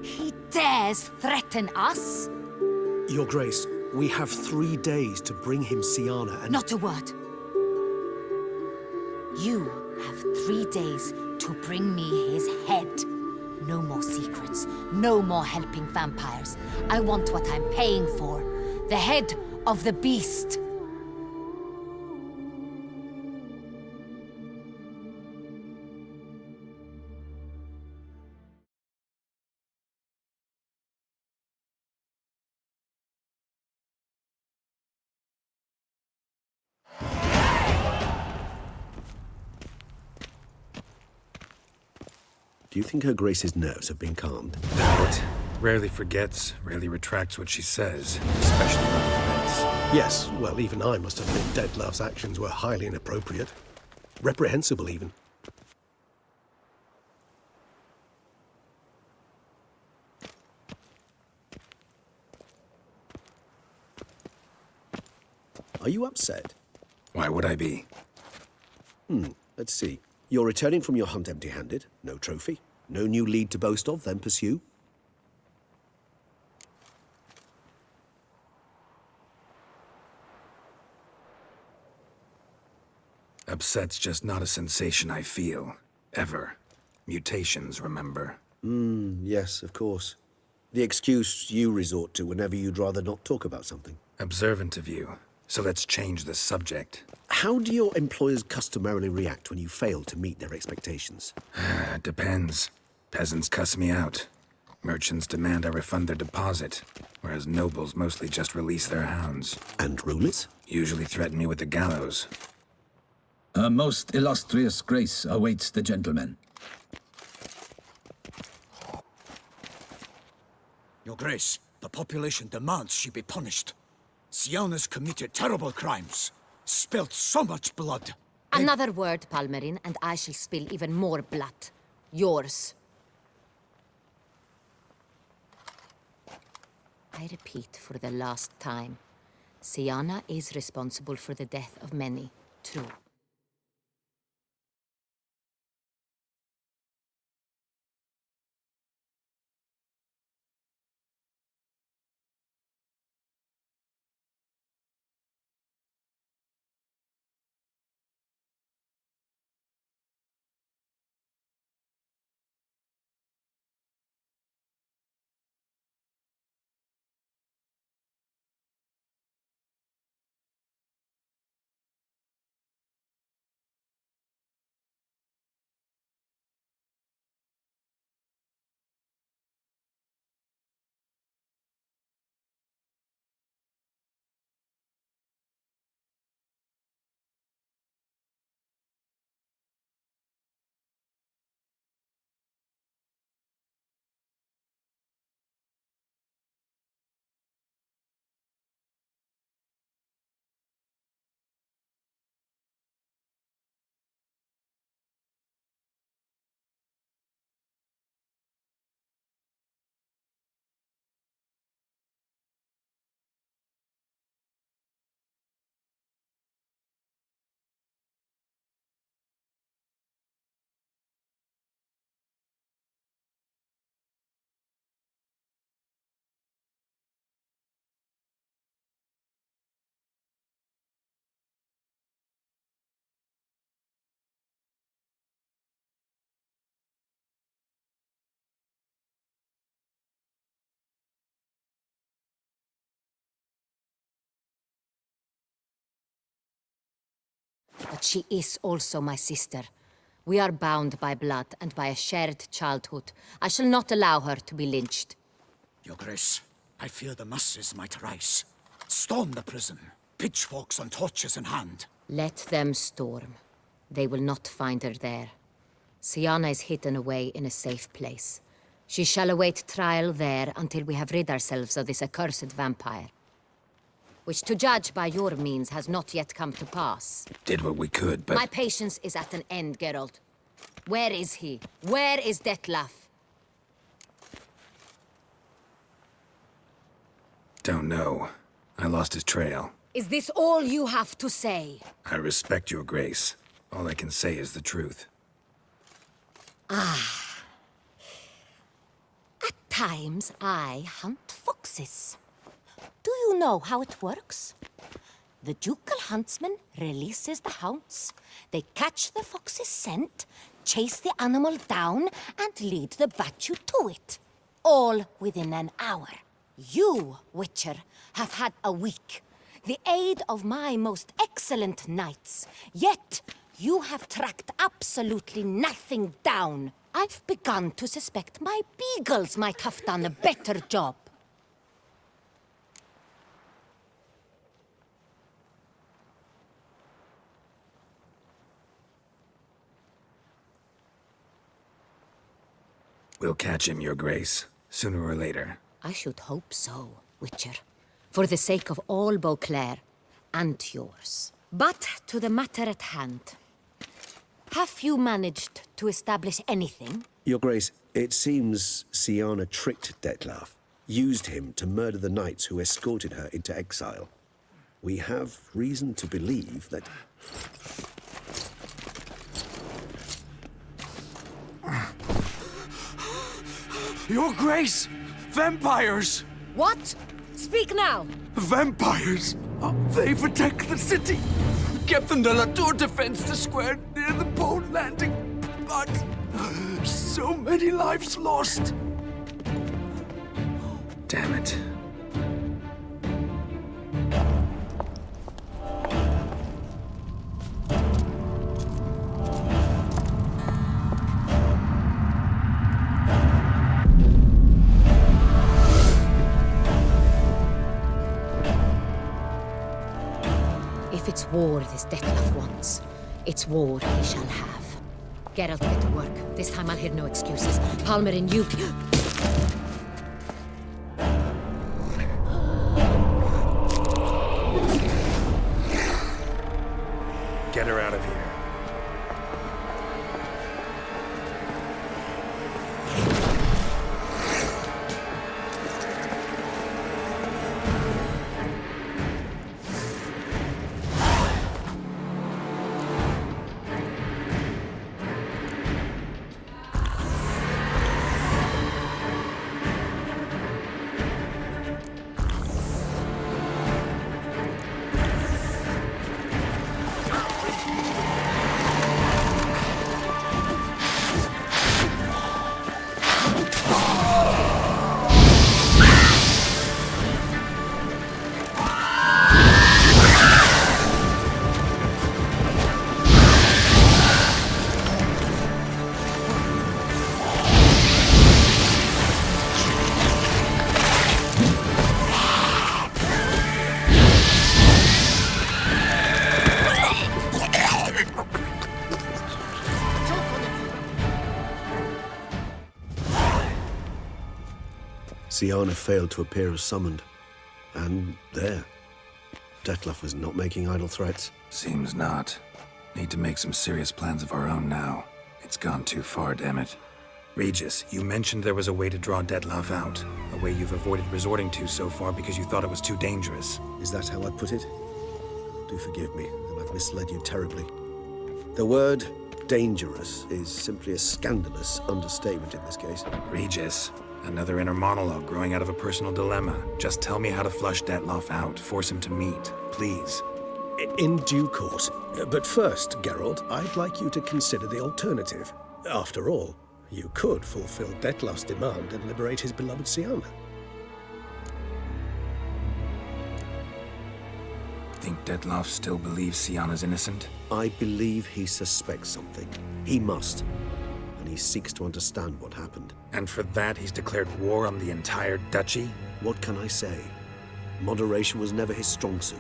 He dares threaten us? Your Grace, we have 3 days to bring him Siana and— Not a word. You have 3 days to bring me his head. No more secrets. No more helping vampires. I want what I'm paying for. The head of the beast. Do you think Her Grace's nerves have been calmed? Doubt. Rarely forgets, rarely retracts what she says, especially about events. Yes, well, even I must admit Dettlaff's actions were highly inappropriate. Reprehensible, even. Are you upset? Why would I be? Let's see. You're returning from your hunt empty-handed. No trophy. No new lead to boast of, then pursue. Upset's just not a sensation I feel. Ever. Mutations, remember? Yes, of course. The excuse you resort to whenever you'd rather not talk about something. Observant of you. So let's change the subject. How do your employers customarily react when you fail to meet their expectations? Depends. Peasants cuss me out. Merchants demand I refund their deposit, whereas nobles mostly just release their hounds. And rulers? Usually threaten me with the gallows. A most illustrious grace awaits the gentleman. Your Grace, the population demands she be punished. Siana's committed terrible crimes, spilt so much blood. Another word, Palmerin, and I shall spill even more blood. Yours. I repeat for the last time. Siana is responsible for the death of many, true. But she is also my sister. We are bound by blood and by a shared childhood. I shall not allow her to be lynched. Your Grace, I fear the masses might rise. Storm the prison. pitchforks and torches in hand. Let them storm. They will not find her there. Siana is hidden away in a safe place. She shall await trial there until we have rid ourselves of this accursed vampire. Which, to judge by your means, has not yet come to pass. Did what we could, but... My patience is at an end, Geralt. Where is he? Where is Detlef? Don't know. I lost his trail. Is this all you have to say? I respect your grace. All I can say is the truth. Ah. At times, I hunt foxes. Do you know how it works? The ducal huntsman releases the hounds. They catch the fox's scent, chase the animal down, and lead the Batu to it. All within an hour. You, Witcher, have had a week. The aid of my most excellent knights. Yet, you have tracked absolutely nothing down. I've begun to suspect my beagles might have done a better job. We'll catch him, your grace, sooner or later. I should hope so, Witcher. For the sake of all Beauclair and yours. But to the matter at hand. Have you managed to establish anything? Your Grace, it seems Siana tricked Detlef, used him to murder the knights who escorted her into exile. We have reason to believe that... Your Grace! Vampires! What? Speak now! Vampires! They've attacked the city! Captain de la Tour defends the square near the boat landing, but so many lives lost! Damn it. If it's war this Detlef wants, it's war he shall have. Geralt, get to work. This time I'll hear no excuses. Palmer and you... Get her out of here. Siana failed to appear as summoned. And there. Detlef was not making idle threats. Seems not. Need to make some serious plans of our own now. It's gone too far, damn it. Regis, you mentioned there was a way to draw Detlef out. A way you've avoided resorting to so far because you thought it was too dangerous. Is that how I put it? Do forgive me that I've misled you terribly. The word dangerous is simply a scandalous understatement in this case. Regis, another inner monologue growing out of a personal dilemma. Just tell me how to flush Detlef out. Force him to meet, please. In due course. But first, Geralt, I'd like you to consider the alternative. After all, you could fulfill Detlef's demand and liberate his beloved Siana. Think Detlef still believes Siana's innocent? I believe he suspects something. He must. And he seeks to understand what happened. And for that, he's declared war on the entire duchy? What can I say? Moderation was never his strong suit.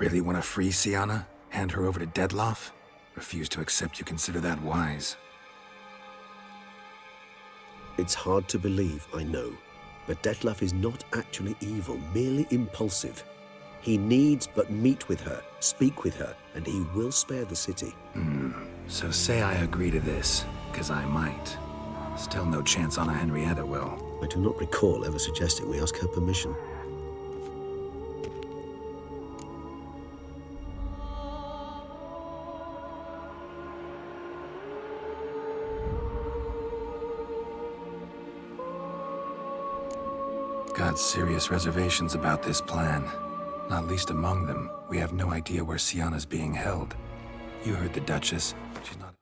Really want to free Sienna? Hand her over to Dettlaff? Refuse to accept you consider that wise. It's hard to believe, I know, but Dettlaff is not actually evil, merely impulsive. He needs but meet with her, speak with her, and he will spare the city. So say I agree to this, because I might. Still no chance Anna Henrietta will. I do not recall ever suggesting we ask her permission. Got serious reservations about this plan. Not least among them, we have no idea where Sienna's being held. You heard the Duchess. She's not...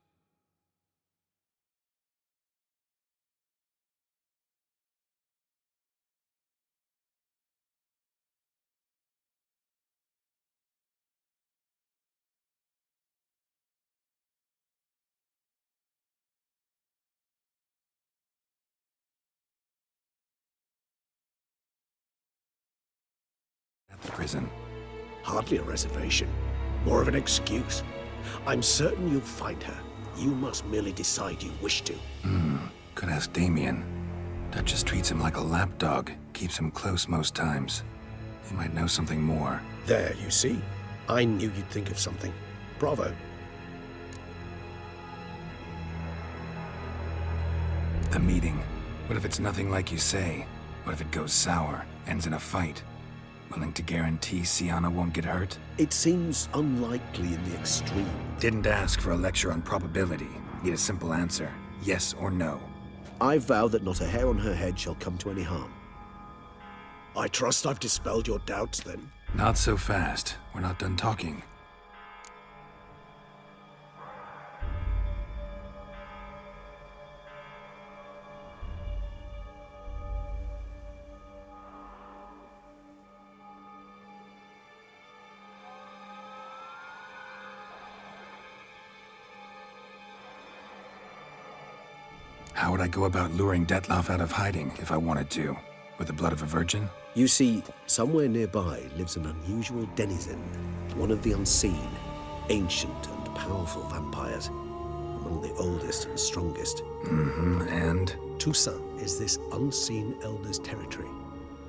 at the prison. Hardly a reservation. More of an excuse. I'm certain you'll find her. You must merely decide you wish to. Could ask Damien. Duchess treats him like a lapdog, keeps him close most times. He might know something more. There, you see. I knew you'd think of something. Bravo. The meeting. What if it's nothing like you say? What if it goes sour, ends in a fight? Willing to guarantee Sienna won't get hurt? It seems unlikely in the extreme. Didn't ask for a lecture on probability. Need a simple answer. Yes or no. I vow that not a hair on her head shall come to any harm. I trust I've dispelled your doubts, then. Not so fast. We're not done talking. How would I go about luring Dettlaff out of hiding if I wanted to? With the blood of a virgin? You see, somewhere nearby lives an unusual denizen, one of the unseen, ancient and powerful vampires, among the oldest and strongest. And? Toussaint is this unseen elder's territory.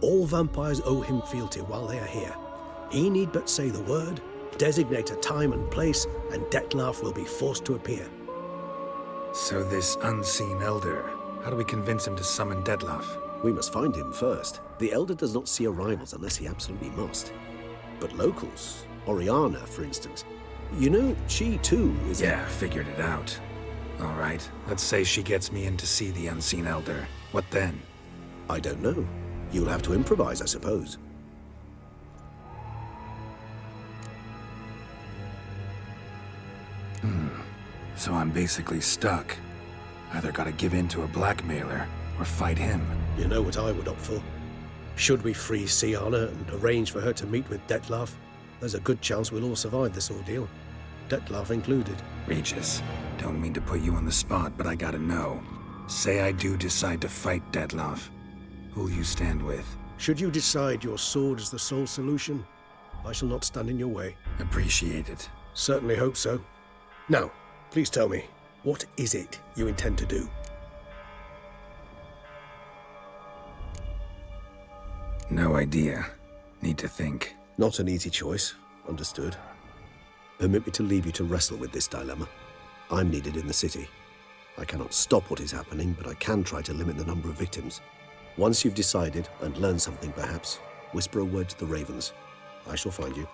All vampires owe him fealty while they are here. He need but say the word, designate a time and place, and Dettlaff will be forced to appear. So this unseen elder, how do we convince him to summon Dettlaff? We must find him first. The Elder does not see arrivals unless he absolutely must. But locals, Oriana, for instance, you know, she too is... Yeah, figured it out. All right, let's say she gets me in to see the unseen elder. What then? I don't know. You'll have to improvise, I suppose. So I'm basically stuck. Either gotta give in to a blackmailer, or fight him. You know what I would opt for? Should we free Sienna and arrange for her to meet with Dettlaff, there's a good chance we'll all survive this ordeal. Dettlaff included. Regis, don't mean to put you on the spot, but I gotta know. Say I do decide to fight Dettlaff. Who'll you stand with? Should you decide your sword is the sole solution, I shall not stand in your way. Appreciate it. Certainly hope so. Now, please tell me, what is it you intend to do? No idea. Need to think. Not an easy choice. Understood. Permit me to leave you to wrestle with this dilemma. I'm needed in the city. I cannot stop what is happening, but I can try to limit the number of victims. Once you've decided, and learned something perhaps, whisper a word to the Ravens. I shall find you.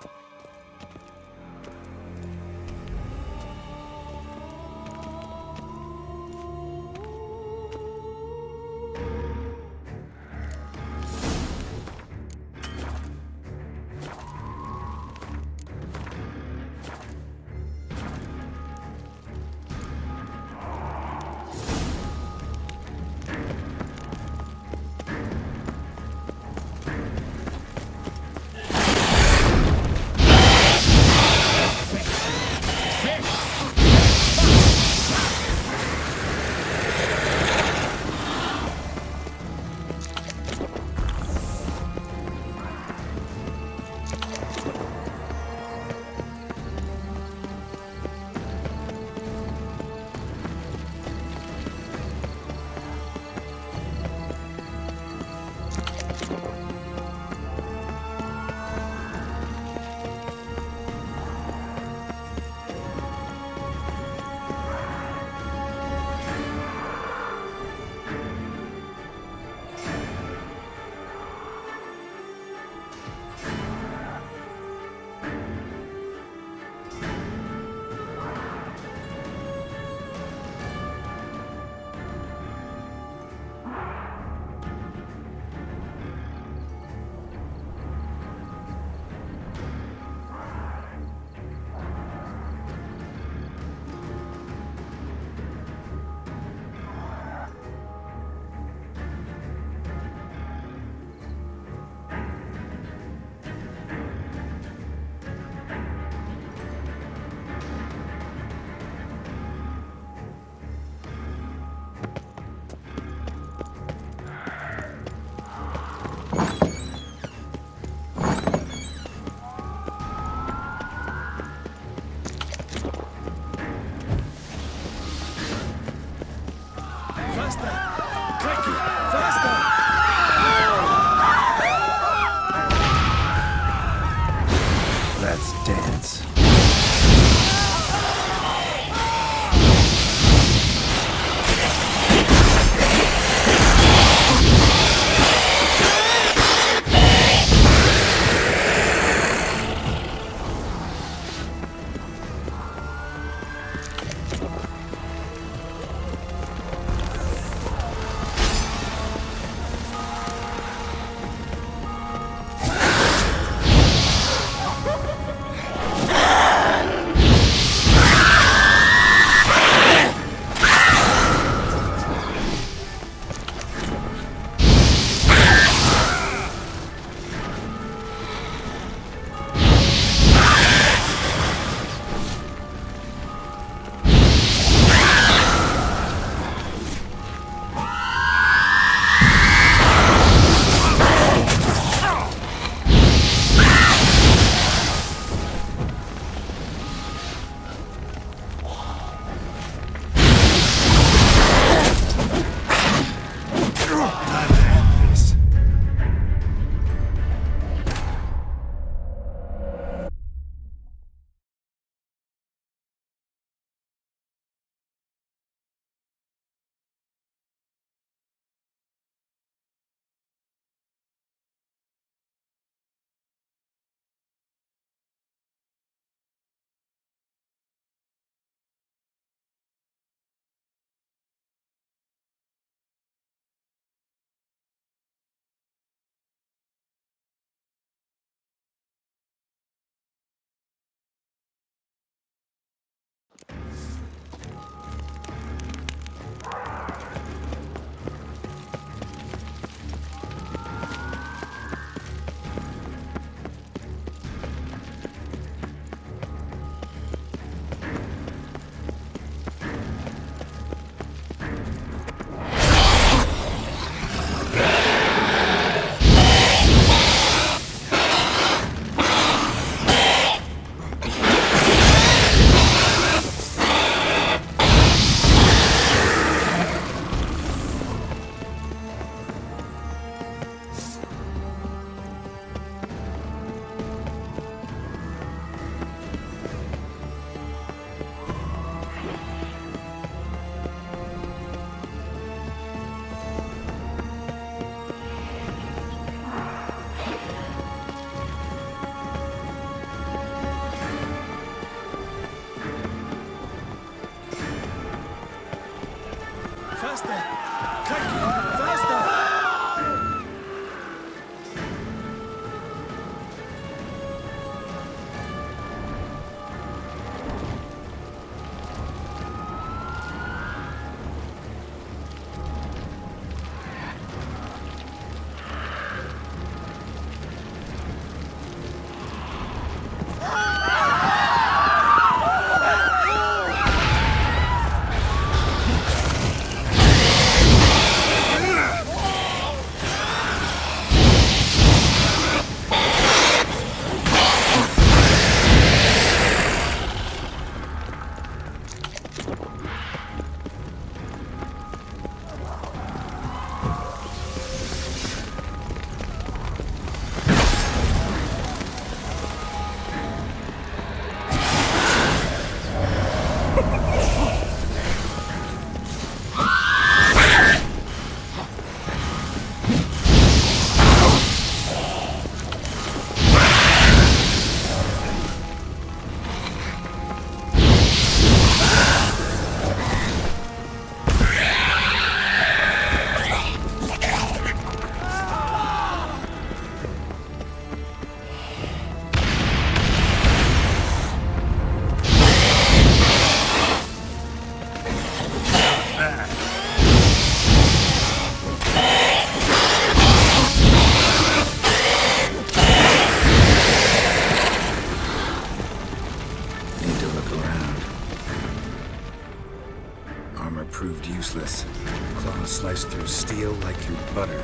steel like through butter.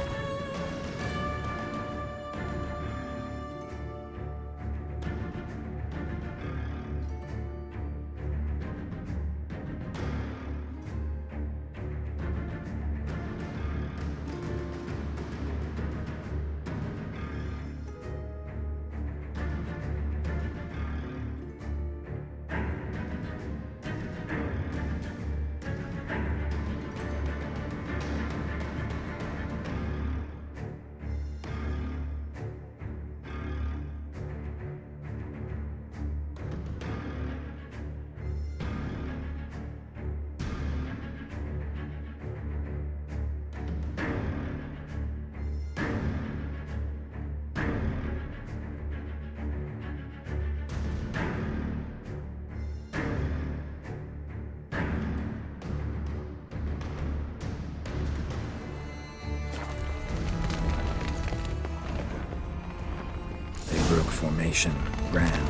Broke formation, ran.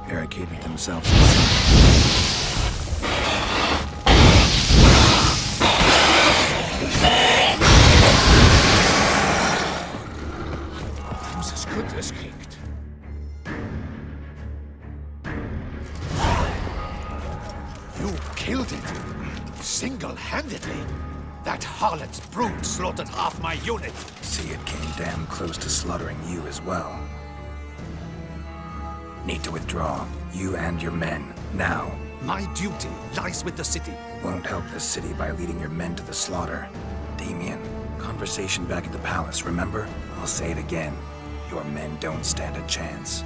Barricaded themselves Seems as good as kicked. You killed it. Single-handedly. That harlot's brood slaughtered half my unit. See, it came damn close to slaughtering you as well. Need to withdraw. You and your men. Now. My duty lies with the city. Won't help the city by leading your men to the slaughter. Damien, conversation back at the palace, remember? I'll say it again. Your men don't stand a chance.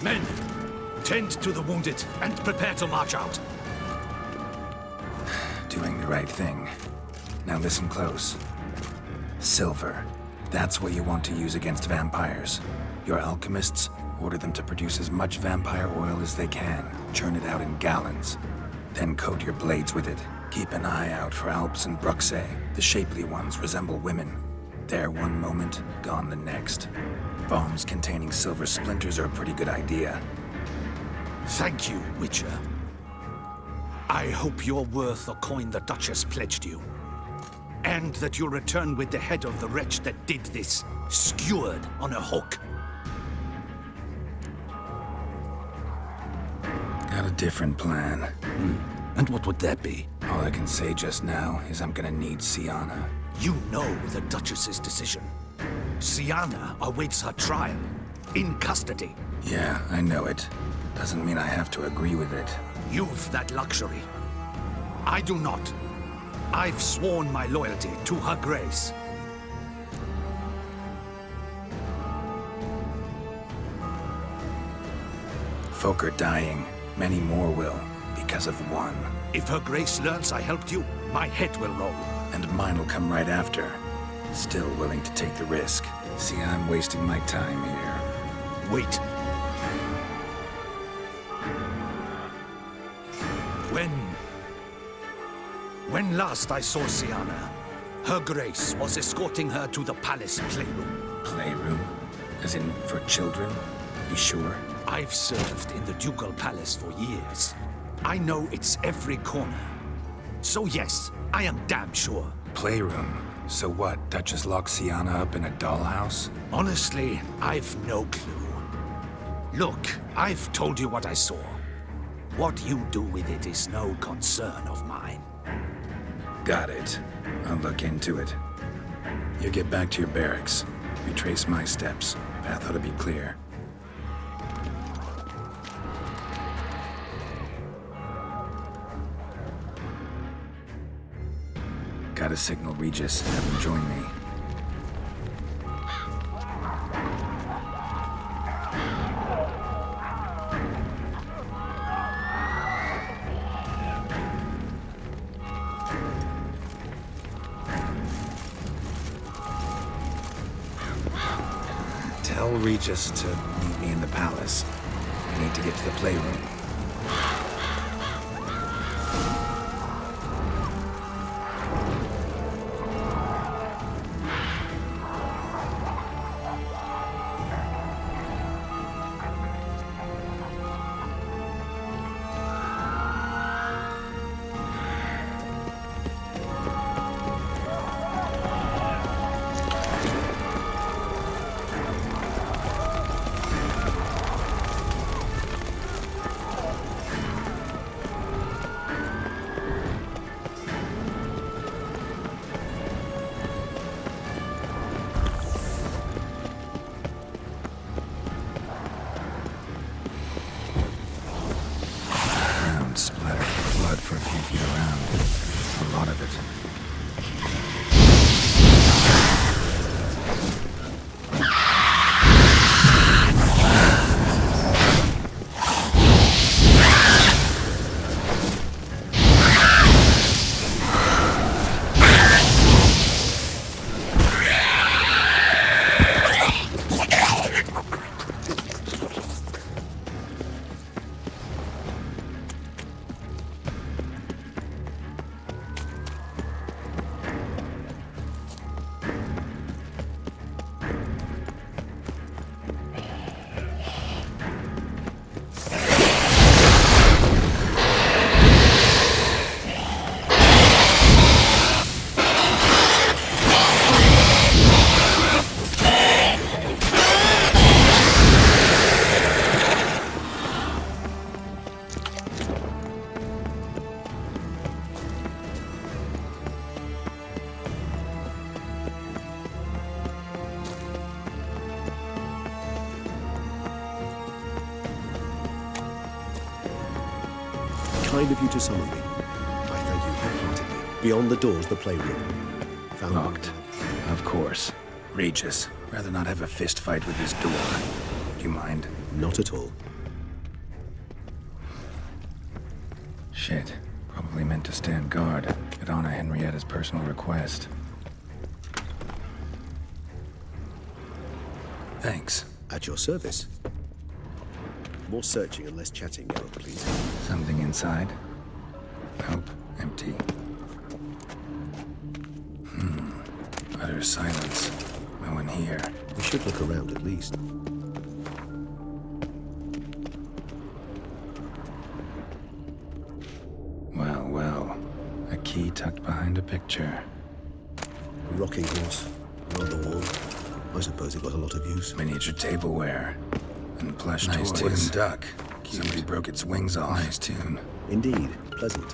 Men, tend to the wounded and prepare to march out. Doing the right thing. Now listen close. Silver. That's what you want to use against vampires. Your alchemists, order them to produce as much vampire oil as they can. Churn it out in gallons. Then coat your blades with it. Keep an eye out for Alps and Bruxae. The shapely ones resemble women. There one moment, gone the next. Bombs containing silver splinters are a pretty good idea. Thank you, Witcher. I hope you're worth the coin the Duchess pledged you. And that you'll return with the head of the wretch that did this, skewered on a hook. Got a different plan. And what would that be? All I can say just now is I'm gonna need Syanna. You know the Duchess's decision. Syanna awaits her trial, in custody. Yeah, I know it. Doesn't mean I have to agree with it. You've that luxury. I do not. I've sworn my loyalty to her grace. Folk are dying. Many more will, because of one. If her grace learns I helped you, my head will roll. And mine will come right after. Still willing to take the risk. See, I'm wasting my time here. Wait. When last I saw Syanna, Her Grace was escorting her to the palace playroom. Playroom? As in for children? You sure? I've served in the ducal palace for years. I know its every corner. So yes, I am damn sure. Playroom? So what, Duchess locks Sienna up in a dollhouse? Honestly, I've no clue. Look, I've told you what I saw. What you do with it is no concern of mine. Got it. I'll look into it. You get back to your barracks. Retrace my steps. Path ought to be clear. Gotta signal Regis, have him join me. Tell Regis to meet me in the palace. I need to get to the playroom. For a few feet around. A lot of it. Kind of you to summon me. I thank you wholeheartedly. Beyond the doors, the playroom. Found Locked. Of course. Regis. Rather not have a fist fight with this door. Do you mind? Not at all. Shit. Probably meant to stand guard at Anna Henrietta's personal request. Thanks. At your service. More searching and less chatting, Geralt, please. Something inside? Nope. Empty. Utter silence. No one here. We should look around at least. Well, well. A key tucked behind a picture. A rocking horse. Rather warm. I suppose it got a lot of use. Miniature tableware. And plush Nice toys. tune. Wooden duck. Somebody broke its wings off. Nice tune. Indeed. Pleasant.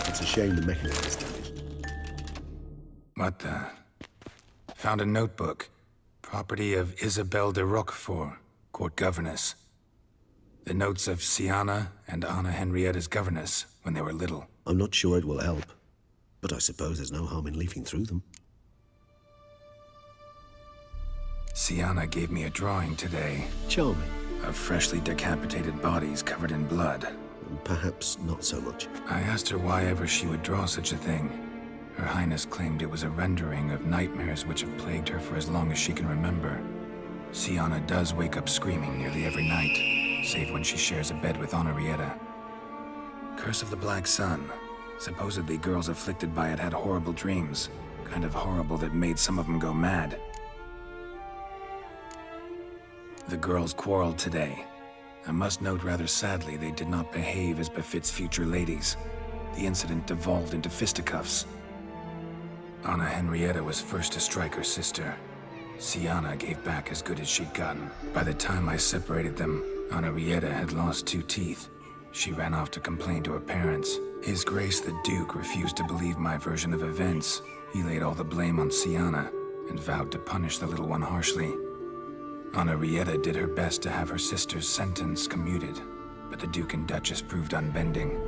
It's a shame the mechanism is damaged. What the? Found a notebook. Property of Isabelle de Roquefort, court governess. The notes of Sienna and Anna Henrietta's governess when they were little. I'm not sure it will help, but I suppose there's no harm in leafing through them. Sienna gave me a drawing today. Charming. Of freshly decapitated bodies covered in blood. Perhaps not so much. I asked her why ever she would draw such a thing. Her Highness claimed it was a rendering of nightmares which have plagued her for as long as she can remember. Sienna does wake up screaming nearly every night, save when she shares a bed with Henrietta. Curse of the Black Sun. Supposedly girls afflicted by it had horrible dreams. Kind of horrible that made some of them go mad. The girls quarreled today. I must note rather sadly they did not behave as befits future ladies. The incident devolved into fisticuffs. Anna Henrietta was first to strike her sister. Siana gave back as good as she'd gotten. By the time I separated them, Anna Rieta had lost 2 teeth. She ran off to complain to her parents. His Grace the Duke refused to believe my version of events. He laid all the blame on Siana and vowed to punish the little one harshly. Anna Rieta did her best to have her sister's sentence commuted, but the Duke and Duchess proved unbending.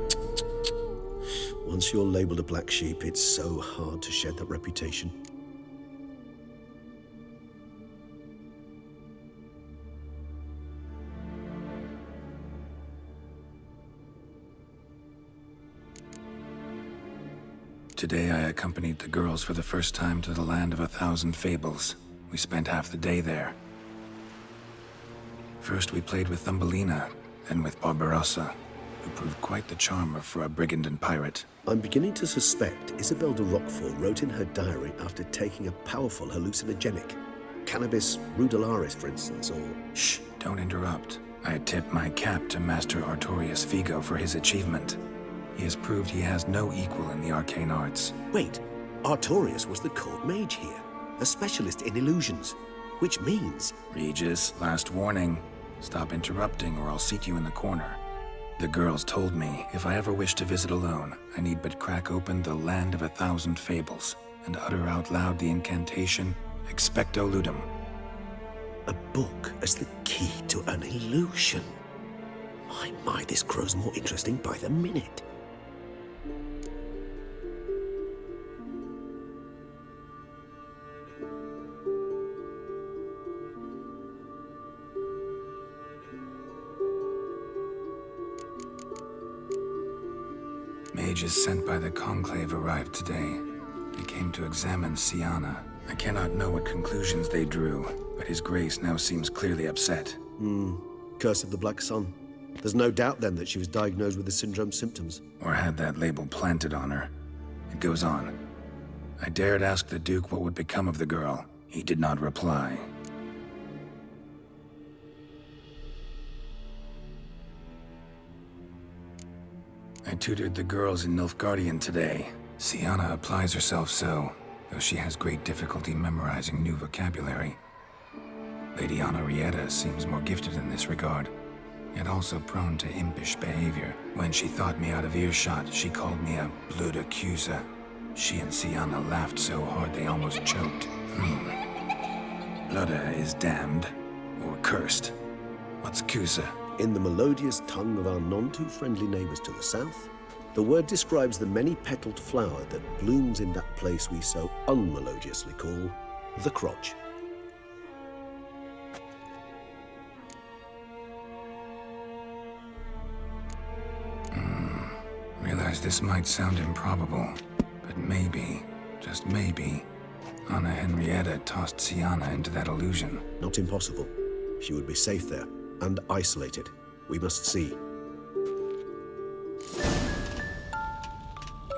Once you're labeled a black sheep, it's so hard to shed that reputation. Today I accompanied the girls for the first time to the land of 1,000 fables. We spent half the day there. First we played with Thumbelina, then with Barbarossa, who proved quite the charmer for a brigand and pirate. I'm beginning to suspect Isabel de Roquefort wrote in her diary after taking a powerful hallucinogenic. Cannabis rudelaris, for instance, or... Shh, don't interrupt. I tip my cap to Master Artorius Figo for his achievement. He has proved he has no equal in the arcane arts. Wait, Artorius was the court mage here, a specialist in illusions, which means... Regis, last warning. Stop interrupting or I'll seat you in the corner. The girls told me if I ever wish to visit alone, I need but crack open the Land of 1,000 Fables and utter out loud the incantation, Expecto Ludum. A book as the key to an illusion. My, this grows more interesting by the minute. Mages sent by the Conclave arrived today. They came to examine Siana. I cannot know what conclusions they drew, but His Grace now seems clearly upset. Curse of the Black Sun. There's no doubt then that she was diagnosed with the syndrome symptoms. Or had that label planted on her. It goes on. I dared ask the Duke what would become of the girl. He did not reply. I tutored the girls in Nilfgaardian today. Siana applies herself so, though she has great difficulty memorizing new vocabulary. Lady Anna Rieta seems more gifted in this regard, yet also prone to impish behavior. When she thought me out of earshot, she called me a blood accuser. She and Siana laughed so hard they almost choked. Blooda is damned, or cursed. What's Cusa? In the melodious tongue of our none-too-friendly neighbors to the south, the word describes the many-petaled flower that blooms in that place we so unmelodiously call the crotch. Realize this might sound improbable, but maybe, just maybe, Anna Henrietta tossed Siana into that illusion. Not impossible. She would be safe there, and isolated. We must see.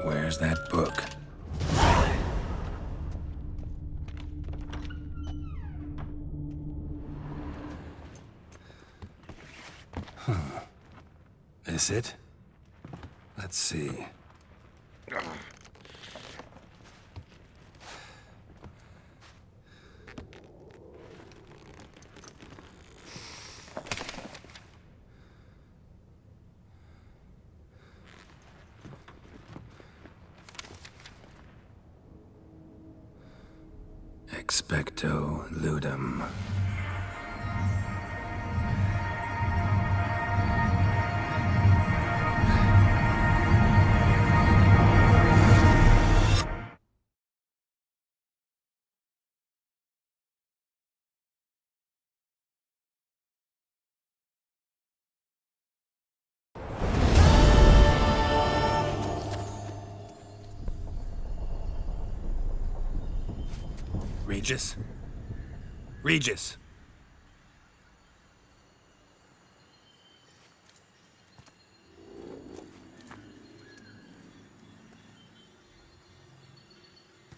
Where's that book? This it? Let's see. Expecto Ludum. Regis? Regis!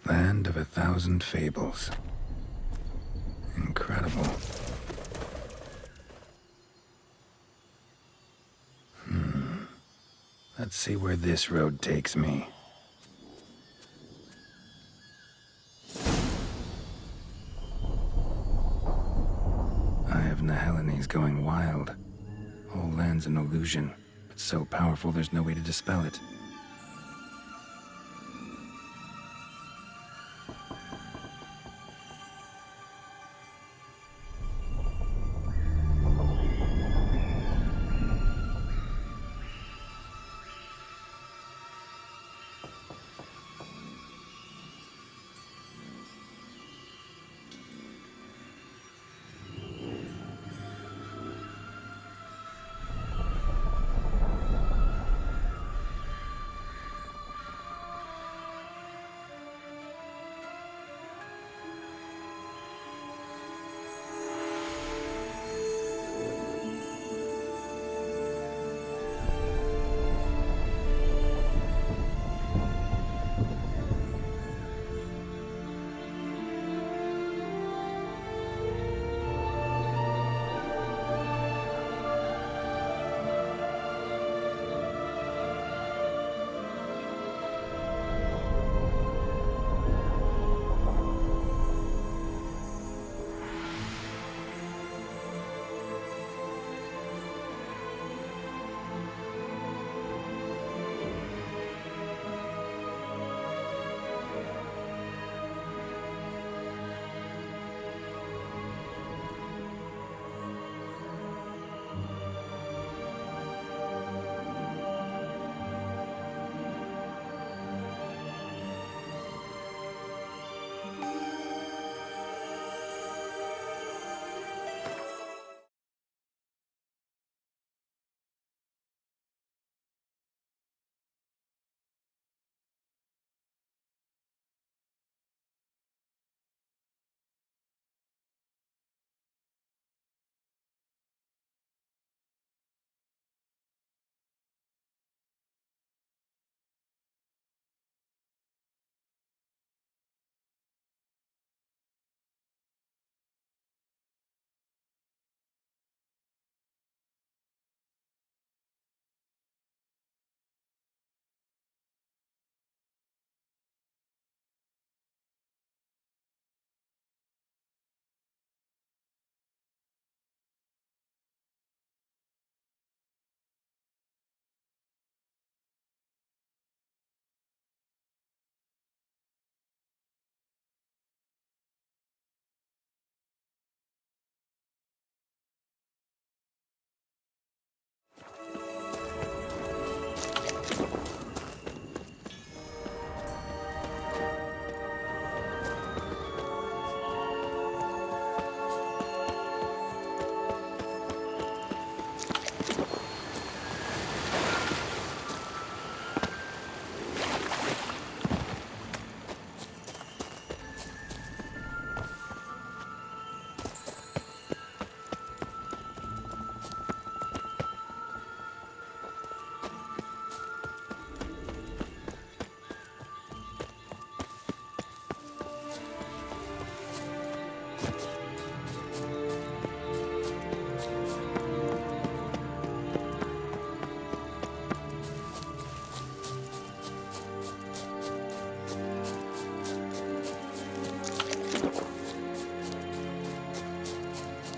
Land land of 1,000 fables. Incredible. Let's see where this road takes me. Eye of Nehelene going wild. Whole land's an illusion, but so powerful there's no way to dispel it.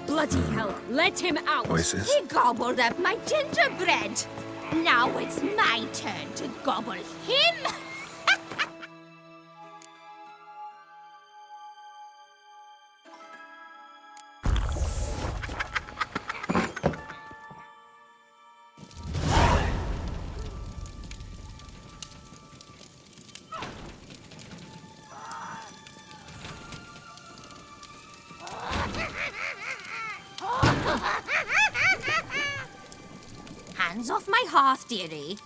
Bloody hell, let him out! Voices? He gobbled up my gingerbread! Now it's my turn to gobble him! Hands off my hearth, dearie.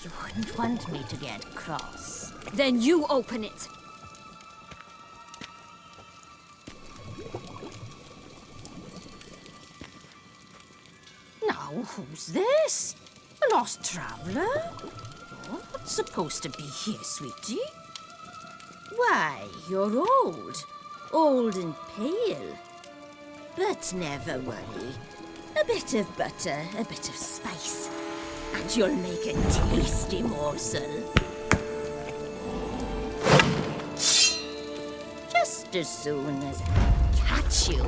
You wouldn't want me to get cross. Then you open it. Now, who's this? A lost traveler? You're not supposed to be here, sweetie. Why, you're old. Old and pale. But never worry. A bit of butter, a bit of spice, and you'll make a tasty morsel. Just as soon as I catch you.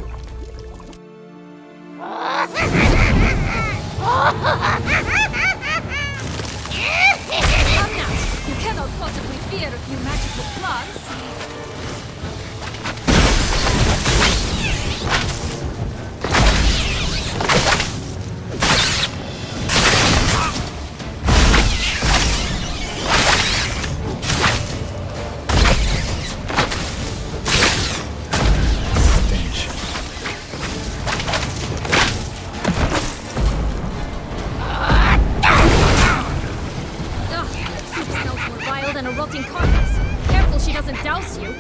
Come now! You cannot possibly fear a few magical plants. Than a rotting carcass. Careful she doesn't douse you.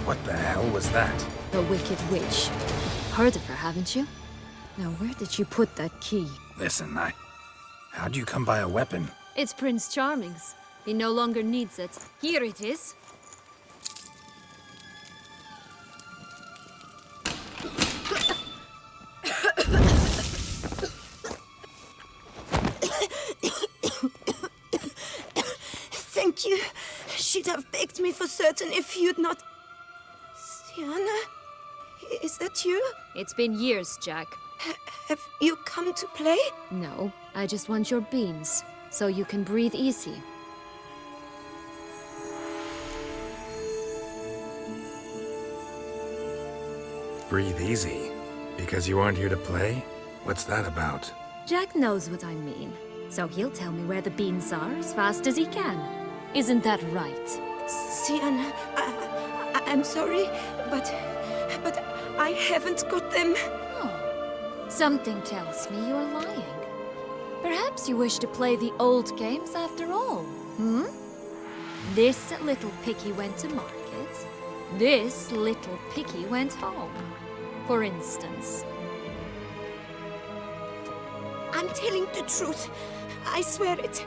What the hell was that? The Wicked Witch. Heard of her, haven't you? Now, where did you put that key? Listen, how'd you come by a weapon? It's Prince Charming's. He no longer needs it. Here it is. Thank you. She'd have begged me for certain if you'd not... Sienna? Is that you? It's been years, Jack. Have you come to play? No, I just want your beans, so you can breathe easy. Breathe easy? Because you aren't here to play? What's that about? Jack knows what I mean, so he'll tell me where the beans are as fast as he can. Isn't that right? Sienna, I'm sorry, but I haven't got them. Oh, something tells me you're lying. Perhaps you wish to play the old games after all, hmm? This little piggy went to market. This little piggy went home, for instance. I'm telling the truth. I swear it.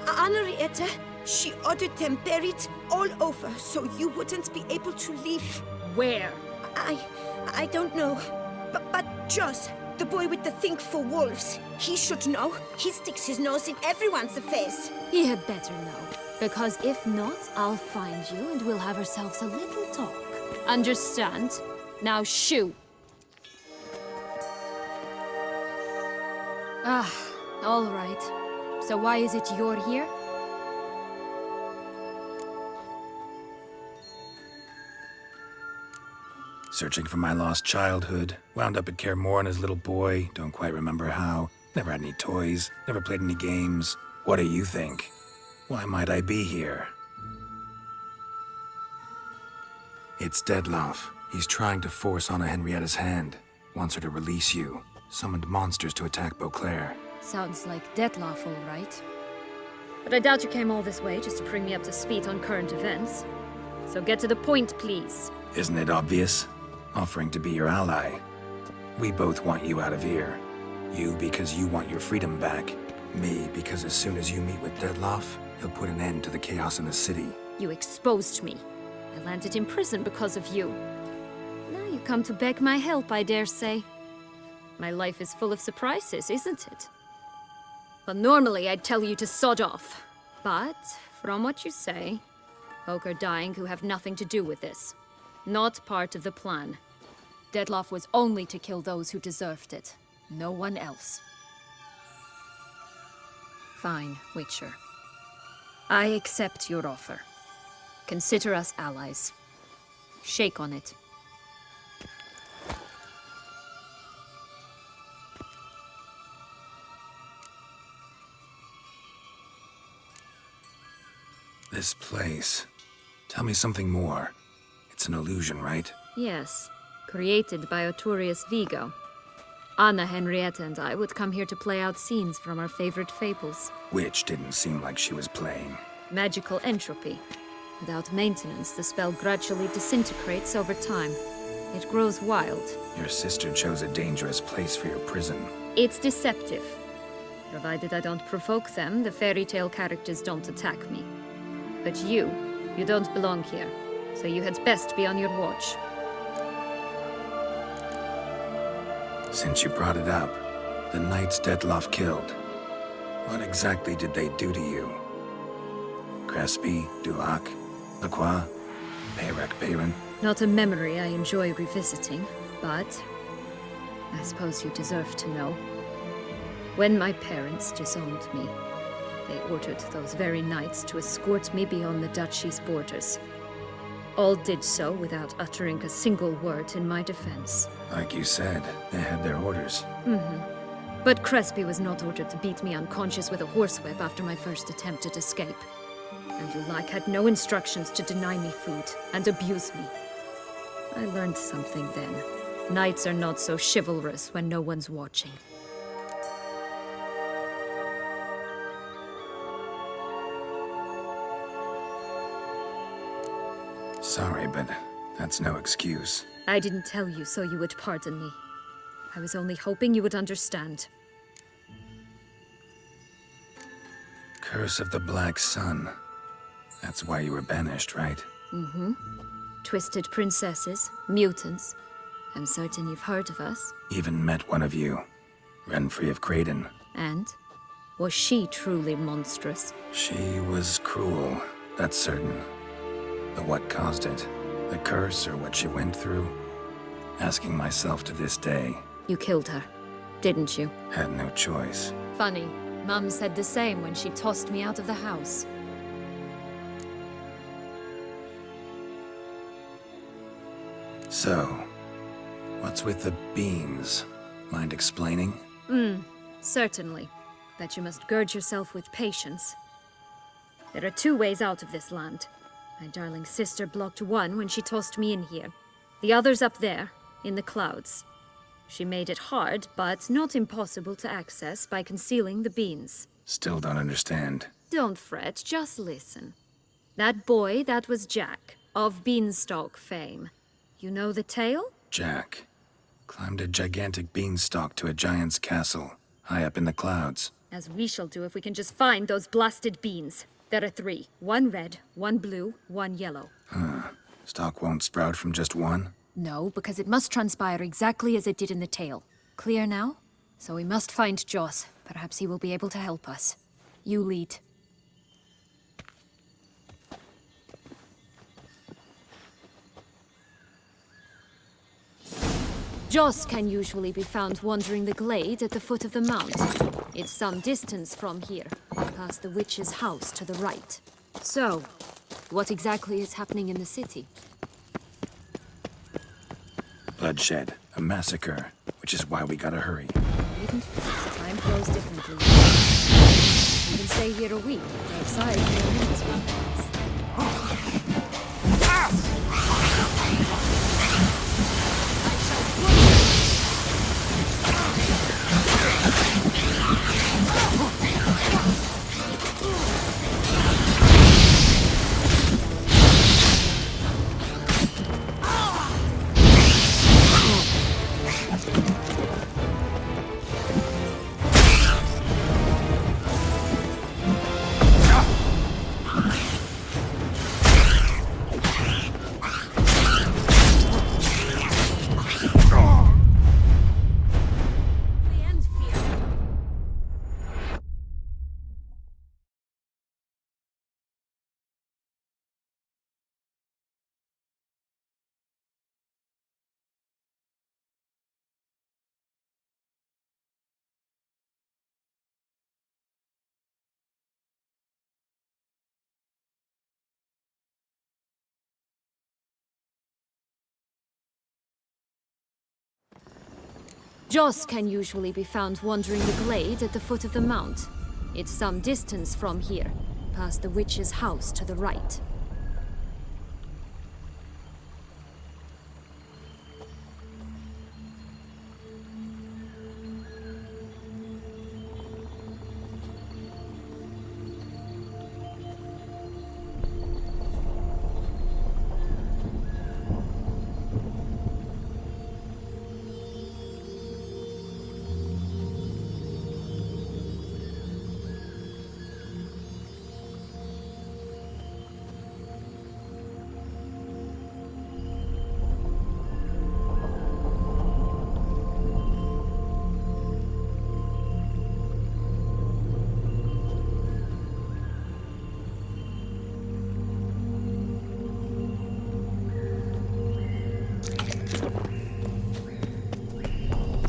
Henrietta, she ordered them buried all over so you wouldn't be able to leave. Where? I don't know. But Joss, the boy with the thing for wolves, he should know. He sticks his nose in everyone's affairs. He had better know. Because if not, I'll find you and we'll have ourselves a little talk. Understand? Now shoo! Ah, all right. So why is it you're here? Searching for my lost childhood. Wound up at Kaer Morhen as a little boy. Don't quite remember how. Never had any toys. Never played any games. What do you think? Why might I be here? It's Dettlaff. He's trying to force Anna Henrietta's hand. Wants her to release you. Summoned monsters to attack Beauclair. Sounds like Dettlaff, all right. But I doubt you came all this way just to bring me up to speed on current events. So get to the point, please. Isn't it obvious? Offering to be your ally. We both want you out of here. You because you want your freedom back. Me because as soon as you meet with Dettlaff, he'll put an end to the chaos in the city. You exposed me. I landed in prison because of you. Now you come to beg my help, I dare say. My life is full of surprises, isn't it? Well, normally I'd tell you to sod off. But, from what you say, folk are dying who have nothing to do with this. Not part of the plan. Dettlaff was only to kill those who deserved it. No one else. Fine, Witcher. I accept your offer. Consider us allies. Shake on it. This place. Tell me something more. It's an illusion, right? Yes, created by Arturius Vigo. Anna, Henrietta, and I would come here to play out scenes from our favorite fables. Which didn't seem like she was playing. Magical entropy. Without maintenance, the spell gradually disintegrates over time. It grows wild. Your sister chose a dangerous place for your prison. It's deceptive. Provided I don't provoke them, the fairy tale characters don't attack me. But you don't belong here, so you had best be on your watch. Since you brought it up, the knights Detloff killed. What exactly did they do to you? Crespi, Dulac, Lacroix, Peyrac Peyran? Not a memory I enjoy revisiting, but I suppose you deserve to know. When my parents disowned me, they ordered those very knights to escort me beyond the duchy's borders. All did so without uttering a single word in my defense. Like you said, they had their orders. But Crespi was not ordered to beat me unconscious with a horsewhip after my first attempt at escape. And Dulac had no instructions to deny me food and abuse me. I learned something then. Knights are not so chivalrous when no one's watching. Sorry, but that's no excuse. I didn't tell you so you would pardon me. I was only hoping you would understand. Curse of the Black Sun. That's why you were banished, right? Twisted princesses, mutants. I'm certain you've heard of us. Even met one of you. Renfri of Creighton. And? Was she truly monstrous? She was cruel, that's certain. But what caused it? The curse or what she went through? Asking myself to this day. You killed her, didn't you? Had no choice. Funny. Mum said the same when she tossed me out of the house. So, what's with the beams? Mind explaining? Certainly. But you must gird yourself with patience. There are two ways out of this land. My darling sister blocked one when she tossed me in here. The other's up there, in the clouds. She made it hard, but not impossible to access by concealing the beans. Still don't understand. Don't fret, just listen. That boy, that was Jack, of Beanstalk fame. You know the tale? Jack climbed a gigantic beanstalk to a giant's castle, high up in the clouds. As we shall do if we can just find those blasted beans. There are 3. 1 red, 1 blue, 1 yellow. Stalk won't sprout from just one? No, because it must transpire exactly as it did in the tale. Clear now? So we must find Joss. Perhaps he will be able to help us. You lead. Joss can usually be found wandering the glade at the foot of the mount. It's some distance from here, past the witch's house to the right. So, what exactly is happening in the city? Bloodshed, a massacre, which is why we gotta hurry. Needn't fret, time flows differently. We can stay here a week, outside for minutes. Joss can usually be found wandering the glade at the foot of the mount. It's some distance from here, past the witch's house to the right.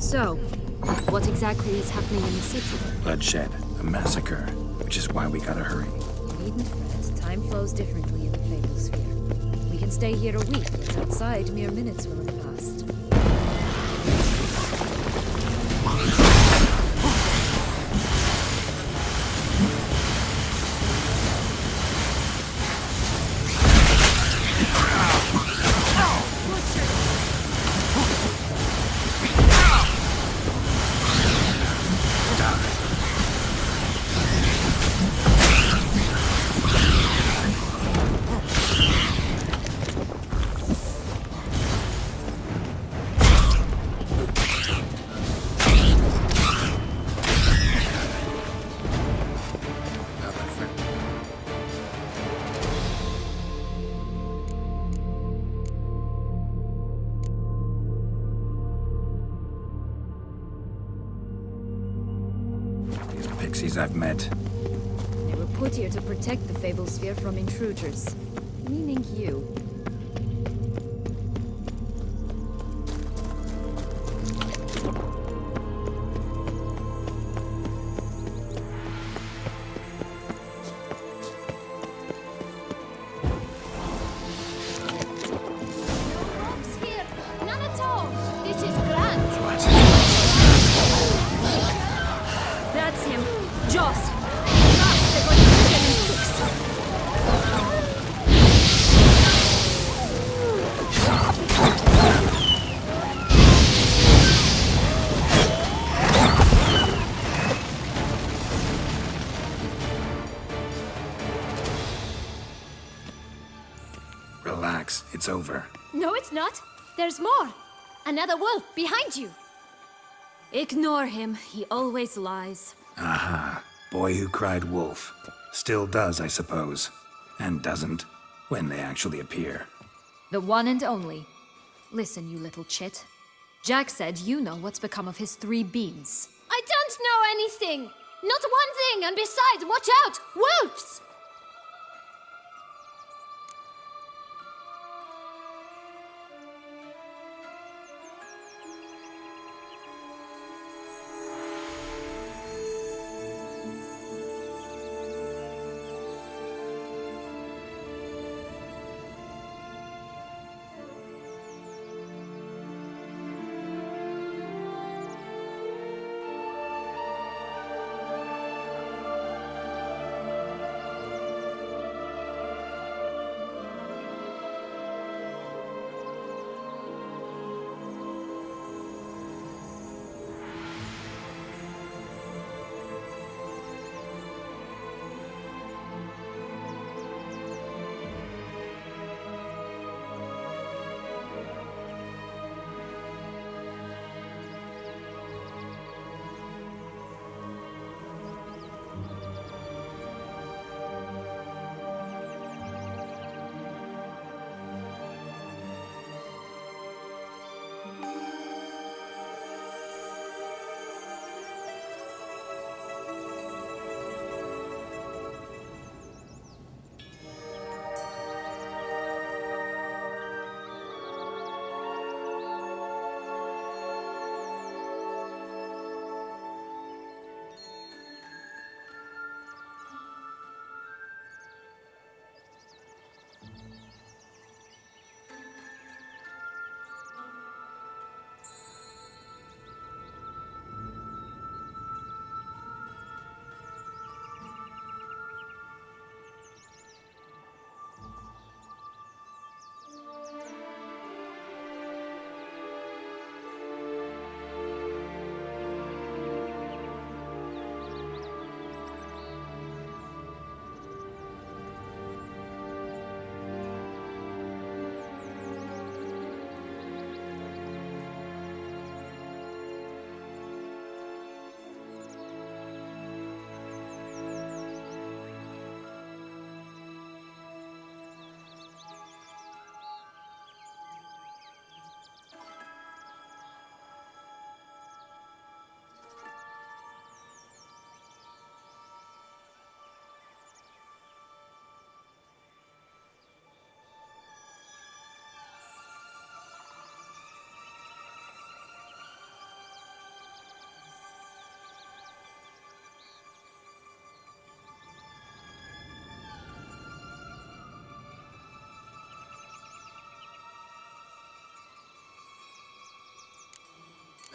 So, what exactly is happening in the city? Bloodshed, a massacre, which is why we gotta hurry. You needn't fret. Time flows differently in the Fable Sphere. We can stay here a week, but outside, mere minutes will have passed. Pixies I've met. They were put here to protect the Fable Sphere from intruders. Meaning you. None at all. This is grand. That's him. Joss. Last, they're going to kill him in 6. Relax, it's over. No, it's not. There's more. Another wolf behind you. Ignore him. He always lies. Aha. Boy who cried wolf. Still does, I suppose. And doesn't, when they actually appear. The one and only. Listen, you little chit. Jack said you know what's become of his 3 beans. I don't know anything. Not one thing, and besides, watch out! Wolves!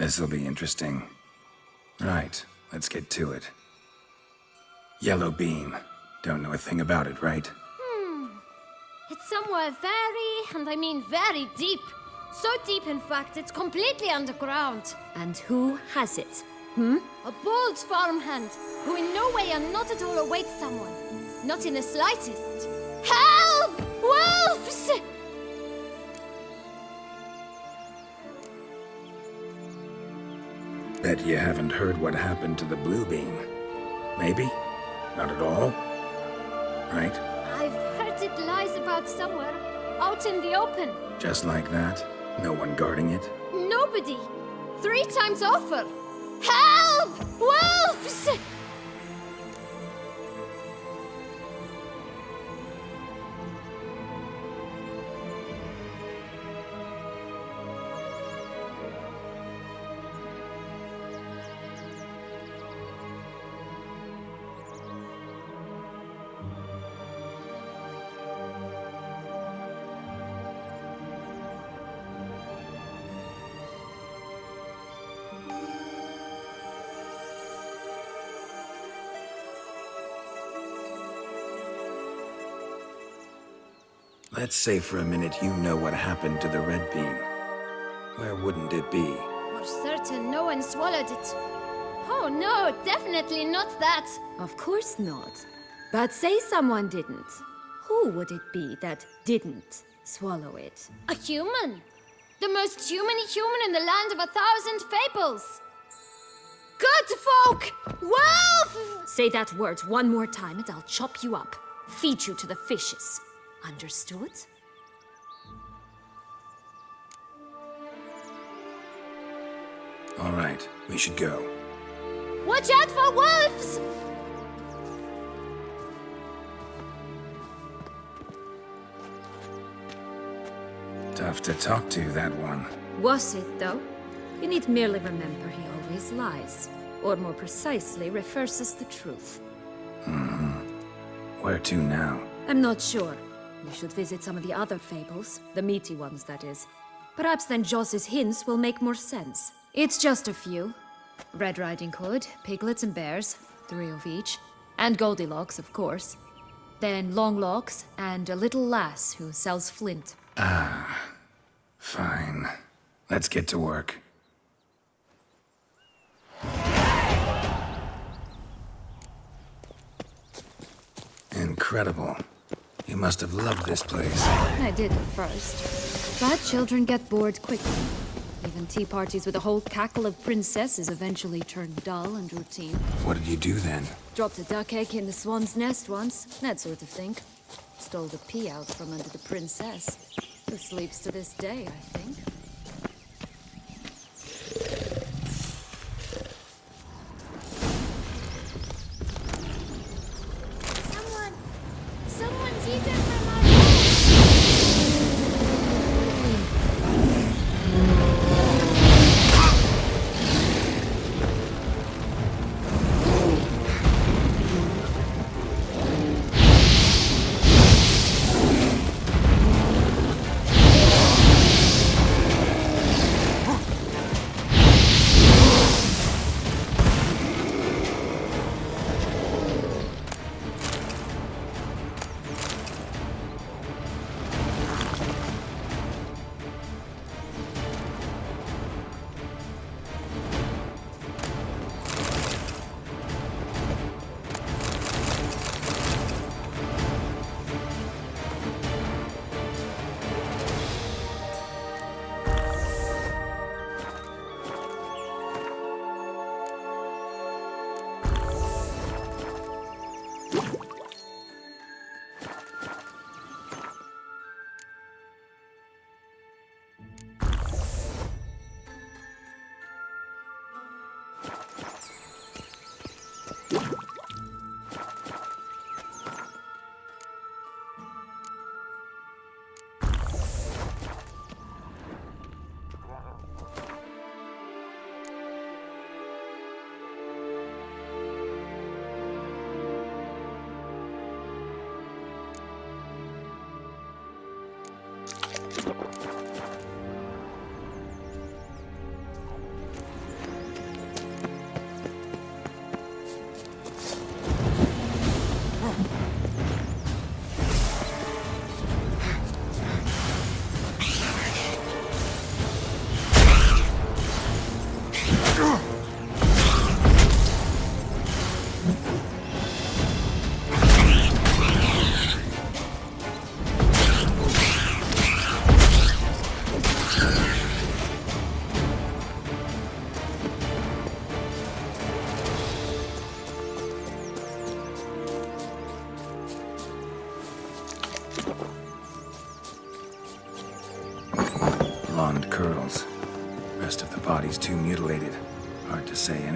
This'll be interesting. Right, let's get to it. Yellow beam. Don't know a thing about it, right? It's somewhere very, and I mean very deep. So deep, in fact, it's completely underground. And who has it? A bold farmhand, who in no way and not at all awaits someone. Not in the slightest. Help! Wolves! Bet you haven't heard what happened to the blue beam. Maybe? Not at all? Right? I've heard it lies about somewhere, out in the open. Just like that? No one guarding it? Nobody. 3 times over. Help! Wolves! Let's say for a minute you know what happened to the red beam. Where wouldn't it be? For certain, no one swallowed it. Oh no, definitely not that. Of course not. But say someone didn't. Who would it be that didn't swallow it? A human. The most human-y human in the land of 1,000 fables. Good folk! Wolf! Say that word one more time and I'll chop you up. Feed you to the fishes. Understood? All right, we should go. Watch out for wolves! Tough to talk to, that one. Was it, though? You need merely remember he always lies. Or more precisely, reverses the truth. Where to now? I'm not sure. We should visit some of the other fables. The meaty ones, that is. Perhaps then Joss's hints will make more sense. It's just a few. Red Riding Hood, piglets and bears, 3 of each. And Goldilocks, of course. Then Longlocks, and a little lass who sells flint. Fine. Let's get to work. Incredible. You must have loved this place. I did at first. But children get bored quickly. Even tea parties with a whole cackle of princesses eventually turn dull and routine. What did you do then? Dropped a duck egg in the swan's nest once, that sort of thing. Stole the pea out from under the princess, who sleeps to this day, I think. Someone's eaten from our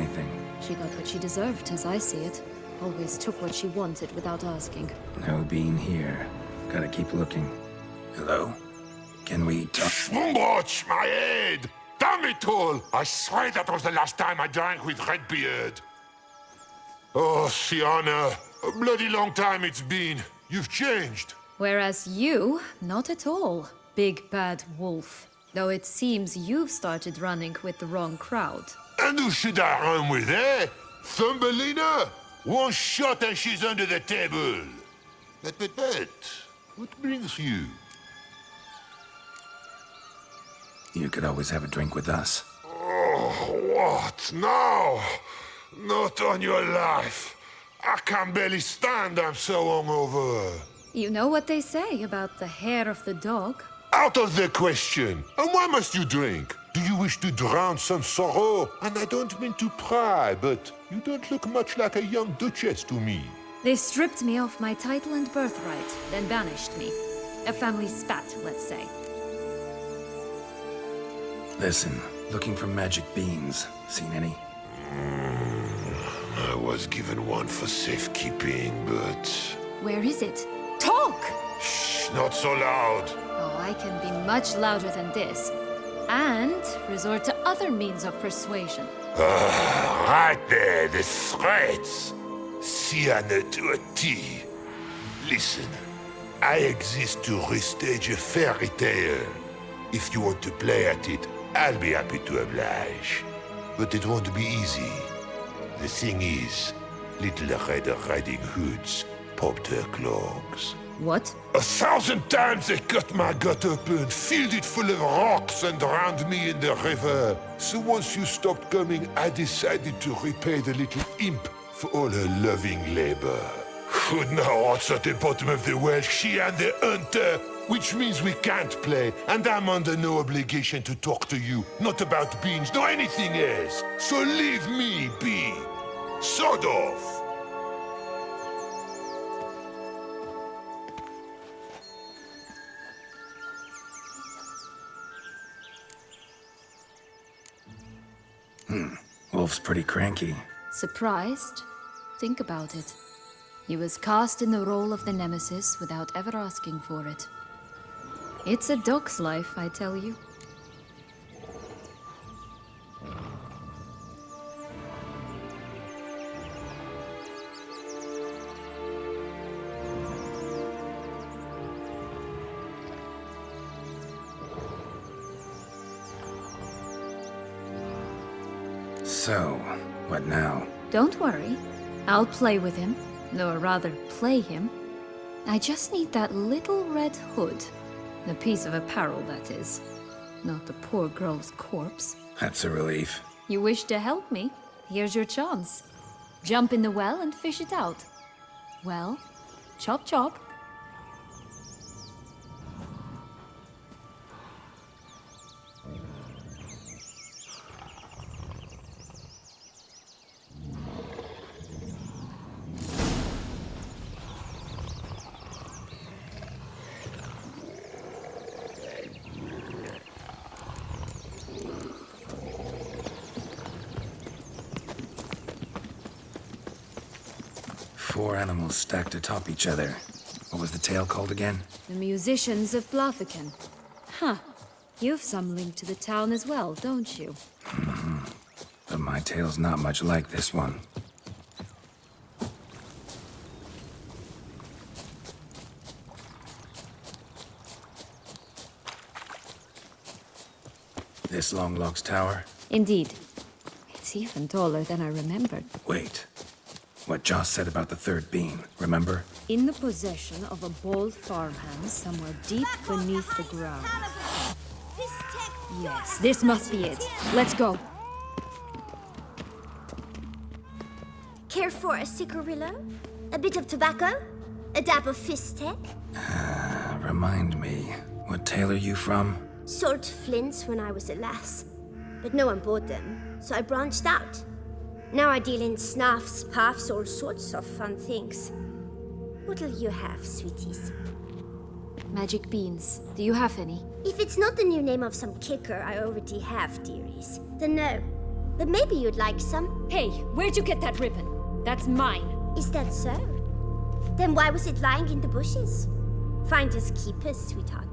anything. She got what she deserved, as I see it. Always took what she wanted without asking. No bean here. Gotta keep looking. Hello? Can we talk? Schwungbroch, my head! Damn it all! I swear that was the last time I drank with Redbeard. Oh, Sienna, a bloody long time it's been. You've changed. Whereas you, not at all, big bad wolf. Though it seems you've started running with the wrong crowd. And who should I run with, eh? Thumbelina? One shot and she's under the table. But, what brings you? You could always have a drink with us. Oh, what now? Not on your life. I can barely stand, I'm so hungover. You know what they say about the hair of the dog? Out of the question. And why must you drink? Do you wish to drown some sorrow? And I don't mean to pry, but you don't look much like a young duchess to me. They stripped me of my title and birthright, then banished me. A family spat, let's say. Listen, looking for magic beans. Seen any? I was given one for safekeeping, but... Where is it? Talk! Shh, not so loud. Oh, I can be much louder than this. And resort to other means of persuasion. Right there, the threats. Sienna to a T. Listen, I exist to restage a fairy tale. If you want to play at it, I'll be happy to oblige. But it won't be easy. The thing is, Little Red Riding Hoods popped her clogs. What? 1,000 times they cut my gut open, filled it full of rocks and drowned me in the river. So once you stopped coming, I decided to repay the little imp for all her loving labor. Good now, what's at the bottom of the well? She and the hunter, which means we can't play, and I'm under no obligation to talk to you, not about beans, nor anything else. So leave me be. Sod off. Wolf's pretty cranky. Surprised? Think about it. He was cast in the role of the Nemesis without ever asking for it. It's a dog's life, I tell you. So, what now? Don't worry. I'll play with him. Or rather, play him. I just need that little red hood. The piece of apparel, that is. Not the poor girl's corpse. That's a relief. You wish to help me? Here's your chance. Jump in the well and fish it out. Well, chop chop. Four animals stacked atop each other. What was the tale called again? The Musicians of Blaviken. Huh. You've some link to the town as well, don't you? But my tale's not much like this one. This Longlock's tower? Indeed. It's even taller than I remembered. Wait. What Joss said about the third beam, remember? In the possession of a bold farmhand somewhere deep beneath the ground. Yes, this must be it. Let's go. Care for a cigarillo? A bit of tobacco? A dab of fistek? Remind me, what tale are you from? Sold flints when I was a lass. But no one bought them, so I branched out. Now I deal in snuffs, puffs, all sorts of fun things. What'll you have, sweeties? Magic beans. Do you have any? If it's not the new name of some kicker I already have, dearies, then no. But maybe you'd like some. Hey, where'd you get that ribbon? That's mine. Is that so? Then why was it lying in the bushes? Finders keepers, sweetheart.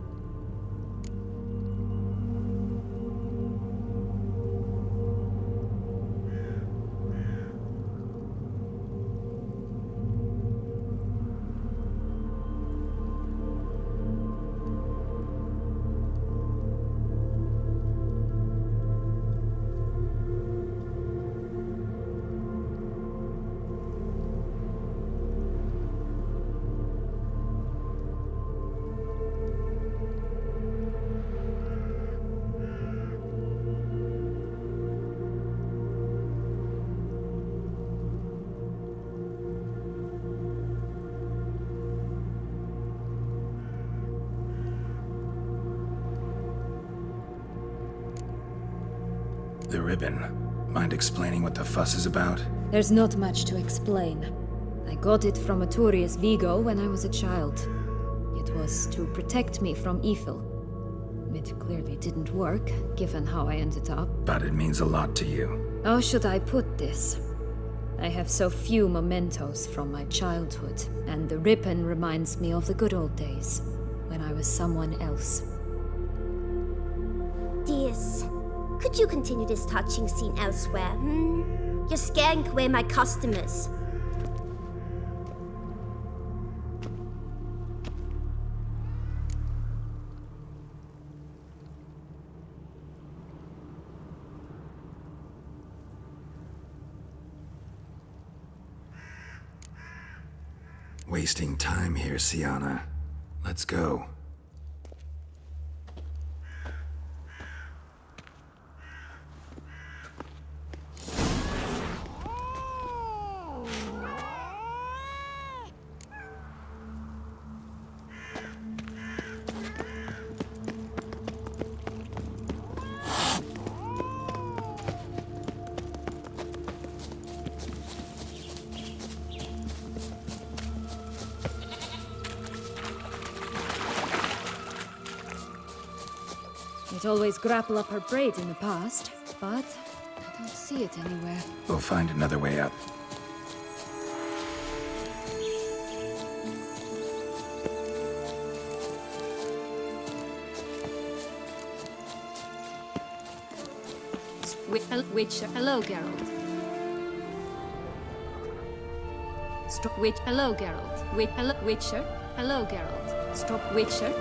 The ribbon. Mind explaining what the fuss is about? There's not much to explain. I got it from Arturius Vigo when I was a child. It was to protect me from evil. It clearly didn't work, given how I ended up. But it means a lot to you. How should I put this? I have so few mementos from my childhood, and the ribbon reminds me of the good old days, when I was someone else. Dears, could you continue this touching scene elsewhere, You're scaring away my customers. Wasting time here, Siana. Let's go. It always grapple up her braid in the past, but I don't see it anywhere. We'll find another way up. Witcher, hello, Geralt. Hello, Geralt. Witcher, hello, Geralt. Stop, Witcher.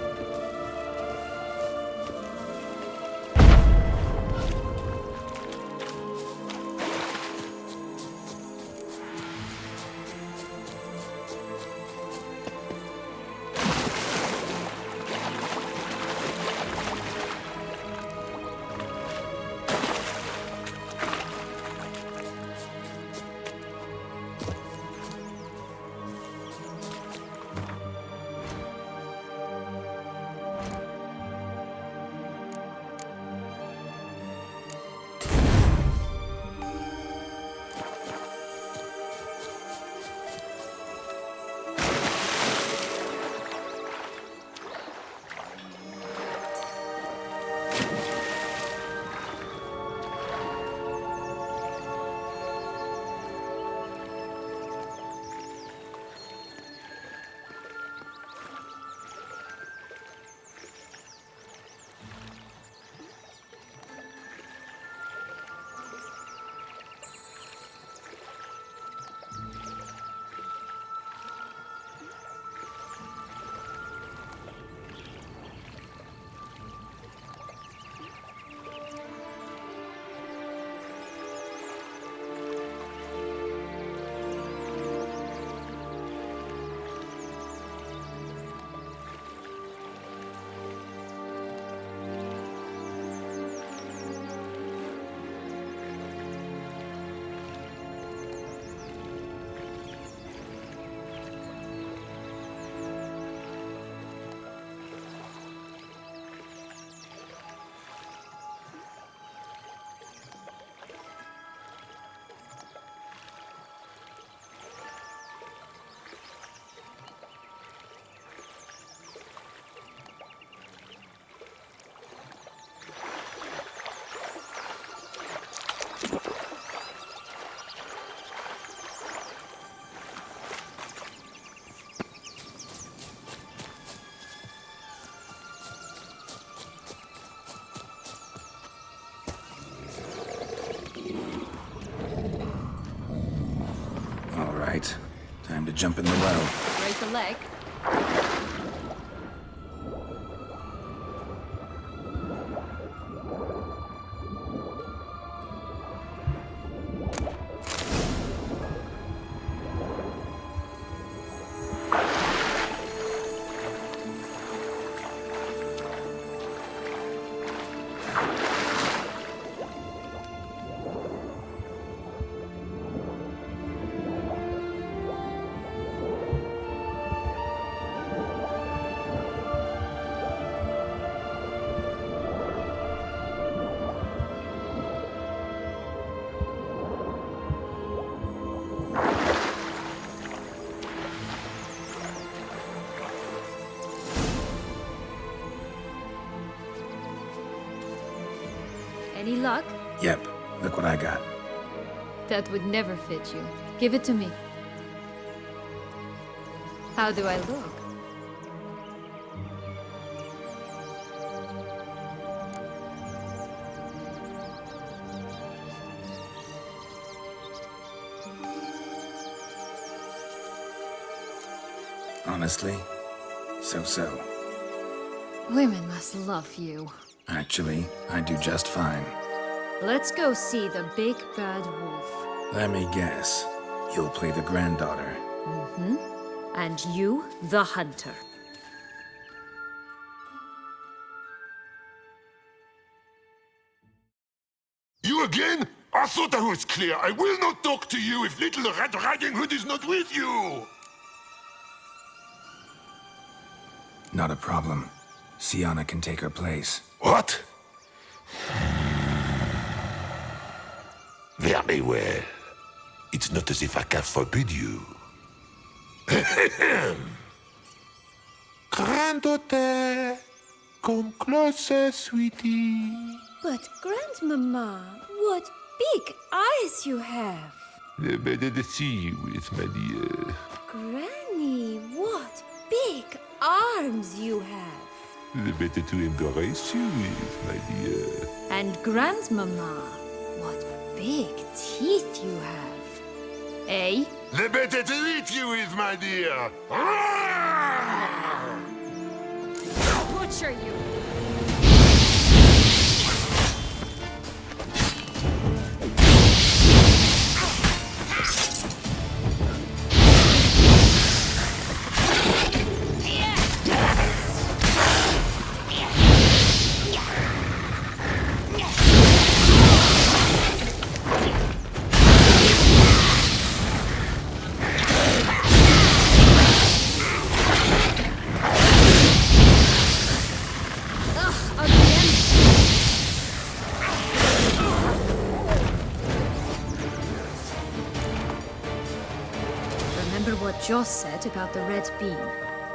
right. Time to jump in the well. Break a leg. Any luck? Yep, look what I got. That would never fit you. Give it to me. How do I look? Honestly, so-so. Women must love you. Actually, I do just fine. Let's go see the big bad wolf. Let me guess. You'll play the granddaughter. Mm-hmm. And you, the hunter. You again? I thought I was clear. I will not talk to you if little Red Riding Hood is not with you! Not a problem. Sienna can take her place. What? Very well. It's not as if I can forbid you. Granddaughter, come closer, sweetie. But, Grandmama, what big eyes you have! The better to see you with, my dear. Granny, what big arms you have! The better to embrace you with, my dear. And Grandmama, what big teeth you have. Eh? The better to eat you with, my dear. Butcher you! Joss said about the red bean.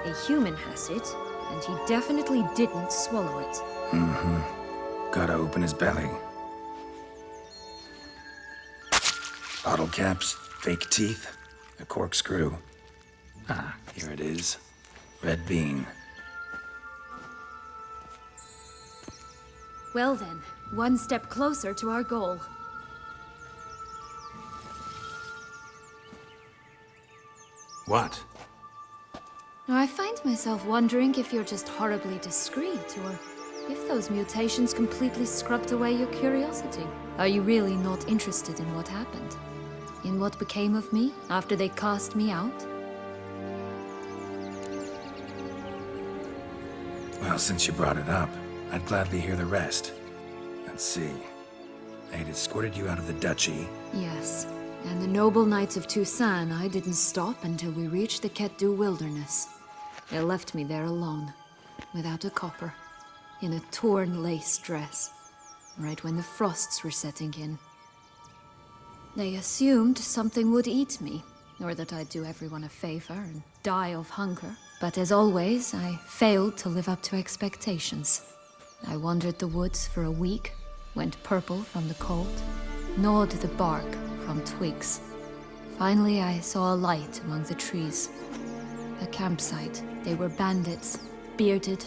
A human has it, and he definitely didn't swallow it. Mm-hmm. Gotta open his belly. Bottle caps, fake teeth, a corkscrew. Ah, here it is. Red bean. Well then, one step closer to our goal. What? I find myself wondering if you're just horribly discreet, or if those mutations completely scrubbed away your curiosity. Are you really not interested in what happened? In what became of me after they cast me out? Well, since you brought it up, I'd gladly hear the rest. Let's see. They'd escorted you out of the duchy. Yes. And the noble knights of Toussaint, I didn't stop until we reached the Ketdu wilderness. They left me there alone, without a copper, in a torn lace dress, right when the frosts were setting in. They assumed something would eat me, or that I'd do everyone a favor and die of hunger. But as always, I failed to live up to expectations. I wandered the woods for a week, went purple from the cold, gnawed the bark from twigs. Finally, I saw a light among the trees. A campsite. They were bandits, bearded,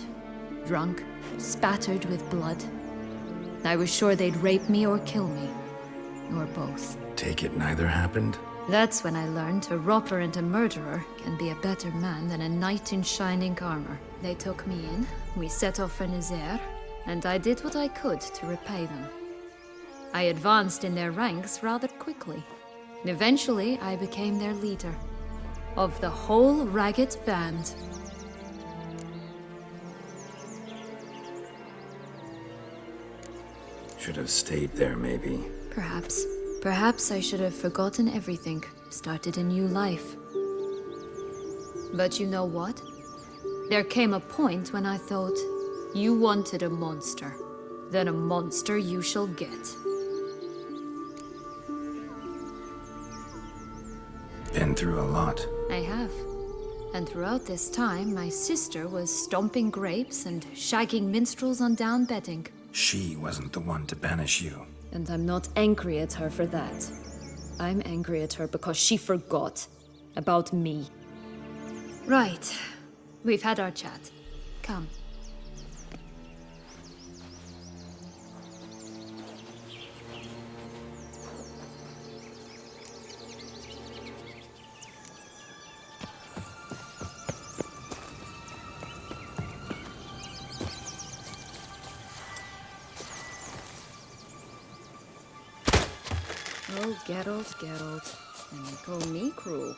drunk, spattered with blood. I was sure they'd rape me or kill me, or both. take it neither happened? That's when I learned a robber and a murderer can be a better man than a knight in shining armor. They took me in, we set off for Nazaire, and I did what I could to repay them. I advanced in their ranks rather quickly. Eventually, I became their leader. Of the whole ragged band. Should have stayed there, maybe. Perhaps. Perhaps I should have forgotten everything, started a new life. But you know what? There came a point when I thought, you wanted a monster. Then a monster you shall get. Been through a lot. I have. And throughout this time, my sister was stomping grapes and shagging minstrels on down bedding. She wasn't the one to banish you. And I'm not angry at her for that. I'm angry at her because she forgot about me. Right. We've had our chat. Come. Oh, Geralt, Geralt. And you call me cruel.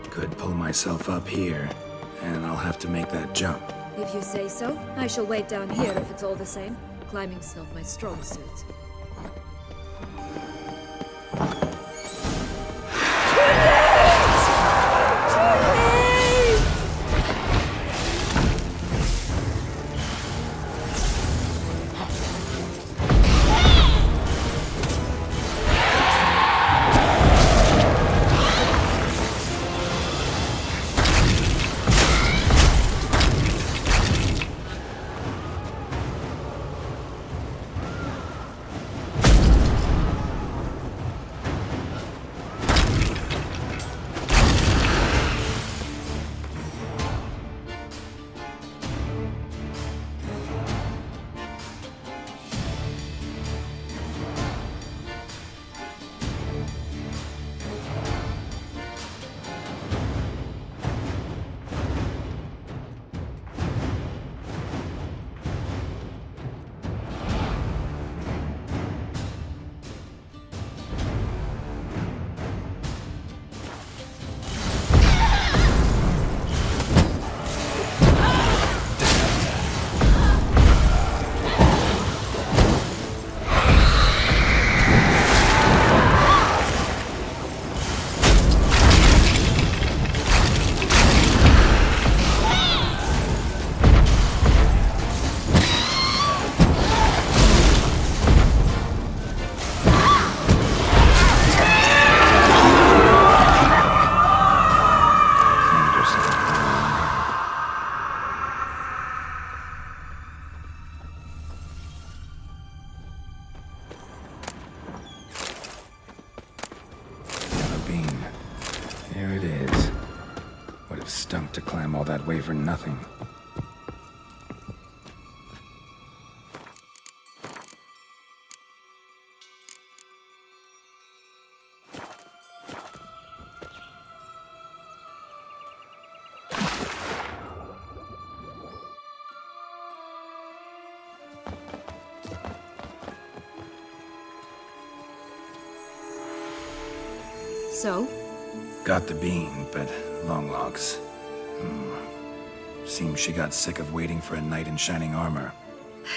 Could pull myself up here, and I'll have to make that jump. If you say so, I shall wait down here if it's all the same. Climbing's not my strong suit. There it is. Would have stunk to climb all that way for nothing. So? Got the bean, but long logs. Seems she got sick of waiting for a knight in shining armor.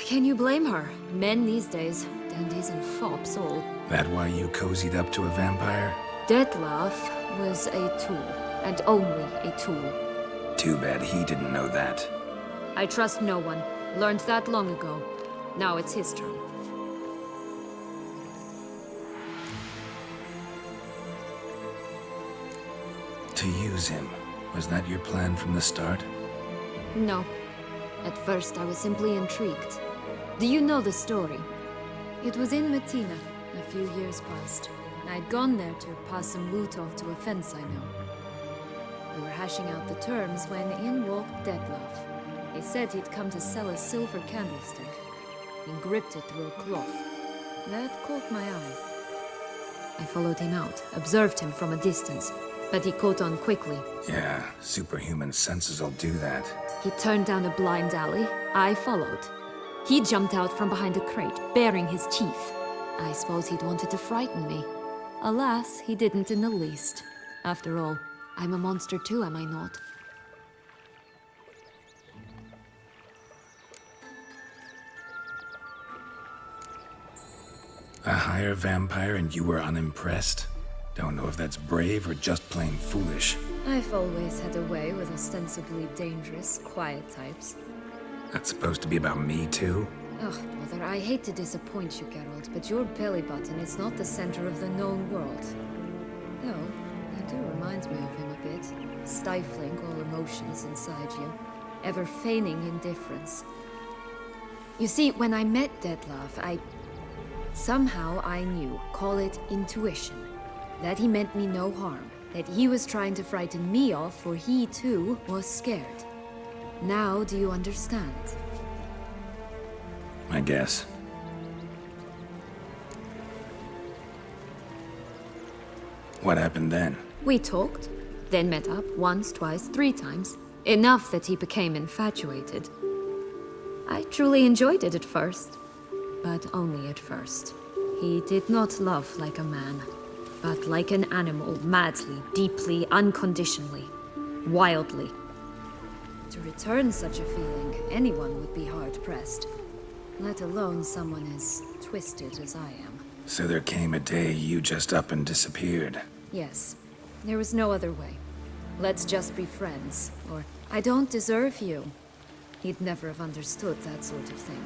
Can you blame her? Men these days, dandies and fops all. That why you cozied up to a vampire? Dettlaff was a tool, and only a tool. Too bad he didn't know that. I trust no one. Learned that long ago. Now it's his turn. To use him, was that your plan from the start? No. At first, I was simply intrigued. Do you know the story? It was in Metina, a few years past. I'd gone there to pass some loot off to a fence I know. We were hashing out the terms when in walked Dettlaff. He said he'd come to sell a silver candlestick. He gripped it through a cloth. That caught my eye. I followed him out, observed him from a distance, but he caught on quickly. Yeah, superhuman senses will do that. He turned down a blind alley. I followed. He jumped out from behind a crate, baring his teeth. I suppose he'd wanted to frighten me. Alas, he didn't in the least. After all, I'm a monster too, am I not? A higher vampire and you were unimpressed? Don't know if that's brave or just plain foolish. I've always had a way with ostensibly dangerous, quiet types. That's supposed to be about me too? Ugh, brother, I hate to disappoint you, Geralt, but your belly button is not the center of the known world. Though, you do remind me of him a bit, stifling all emotions inside you, ever feigning indifference. You see, when I met Dettlaff, somehow I knew, call it intuition, that he meant me no harm, that he was trying to frighten me off, for he too was scared. Now do you understand? I guess. What happened then? We talked, then met up once, twice, 3 times. Enough that he became infatuated. I truly enjoyed it at first, but only at first. He did not love like a man, but like an animal, madly, deeply, unconditionally, wildly. To return such a feeling, anyone would be hard-pressed, let alone someone as twisted as I am. So there came a day you just up and disappeared. Yes, there was no other way. Let's just be friends, or I don't deserve you. He'd never have understood that sort of thing.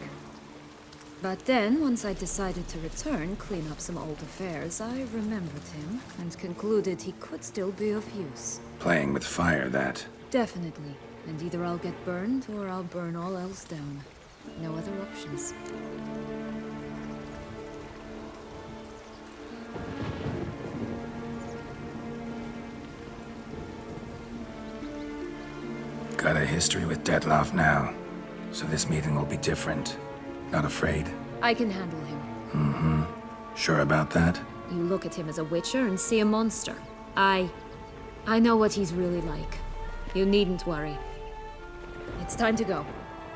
But then, once I decided to return, clean up some old affairs, I remembered him and concluded he could still be of use. Playing with fire, that. Definitely. And either I'll get burned, or I'll burn all else down. No other options. Got a history with Dettlaff now, so this meeting will be different. Not afraid? I can handle him. Mm-hmm. Sure about that? You look at him as a witcher and see a monster. I know what he's really like. You needn't worry. It's time to go.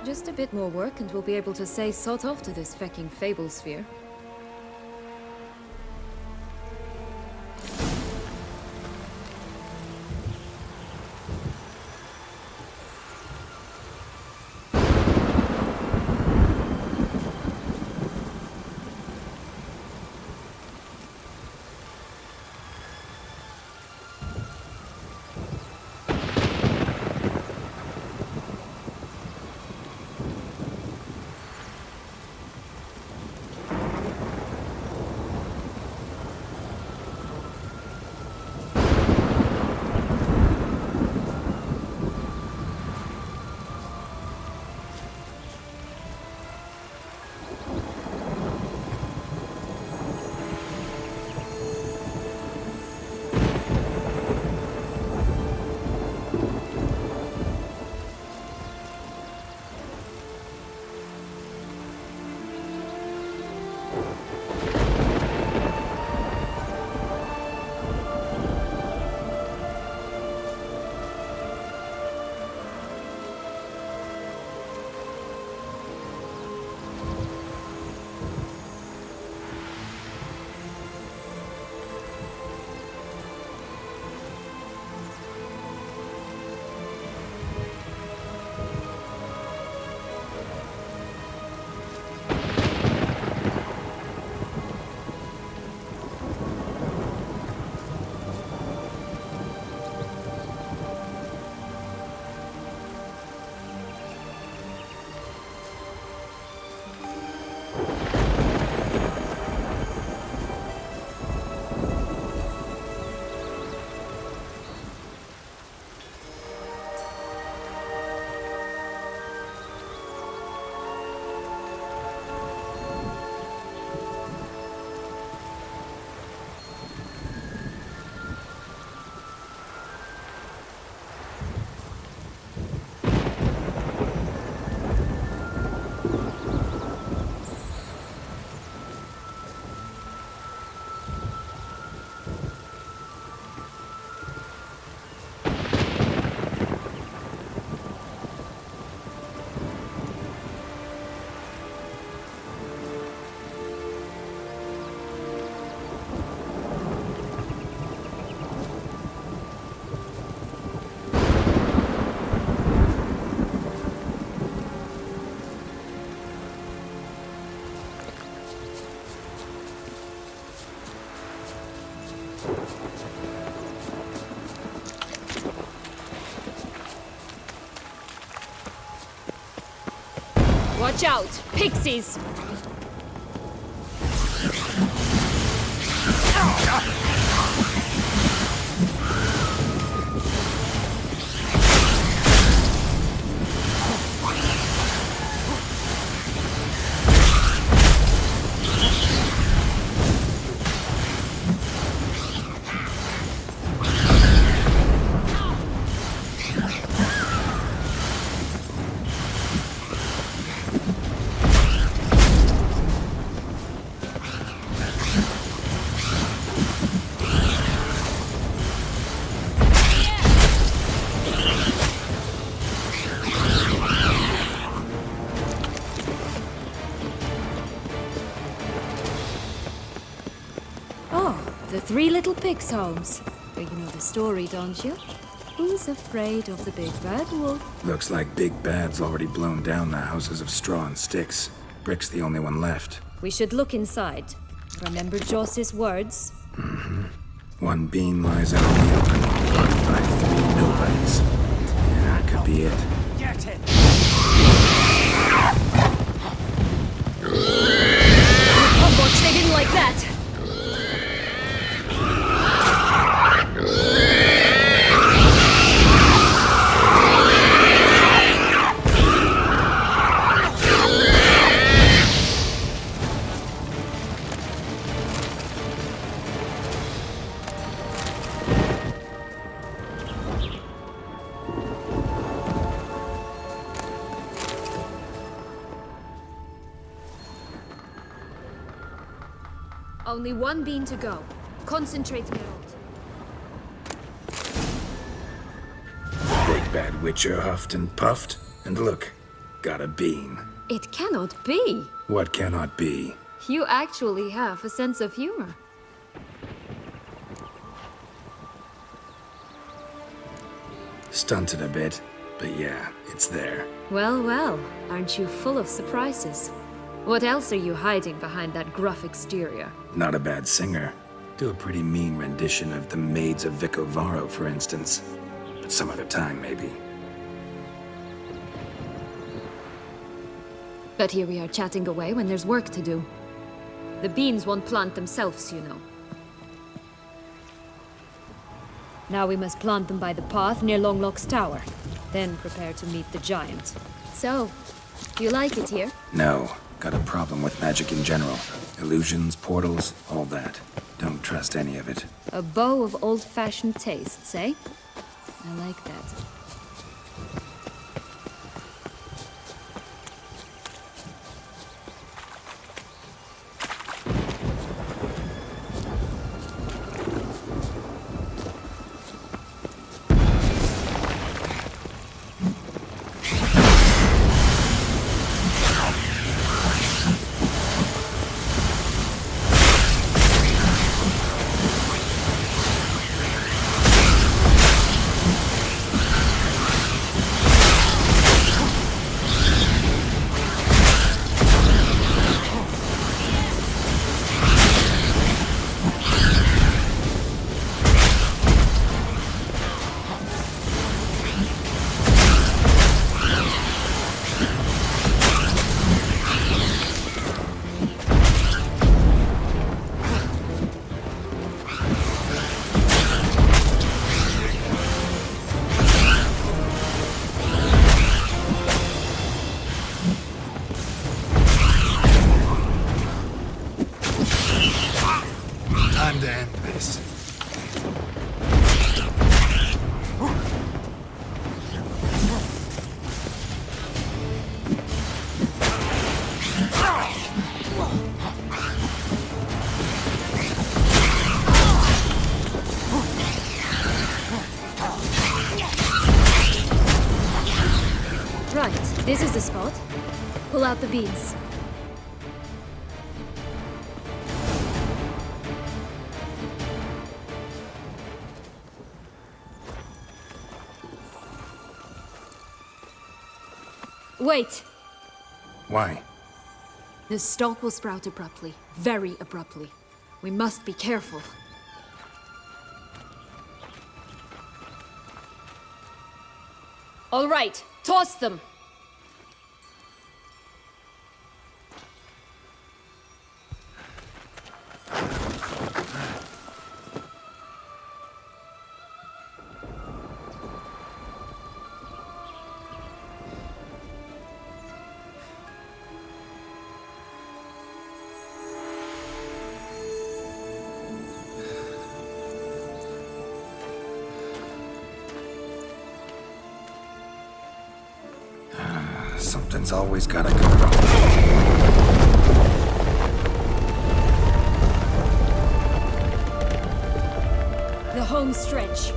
Just a bit more work and we'll be able to say sort off to this fecking fable sphere. Watch out! Pixies! The Three Little Pigs' homes. You know the story, don't you? Who's afraid of the big bad wolf? Looks like Big Bad's already blown down the houses of straw and sticks. Brick's the only one left. We should look inside. Remember Joss's words? Mm-hmm. One bean lies out in the open, guarded by 3 nobodies. Yeah, that could be it. Get it! Oh, watch, they didn't like that! Only one bean to go. Concentrate, Geralt. Big Bad Witcher huffed and puffed, and look, got a bean. It cannot be. What cannot be? You actually have a sense of humor. Stunted a bit, but yeah, it's there. Well, well, aren't you full of surprises? What else are you hiding behind that gruff exterior? Not a bad singer. Do a pretty mean rendition of The Maids of Vicovaro, for instance. But some other time, maybe. But here we are chatting away when there's work to do. The beans won't plant themselves, you know. Now we must plant them by the path near Longlock's tower. Then prepare to meet the giant. So, do you like it here? No. Got a problem with magic in general. Illusions, portals, all that. Don't trust any of it. A bow of old-fashioned tastes, eh? I like that. Time to end this. Right, this is the spot. Pull out the beans. Wait! Why? The stalk will sprout abruptly. Very abruptly. We must be careful. All right, toss them! Something's always gotta go wrong. The home stretch.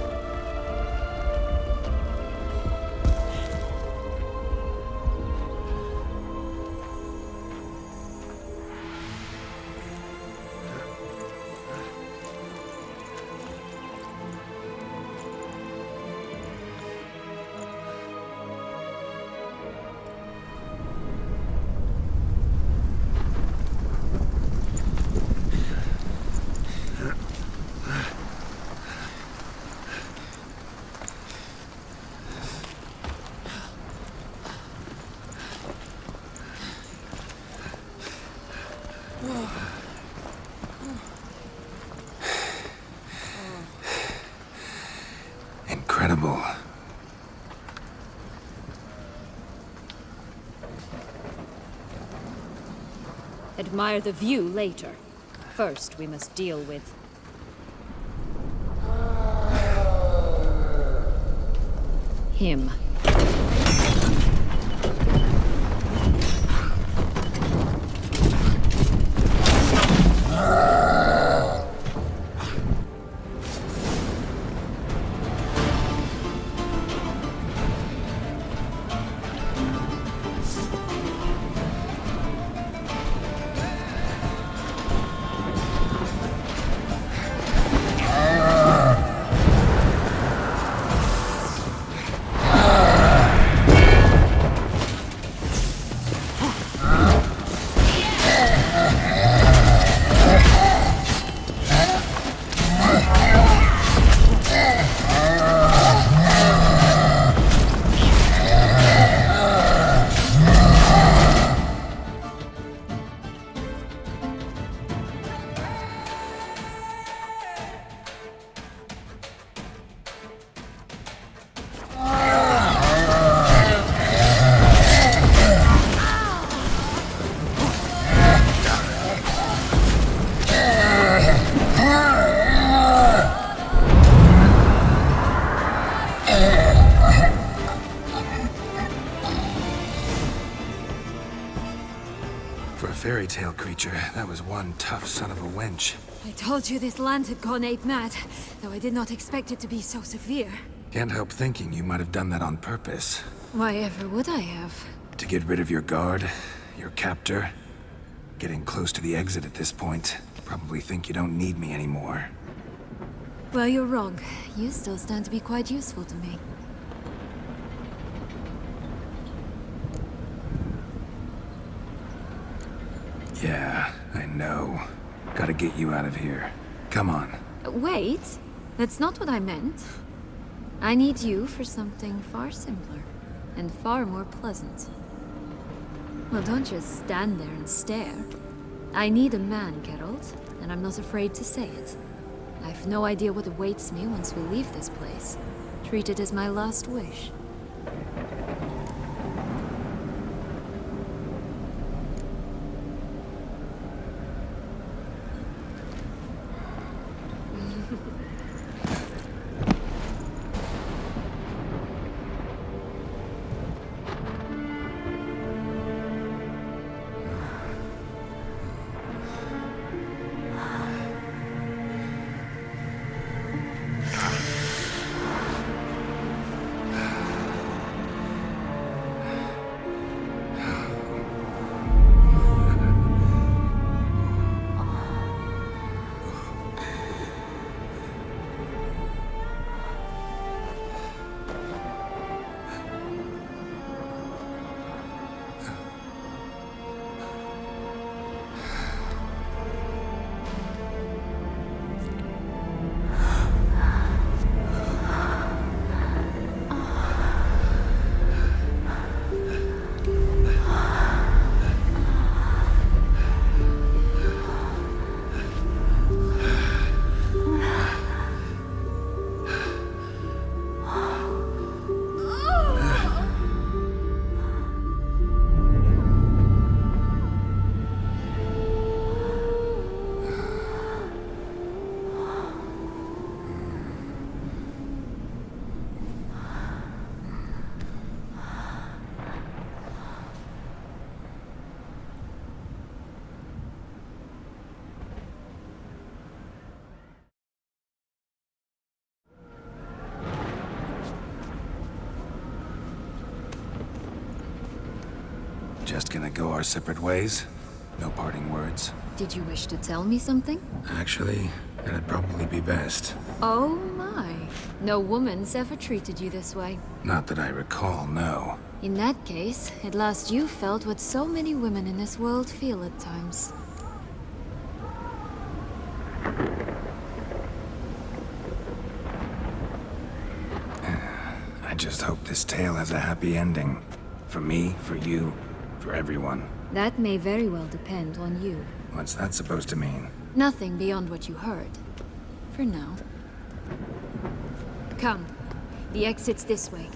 Incredible. Admire the view later. First, we must deal with... him. For a fairy tale creature, that was one tough son of a wench. I told you this land had gone ape mad, though I did not expect it to be so severe. Can't help thinking you might have done that on purpose. Why ever would I have? To get rid of your guard, your captor. Getting close to the exit at this point. Probably think you don't need me anymore. Well, you're wrong. You still stand to be quite useful to me. Yeah, I know. Gotta get you out of here. Come on. Wait, that's not what I meant. I need you for something far simpler and far more pleasant. Well, don't just stand there and stare. I need a man, Geralt, and I'm not afraid to say it. I've no idea what awaits me once we leave this place. Treat it as my last wish. Just gonna go our separate ways? No parting words? Did you wish to tell me something? Actually, it'd probably be best. Oh my. No woman's ever treated you this way. Not that I recall, no. In that case, at last you felt what so many women in this world feel at times. I just hope this tale has a happy ending. For me, for you, for everyone. That may very well depend on you. What's that supposed to mean? Nothing beyond what you heard. For now. Come. The exit's this way.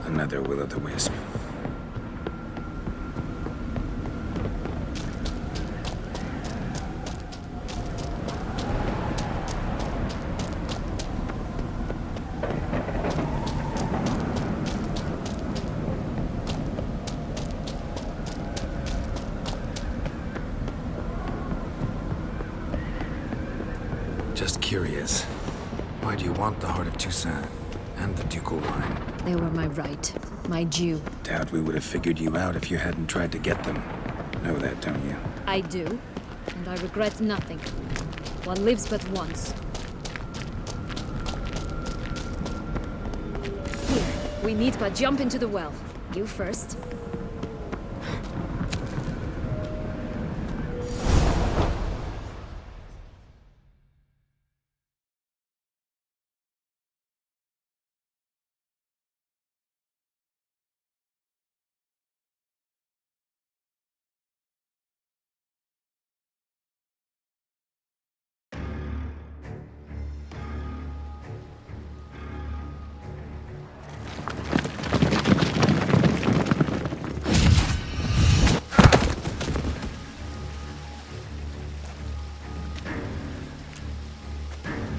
Another will-o'-the-wisp. Just curious. Why do you want the Heart of Toussaint and the ducal line? They were my right. My due. Doubt we would have figured you out if you hadn't tried to get them. Know that, don't you? I do. And I regret nothing. One lives but once. Here, we need but jump into the well. You first.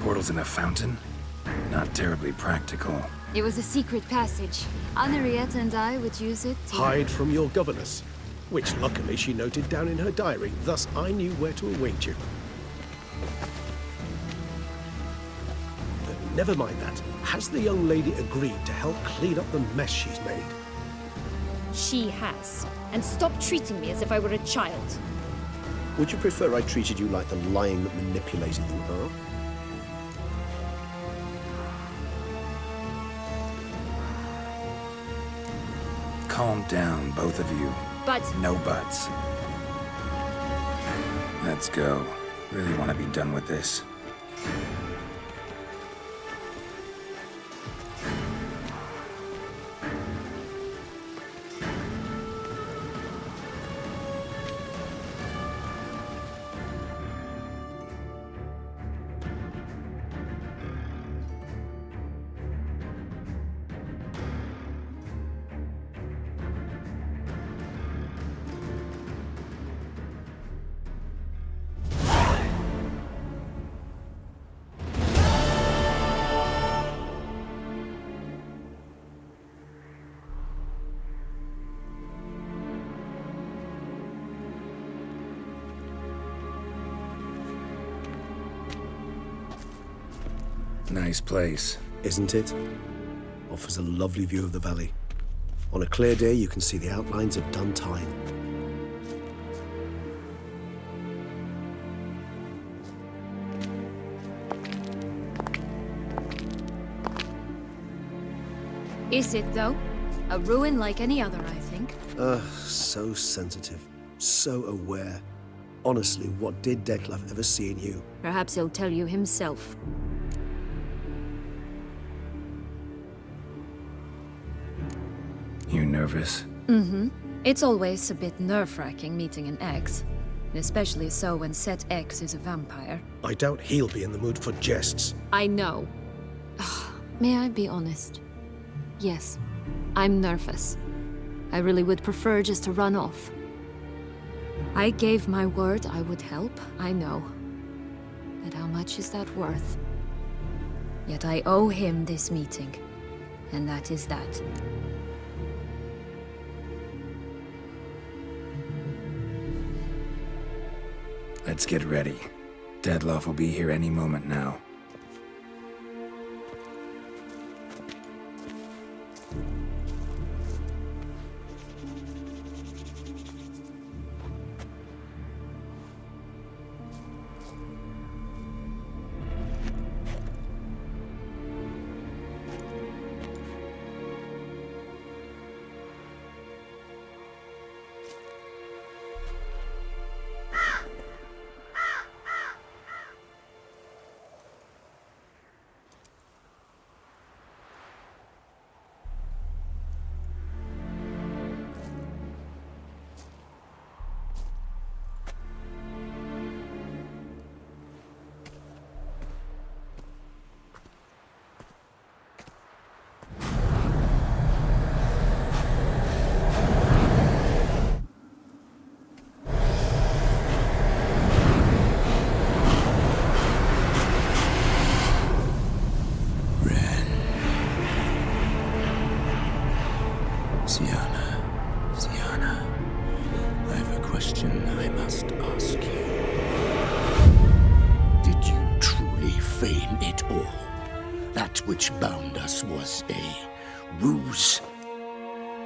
Portals in a fountain? Not terribly practical. It was a secret passage. Henriette and I would use it to... Hide from your governess, which luckily she noted down in her diary, thus I knew where to await you. Never mind that. Has the young lady agreed to help clean up the mess she's made? She has. And stop treating me as if I were a child. Would you prefer I treated you like the lying, manipulated you are? Calm down, both of you. But... No buts. Let's go. Really want to be done with this. Nice place. Isn't it? Offers a lovely view of the valley. On a clear day, you can see the outlines of Duntine. Is it, though? A ruin like any other, I think. So sensitive. So aware. Honestly, what did Dettlaff ever see in you? Perhaps he'll tell you himself. You nervous? Mm-hmm. It's always a bit nerve-wracking meeting an ex. Especially so when said ex is a vampire. I doubt he'll be in the mood for jests. I know. May I be honest? Yes, I'm nervous. I really would prefer just to run off. I gave my word I would help, I know. But how much is that worth? Yet I owe him this meeting. and that is that. Let's get ready. Dettlaff will be here any moment now. Syanna, I have a question I must ask you. Did you truly feign it all? That which bound us was a ruse?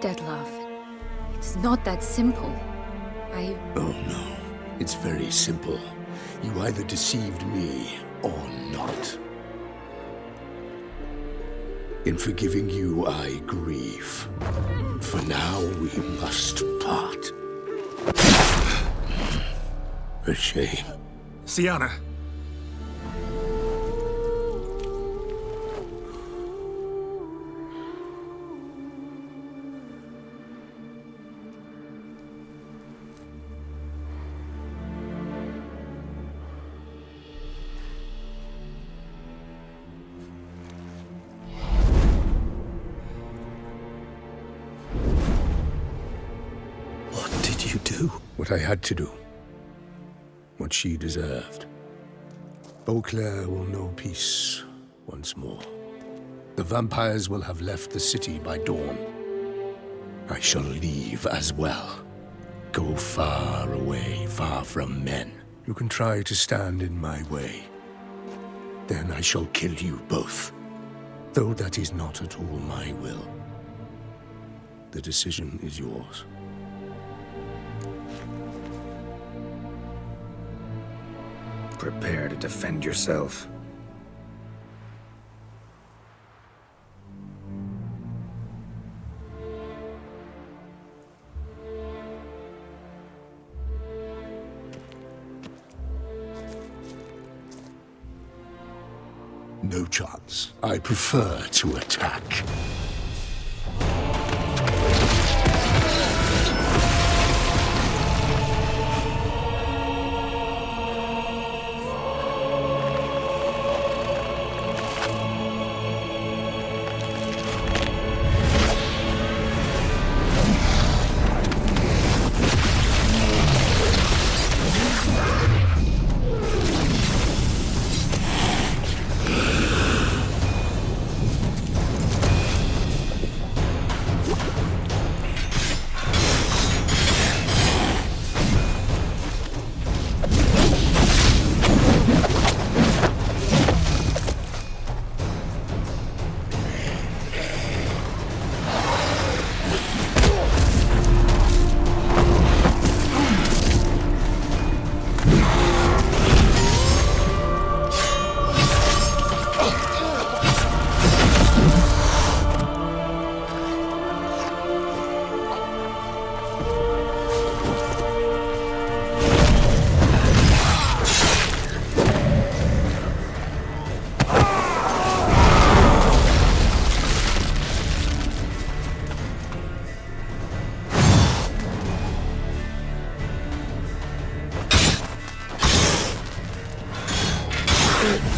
Dettlaff, it's not that simple. Oh no, it's very simple. You either deceived me or not. In forgiving you, I grieve. For now, we must part. A shame. Syanna! You do what I had to do, what she deserved. Beauclair will know peace once more. The vampires will have left the city by dawn. I shall leave as well. Go far away, far from men. You can try to stand in my way. Then I shall kill you both, though that is not at all my will. The decision is yours. Prepare to defend yourself. No chance. I prefer to attack.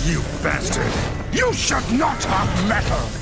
You bastard! You should not have met her!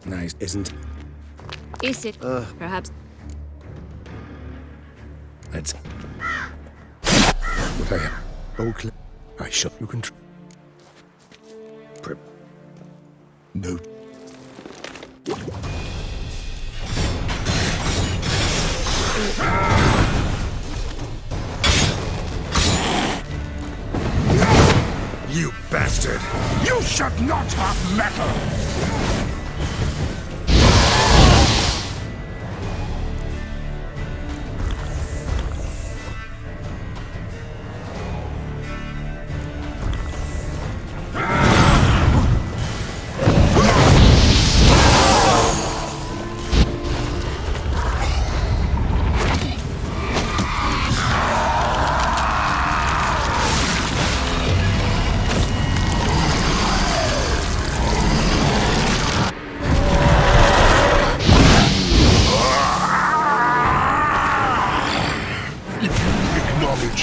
Nice. Isn't. Is it? Perhaps. Let's. What I have. Oakley. I shall. You can. No. You bastard! You should not have metal!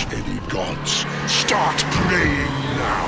Any gods, start praying now!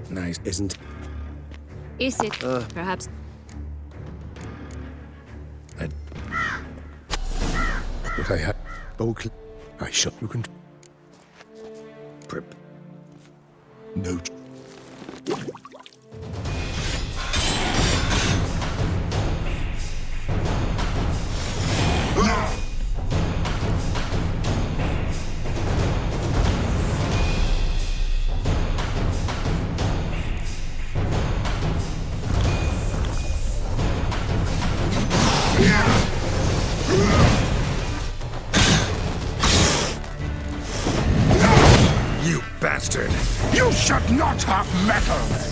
Nice. Isn't. Is it? Perhaps. What I have. Oakley. I shall. You can. Note. You bastard! You should not have metal!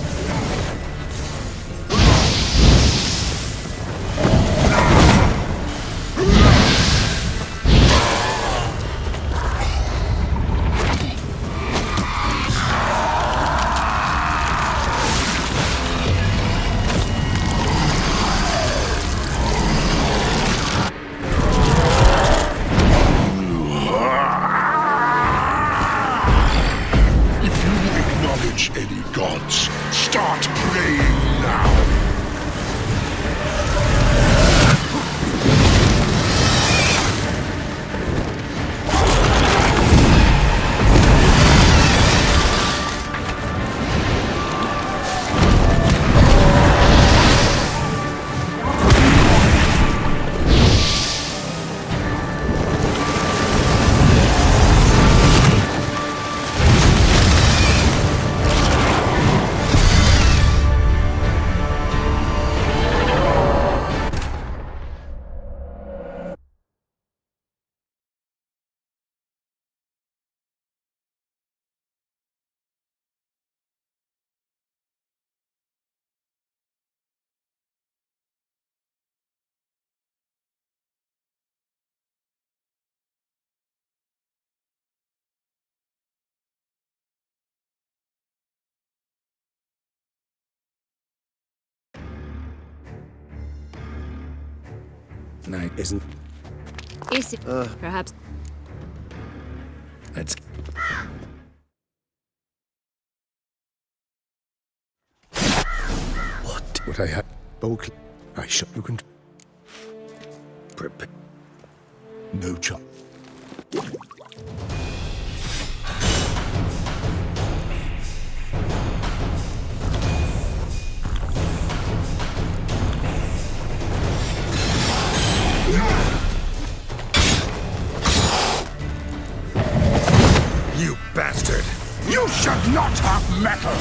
Any gods, start Night isn't. Is it perhaps? Let's. What I had. Oak. I shall. You can. Prepare. No chance. You bastard! You should not have metal!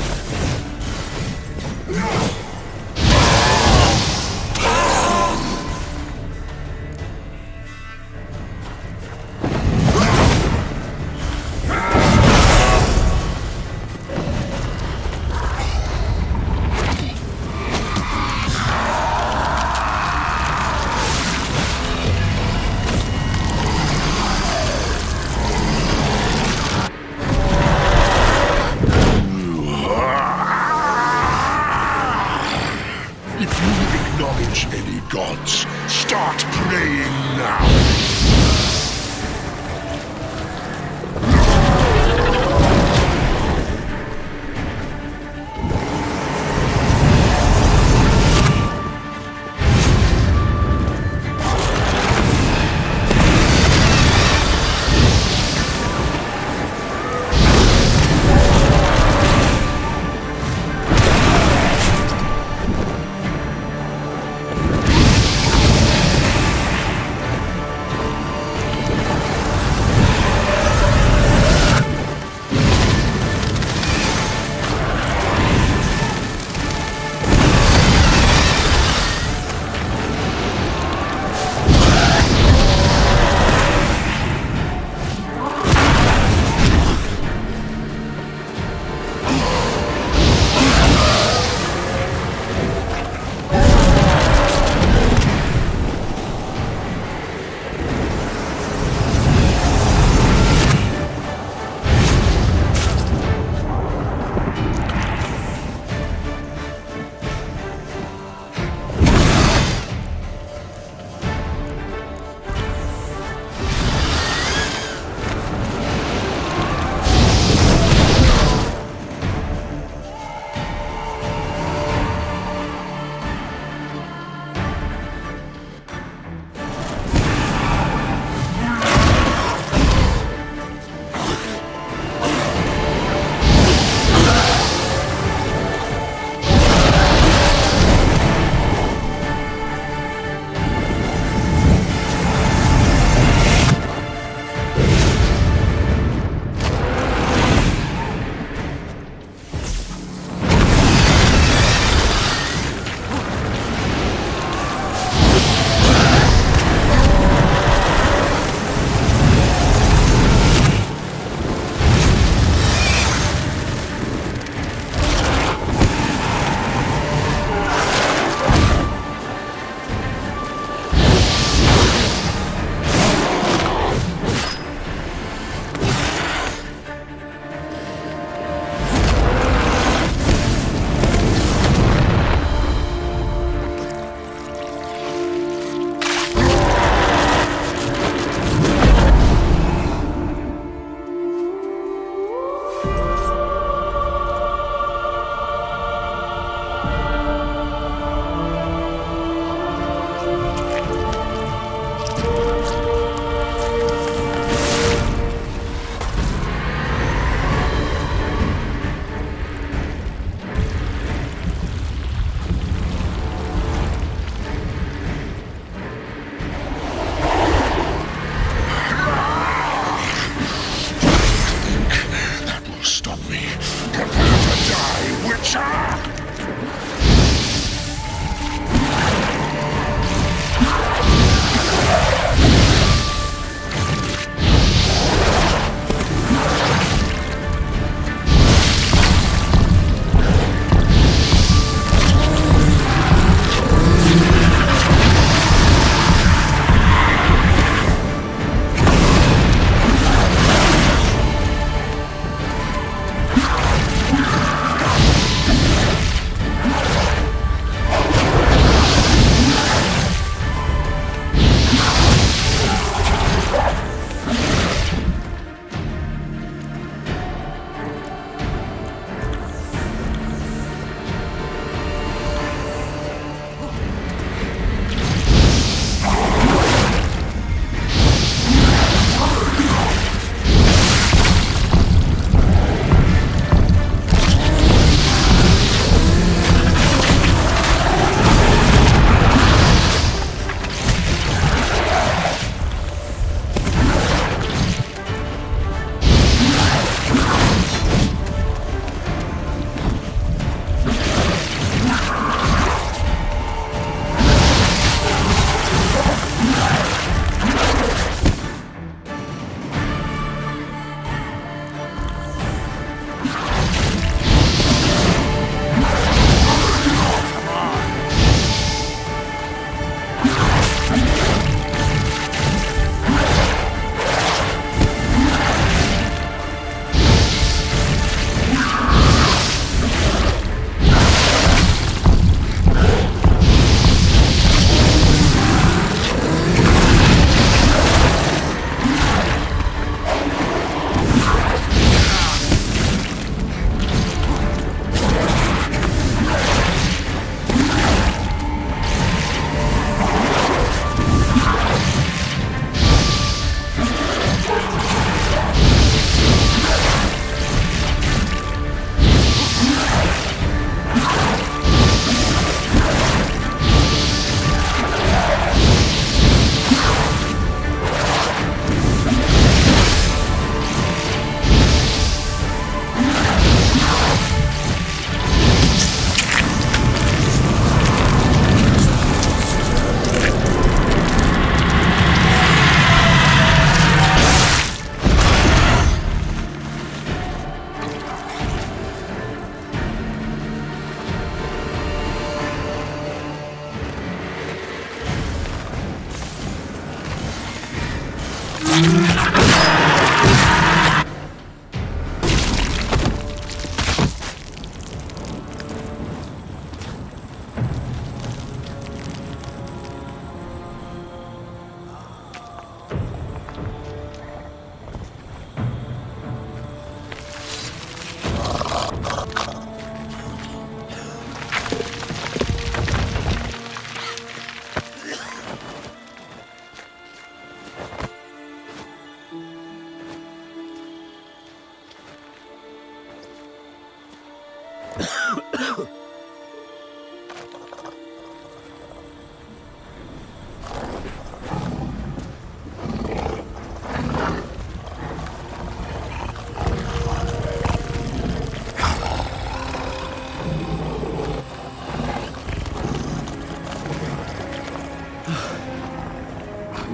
If you acknowledge any gods, start praying now!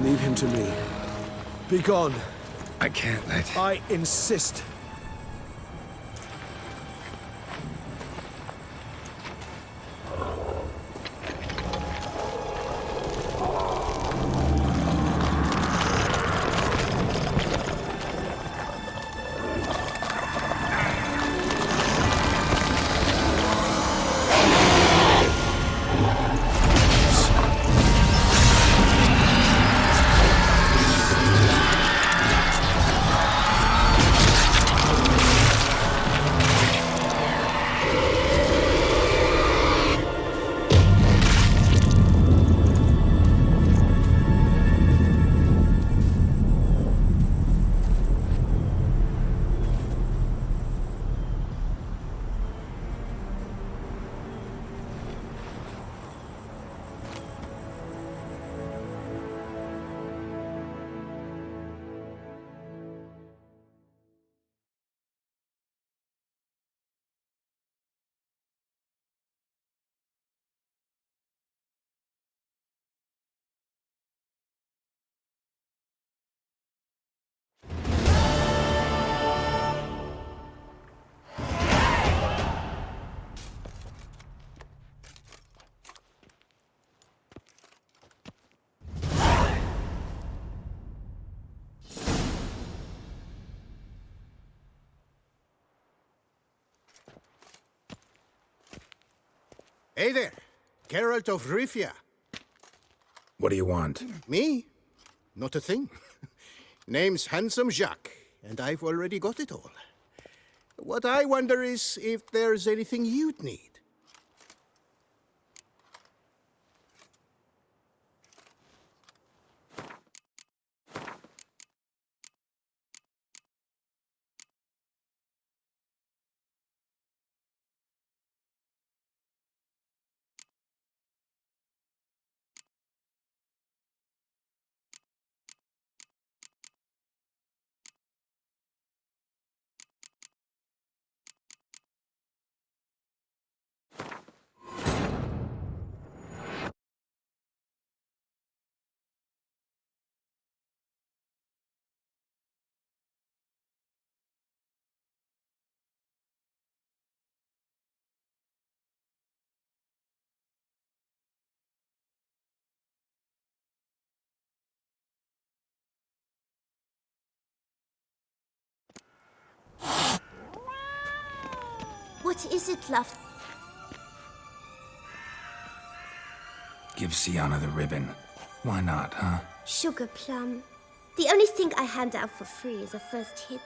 Leave him to me. Be gone. I can't let... I insist. Hey there, Geralt of Rivia. What do you want? Me? Not a thing. Name's Handsome Jacques, and I've already got it all. What I wonder is if there's anything you'd need. What is it, love? Give Sienna the ribbon. Why not, huh? Sugar plum. The only thing I hand out for free is a first hit.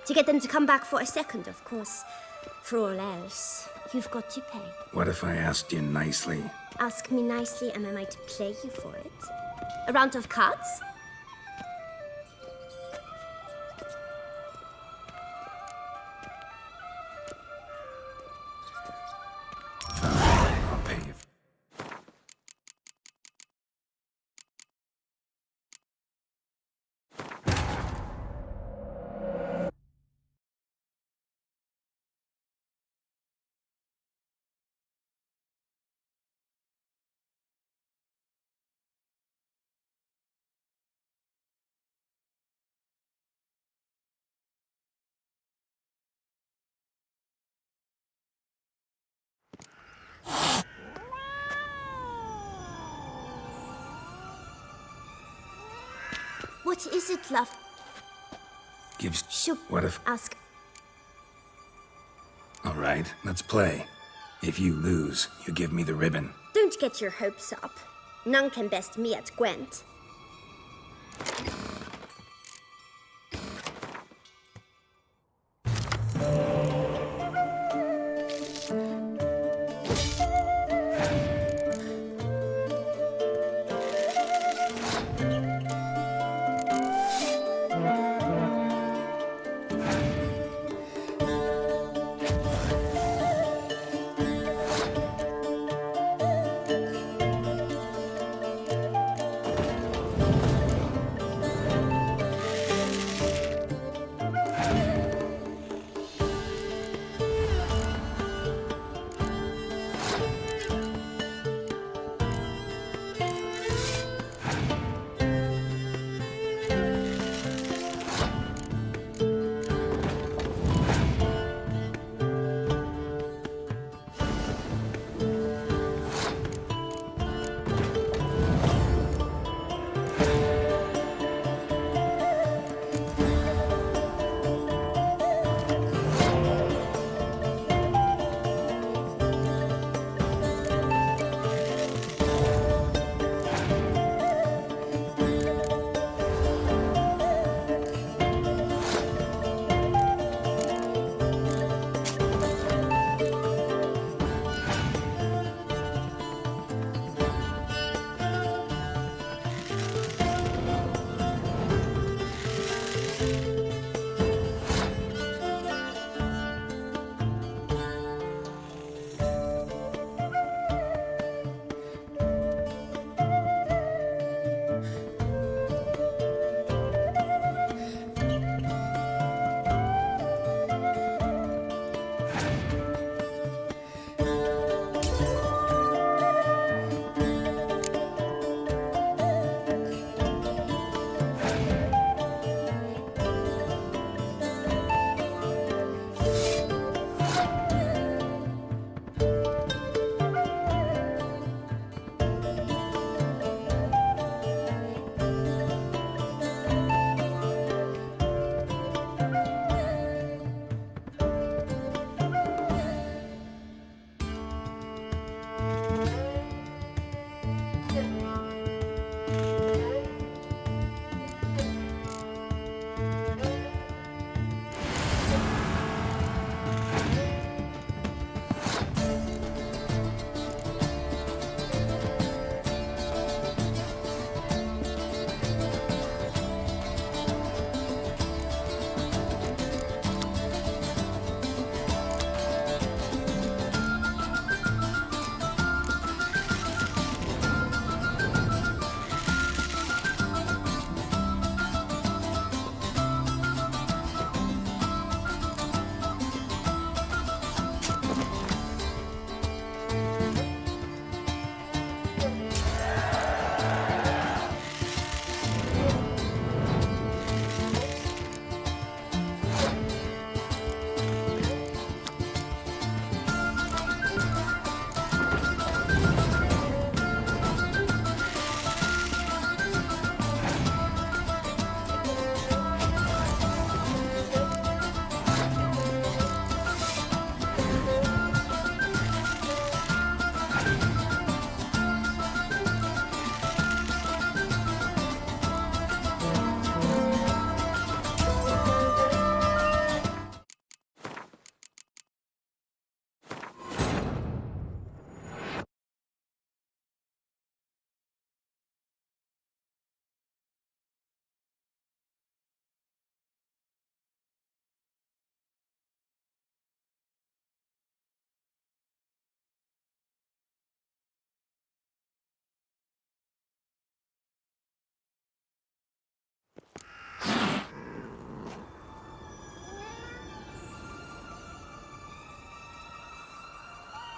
To get them to come back for a second, of course. For all else, you've got to pay. What if I asked you nicely? Ask me nicely and I might play you for it. A round of cards? I'll pay you. What is it, love? gives... Should What if... ask. All right, let's play. If you lose, you give me the ribbon. Don't get your hopes up. None can best me at Gwent.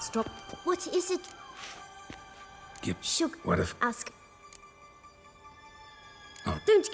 Stop. What is it? Give... Should What if... ask. Oh. Don't...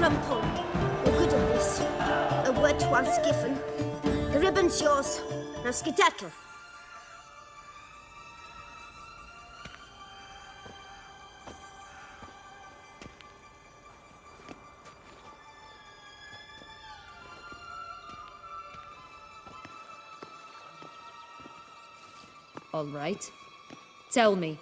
Come, Paul. You're good at this. A word once given. The ribbon's yours. Now skedaddle. All right. Tell me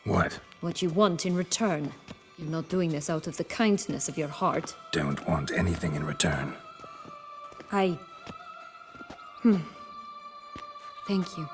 What? what you want in return. You're not doing this out of the kindness of your heart. Don't want anything in return. Thank you.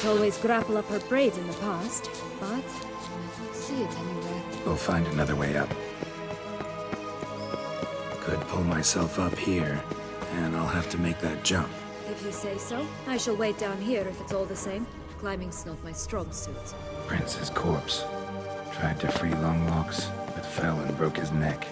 Always grapple up her braid in the past, but I don't see it anywhere. We'll find another way up. Could pull myself up here, and I'll have to make that jump. If you say so, I shall wait down here if it's all the same. Climbing's not my strong suit. Prince's corpse. Tried to free Longlocks, but fell and broke his neck.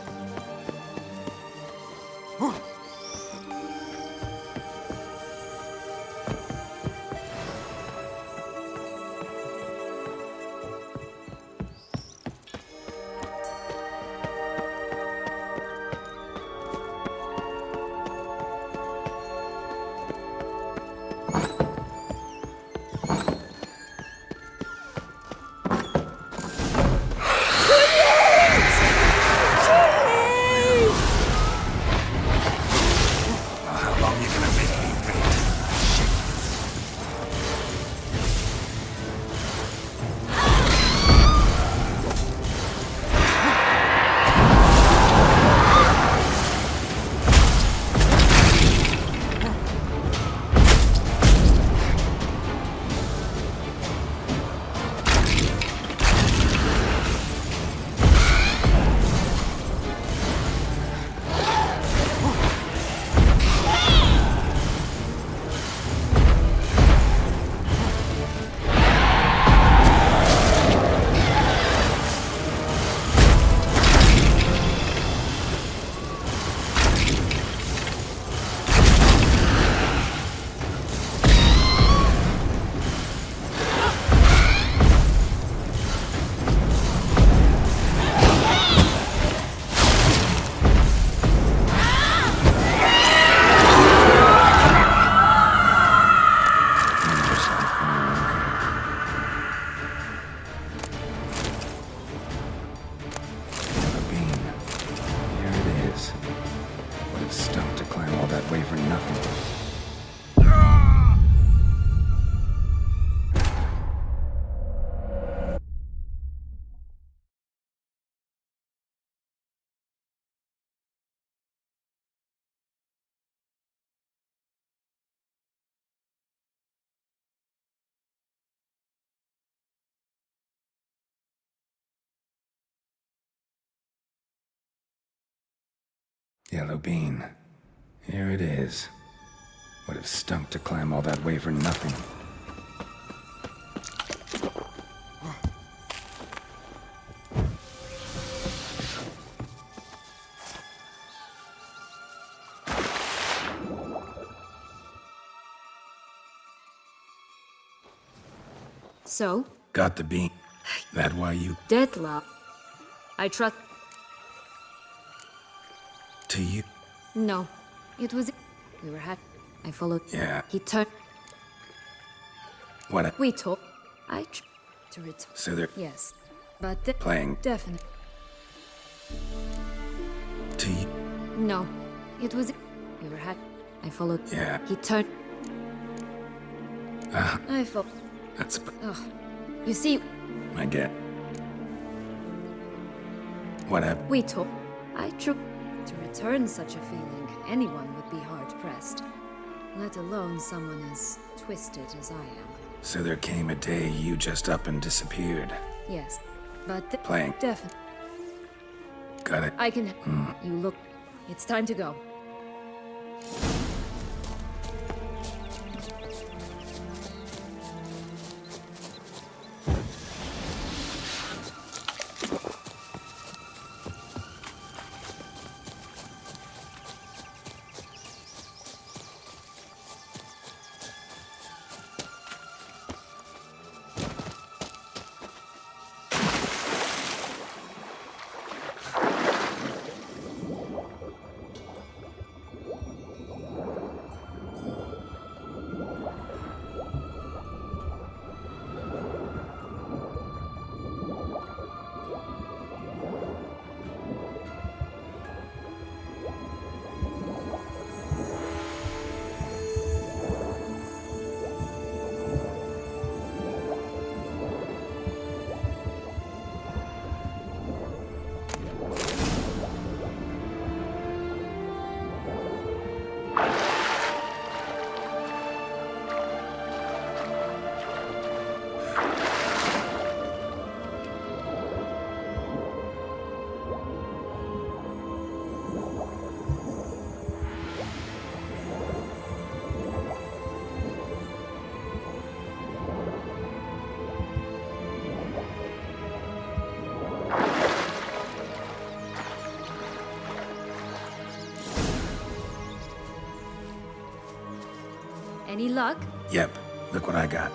Yellow bean. Here it is. Would have stunk to climb all that way for nothing. So? Got the bean. That why you... Deadlock. I trust... To you? No. It was... We were happy. I followed... Yeah. He turned... What? We talked. I tried to return. So they're... Yes. But... Playing... Definitely. To you? No. It was... We were happy. I followed... Yeah. He turned... I followed... That's... Oh. You see... I get... What happened? We talked. I tried to return such a feeling. Anyone would be hard-pressed. Let alone someone as twisted as I am. So there came a day you just up and disappeared. Yes, but Playing. definitely. Got it. I can. You look. It's time to go. Any luck? Yep, look what I got.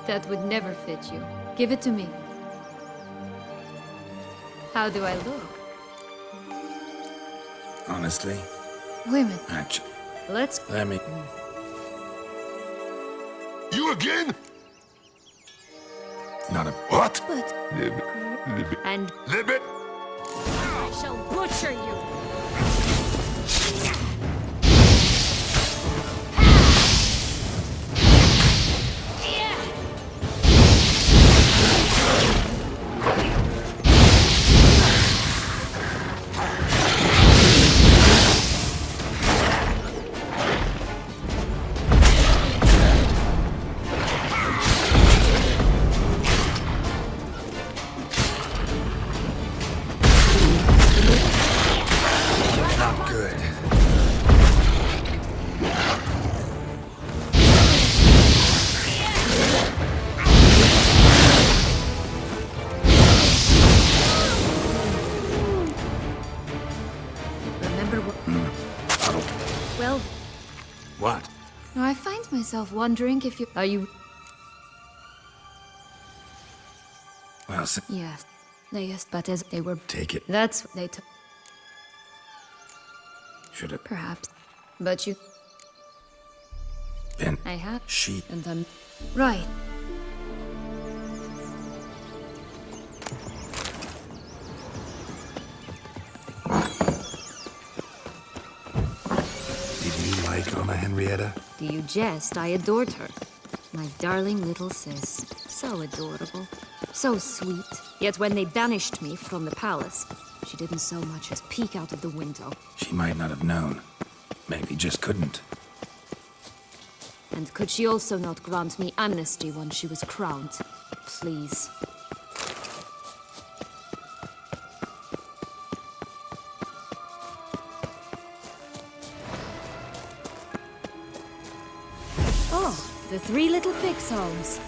That would never fit you. Give it to me. How do I look? Honestly, Women. actually, Let's. let me. You again? Not a. What? But. And. Libet? I shall butcher you. Not good. Remember what? Well, What? I find myself wondering if you. Are you. Well, Yes. Yes, but as they were. take it. That's. They took. Should have Perhaps. But you. been. I have. She. And I'm. Right. Did you like Mama Henrietta? Do you jest? I adored her. My darling little sis. So adorable. So sweet. Yet when they banished me from the palace, she didn't so much as peek out of the window. She might not have known. Maybe just couldn't. And could she also not grant me amnesty once she was crowned? Please. Oh, the three little pig songs.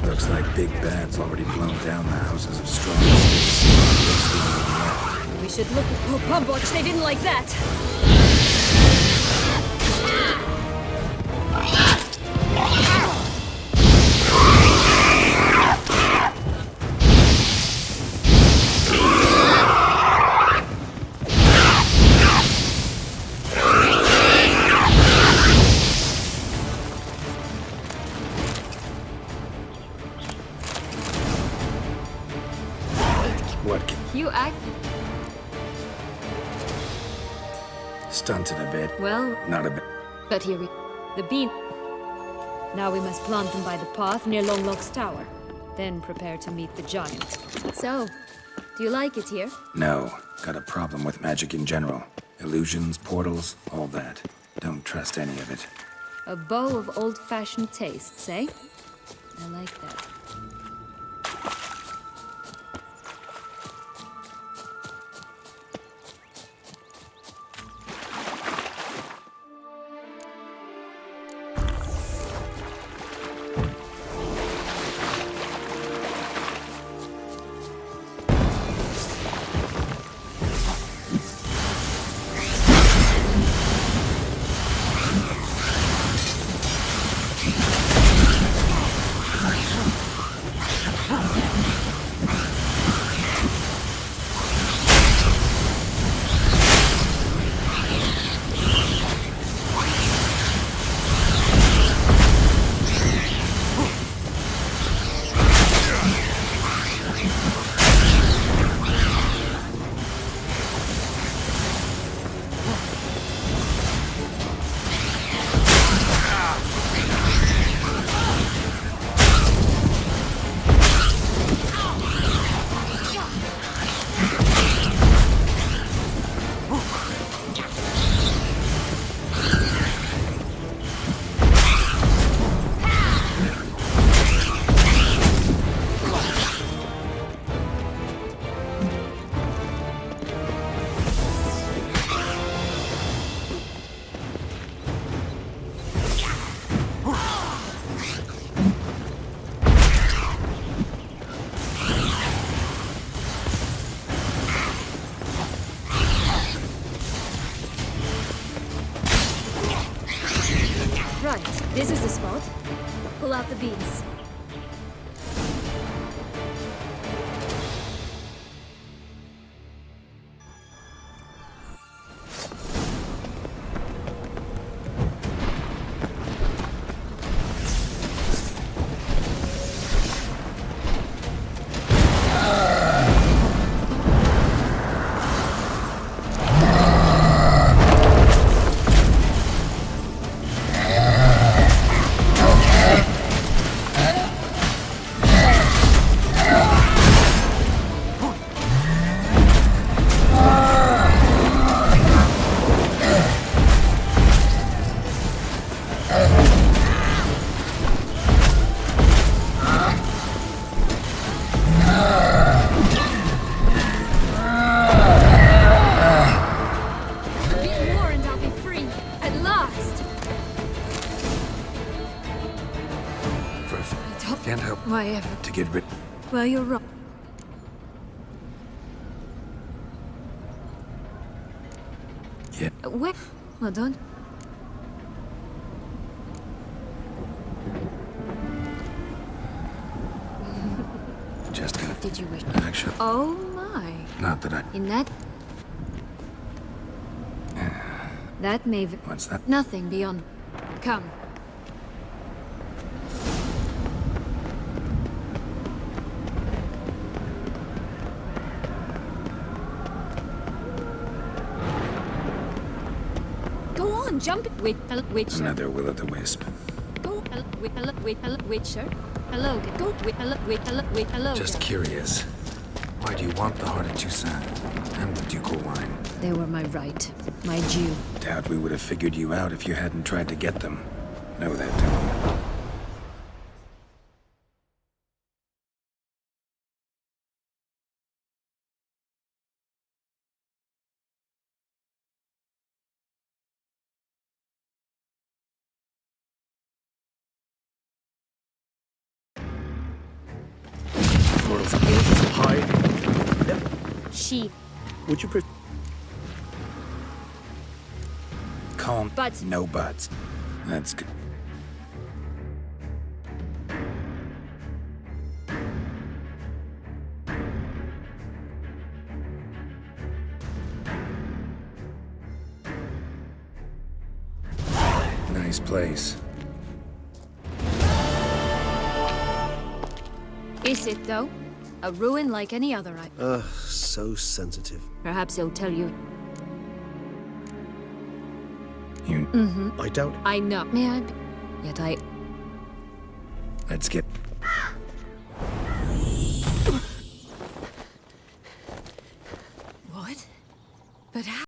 Looks like Big Bad's already blown down the houses of strong sticks. We should look at. Oh, Pumbotch, they didn't like that! What? You act. Stunted a bit. Well, Not a bit. but here we. The bean. Now we must plant them by the path near Longlock's tower. Then prepare to meet the giant. So, do you like it here? No. Got a problem with magic in general. Illusions, portals, all that. Don't trust any of it. A bow of old-fashioned tastes, eh? I like that. Right, this is the spot. Pull out the beams. Can't help Why ever? to get rid. Well, you're wrong. Yeah. Where? Well done. Just gonna. Did you wish? Actually, Oh my. not that I. In that. That may. What's that? Nothing beyond. Come. Go on, jump. Witcher. Another will-o'-the-wisp. Go. Witcher. Hello. Go. Hello. Just curious. Why do you want the Heart of Toussaint and the ducal wine? They were my right. My due. Doubt we would have figured you out if you hadn't tried to get them. Know that, don't you? She. Would you Calm. But. No buts. That's good. Nice place. Is it, though? A ruin like any other, So sensitive. Perhaps he'll tell you. You. Mm-hmm. I doubt. I know. May I? Yet I. Let's get. What? But how?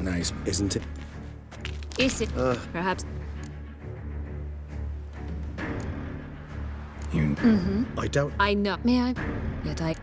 Nice. Isn't it? Is it? Perhaps. You... I doubt... I know. May I? Yet I...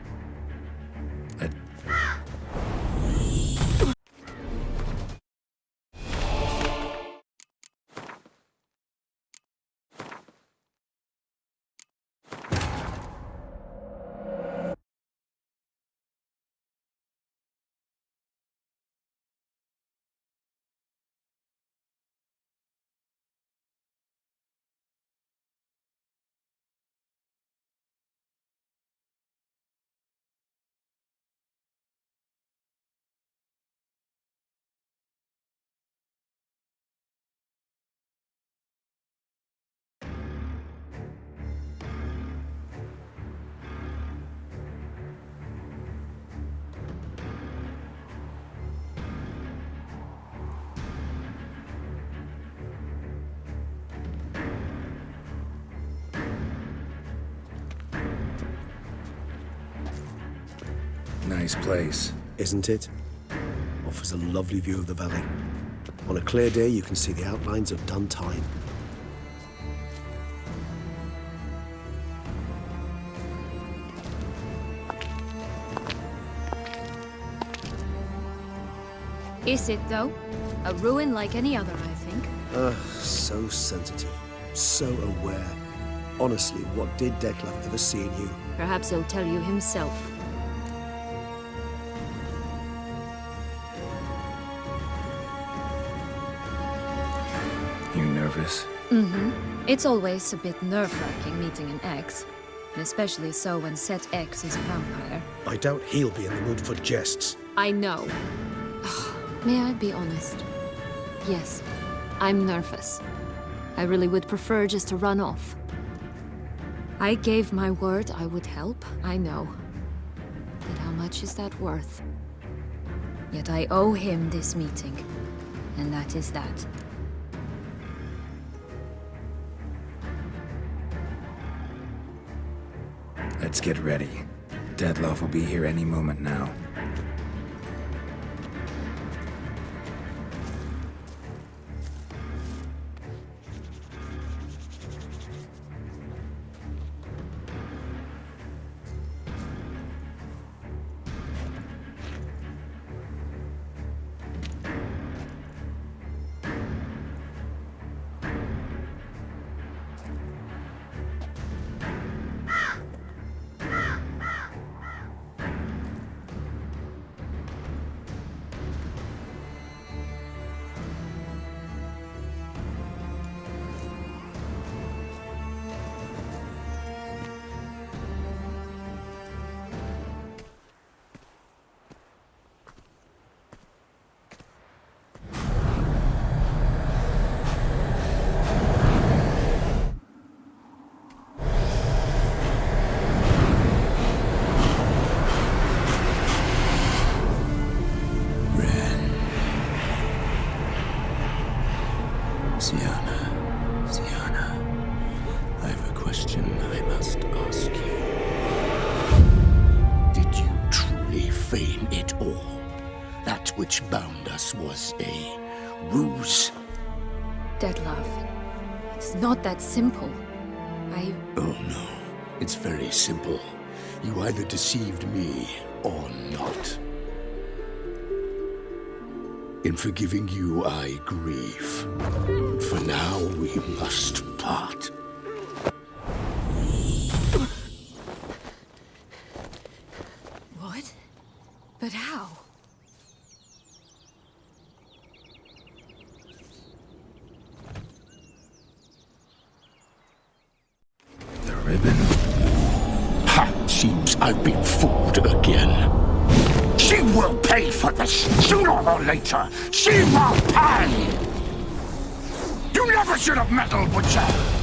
Nice place. Isn't it? Offers a lovely view of the valley. On a clear day, you can see the outlines of Dun Tine. Is it, though? A ruin like any other, I think. So sensitive. So aware. Honestly, what did Dettlaff ever see in you? Perhaps he'll tell you himself. You nervous? It's always a bit nerve-wracking meeting an ex. And especially so when said ex is a vampire. I doubt he'll be in the mood for jests. I know. May I be honest? Yes, I'm nervous. I really would prefer just to run off. I gave my word I would help, I know. But how much is that worth? Yet I owe him this meeting. And that is that. Let's get ready. Dettlaff will be here any moment now. Sienna, I have a question I must ask you. Did you truly feign it all? That which bound us was a ruse? Dettlaff, it's not that simple. Oh no, it's very simple. You either deceived me or not. In forgiving you, I grieve. For now, we must part. What? But how? The ribbon. Ha! Seems I've been fooled again. She will pay for this, sooner or later. She will pay! You never should have meddled with her!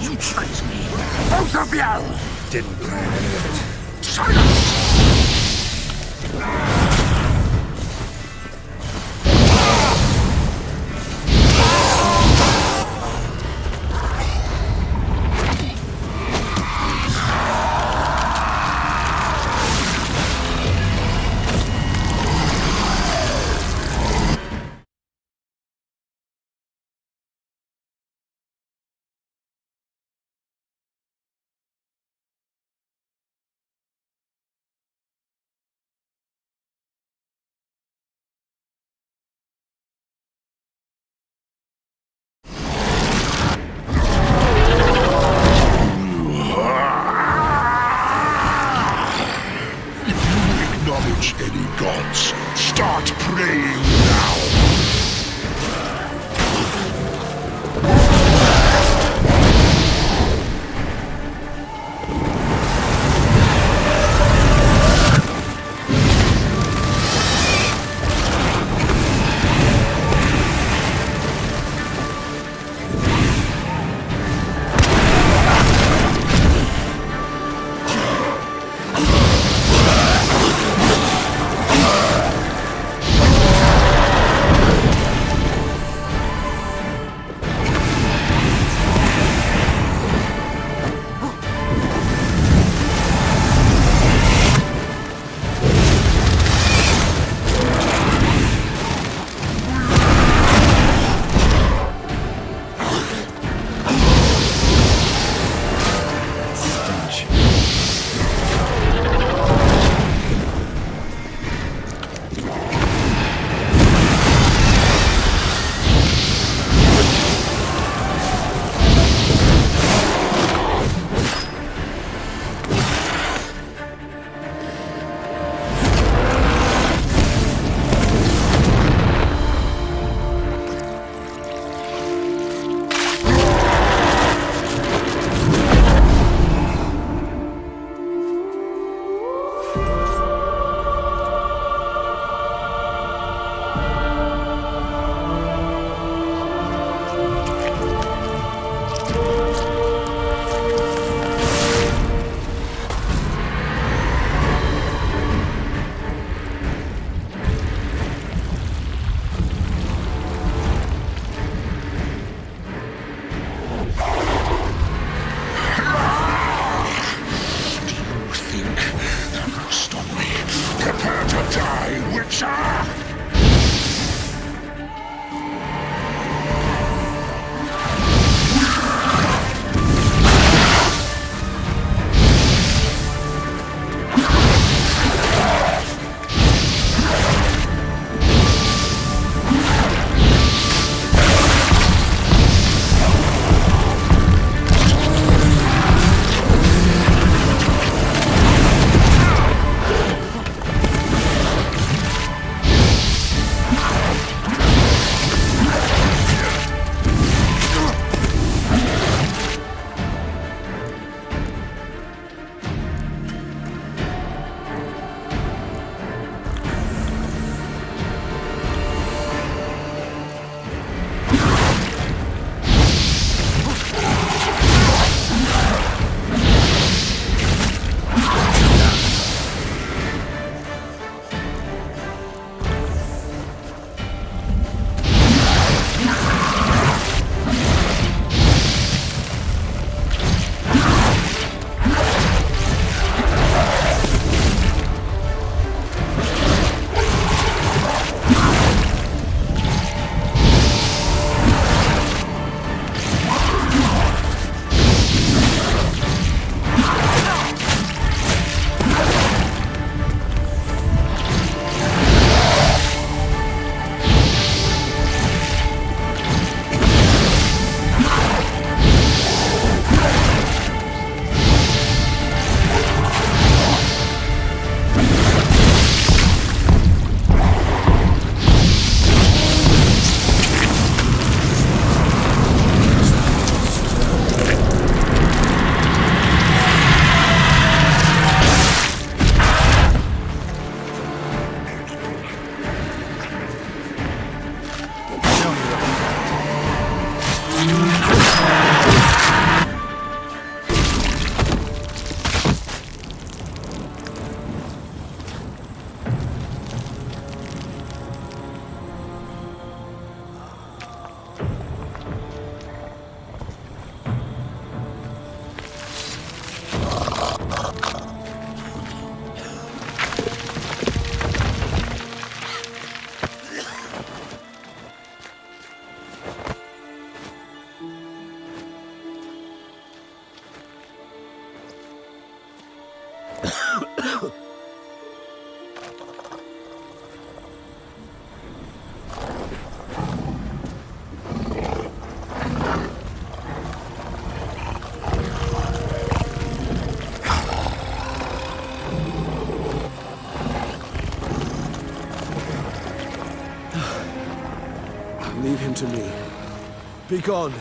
You tricked me! Both of you! Didn't plan any of it. Silence! to me. Be gone.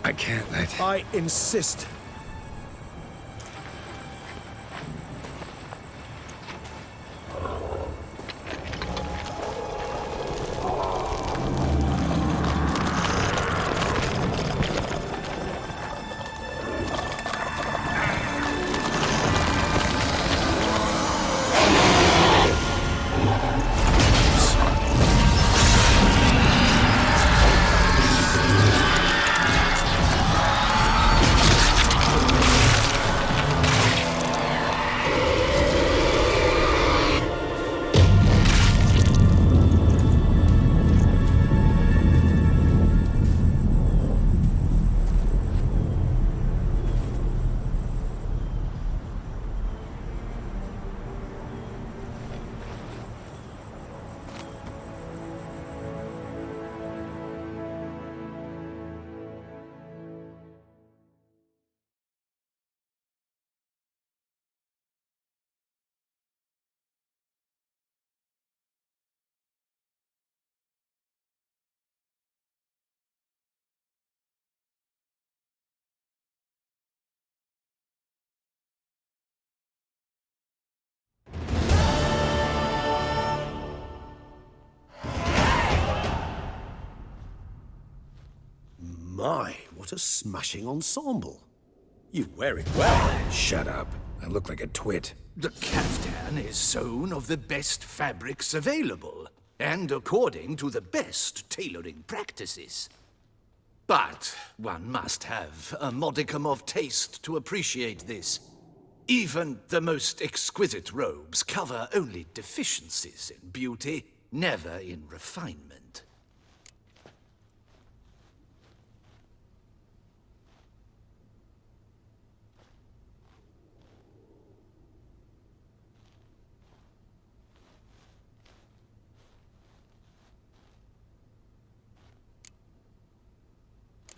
I can't let... I insist. My, what a smashing ensemble. You wear it well. Shut up. I look like a twit. The caftan is sewn of the best fabrics available, and according to the best tailoring practices. But one must have a modicum of taste to appreciate this. Even the most exquisite robes cover only deficiencies in beauty, never in refinement.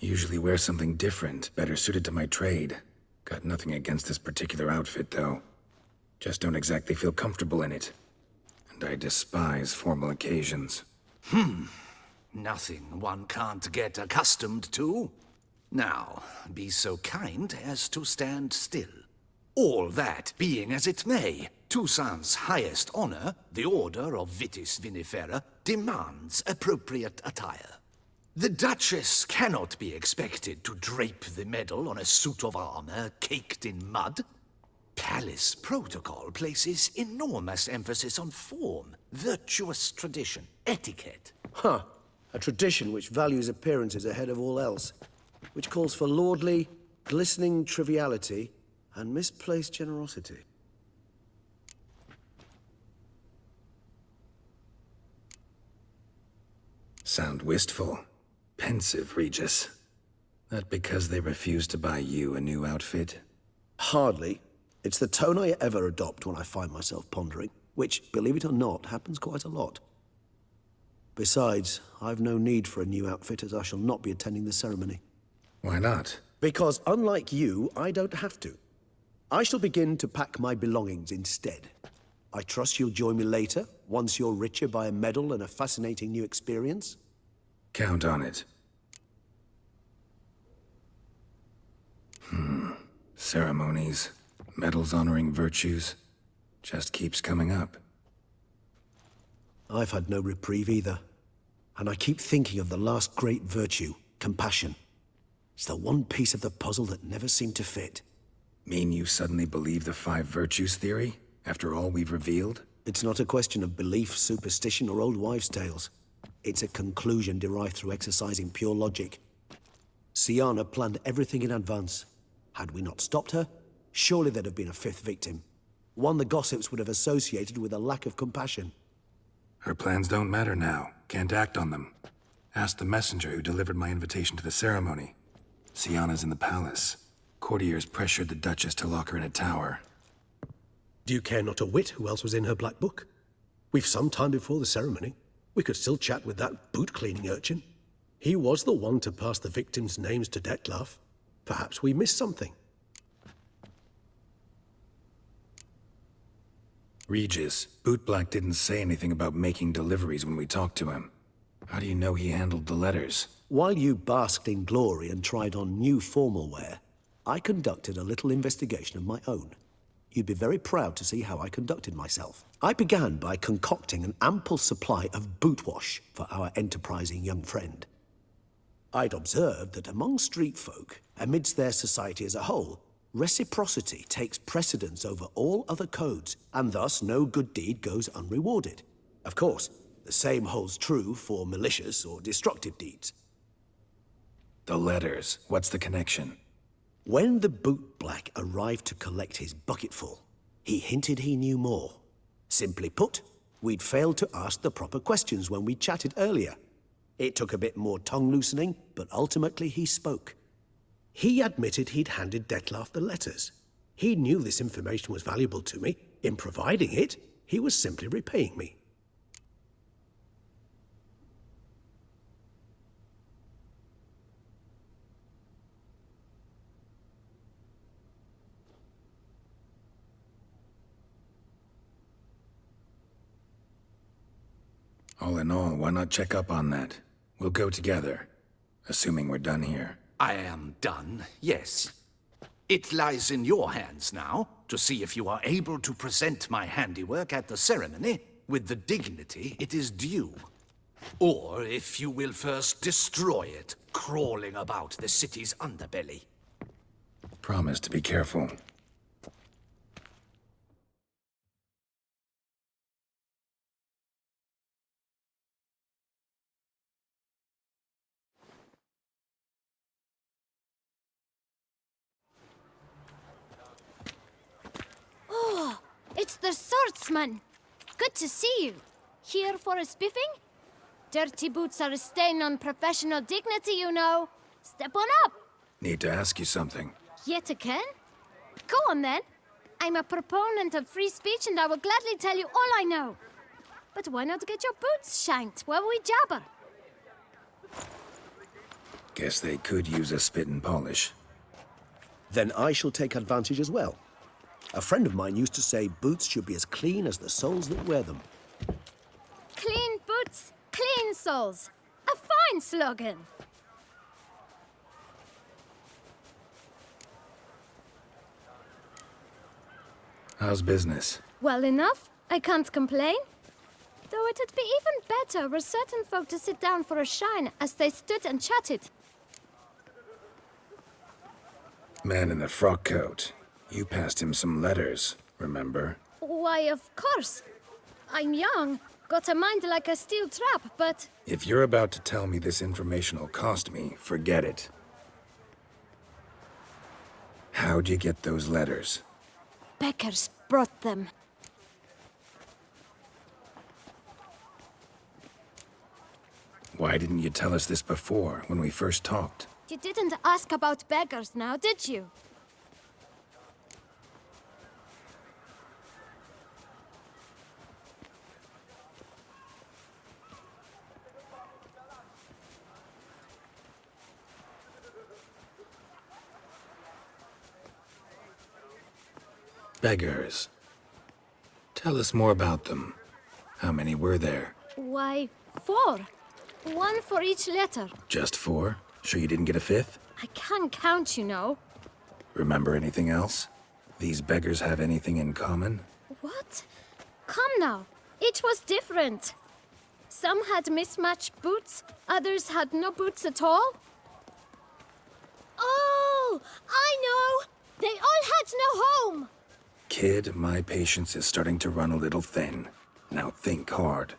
Usually wear something different, better suited to my trade. Got nothing against this particular outfit, though. Just don't exactly feel comfortable in it. And I despise formal occasions. Nothing one can't get accustomed to. Now, be so kind as to stand still. All that being as it may, Toussaint's highest honor, the Order of Vitis Vinifera, demands appropriate attire. The Duchess cannot be expected to drape the medal on a suit of armor caked in mud. Palace protocol places enormous emphasis on form, virtuous tradition, etiquette. Huh. A tradition which values appearances ahead of all else. Which calls for lordly, glistening triviality and misplaced generosity. Sound wistful. Pensive, Regis. That because they refuse to buy you a new outfit? Hardly. It's the tone I ever adopt when I find myself pondering, which, believe it or not, happens quite a lot. Besides, I've no need for a new outfit as I shall not be attending the ceremony. Why not? Because unlike you, I don't have to. I shall begin to pack my belongings instead. I trust you'll join me later, once you're richer by a medal and a fascinating new experience? Count on it. Ceremonies, medals honoring virtues, just keeps coming up. I've had no reprieve either. And I keep thinking of the last great virtue, compassion. It's the one piece of the puzzle that never seemed to fit. Mean you suddenly believe the 5 virtues theory, after all we've revealed? It's not a question of belief, superstition, or old wives' tales. It's a conclusion derived through exercising pure logic. Syanna planned everything in advance. Had we not stopped her, surely there'd have been a 5th victim. One the gossips would have associated with a lack of compassion. Her plans don't matter now. Can't act on them. Ask the messenger who delivered my invitation to the ceremony. Syanna's in the palace. Courtiers pressured the Duchess to lock her in a tower. Do you care not a whit who else was in her black book? We've some time before the ceremony. We could still chat with that boot-cleaning urchin. He was the one to pass the victims' names to Dettlaff. Perhaps we missed something. Regis, Bootblack didn't say anything about making deliveries when we talked to him. How do you know he handled the letters? While you basked in glory and tried on new formal wear, I conducted a little investigation of my own. You'd be very proud to see how I conducted myself. I began by concocting an ample supply of boot wash for our enterprising young friend. I'd observed that among street folk, amidst their society as a whole, reciprocity takes precedence over all other codes, and thus no good deed goes unrewarded. Of course, the same holds true for malicious or destructive deeds. The letters, what's the connection? When the bootblack arrived to collect his bucketful, he hinted he knew more. Simply put, we'd failed to ask the proper questions when we chatted earlier. It took a bit more tongue-loosening, but ultimately he spoke. He admitted he'd handed Dettlaff the letters. He knew this information was valuable to me. In providing it, he was simply repaying me. All in all, why not check up on that? We'll go together, assuming we're done here. I am done, yes. It lies in your hands now to see if you are able to present my handiwork at the ceremony with the dignity it is due. Or if you will first destroy it, crawling about the city's underbelly. Promise to be careful. Oh, it's the swordsman. Good to see you. Here for a spiffing? Dirty boots are a stain on professional dignity, you know. Step on up. Need to ask you something. Yet again? Go on then. I'm a proponent of free speech and I will gladly tell you all I know. But why not get your boots shanked while we jabber? Guess they could use a spit and polish. Then I shall take advantage as well. A friend of mine used to say boots should be as clean as the soles that wear them. Clean boots, clean soles. A fine slogan. How's business? Well enough. I can't complain. Though it'd be even better were certain folk to sit down for a shine as they stood and chatted. Man in the frock coat. You passed him some letters, remember? Why, of course. I'm young, got a mind like a steel trap, but... If you're about to tell me this information will cost me, forget it. How'd you get those letters? Beggars brought them. Why didn't you tell us this before, when we first talked? You didn't ask about beggars now, did you? Beggars. Tell us more about them. How many were there? Why, 4. 1 for each letter. Just 4? Sure you didn't get a 5th? I can't count, you know. Remember anything else? These beggars have anything in common? What? Come now. Each was different. Some had mismatched boots, others had no boots at all. Oh, I know! They all had no home! Kid, my patience is starting to run a little thin. Now think hard.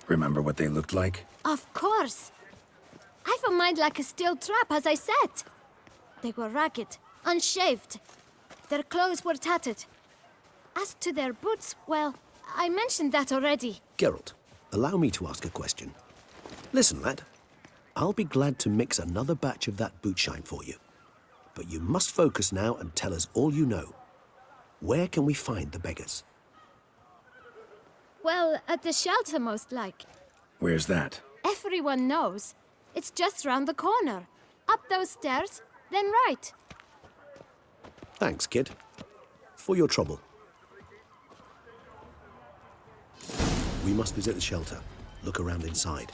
Remember what they looked like? Of course. I've a mind like a steel trap, as I said. They were ragged, unshaved. Their clothes were tattered. As to their boots, well, I mentioned that already. Geralt, allow me to ask a question. Listen, lad. I'll be glad to mix another batch of that boot shine for you. But you must focus now and tell us all you know. Where can we find the beggars? Well, at the shelter, most like. Where's that? Everyone knows. It's just round the corner. Up those stairs, then right. Thanks, kid. For your trouble. We must visit the shelter. Look around inside.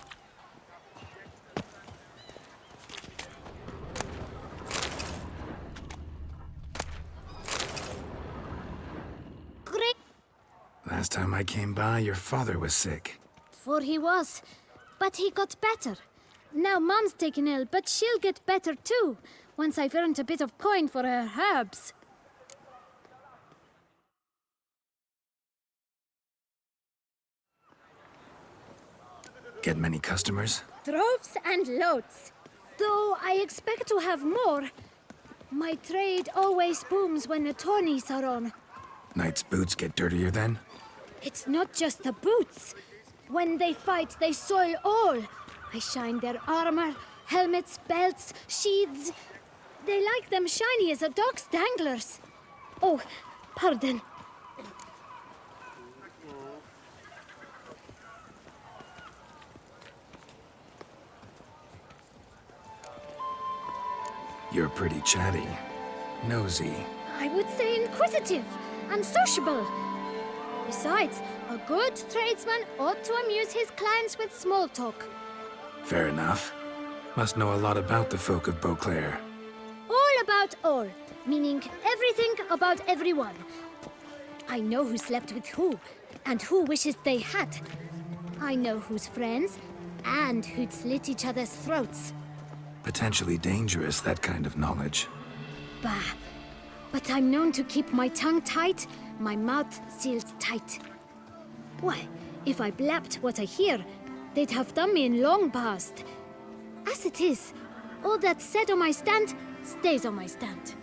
Last time I came by, your father was sick. For he was. But he got better. Now Mom's taken ill, but she'll get better too, once I've earned a bit of coin for her herbs. Get many customers? Droves and loads. Though I expect to have more. My trade always booms when the tourneys are on. Knights' boots get dirtier then? It's not just the boots. When they fight, they soil all. I shine their armor, helmets, belts, sheaths. They like them shiny as a dog's danglers. Oh, pardon. You're pretty chatty. Nosy. I would say inquisitive and sociable. Besides, a good tradesman ought to amuse his clients with small talk. Fair enough. Must know a lot about the folk of Beauclair. All about all, meaning everything about everyone. I know who slept with who, and who wishes they had. I know who's friends, and who'd slit each other's throats. Potentially dangerous, that kind of knowledge. Bah. But I'm known to keep my tongue tight, my mouth sealed tight. Why, if I blabbed what I hear, they'd have done me in long past. As it is, all that's said on my stand stays on my stand.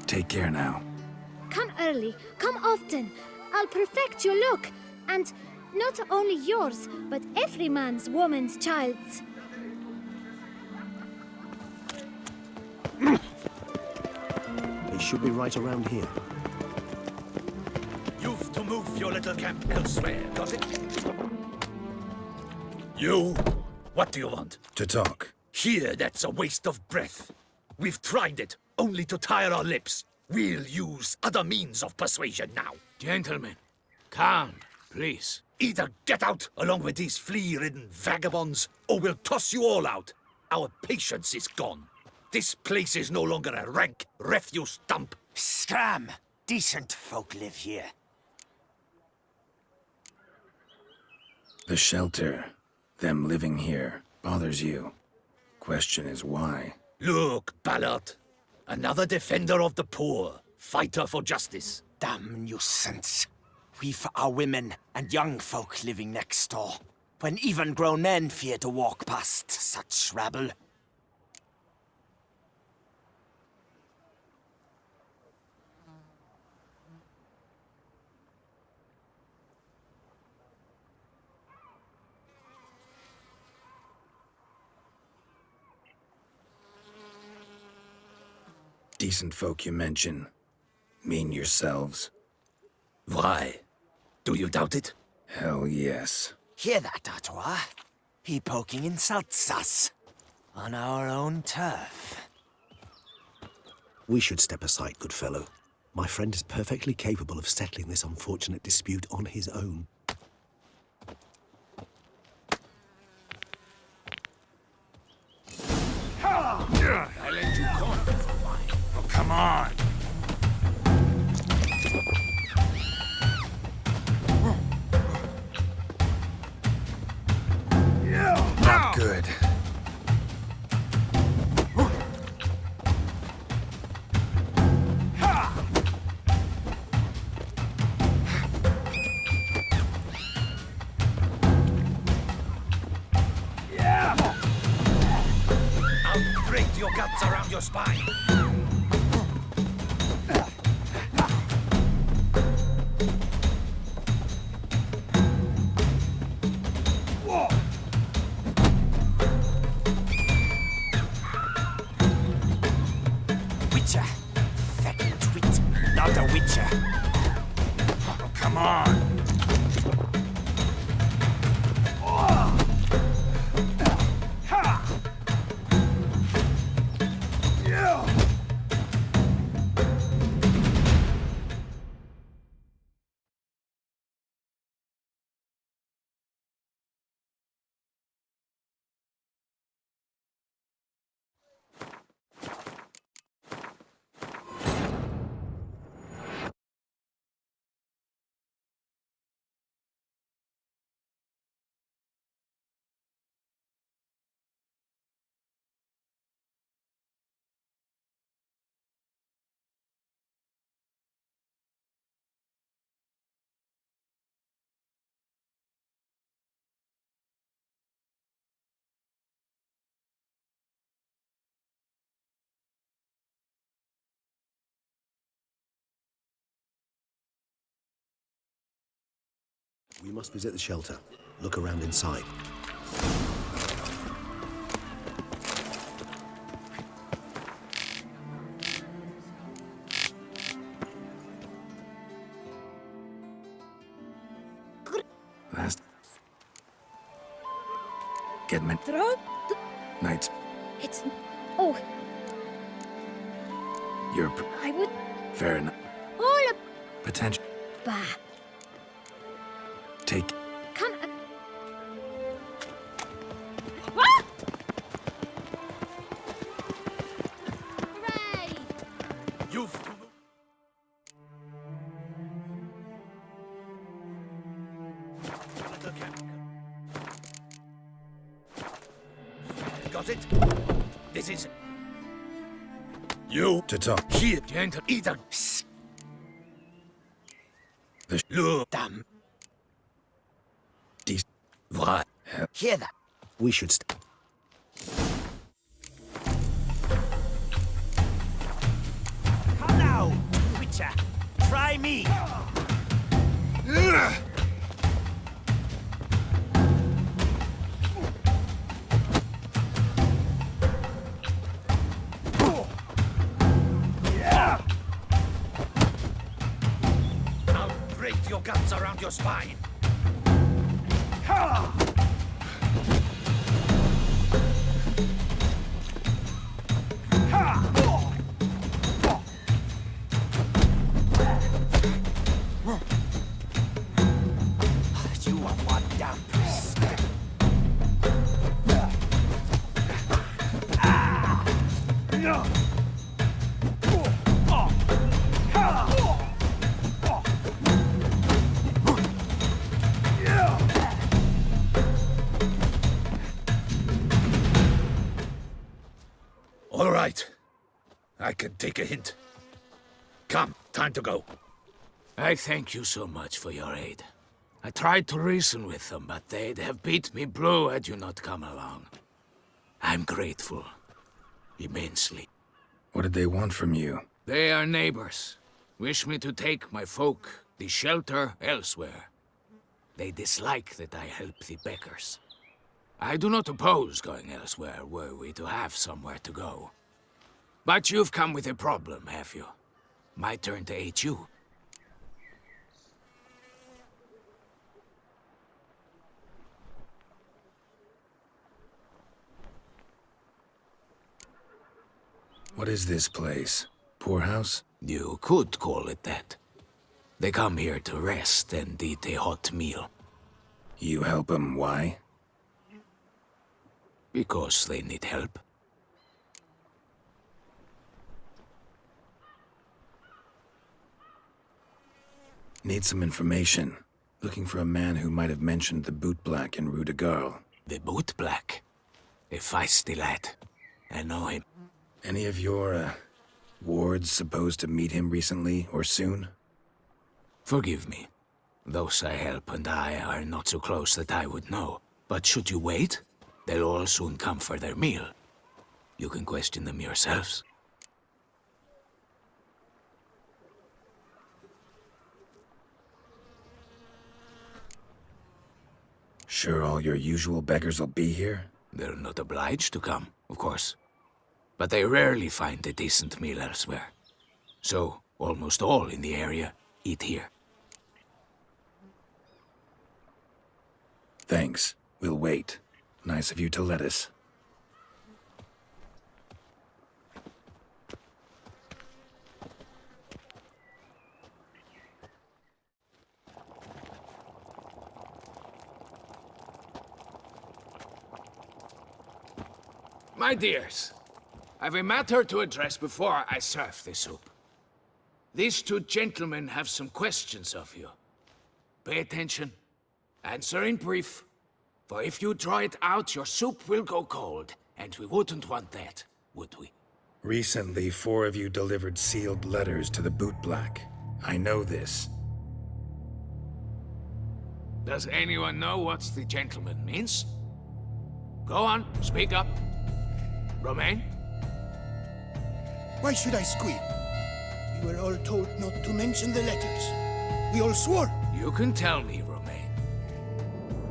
Take care now. Come early, come often. I'll perfect your look, and not only yours, but every man's woman's child's. It should be right around here. You've to move your little camp elsewhere, does it? You? What do you want? To talk. Here, that's a waste of breath. We've tried it, only to tire our lips. We'll use other means of persuasion now. Gentlemen, calm, please. Either get out along with these flea-ridden vagabonds, or we'll toss you all out. Our patience is gone. This place is no longer a rank refuse dump. Scram! Decent folk live here. The shelter, them living here, bothers you. Question is why? Look, Ballard. Another defender of the poor. Fighter for justice. Damn nuisance. We've our women and young folk living next door, when even grown men fear to walk past such rabble. Decent folk you mention. Mean yourselves. Why? Do you doubt it? Hell yes. Hear that, Artois? He poking insults us. On our own turf. We should step aside, good fellow. My friend is perfectly capable of settling this unfortunate dispute on his own. I let you come. Oh, come on. Not good. I'll break your guts around your spine. Come on! We must visit the shelter. Look around inside. Last. Get me. Knights. It's. Oh, You're I would. fair enough. All a. Potential. Bah. Take. Can. What? Hooray! You've... Got it? This is... You... To talk. Here, gentle Ethan. The Look, damn. What? Hear that? We should Come now, Witcher. Try me. I'll break your guts around your spine. You are one damn priest. All right. I can take a hint. Come, time to go. I thank you so much for your aid. I tried to reason with them, but they'd have beat me blue had you not come along. I'm grateful. Immensely. What did they want from you? They are neighbors. Wish me to take my folk, the shelter, elsewhere. They dislike that I help the beggars. I do not oppose going elsewhere, were we to have somewhere to go. But you've come with a problem, have you? My turn to aid you. What is this place? Poorhouse? You could call it that. They come here to rest and eat a hot meal. You help them, why? Because they need help. Need some information. Looking for a man who might have mentioned the Boot Black in Rue de Garl. The Boot Black? A feisty lad. I know him. Any of your, wards supposed to meet him recently or soon? Forgive me. Those I help and I are not so close that I would know. But should you wait, they'll all soon come for their meal. You can question them yourselves. Sure all your usual beggars will be here? They're not obliged to come, of course. But they rarely find a decent meal elsewhere. So, almost all in the area eat here. Thanks. We'll wait. Nice of you to let us. My dears, I've a matter to address before I serve the soup. These two gentlemen have some questions of you. Pay attention. Answer in brief. For if you draw it out, your soup will go cold. And we wouldn't want that, would we? Recently, 4 of you delivered sealed letters to the Bootblack. I know this. Does anyone know what the gentleman means? Go on, speak up. Romain? Why should I squeal? We were all told not to mention the letters. We all swore. You can tell me, Romain.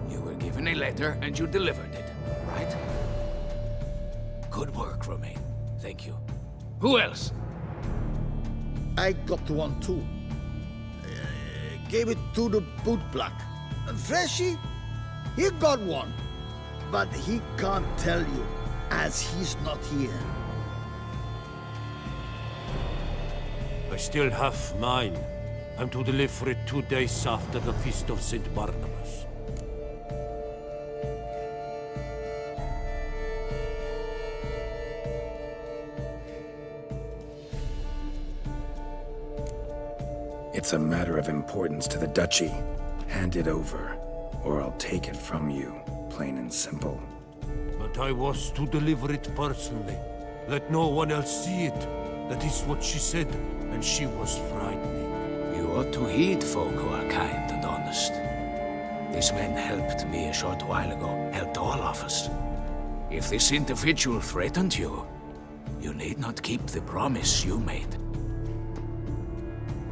You were given a letter and you delivered it, right? Good work, Romain. Thank you. Who else? I got one too. Gave it to the Bootblack. Freshy, he got one. But he can't tell you, as he's not here. I still have mine. I'm to deliver it 2 days after the Feast of St. Barnabas. It's a matter of importance to the Duchy. Hand it over, or I'll take it from you, plain and simple. But I was to deliver it personally. Let no one else see it. That is what she said, and she was frightening. You ought to heed folk who are kind and honest. This man helped me a short while ago, helped all of us. If this individual threatened you, you need not keep the promise you made.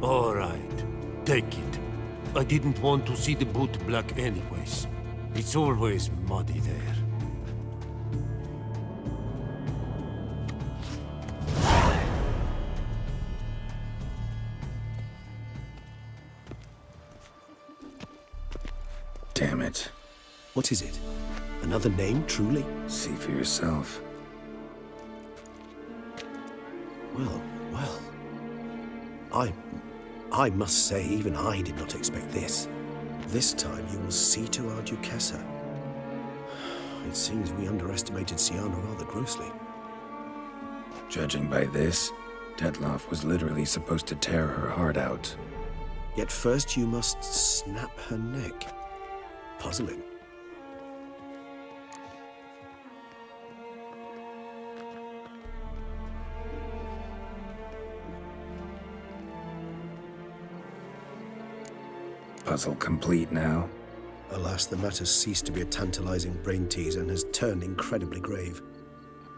All right, take it. I didn't want to see the Bootblack anyways. It's always muddy there. Damn it. What is it? Another name, truly? See for yourself. Well. I must say, even I did not expect this. This time you will see to our Duquesa. It seems we underestimated Syanna rather grossly. Judging by this, Detloff was literally supposed to tear her heart out. Yet first you must snap her neck. Puzzling. Puzzle complete now? Alas, the matter's ceased to be a tantalizing brain teaser and has turned incredibly grave.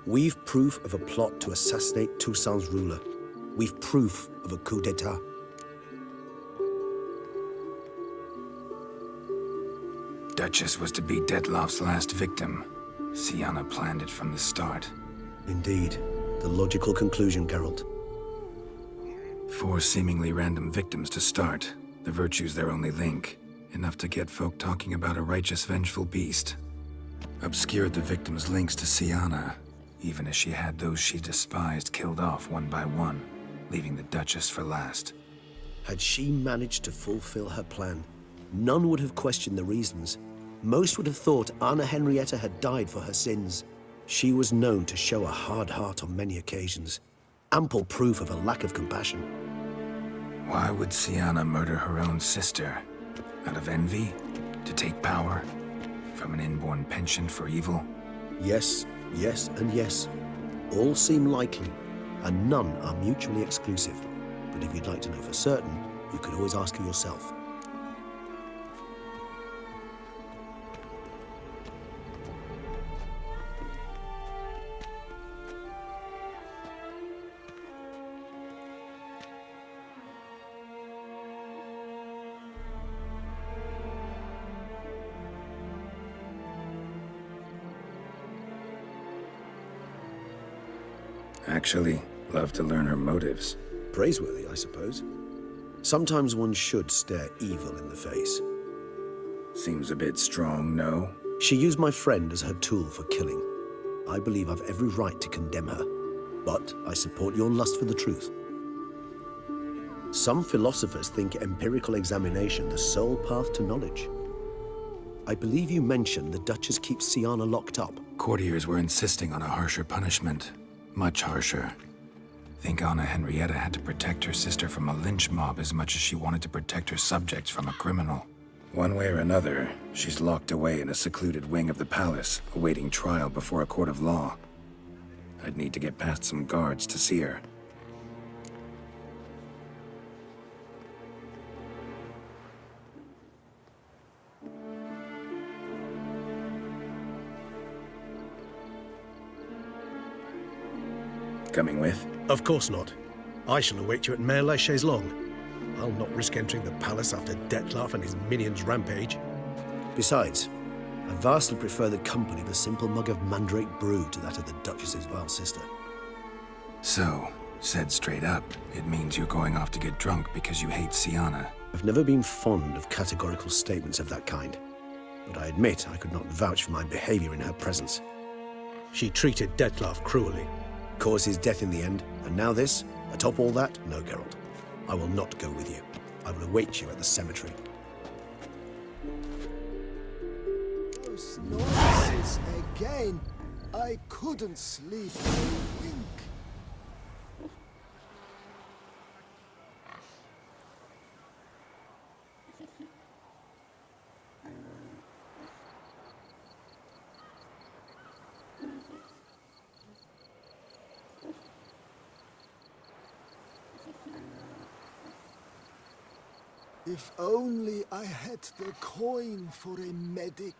We've proof of a plot to assassinate Toussaint's ruler. We've proof of a coup d'etat. Duchess was to be Detloff's last victim. Syanna planned it from the start. Indeed. The logical conclusion, Geralt. 4 seemingly random victims to start. The virtue's their only link. Enough to get folk talking about a righteous, vengeful beast. Obscured the victims' links to Syanna, even as she had those she despised killed off one by one, leaving the Duchess for last. Had she managed to fulfill her plan, none would have questioned the reasons. Most would have thought Anna Henrietta had died for her sins. She was known to show a hard heart on many occasions. Ample proof of a lack of compassion. Why would Syanna murder her own sister? Out of envy? To take power? From an inborn penchant for evil? Yes, and yes. All seem likely, and none are mutually exclusive. But if you'd like to know for certain, you could always ask her yourself. Actually, love to learn her motives. Praiseworthy, I suppose. Sometimes one should stare evil in the face. Seems a bit strong, no? She used my friend as her tool for killing. I believe I've every right to condemn her, but I support your lust for the truth. Some philosophers think empirical examination the sole path to knowledge. I believe you mentioned the Duchess keeps Syanna locked up. Courtiers were insisting on a harsher punishment. Much harsher. Think Anna Henrietta had to protect her sister from a lynch mob as much as she wanted to protect her subjects from a criminal. One way or another, she's locked away in a secluded wing of the palace, awaiting trial before a court of law. I'd need to get past some guards to see her. Coming with? Of course not. I shall await you at Mare la Chaise-Longue. I'll not risk entering the palace after Dettlaff and his minions rampage. Besides, I vastly prefer the company of a simple mug of mandrake brew to that of the Duchess's vile sister. So, said straight up, it means you're going off to get drunk because you hate Syanna. I've never been fond of categorical statements of that kind, but I admit I could not vouch for my behavior in her presence. She treated Dettlaff cruelly, caused his death in the end, and now this? Atop all that? No, Geralt. I will not go with you. I will await you at the cemetery. Those noises again. I couldn't sleep a wink. If only I had the coin for a medic.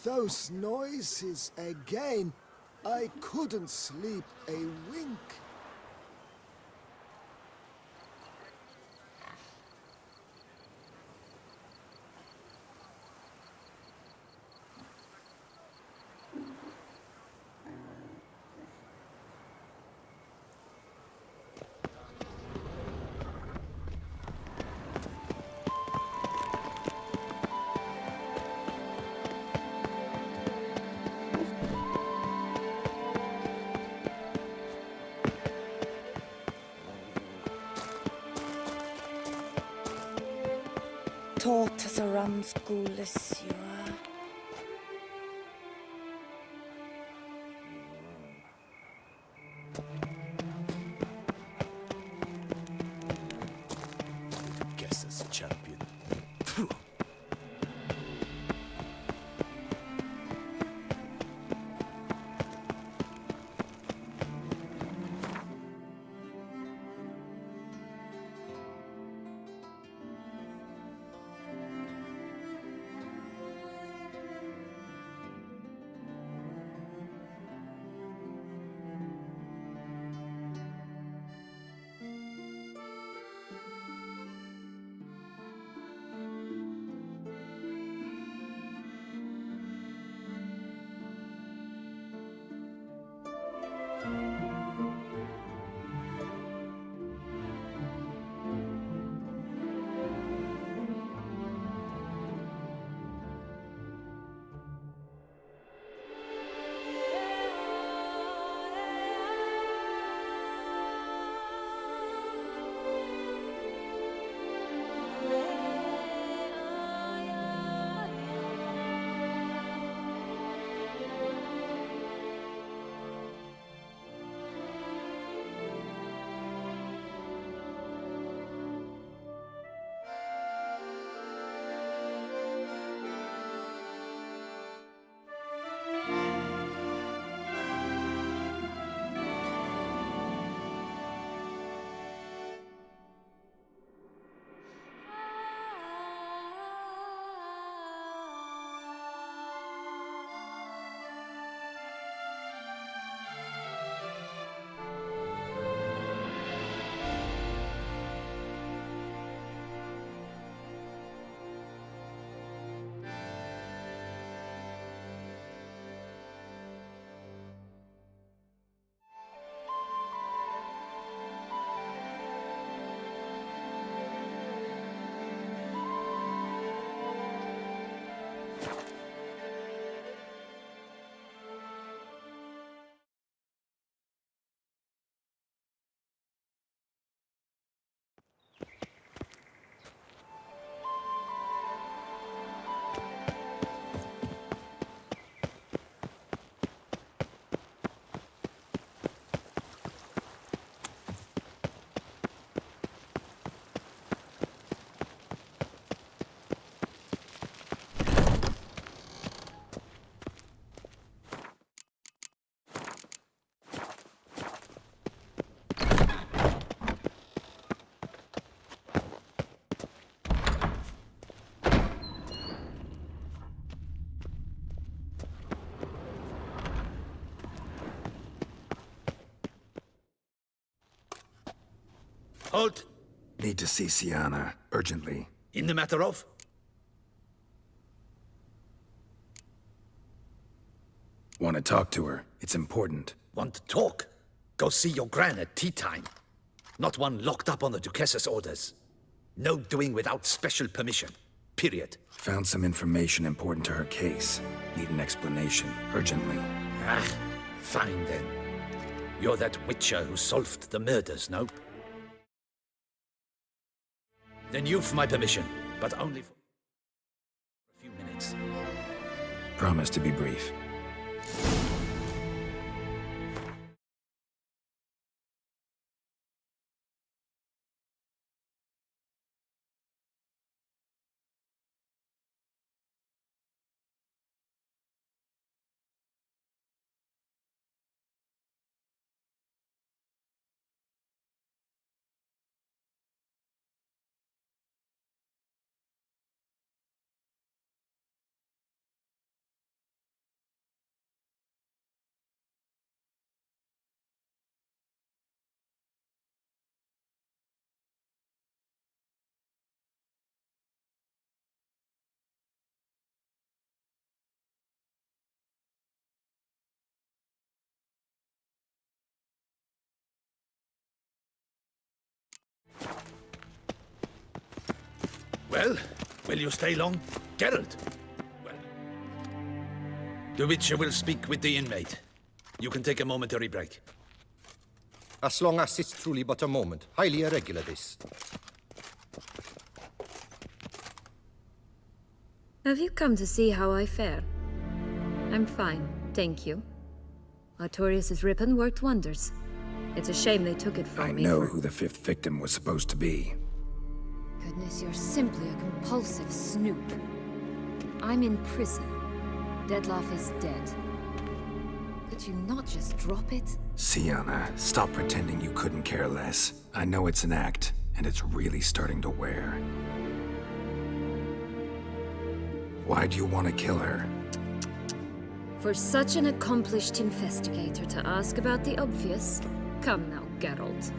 Those noises again. I couldn't sleep a wink. Taught as a ram school as you are. Guess as a champion. Halt! Need to see Siana, urgently. In the matter of? Want to talk to her. It's important. Want to talk? Go see your gran at tea time. Not one locked up on the Duchess's orders. No doing without special permission. Period. Found some information important to her case. Need an explanation, urgently. Ah, fine then. You're that witcher who solved the murders, no? Then you've my permission, but only for a few minutes. Promise to be brief. Well, will you stay long? Geralt? Well, the Witcher will speak with the inmate. You can take a momentary break. As long as it's truly but a moment. Highly irregular, this. Have you come to see how I fare? I'm fine, thank you. Artorius' ribbon worked wonders. It's a shame they took it from me. I know who the 5th victim was supposed to be. Goodness, you're simply a compulsive snoop. I'm in prison. Dettlaff is dead. Could you not just drop it? Siana, stop pretending you couldn't care less. I know it's an act, and it's really starting to wear. Why do you want to kill her? For such an accomplished investigator to ask about the obvious? Come now, Geralt.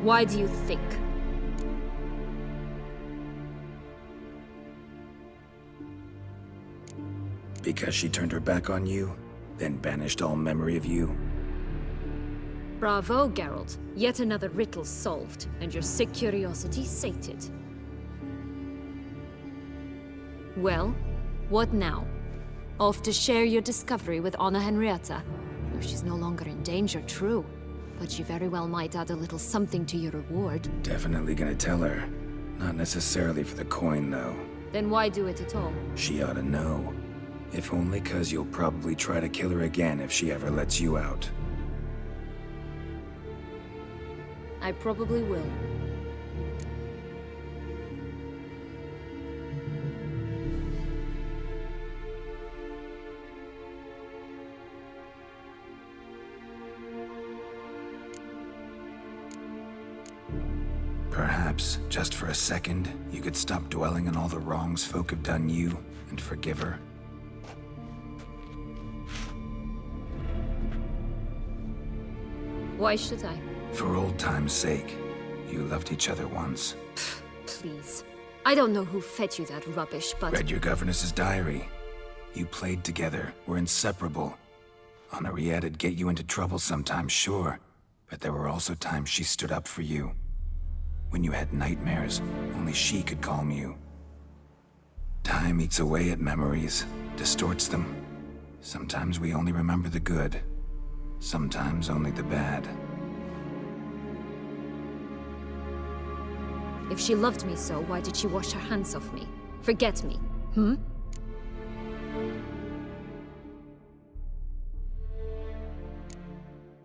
Why do you think? Because she turned her back on you, then banished all memory of you? Bravo, Geralt. Yet another riddle solved, and your sick curiosity sated. Well, what now? Off to share your discovery with Anna Henrietta? No, she's no longer in danger, true. But she very well might add a little something to your reward. Definitely gonna tell her. Not necessarily for the coin, though. Then why do it at all? She ought to know. If only 'cause you'll probably try to kill her again if she ever lets you out. I probably will. Perhaps, just for a second, you could stop dwelling on all the wrongs folk have done you and forgive her. Why should I? For old time's sake. You loved each other once. Please. I don't know who fed you that rubbish, but... Read your governess's diary. You played together, were inseparable. Henriette'd get you into trouble sometimes, sure. But there were also times she stood up for you. When you had nightmares, only she could calm you. Time eats away at memories, distorts them. Sometimes we only remember the good. Sometimes only the bad. If she loved me so, why did she wash her hands off me? Forget me,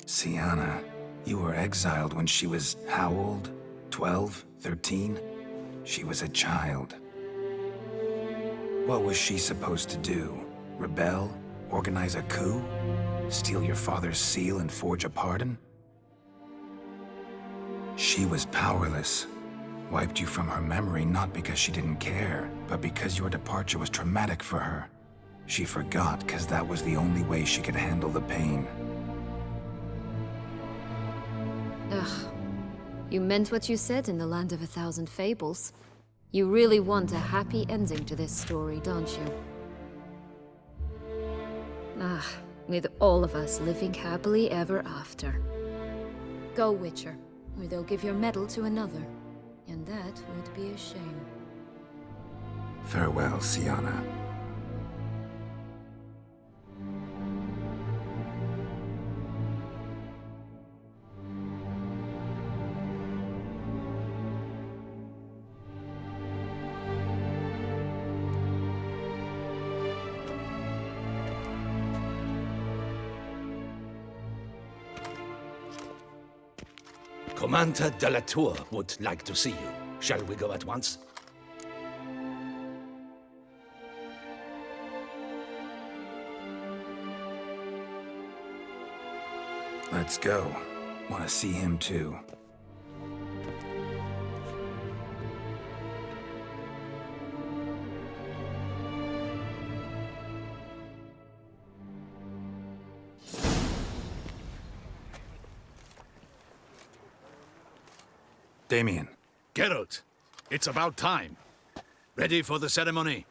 Siana, you were exiled when she was how old? 12? 13? She was a child. What was she supposed to do? Rebel? Organize a coup? Steal your father's seal and forge a pardon? She was powerless. Wiped you from her memory not because she didn't care, but because your departure was traumatic for her. She forgot because that was the only way she could handle the pain. Ugh. You meant what you said in the Land of a Thousand Fables. You really want a happy ending to this story, don't you? Ah, with all of us living happily ever after. Go, Witcher, or they'll give your medal to another. And that would be a shame. Farewell, Siana. Commander de la Tour would like to see you. Shall we go at once? Let's go. Want to see him too. Damien. Geralt, it's about time. Ready for the ceremony?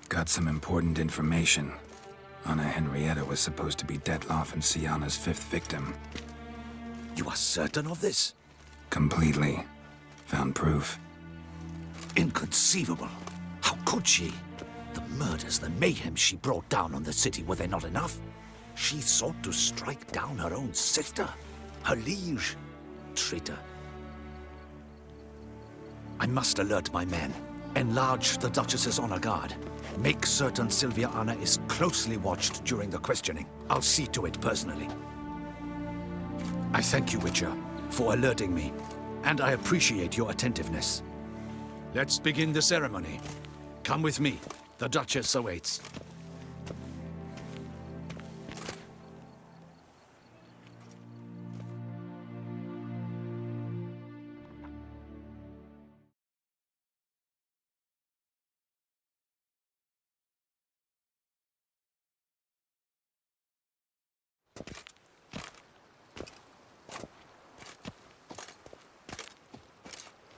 Got some important information. Anna Henrietta was supposed to be Detloff and Siana's 5th victim. You are certain of this? Completely. Found proof. Inconceivable. How could she? The murders, the mayhem she brought down on the city, were they not enough? She sought to strike down her own sister, her liege. Traitor. I must alert my men. Enlarge the Duchess's honor guard. Make certain Silvia-Anna is closely watched during the questioning. I'll see to it personally. I thank you, Witcher, for alerting me, and I appreciate your attentiveness. Let's begin the ceremony. Come with me. The Duchess awaits.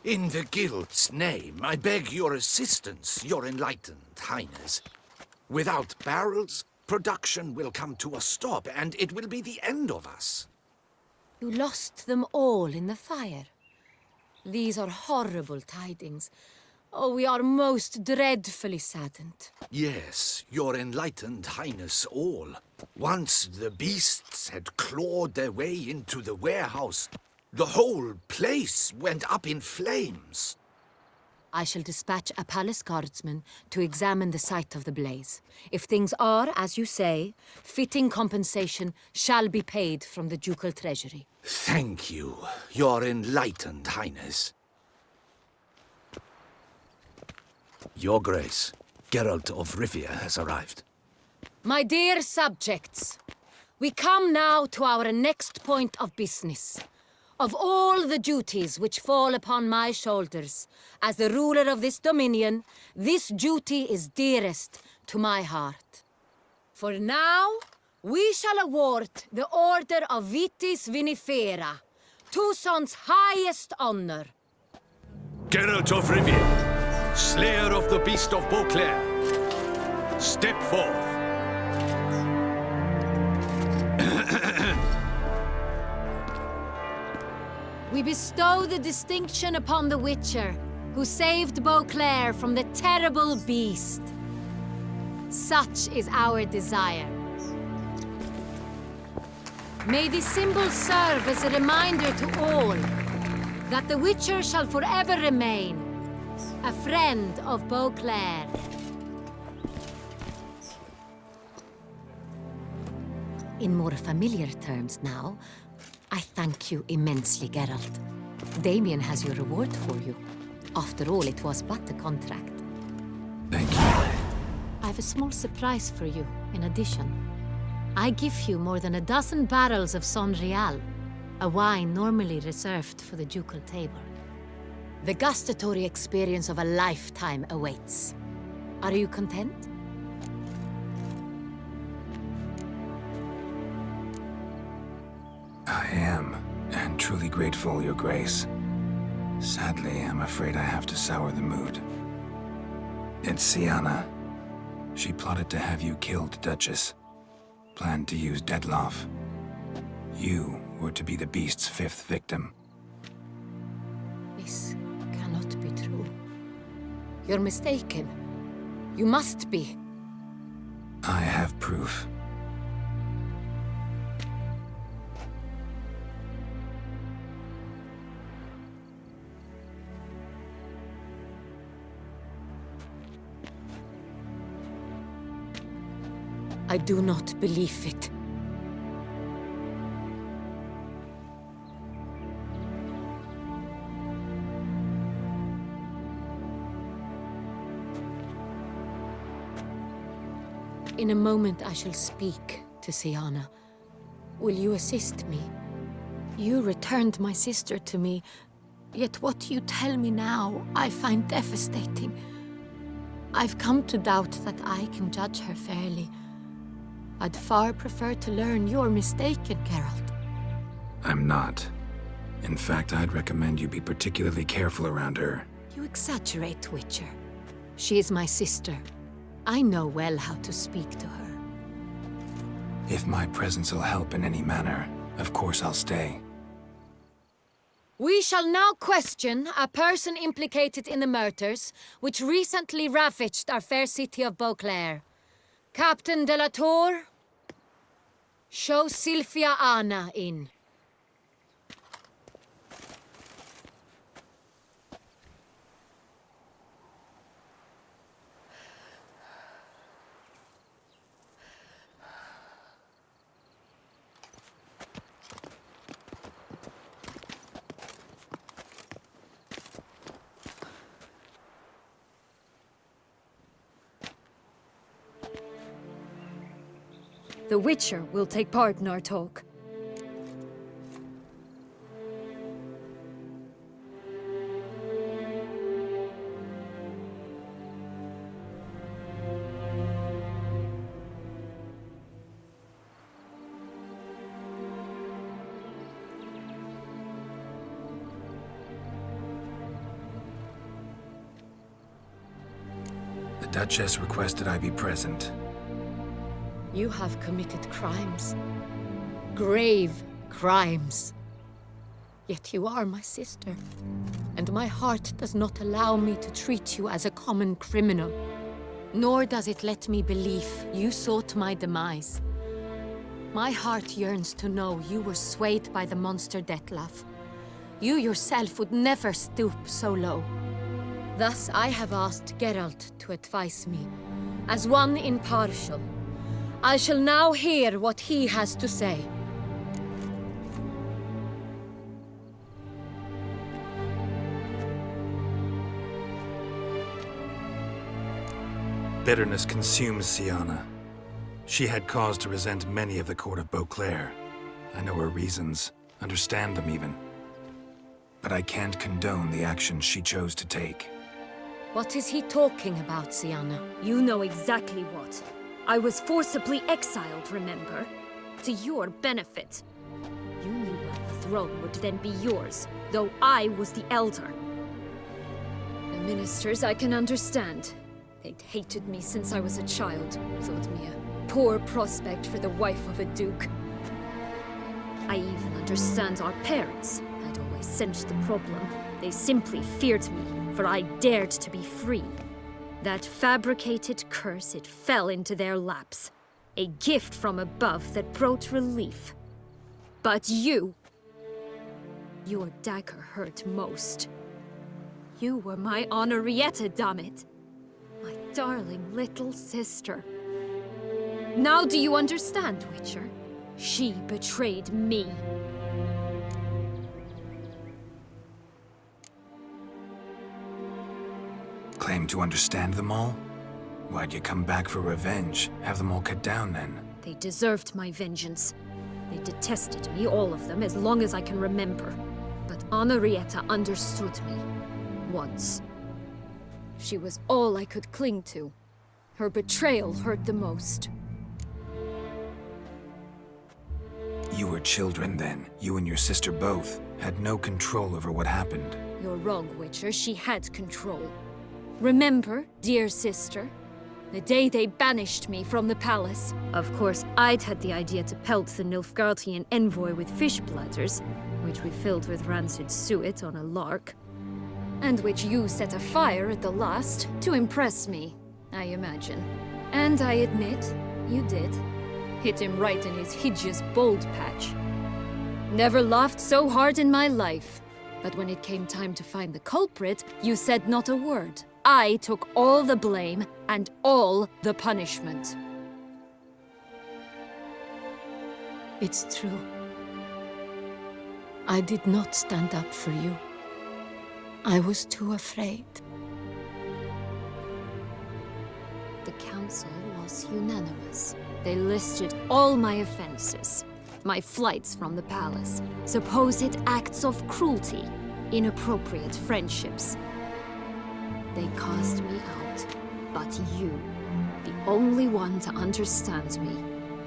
In the Guild's name, I beg your assistance, your enlightened highness. Without barrels, production will come to a stop, and it will be the end of us. You lost them all in the fire. These are horrible tidings. Oh, we are most dreadfully saddened. Yes, your enlightened highness all. Once the beasts had clawed their way into the warehouse, the whole place went up in flames. I shall dispatch a palace guardsman to examine the site of the blaze. If things are, as you say, fitting compensation shall be paid from the ducal treasury. Thank you, your enlightened highness. Your Grace, Geralt of Rivia has arrived. My dear subjects, we come now to our next point of business. Of all the duties which fall upon my shoulders, as the ruler of this dominion, this duty is dearest to my heart. For now, We shall award the Order of Vitis Vinifera, Toussaint's highest honor. Geralt of Rivia, Slayer of the Beast of Beauclair, step forth. We bestow the distinction upon the Witcher, who saved Beauclair from the terrible beast. Such is our desire. May this symbol serve as a reminder to all that the Witcher shall forever remain a friend of Beauclair. In more familiar terms now, I thank you immensely, Geralt. Damien has your reward for you. After all, it was but a contract. Thank you. I have a small surprise for you, in addition. I give you more than a dozen barrels of Sonrial, a wine normally reserved for the ducal table. The gustatory experience of a lifetime awaits. Are you content? I am, and truly grateful, Your Grace. Sadly, I'm afraid I have to sour the mood. It's Syanna. She plotted to have you killed, Duchess. Planned to use Dettlaff. You were to be the beast's 5th victim. This cannot be true. You're mistaken. You must be. I have proof. I do not believe it. In a moment I shall speak to Syanna. Will you assist me? You returned my sister to me, yet what you tell me now I find devastating. I've come to doubt that I can judge her fairly. I'd far prefer to learn you're mistaken, Geralt. I'm not. In fact, I'd recommend you be particularly careful around her. You exaggerate, Witcher. She is my sister. I know well how to speak to her. If my presence will help in any manner, of course I'll stay. We shall now question a person implicated in the murders which recently ravaged our fair city of Beauclair. Captain de la Tour, show Sylvia Anna in. The Witcher will take part in our talk. The Duchess requested I be present. You have committed crimes. Grave crimes. Yet you are my sister, and my heart does not allow me to treat you as a common criminal. Nor does it let me believe you sought my demise. My heart yearns to know you were swayed by the monster Dettlaff. You yourself would never stoop so low. Thus I have asked Geralt to advise me, as one impartial. I shall now hear what he has to say. Bitterness consumes Syanna. She had cause to resent many of the court of Beauclair. I know her reasons, understand them even. But I can't condone the actions she chose to take. What is he talking about, Syanna? You know exactly what. I was forcibly exiled, remember? To your benefit. You knew well the throne would then be yours, though I was the elder. The ministers I can understand. They'd hated me since I was a child, thought me a poor prospect for the wife of a duke. I even understand our parents. I'd always sensed the problem. They simply feared me, for I dared to be free. That fabricated curse, it fell into their laps. A gift from above that brought relief. But you... your dagger hurt most. You were my Honorrietta, dammit. My darling little sister. Now do you understand, Witcher? She betrayed me. Claim to understand them all? Why'd you come back for revenge? Have them all cut down, then? They deserved my vengeance. They detested me, all of them, as long as I can remember. But Honorrietta understood me. Once. She was all I could cling to. Her betrayal hurt the most. You were children then. You and your sister both had no control over what happened. You're wrong, Witcher. She had control. Remember, dear sister? The day they banished me from the palace. Of course, I'd had the idea to pelt the Nilfgaardian envoy with fish bladders, which we filled with rancid suet on a lark. And which you set afire at the last, to impress me, I imagine. And I admit, you did. Hit him right in his hideous bald patch. Never laughed so hard in my life. But when it came time to find the culprit, you said not a word. I took all the blame and all the punishment. It's true. I did not stand up for you. I was too afraid. The council was unanimous. They listed all my offenses. My flights from the palace, supposed acts of cruelty, inappropriate friendships. They cast me out, but you, the only one to understand me,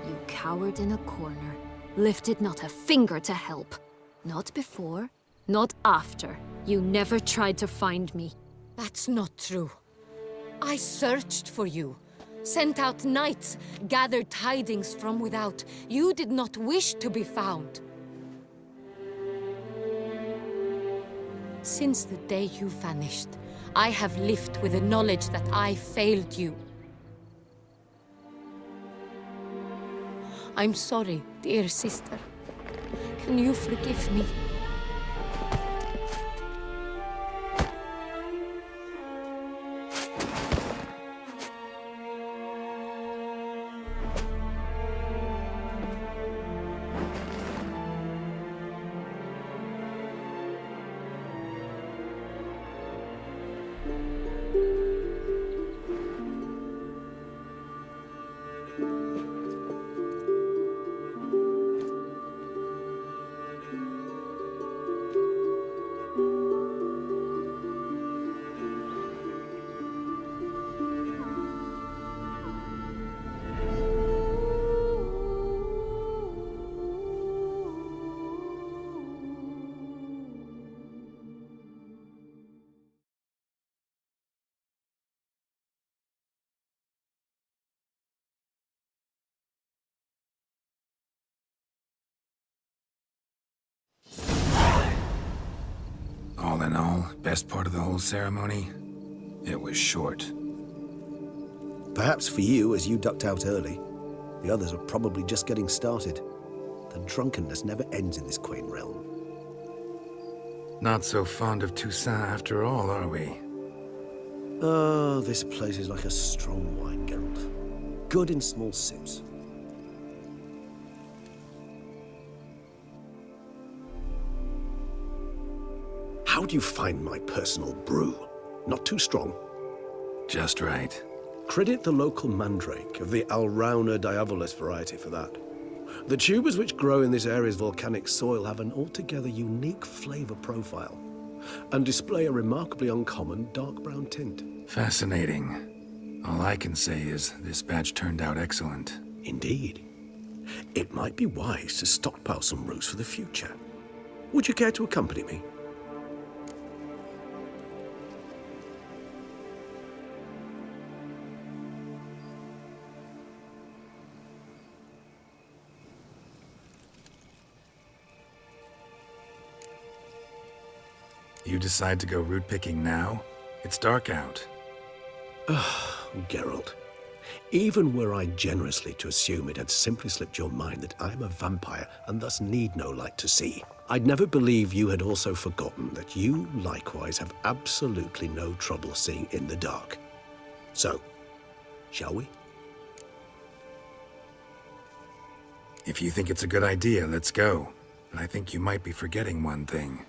you cowered in a corner, lifted not a finger to help. Not before, not after. You never tried to find me. That's not true. I searched for you, sent out knights, gathered tidings from without. You did not wish to be found. Since the day you vanished, I have lived with the knowledge that I failed you. I'm sorry, dear sister. Can you forgive me? All in all, best part of the whole ceremony? It was short. Perhaps for you, as you ducked out early. The others are probably just getting started. The drunkenness never ends in this quaint realm. Not so fond of Toussaint after all, are we? Oh, this place is like a strong wine, Geralt. Good in small sips. How do you find my personal brew? Not too strong? Just right. Credit the local mandrake of the Alrauna diavolis variety for that. The tubers which grow in this area's volcanic soil have an altogether unique flavor profile and display a remarkably uncommon dark brown tint. Fascinating. All I can say is this batch turned out excellent. Indeed. It might be wise to stockpile some roots for the future. Would you care to accompany me? You decide to go root picking now? It's dark out. Geralt, even were I generously to assume it had simply slipped your mind that I am a vampire and thus need no light to see, I'd never believe you had also forgotten that you likewise have absolutely no trouble seeing in the dark. So, shall we? If you think it's a good idea, let's go. But I think you might be forgetting one thing.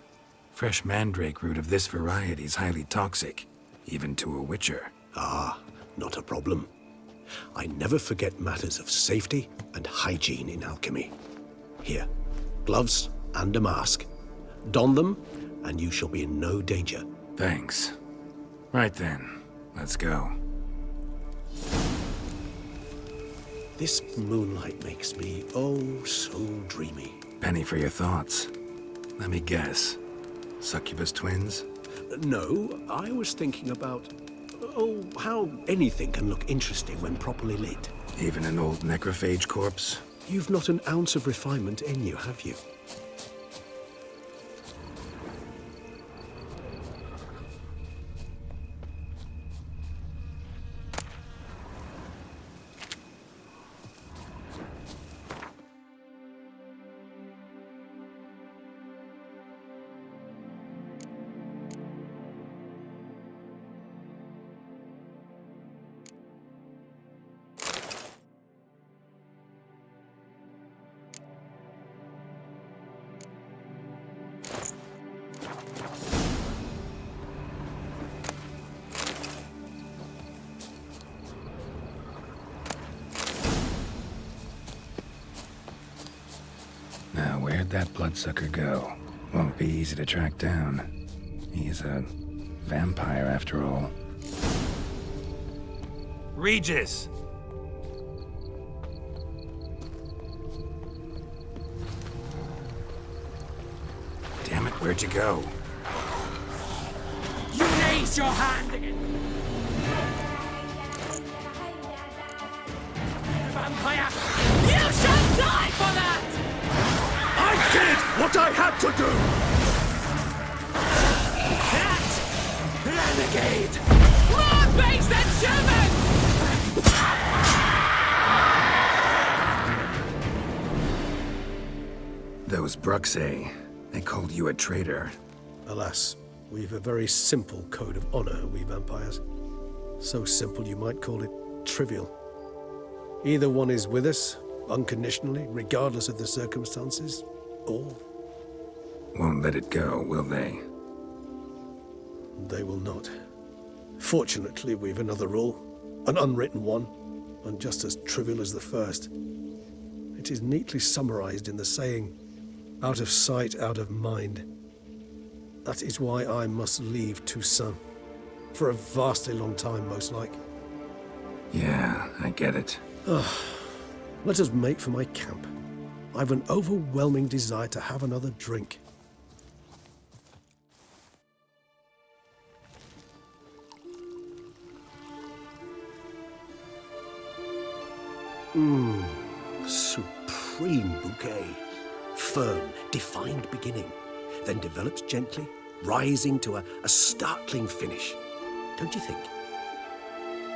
Fresh mandrake root of this variety is highly toxic, even to a witcher. Ah, not a problem. I never forget matters of safety and hygiene in alchemy. Here, gloves and a mask. Don them, and you shall be in no danger. Thanks. Right then, let's go. This moonlight makes me, oh, so dreamy. Penny for your thoughts. Let me guess. Succubus twins? No, I was thinking about, how anything can look interesting when properly lit. Even an old necrophage corpse? You've not an ounce of refinement in you, have you? Now, where'd that bloodsucker go? Won't be easy to track down. He's a vampire after all. Regis! Damn it, where'd you go? You raise your hand again! Vampire! You shall die for that! I did what I had to do! That renegade! More base than human! Those Bruxae, they called you a traitor. Alas, we've a very simple code of honor, we vampires. So simple you might call it trivial. Either one is with us, unconditionally, regardless of the circumstances, or... Won't let it go, will they? They will not. Fortunately, we've another rule, an unwritten one, and just as trivial as the first. It is neatly summarized in the saying, out of sight, out of mind. That is why I must leave Toussaint. For a vastly long time, most like. Yeah, I get it. Let us make for my camp. I've an overwhelming desire to have another drink. Supreme bouquet. Firm, defined beginning, then develops gently, rising to a startling finish. Don't you think?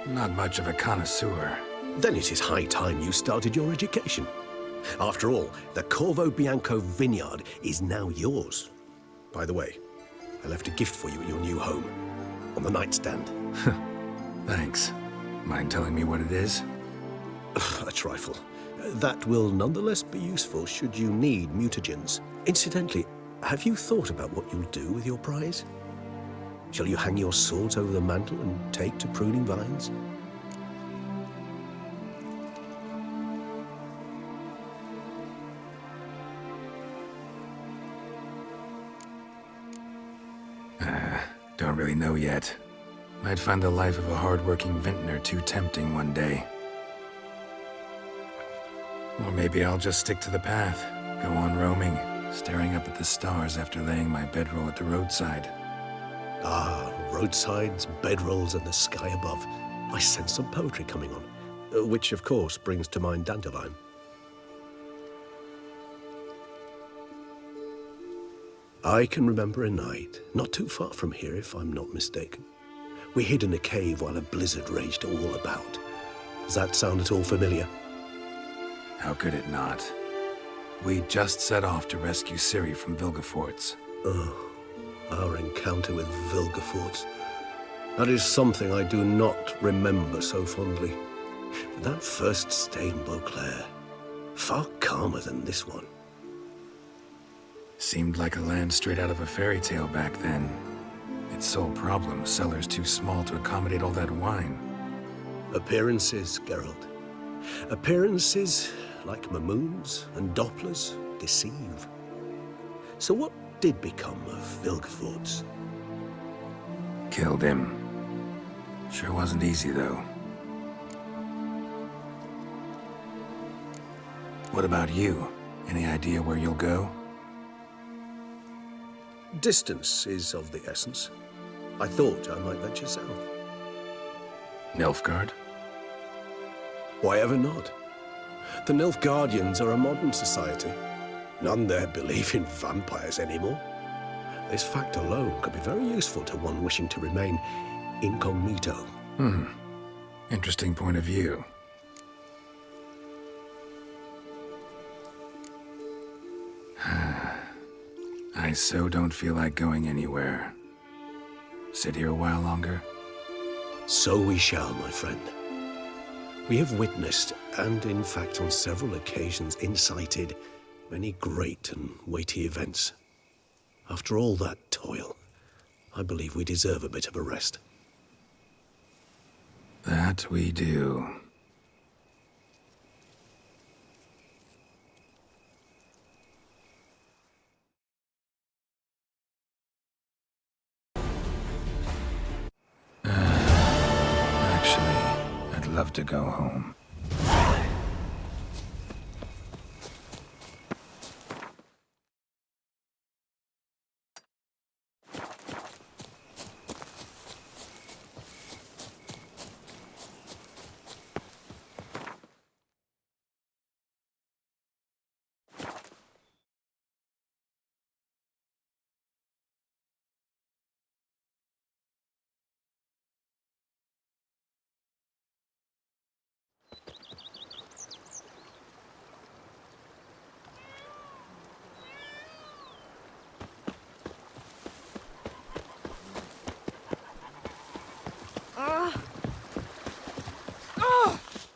Not much of a connoisseur. Then it is high time you started your education. After all, the Corvo Bianco vineyard is now yours. By the way, I left a gift for you at your new home, on the nightstand. Thanks. Mind telling me what it is? A trifle. That will nonetheless be useful should you need mutagens. Incidentally, have you thought about what you'll do with your prize? Shall you hang your swords over the mantle and take to pruning vines? Don't really know yet. Might find the life of a hard-working vintner too tempting one day. Or maybe I'll just stick to the path, go on roaming, staring up at the stars after laying my bedroll at the roadside. Ah, roadsides, bedrolls, and the sky above. I sense some poetry coming on, which of course brings to mind Dandelion. I can remember a night, not too far from here if I'm not mistaken. We hid in a cave while a blizzard raged all about. Does that sound at all familiar? How could it not? We just set off to rescue Ciri from Vilgefortz. Oh, our encounter with Vilgefortz. That is something I do not remember so fondly. That first stay in Beauclair, far calmer than this one. Seemed like a land straight out of a fairy tale back then. Its sole problem, cellars too small to accommodate all that wine. Appearances, Geralt. Appearances, like Mamoons and Dopplers, deceive. So what did become of Vilgefortz? Killed him. Sure wasn't easy, though. What about you? Any idea where you'll go? Distance is of the essence. I thought I might venture south. Nilfgaard? Why ever not? The Nilfgaardians are a modern society. None there believe in vampires anymore. This fact alone could be very useful to one wishing to remain incognito. Interesting point of view. I so don't feel like going anywhere. Sit here a while longer? So we shall, my friend. We have witnessed, and in fact on several occasions incited, many great and weighty events. After all that toil, I believe we deserve a bit of a rest. That we do. Actually, I'd love to go home.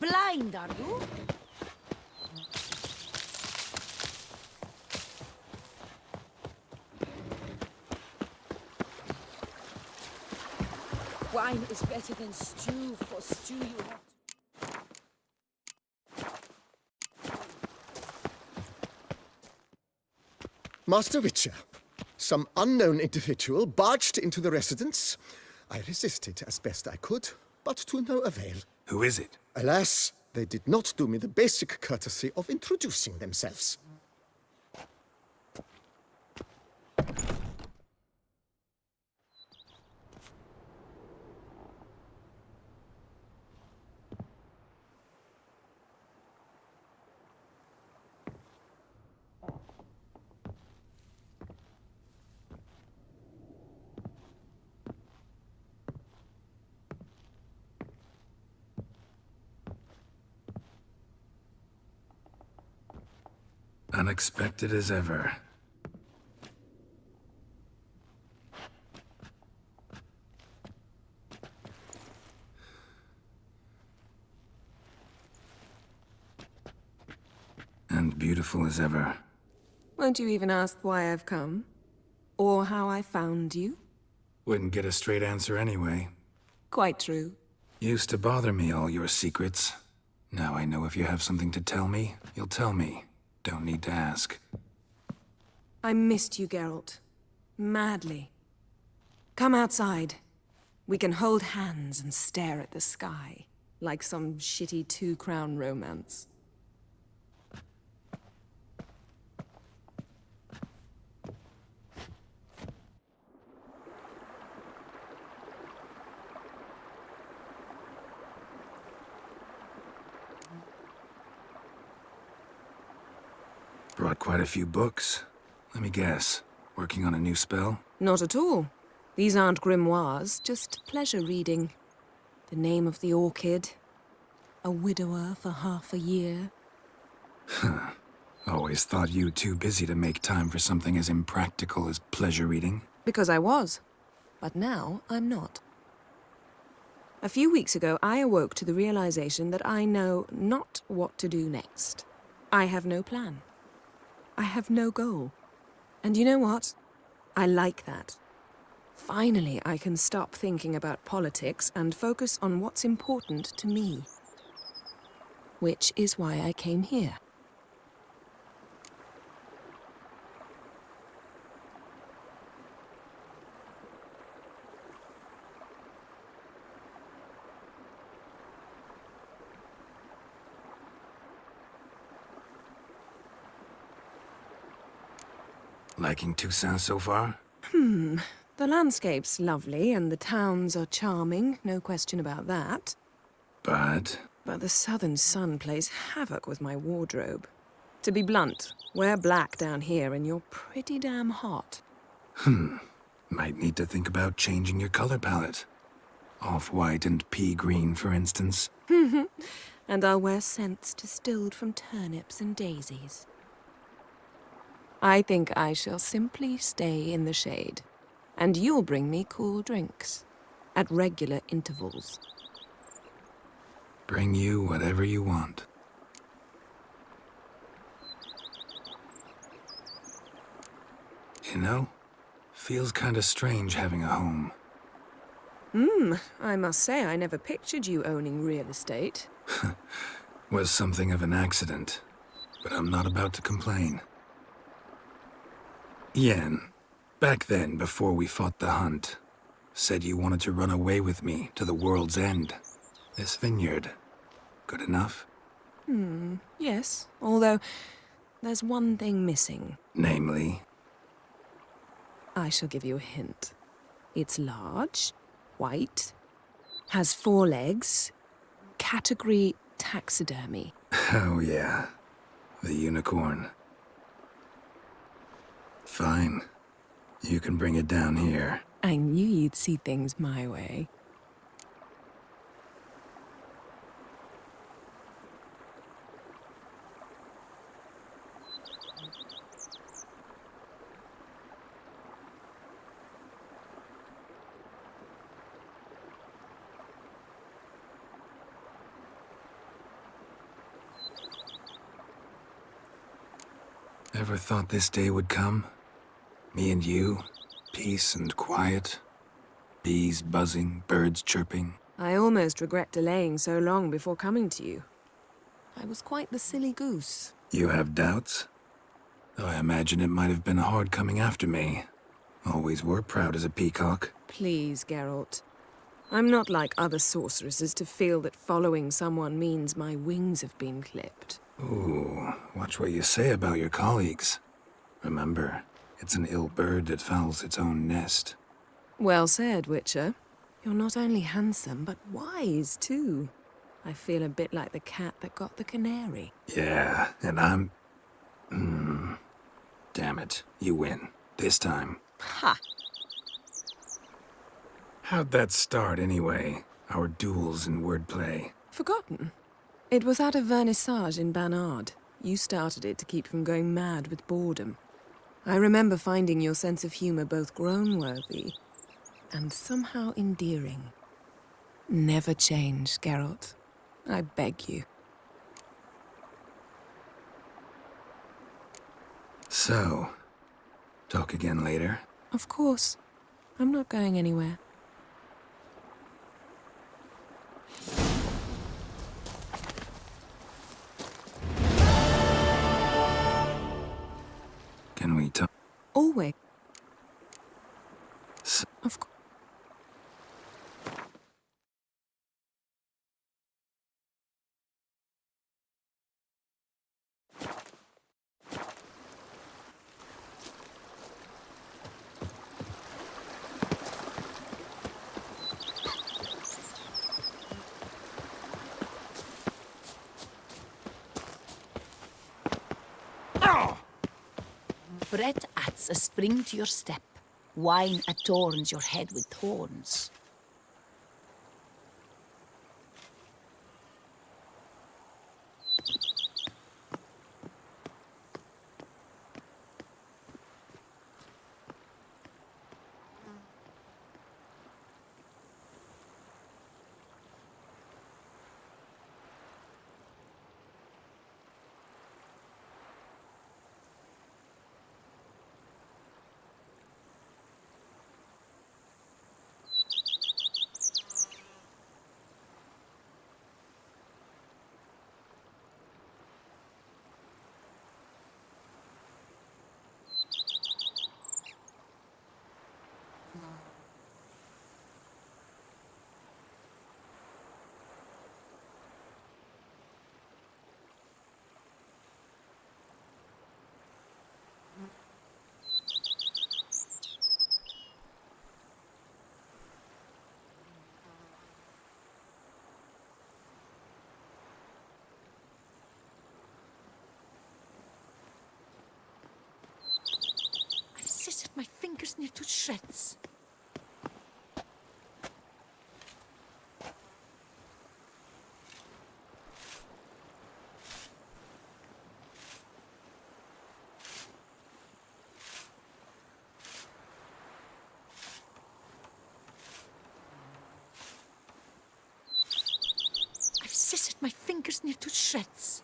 Blind, are you? Wine is better than stew. For stew you have Master Witcher, some unknown individual barged into the residence. I resisted as best I could, but to no avail. Who is it? Alas, they did not do me the basic courtesy of introducing themselves. Unexpected as ever. And beautiful as ever. Won't you even ask why I've come? Or how I found you? Wouldn't get a straight answer anyway. Quite true. Used to bother me, all your secrets. Now I know if you have something to tell me, you'll tell me. Don't need to ask. I missed you, Geralt. Madly. Come outside. We can hold hands and stare at the sky, like some shitty two-crown romance. Brought quite a few books. Let me guess. Working on a new spell? Not at all. These aren't grimoires, just pleasure reading. The Name of the Orchid. A widower for half a year. Huh. Always thought you too busy to make time for something as impractical as pleasure reading. Because I was. But now I'm not. A few weeks ago, I awoke to the realization that I know not what to do next. I have no plan. I have no goal. And you know what? I like that. Finally, I can stop thinking about politics and focus on what's important to me. Which is why I came here. Liking Toussaint so far? The landscape's lovely and the towns are charming, no question about that. But the southern sun plays havoc with my wardrobe. To be blunt, wear black down here and you're pretty damn hot. Might need to think about changing your color palette. Off-white and pea green, for instance. And I'll wear scents distilled from turnips and daisies. I think I shall simply stay in the shade. And you'll bring me cool drinks. At regular intervals. Bring you whatever you want. You know, feels kinda strange having a home. I must say I never pictured you owning real estate. Was something of an accident, but I'm not about to complain. Yen, back then, before we fought the hunt, said you wanted to run away with me to the world's end. This vineyard. Good enough? Yes. Although, there's one thing missing. Namely? I shall give you a hint. It's large, white, has 4 legs, category taxidermy. Oh yeah, the unicorn. Fine. You can bring it down here. I knew you'd see things my way. Ever thought this day would come? Me and you, peace and quiet, bees buzzing, birds chirping. I almost regret delaying so long before coming to you. I was quite the silly goose. You have doubts? Though I imagine it might have been hard coming after me. Always were proud as a peacock. Please, Geralt. I'm not like other sorceresses to feel that following someone means my wings have been clipped. Ooh, watch what you say about your colleagues. Remember, it's an ill bird that fouls its own nest. Well said, Witcher. You're not only handsome, but wise, too. I feel a bit like the cat that got the canary. Yeah, and I'm... Damn it, you win. This time. Ha! How'd that start, anyway? Our duels and wordplay. Forgotten. It was at a vernissage in Banard. You started it to keep from going mad with boredom. I remember finding your sense of humor both groan-worthy and somehow endearing. Never change, Geralt. I beg you. So, talk again later? Of course. I'm not going anywhere. Can we talk? Always. Of course. Bread adds a spring to your step. Wine adorns your head with thorns. I've scissored my fingers near to shreds. I've scissored my fingers near to shreds.